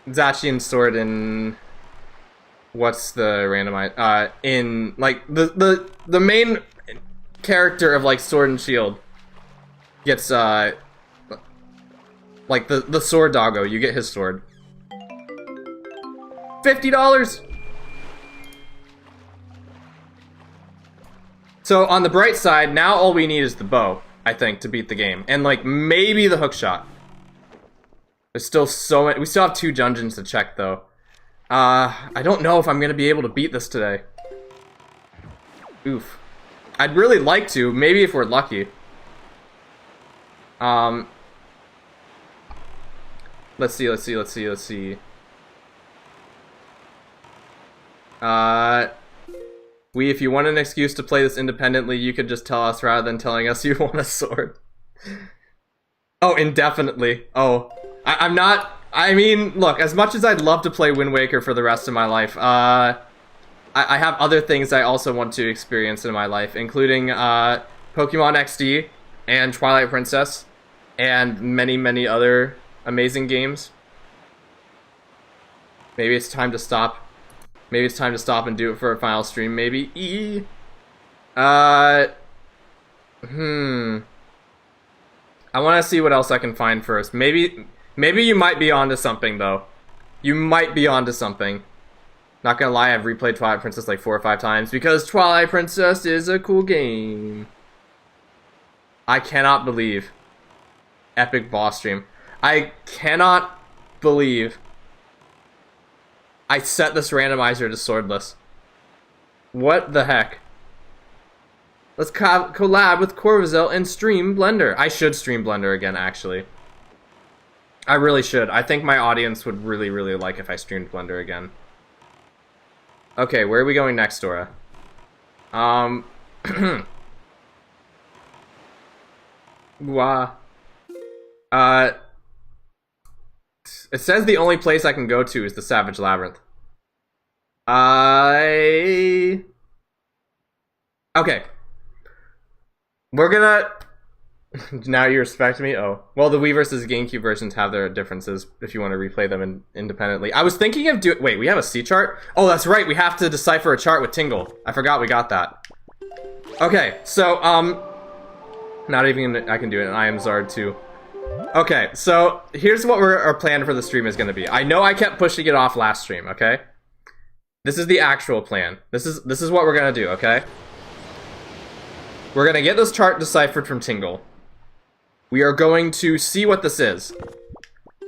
Zacian's sword in what's the randomize? In like the main character of like Sword and Shield gets like the sword doggo. You get his sword. $50. So on the bright side, now all we need is the bow, I think, to beat the game, and like maybe the hook shot. There's still so many. We still have 2 dungeons to check though. I don't know if I'm gonna be able to beat this today. Oof. I'd really like to, maybe if we're lucky. Let's see. If you want an excuse to play this independently, you could just tell us rather than telling us you want a sword. Oh, indefinitely. Oh. I'm not... I mean, look, as much as I'd love to play Wind Waker for the rest of my life, I have other things I also want to experience in my life, including Pokemon XD and Twilight Princess and many, many other amazing games. Maybe it's time to stop. Maybe it's time to stop and do it for a final stream, maybe. I want to see what else I can find first. Maybe you might be onto something, though. You might be onto something. Not gonna lie, I've replayed Twilight Princess like 4 or 5 times because Twilight Princess is a cool game. I cannot believe. Epic boss stream. I cannot believe I set this randomizer to swordless. What the heck? Let's collab with Corvazel and stream Blender. I should stream Blender again, actually. I really should. I think my audience would really, really like if I streamed Blender again. Okay, where are we going next, Dora? Wow. It says the only place I can go to is the Savage Labyrinth. Okay. We're gonna... Now you respect me? Oh. Well, the Wii versus GameCube versions have their differences if you want to replay them independently. I was thinking of doing... Wait, we have a C chart? Oh, that's right. We have to decipher a chart with Tingle. I forgot we got that. Okay, so, not even I can do it, and I am Zard too. Okay, so here's what our plan for the stream is going to be. I know I kept pushing it off last stream, okay? This is the actual plan. This is what we're going to do, okay? We're going to get this chart deciphered from Tingle. We are going to see what this is.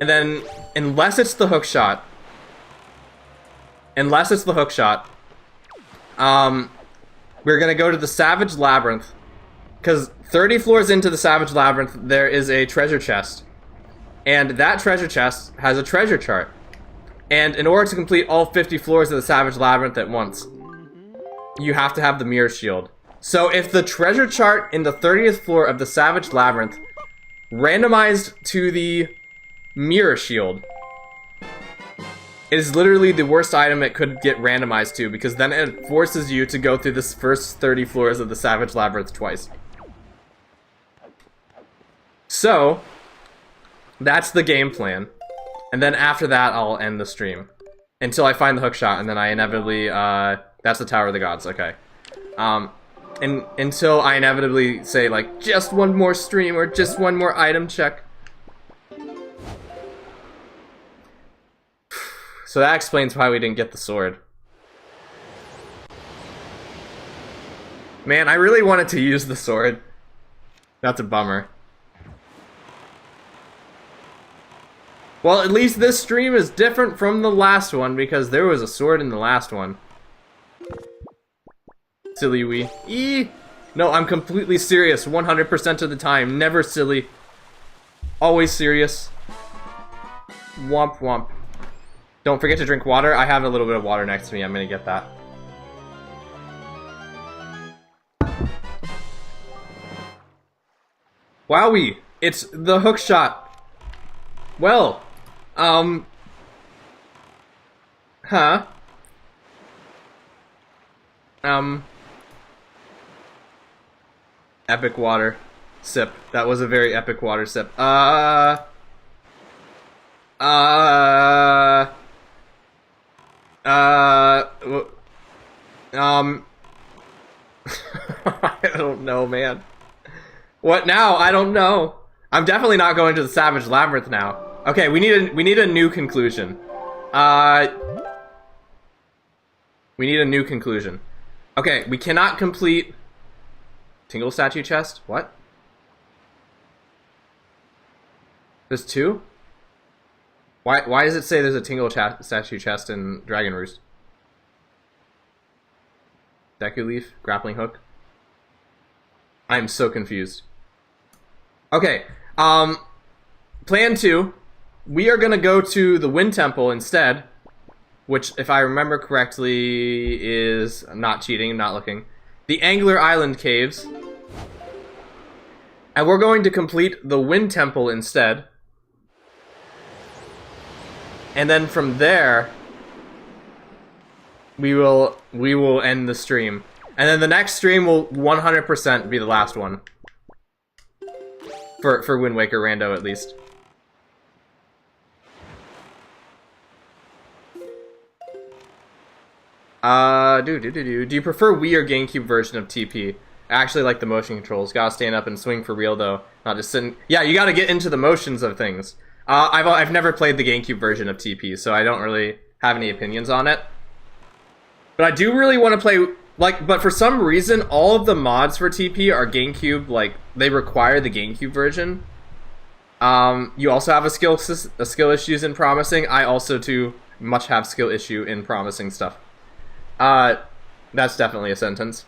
And then, unless it's the hookshot, we're going to go to the Savage Labyrinth. Because 30 floors into the Savage Labyrinth, there is a treasure chest. And that treasure chest has a treasure chart. And in order to complete all 50 floors of the Savage Labyrinth at once, you have to have the mirror shield. So if the treasure chart in the 30th floor of the Savage Labyrinth randomized to the mirror shield, it is literally the worst item it could get randomized to, because then it forces you to go through this first 30 floors of the Savage Labyrinth twice. So, that's the game plan. And then after that, I'll end the stream. Until I find the hookshot, and then I inevitably, that's the Tower of the Gods, okay. And until I inevitably say, like, just one more stream, or just one more item check. So that explains why we didn't get the sword. Man, I really wanted to use the sword. That's a bummer. Well, at least this stream is different from the last one, because there was a sword in the last one. Silly Wii. No, I'm completely serious 100% of the time. Never silly. Always serious. Womp womp. Don't forget to drink water. I have a little bit of water next to me. I'm gonna get that. Wowie! It's the hookshot. Well, huh? Epic water sip. That was a very epic water sip. I don't know, man. What now? I don't know. I'm definitely not going to the Savage Labyrinth now. Okay, we need a new conclusion. We need a new conclusion. Okay, we cannot complete Tingle statue chest. What? There's 2? Why does it say there's a Tingle statue chest in Dragon Roost? Deku Leaf, grappling hook. I'm so confused. Okay, plan 2. We are gonna go to the Wind Temple instead, which, if I remember correctly, is not cheating, not looking. The Angler Island Caves. And we're going to complete the Wind Temple instead. And then from there, we will end the stream. And then the next stream will 100% be the last one. For Wind Waker Rando, at least. Do you prefer Wii or GameCube version of TP? I actually like the motion controls. Gotta stand up and swing for real, though. Not just sitting... Yeah, you gotta get into the motions of things. I've never played the GameCube version of TP, so I don't really have any opinions on it. But I do really want to play... Like, but for some reason, all of the mods for TP are GameCube, like, they require the GameCube version. You also have a skill issues in promising. I also, too, much have skill issue in promising stuff. That's definitely a sentence.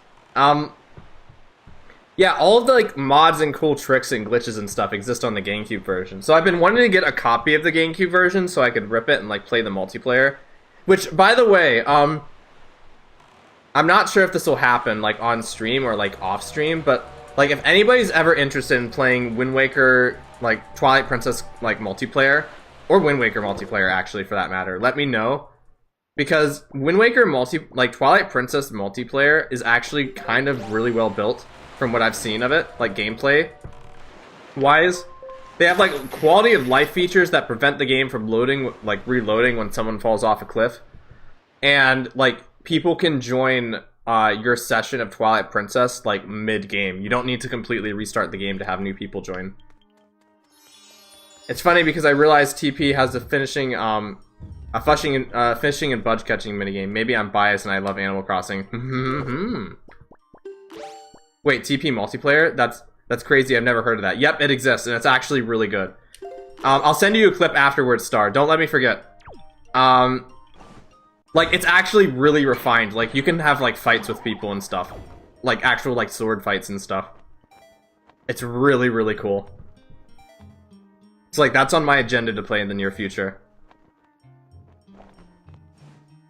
Yeah, all of the, like, mods and cool tricks and glitches and stuff exist on the GameCube version. So I've been wanting to get a copy of the GameCube version so I could rip it and, like, play the multiplayer. Which, by the way, I'm not sure if this will happen, like, on stream or, like, off stream, but, like, if anybody's ever interested in playing Wind Waker, like, Twilight Princess, like, multiplayer, or Wind Waker multiplayer, actually, for that matter, let me know. Because Wind Waker Twilight Princess multiplayer is actually kind of really well built from what I've seen of it, like, gameplay-wise. They have, like, quality of life features that prevent the game from loading, like, reloading when someone falls off a cliff. And, like, people can join your session of Twilight Princess, like, mid-game. You don't need to completely restart the game to have new people join. It's funny because I realized TP has a fishing and budge catching minigame. Maybe I'm biased and I love Animal Crossing. Wait, TP multiplayer? That's crazy. I've never heard of that. Yep, it exists, and it's actually really good. I'll send you a clip afterwards, Star. Don't let me forget. Like, it's actually really refined. Like, you can have, like, fights with people and stuff. Like, actual, like, sword fights and stuff. It's really, really cool. So, like, that's on my agenda to play in the near future.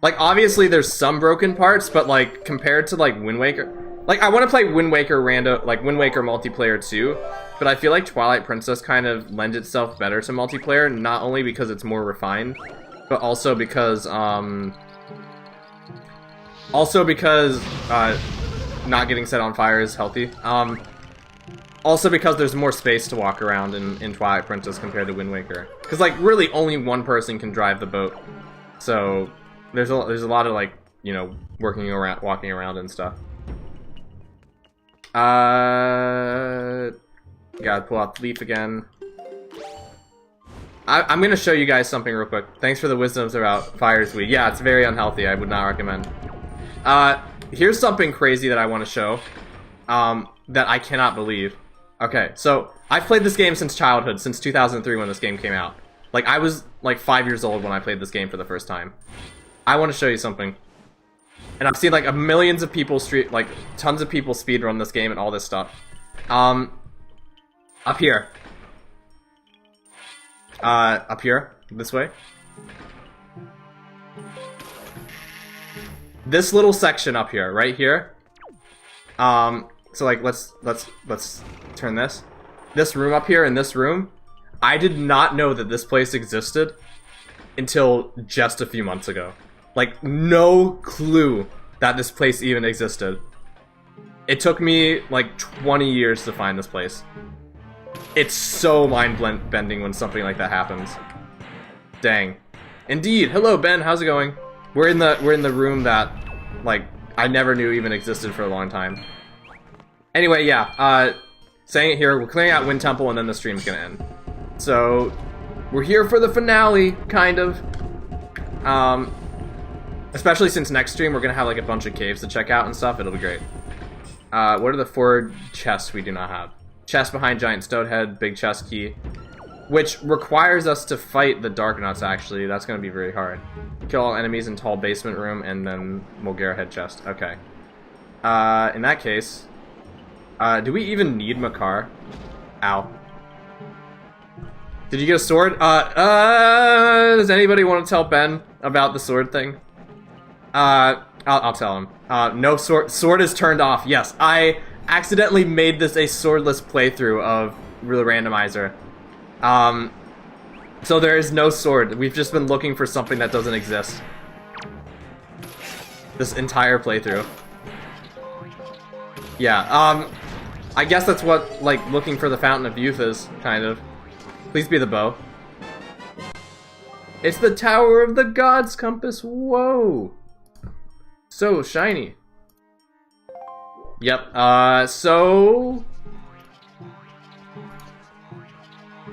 Like, obviously, there's some broken parts, but, like, compared to, like, Wind Waker... Like, I want to play Wind Waker Wind Waker multiplayer too, but I feel like Twilight Princess kind of lends itself better to multiplayer, not only because it's more refined, but also because, not getting set on fire is healthy. Also because there's more space to walk around in Twilight Princess compared to Wind Waker. Because, like, really only one person can drive the boat. So, there's a lot of, like, you know, walking around and stuff. Gotta pull out the leaf again. I'm gonna show you guys something real quick. Thanks for the wisdoms about Fire's Week. Yeah, it's very unhealthy. I would not recommend. Here's something crazy that I want to show. That I cannot believe. Okay, so I've played this game since childhood, since 2003 when this game came out. Like, I was like 5 years old when I played this game for the first time. I want to show you something. And I've seen, like, millions of people tons of people speedrun this game and all this stuff. Up here. Up here. This way. This little section up here, right here. So, like, let's turn this. This room up here in this room, I did not know that this place existed until just a few months ago. Like, no clue that this place even existed. It took me, like, 20 years to find this place. It's so mind-bending when something like that happens. Dang. Indeed. Hello, Ben. How's it going? We're in the room that, like, I never knew even existed for a long time. Anyway, yeah. Saying it here, we're clearing out Wind Temple, and then the stream's gonna end. So, we're here for the finale, kind of. Especially since next stream we're gonna have, like, a bunch of caves to check out and stuff. It'll be great. What are the 4 chests we do not have? Chest behind Giant Stonehead, big chest key. Which requires us to fight the Darknuts, actually. That's gonna be very hard. Kill all enemies in tall basement room, and then Mulgara head chest. Okay. In that case... do we even need Makar? Ow. Did you get a sword? Does anybody want to tell Ben about the sword thing? I'll tell him. No sword. Sword is turned off. Yes, I accidentally made this a swordless playthrough of the Randomizer. So there is no sword. We've just been looking for something that doesn't exist. This entire playthrough. Yeah, I guess that's what, like, looking for the Fountain of Youth is, kind of. Please be the bow. It's the Tower of the Gods compass. Whoa. So shiny. Yep, so...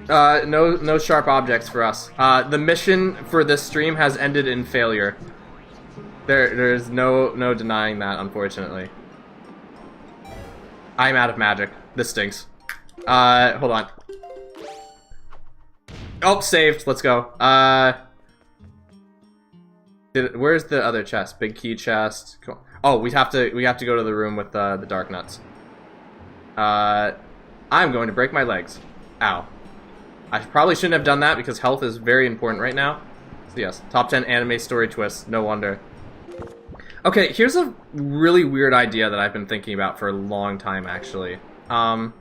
no sharp objects for us. The mission for this stream has ended in failure. There's no denying that, unfortunately. I'm out of magic. This stinks. Hold on. Oh, saved. Let's go. Where's the other chest? Big key chest. Cool. Oh, we have to go to the room with the dark nuts. I'm going to break my legs. Ow. I probably shouldn't have done that because health is very important right now. So yes, top 10 anime story twists. No wonder. Okay, here's a really weird idea that I've been thinking about for a long time, actually. The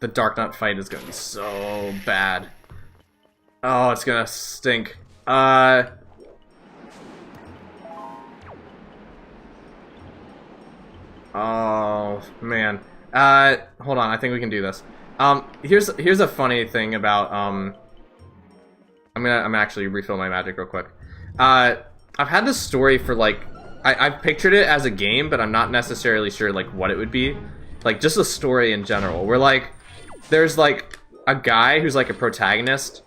Dark Nut fight is gonna be so bad. Oh, it's gonna stink. Oh, man. Hold on, I think we can do this. Here's a funny thing about, I'm gonna actually refill my magic real quick. I've had this story for, like, I've pictured it as a game, but I'm not necessarily sure, like, what it would be. Like, just a story in general, where, like, there's, like, a guy who's, like, a protagonist,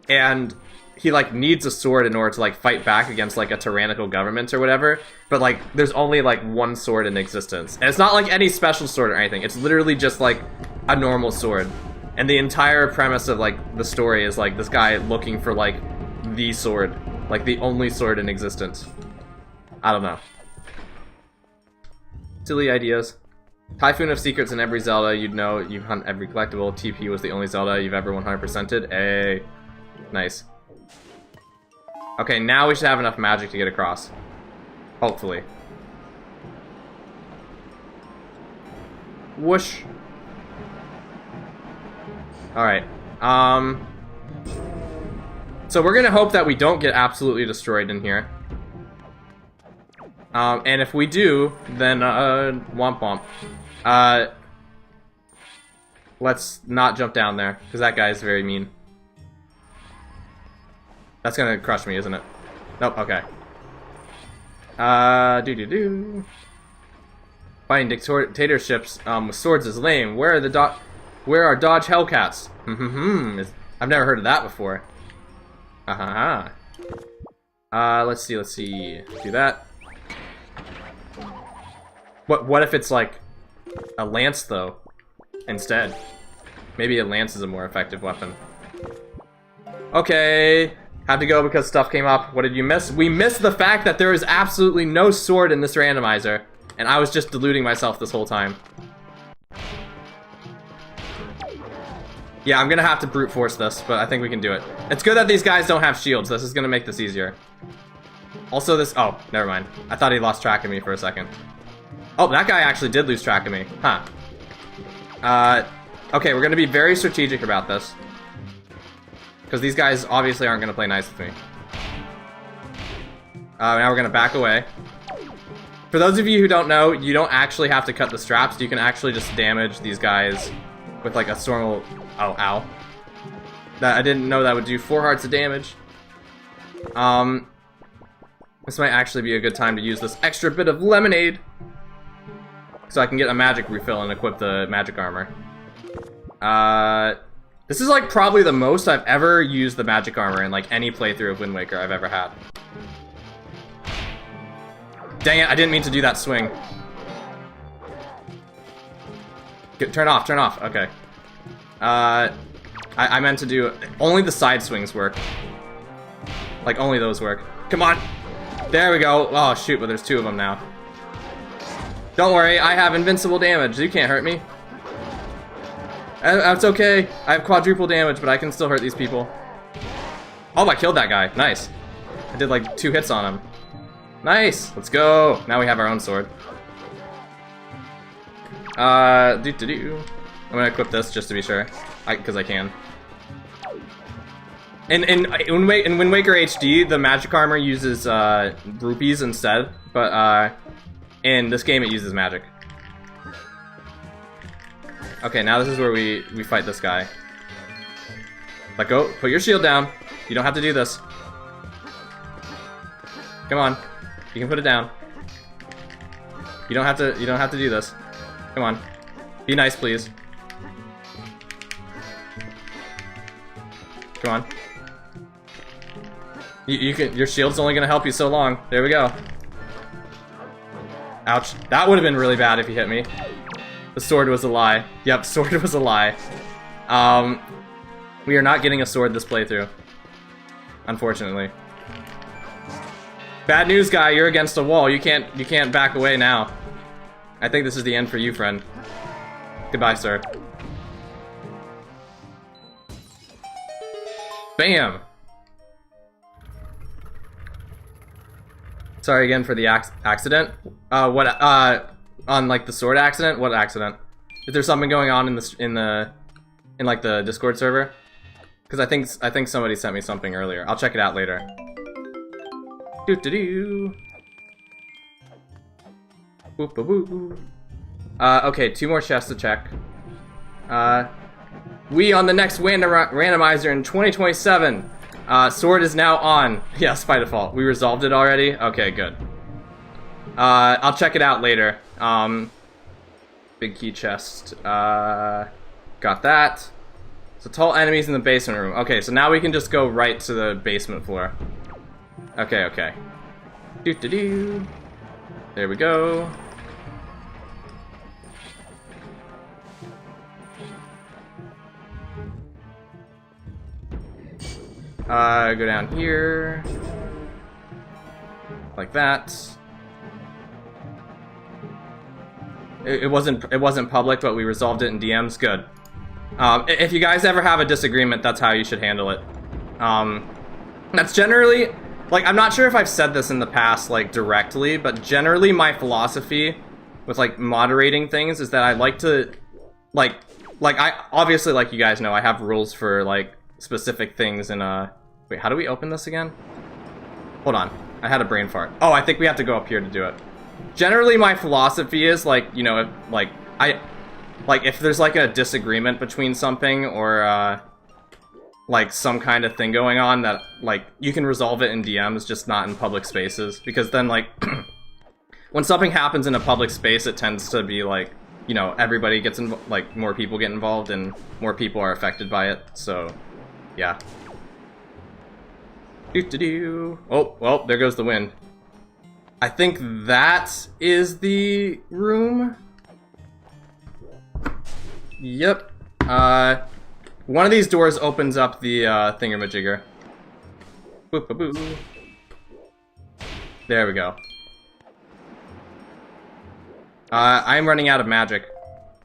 and he, like, needs a sword in order to, like, fight back against, like, a tyrannical government or whatever, but, like, there's only, like, one sword in existence. And it's not, like, any special sword or anything. It's literally just, like, a normal sword. And the entire premise of, like, the story is, like, this guy looking for, like, the sword. Like, the only sword in existence. I don't know. Silly ideas. Typhoon of Secrets in every Zelda, you'd know, you hunt every collectible. TP was the only Zelda you've ever 100%ed. Hey. Nice. Okay, now we should have enough magic to get across. Hopefully. Whoosh. Alright. So we're gonna hope that we don't get absolutely destroyed in here. And if we do, then, womp womp. Let's not jump down there, because that guy is very mean. That's gonna crush me, isn't it? Nope, okay. Doo-doo-doo. Fighting dictatorships, with swords is lame. Where are Dodge Hellcats? I've never heard of that before. Let's see. Do that. What if it's like a lance though, instead? Maybe a lance is a more effective weapon. Okay, had to go because stuff came up. What did you miss? We missed the fact that there is absolutely no sword in this randomizer, and I was just deluding myself this whole time. Yeah, I'm gonna have to brute force this, but I think we can do it. It's good that these guys don't have shields. This is gonna make this easier. Also this, oh, never mind. I thought he lost track of me for a second. Oh, that guy actually did lose track of me. Huh. Okay, we're gonna be very strategic about this. Because these guys obviously aren't gonna play nice with me. Now we're gonna back away. For those of you who don't know, you don't actually have to cut the straps. You can actually just damage these guys with like a normal... Oh, ow. I didn't know that would do 4 hearts of damage. This might actually be a good time to use this extra bit of lemonade. So I can get a magic refill and equip the magic armor. This is like probably the most I've ever used the magic armor in like any playthrough of Wind Waker I've ever had. Dang it, I didn't mean to do that swing. Turn off, okay. I meant to do... Only the side swings work. Like, only those work. Come on! There we go! Oh, shoot, but there's 2 of them now. Don't worry, I have invincible damage. You can't hurt me. It's okay. I have quadruple damage, but I can still hurt these people. Oh, I killed that guy. Nice. I did like 2 hits on him. Nice! Let's go! Now we have our own sword. I'm gonna equip this just to be sure, because I can. In Wind Waker HD, the magic armor uses rupees instead, but in this game it uses magic. Okay, now this is where we fight this guy. Let go. Put your shield down. You don't have to do this. Come on. You can put it down. You don't have to do this. Come on. Be nice, please. Come on. You can. Your shield's only gonna help you so long. There we go. Ouch. That would have been really bad if you hit me. The sword was a lie. Yep, sword was a lie. We are not getting a sword this playthrough. Unfortunately. Bad news, guy. You're against a wall. You can't back away now. I think this is the end for you, friend. Goodbye, sir. Bam! Sorry again for the accident. On like the sword accident? What accident? Is there something going on in like the Discord server? Because I think somebody sent me something earlier. I'll check it out later. Boop -a -boop. Okay, 2 more chests to check. We on the next randomizer in 2027. Sword is now on. Yes, by default. We resolved it already? Okay, good. I'll check it out later. Big key chest. Got that. So tall enemies in the basement room. Okay, so now we can just go right to the basement floor. Okay, okay. There we go. Go down here. Like that. It wasn't public, but we resolved it in DMs. Good. If you guys ever have a disagreement, that's how you should handle it. That's generally, like, I'm not sure if I've said this in the past, like, directly, but generally my philosophy with, like, moderating things is that I like to, like I, obviously, like you guys know, I have rules for, like, specific things in, wait, how do we open this again? Hold on, I had a brain fart. Oh, I think we have to go up here to do it. Generally, my philosophy is, like, you know, if there's, like, a disagreement between something, or, like, some kind of thing going on, that, like, you can resolve it in DMs, just not in public spaces, because then, like, when something happens in a public space, it tends to be, like, you know, everybody gets like, more people get involved, and more people are affected by it, so, yeah. Oh, well, there goes the wind. I think that is the room. Yep. One of these doors opens up the thingamajigger. Boop -a -boo. There we go. I'm running out of magic.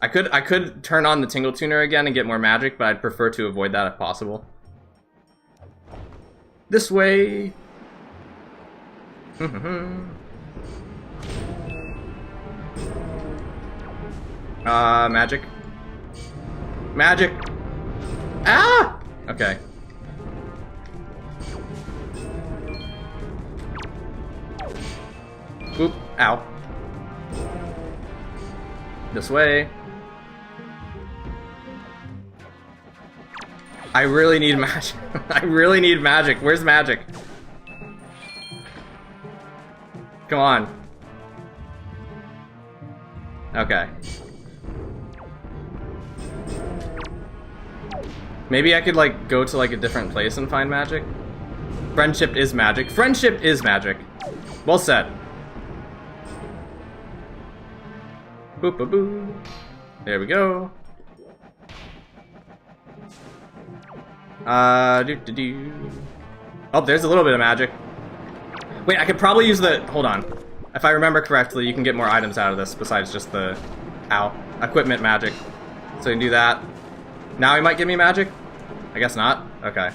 I could turn on the Tingle Tuner again and get more magic, but I'd prefer to avoid that if possible. This way. Magic. Magic! Ah! Okay. Oop. Ow. This way. I really need magic. I really need magic. Where's magic? Come on. Okay. Maybe I could, like, go to, like, a different place and find magic? Friendship is magic. Friendship is magic. Well said. Boop -a -boo. There we go. Oh, there's a little bit of magic. Wait, I could probably use the... Hold on. If I remember correctly, you can get more items out of this besides just the... Ow. Equipment magic. So you can do that. Now he might give me magic? I guess not? Okay.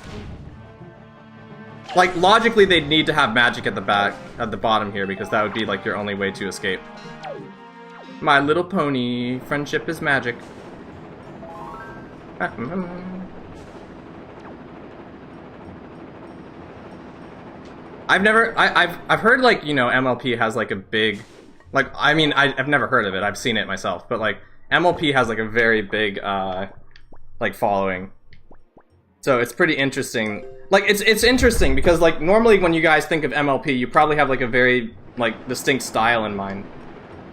Like, logically, they'd need to have magic at the back, at the bottom here, because that would be, like, your only way to escape. My Little Pony, friendship is magic. I've heard, like, you know, MLP has like a big, like, I mean, I've never heard of it, I've seen it myself, but like MLP has like a very big like following. So it's pretty interesting. Like, it's interesting because, like, normally when you guys think of MLP, you probably have like a very like distinct style in mind.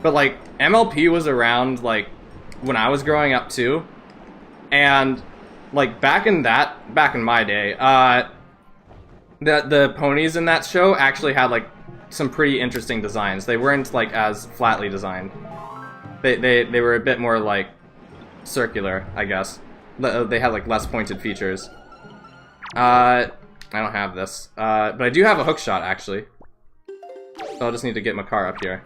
But like MLP was around like when I was growing up too. And like back in my day, the ponies in that show actually had like some pretty interesting designs. They weren't like as flatly designed. They were a bit more like circular, I guess. They had like less pointed features. I don't have this, but I do have a hook shot actually. So I'll just need to get my car up here.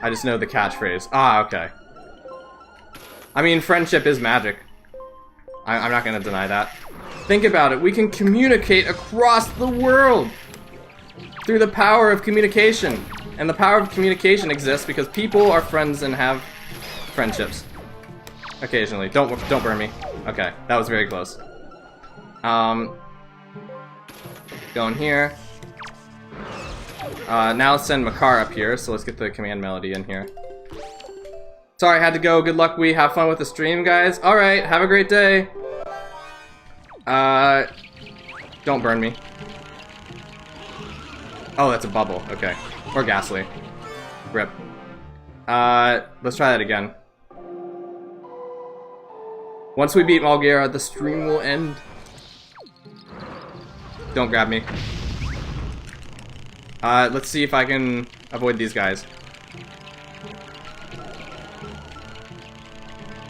I just know the catchphrase. Ah, okay. I mean, friendship is magic. I'm not gonna deny that. Think about it, we can communicate across the world through the power of communication. And the power of communication exists because people are friends and have friendships. Occasionally. Don't burn me. Okay, that was very close. Going here. Now let's send Makar up here, so let's get the command melody in here. Sorry, I had to go. Good luck, have fun with the stream, guys. Alright, have a great day. Don't burn me. Oh, that's a bubble. Okay. Or Ghastly. Rip. Let's try that again. Once we beat Malgera, the stream will end. Don't grab me. Let's see if I can avoid these guys.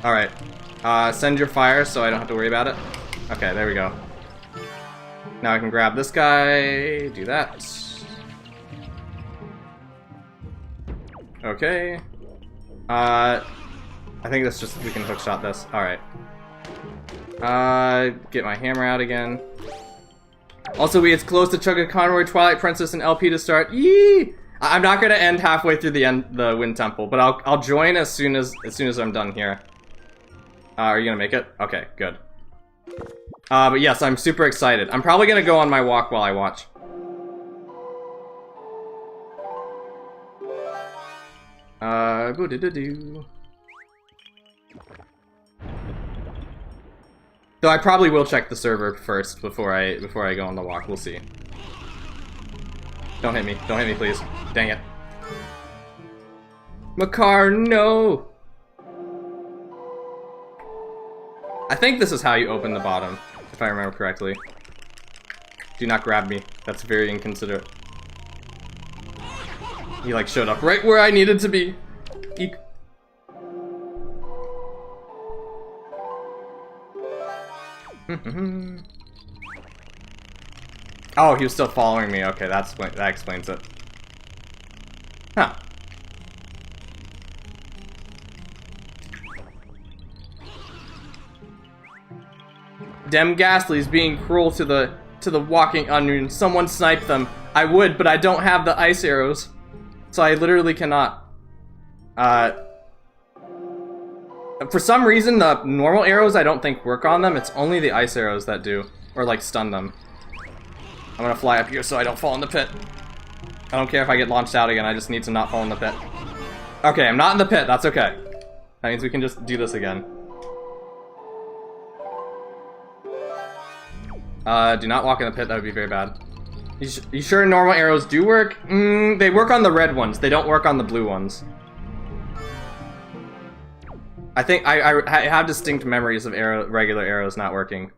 Alright. Send your fire so I don't have to worry about it. Okay, there we go. Now I can grab this guy, do that. Okay. I think that's just, we can hookshot this. Alright. Get my hammer out again. Also, it's close to Chugga Conroy, Twilight Princess, and LP to start. Yee! I'm not gonna end halfway through the Wind Temple, but I'll join as soon as I'm done here. Are you gonna make it? Okay, good. But yes, I'm super excited. I'm probably gonna go on my walk while I watch. Boo-doo-doo-doo. Though I probably will check the server first before I go on the walk. We'll see. Don't hit me. Don't hit me, please. Dang it. Makar, no! I think this is how you open the bottom, if I remember correctly. Do not grab me. That's very inconsiderate. He like showed up right where I needed to be. Eek. Oh, he was still following me. Okay, that explains it. Huh. Dem Ghastly's being cruel to the walking onion. Someone snipe them. I would, but I don't have the ice arrows. So I literally cannot. For some reason, the normal arrows I don't think work on them. It's only the ice arrows that do. Or like stun them. I'm gonna fly up here so I don't fall in the pit. I don't care if I get launched out again, I just need to not fall in the pit. Okay, I'm not in the pit, that's okay. That means we can just do this again. Do not walk in the pit, that would be very bad. You sure normal arrows do work? They work on the red ones, they don't work on the blue ones. I think I have distinct memories of regular arrows not working.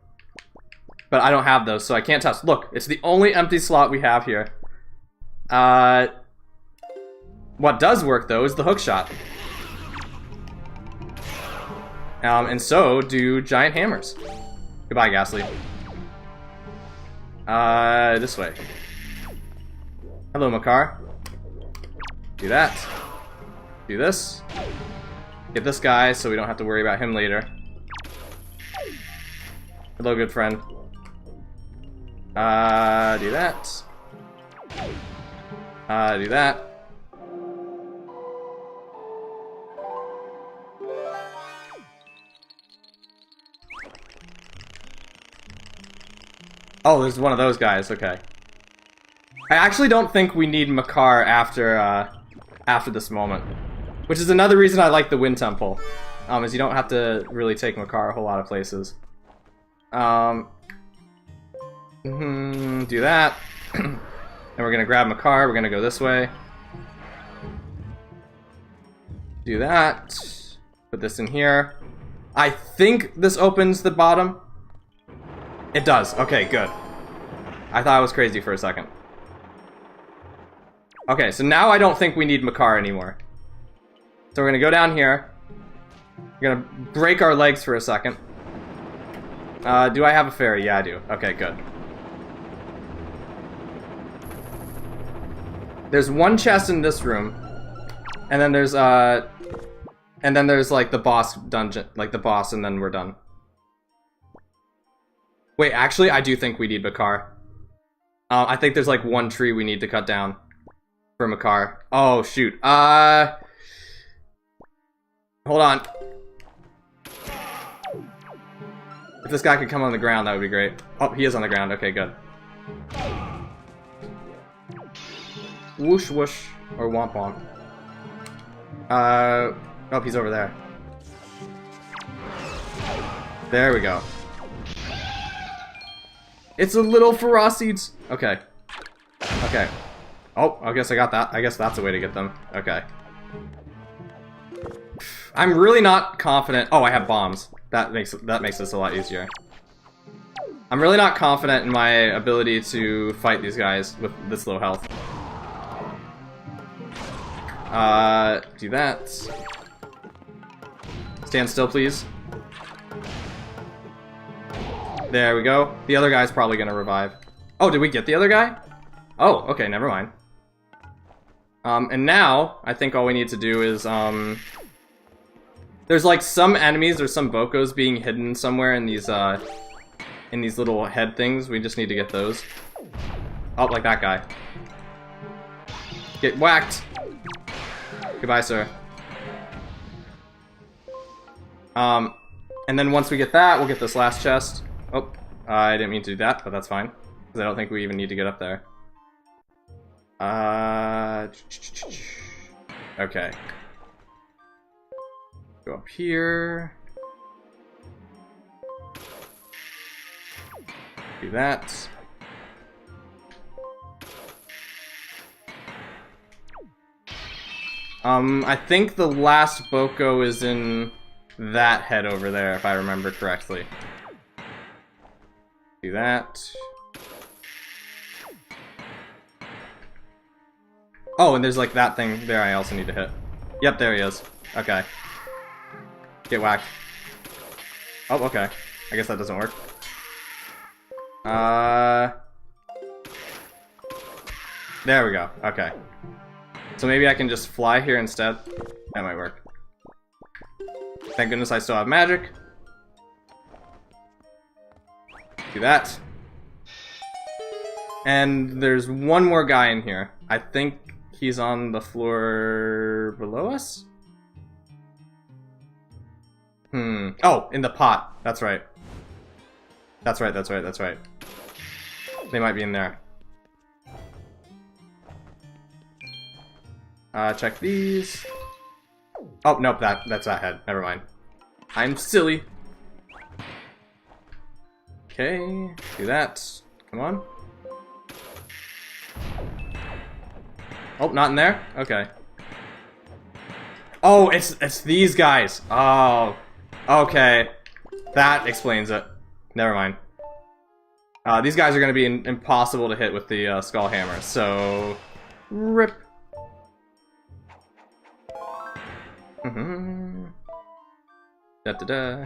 But I don't have those, so I can't test. Look, it's the only empty slot we have here. What does work, though, is the hook shot. And so do giant hammers. Goodbye, Ghastly. This way. Hello, Makar. Do that. Do this. Get this guy so we don't have to worry about him later. Hello, good friend. Do that. Do that. Oh, there's one of those guys, okay. I actually don't think we need Makar after this moment. Which is another reason I like the Wind Temple. Is you don't have to really take Makar a whole lot of places. Do that. And we're gonna grab Makar, we're gonna go this way. Do that. Put this in here. I think this opens the bottom. It does. Okay, good. I thought I was crazy for a second. Okay, so now I don't think we need Makar anymore. So we're gonna go down here. We're gonna break our legs for a second. Do I have a fairy? Yeah, I do. Okay, good. There's one chest in this room. And then there's like the boss dungeon, like the boss, and then we're done. Wait, actually, I do think we need Makar. I think there's like one tree we need to cut down for Makar. Oh, shoot. Hold on. If this guy could come on the ground, that would be great. Oh, he is on the ground. Okay, good. Whoosh, whoosh. Or womp womp. Oh, he's over there. There we go. It's a little Ferocides. Okay. Okay. Oh, I guess I got that. I guess that's a way to get them. Okay. I'm really not confident. Oh, I have bombs. That makes this a lot easier. I'm really not confident in my ability to fight these guys with this low health. Do that. Stand still, please. There we go. The other guy's probably gonna revive. Oh, did we get the other guy? Oh, okay, never mind. And now, I think all we need to do is, there's like some enemies or some Bokos being hidden somewhere in these little head things. We just need to get those. Oh, like that guy. Get whacked! Goodbye, sir. And then once we get that, we'll get this last chest. Oh, I didn't mean to do that, but that's fine. Because I don't think we even need to get up there. Okay. Go up here. Do that. I think the last Boko is in that head over there, if I remember correctly. Do that. Oh, and there's like that thing there I also need to hit. Yep, there he is. Okay. Get whacked. Oh, okay. I guess that doesn't work. There we go. Okay. So maybe I can just fly here instead. That might work. Thank goodness I still have magic. Do that. And there's one more guy in here. I think he's on the floor below us? Oh, in the pot. That's right. That's right, that's right, that's right. They might be in there. Check these. Oh, nope, that's that head. Never mind. I'm silly. Okay, do that. Come on. Oh, not in there? Okay. Oh, it's these guys. Oh, okay. That explains it. Never mind. These guys are going to be impossible to hit with the skull hammer, so... Rip. Da-da-da.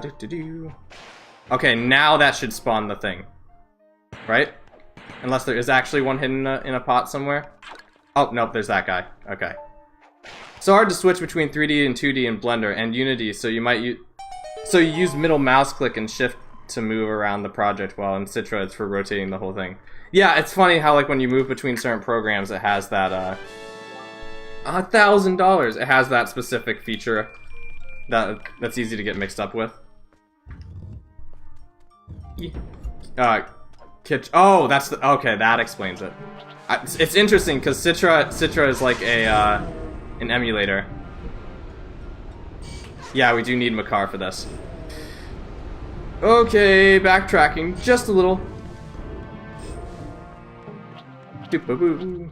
Do-do-do. Okay, now that should spawn the thing. Right? Unless there is actually one hidden in a pot somewhere. Oh, nope, there's that guy. Okay. So hard to switch between 3D and 2D in Blender and Unity, so you use middle mouse click and shift to move around the project, while in Citra it's for rotating the whole thing. Yeah, it's funny how like when you move between certain programs it has that $1,000. It has that specific feature that's easy to get mixed up with. Oh, that's the, okay, that explains it. It's interesting because Citra is like a an emulator. Yeah, we do need Makar for this. Okay, backtracking just a little. Doop-a-boo.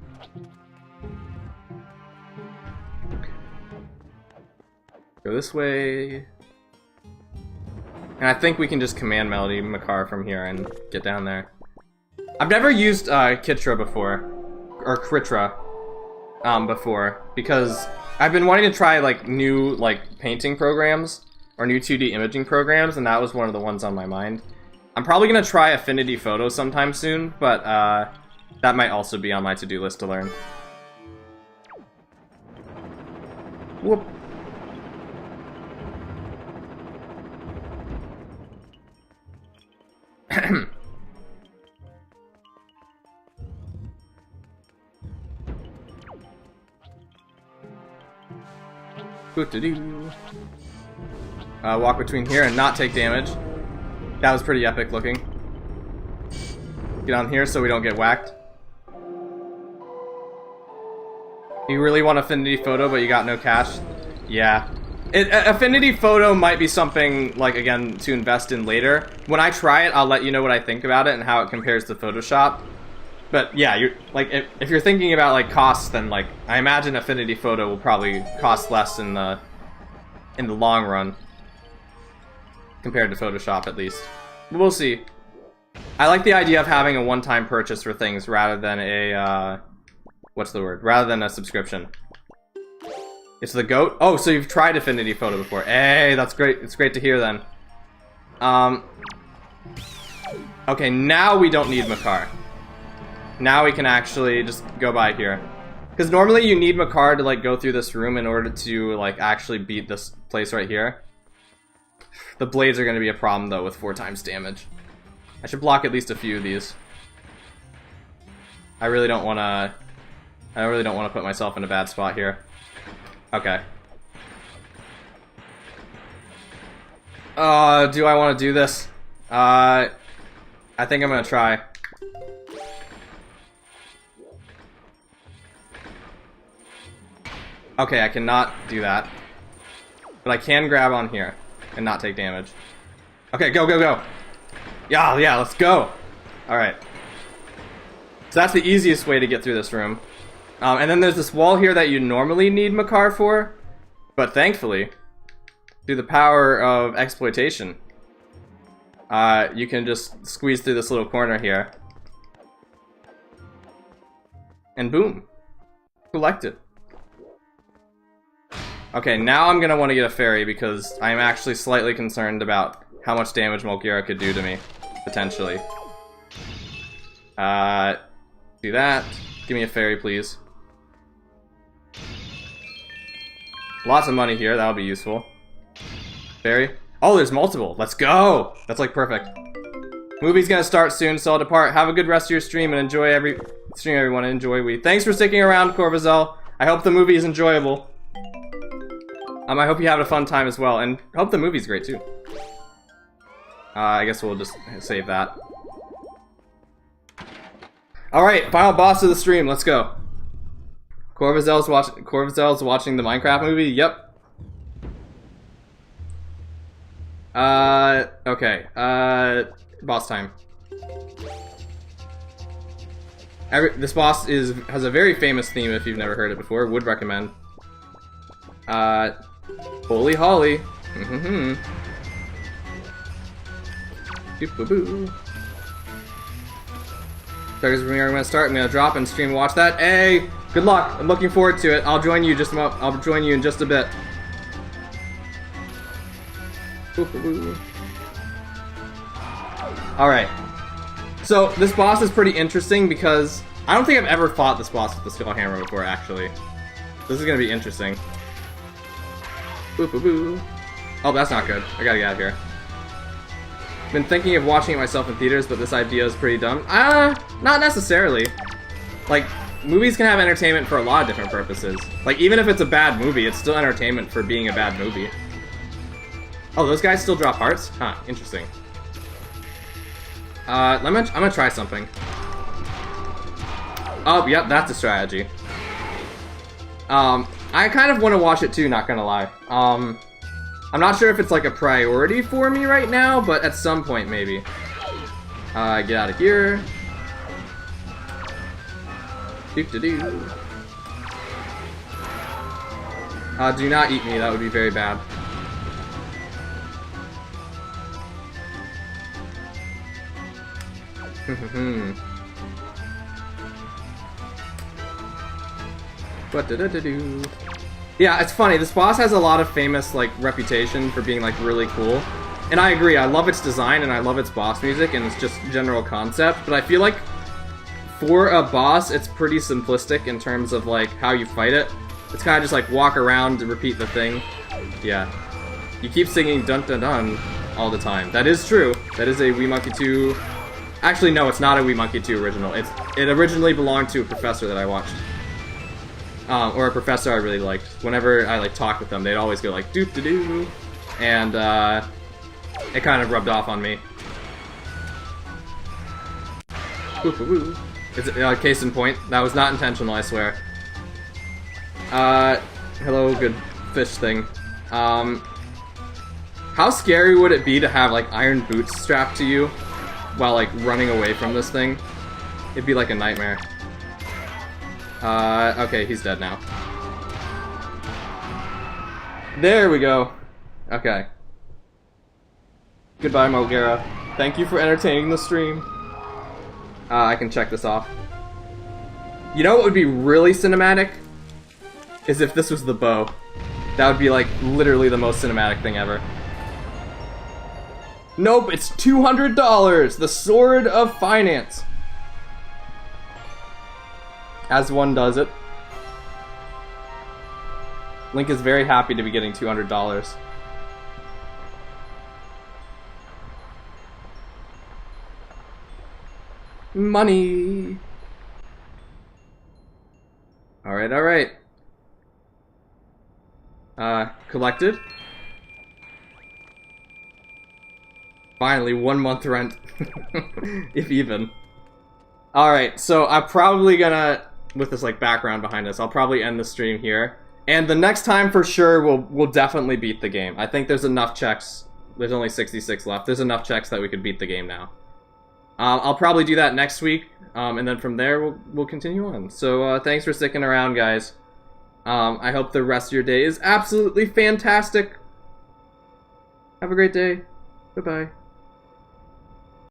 Go this way. And I think we can just command Melody Makar from here and get down there. I've never used Kitra before, or Kritra before, because I've been wanting to try like new painting programs or new 2D imaging programs, and that was one of the ones on my mind. I'm probably gonna try Affinity Photo sometime soon, but that might also be on my to-do list to learn. Whoop. Walk between here and not take damage. That was pretty epic looking. Get on here so we don't get whacked. You really want Affinity Photo, but you got no cash? Yeah. Affinity Photo might be something, like, again, to invest in later. When I try it, I'll let you know what I think about it and how it compares to Photoshop. But yeah, you're like, if you're thinking about like costs, then like I imagine Affinity Photo will probably cost less in the long run compared to Photoshop, at least. But we'll see. I like the idea of having a one-time purchase for things rather than a what's the word? Rather than a subscription. It's the goat. Oh, so you've tried Affinity Photo before? Hey, that's great. It's great to hear then. Okay, now we don't need Makar. Now we can actually just go by here. Because normally you need Makar to like go through this room in order to like actually beat this place right here. The blades are going to be a problem though with 4 times damage. I should block at least a few of these. I really don't want to put myself in a bad spot here. Okay. Do I want to do this? I think I'm going to try. Okay, I cannot do that. But I can grab on here and not take damage. Okay, go, go, go. Yeah, let's go. Alright. So that's the easiest way to get through this room. And then there's this wall here that you normally need Makar for. But thankfully, through the power of exploitation, you can just squeeze through this little corner here. And boom. Collect it. Okay, now I'm gonna want to get a fairy because I'm actually slightly concerned about how much damage Mulkira could do to me, potentially. Do that. Give me a fairy, please. Lots of money here, that'll be useful. Fairy. Oh, there's multiple. Let's go! That's like perfect. Movie's gonna start soon, so I'll depart. Have a good rest of your stream and enjoy everyone. Enjoy we. Thanks for sticking around, Corvazel. I hope the movie is enjoyable. I hope you have a fun time as well, and I hope the movie's great too. I guess we'll just save that. Alright, final boss of the stream, let's go. Corvazel's watching the Minecraft movie? Yep. Okay. Boss time. This boss has a very famous theme if you've never heard it before. Would recommend. Holy Holly. Boop-a-boo. Starters premiere, I'm gonna start. I'm gonna drop and stream and watch that. Hey, good luck. I'm looking forward to it. I'll join you I'll join you in just a bit. Alright. So this boss is pretty interesting because I don't think I've ever fought this boss with the Skull Hammer before, actually. This is gonna be interesting. Oh, that's not good. I gotta get out of here. Been thinking of watching it myself in theaters, but this idea is pretty dumb. Not necessarily. Like, movies can have entertainment for a lot of different purposes. Like, even if it's a bad movie, it's still entertainment for being a bad movie. Oh, those guys still drop hearts? Huh, interesting. I'm gonna try something. Oh, yep, that's a strategy. I kind of want to watch it too, not gonna lie. I'm not sure if it's like a priority for me right now, but at some point maybe. Get out of here. Doop-de-doo. Do not eat me, that would be very bad. What-da-da-da-doo. Yeah, it's funny, this boss has a lot of famous, like, reputation for being, like, really cool. And I agree, I love its design and I love its boss music and it's just general concept, but I feel like for a boss, it's pretty simplistic in terms of, like, how you fight it. It's kind of just, like, walk around and repeat the thing. Yeah. You keep singing dun dun dun all the time. That is true. That is a Wee Monkey 2... Actually, no, it's not a Wee Monkey 2 original. It originally belonged to a professor that I watched. Or a professor I really liked. Whenever I like talked with them, they'd always go like doop de doo, and it kind of rubbed off on me. Woo. Is it, case in point, that was not intentional, I swear. Hello, good fish thing. How scary would it be to have like iron boots strapped to you while like running away from this thing? It'd be like a nightmare. Okay, he's dead now. There we go. Okay. Goodbye, Mogera. Thank you for entertaining the stream. I can check this off. You know what would be really cinematic? Is if this was the bow. That would be like literally the most cinematic thing ever. Nope, it's $200! The Sword of Finance! As one does it. Link is very happy to be getting $200. Money! Alright. Collected. Finally, 1 month rent. If even. Alright, so I'm probably gonna, with this like background behind us, I'll probably end the stream here. And the next time for sure we'll definitely beat the game. I think there's enough checks. There's only 66 left. There's enough checks that we could beat the game now. I'll probably do that next week, and then from there we'll continue on. So thanks for sticking around, guys. I hope the rest of your day is absolutely fantastic. Have a great day. Goodbye.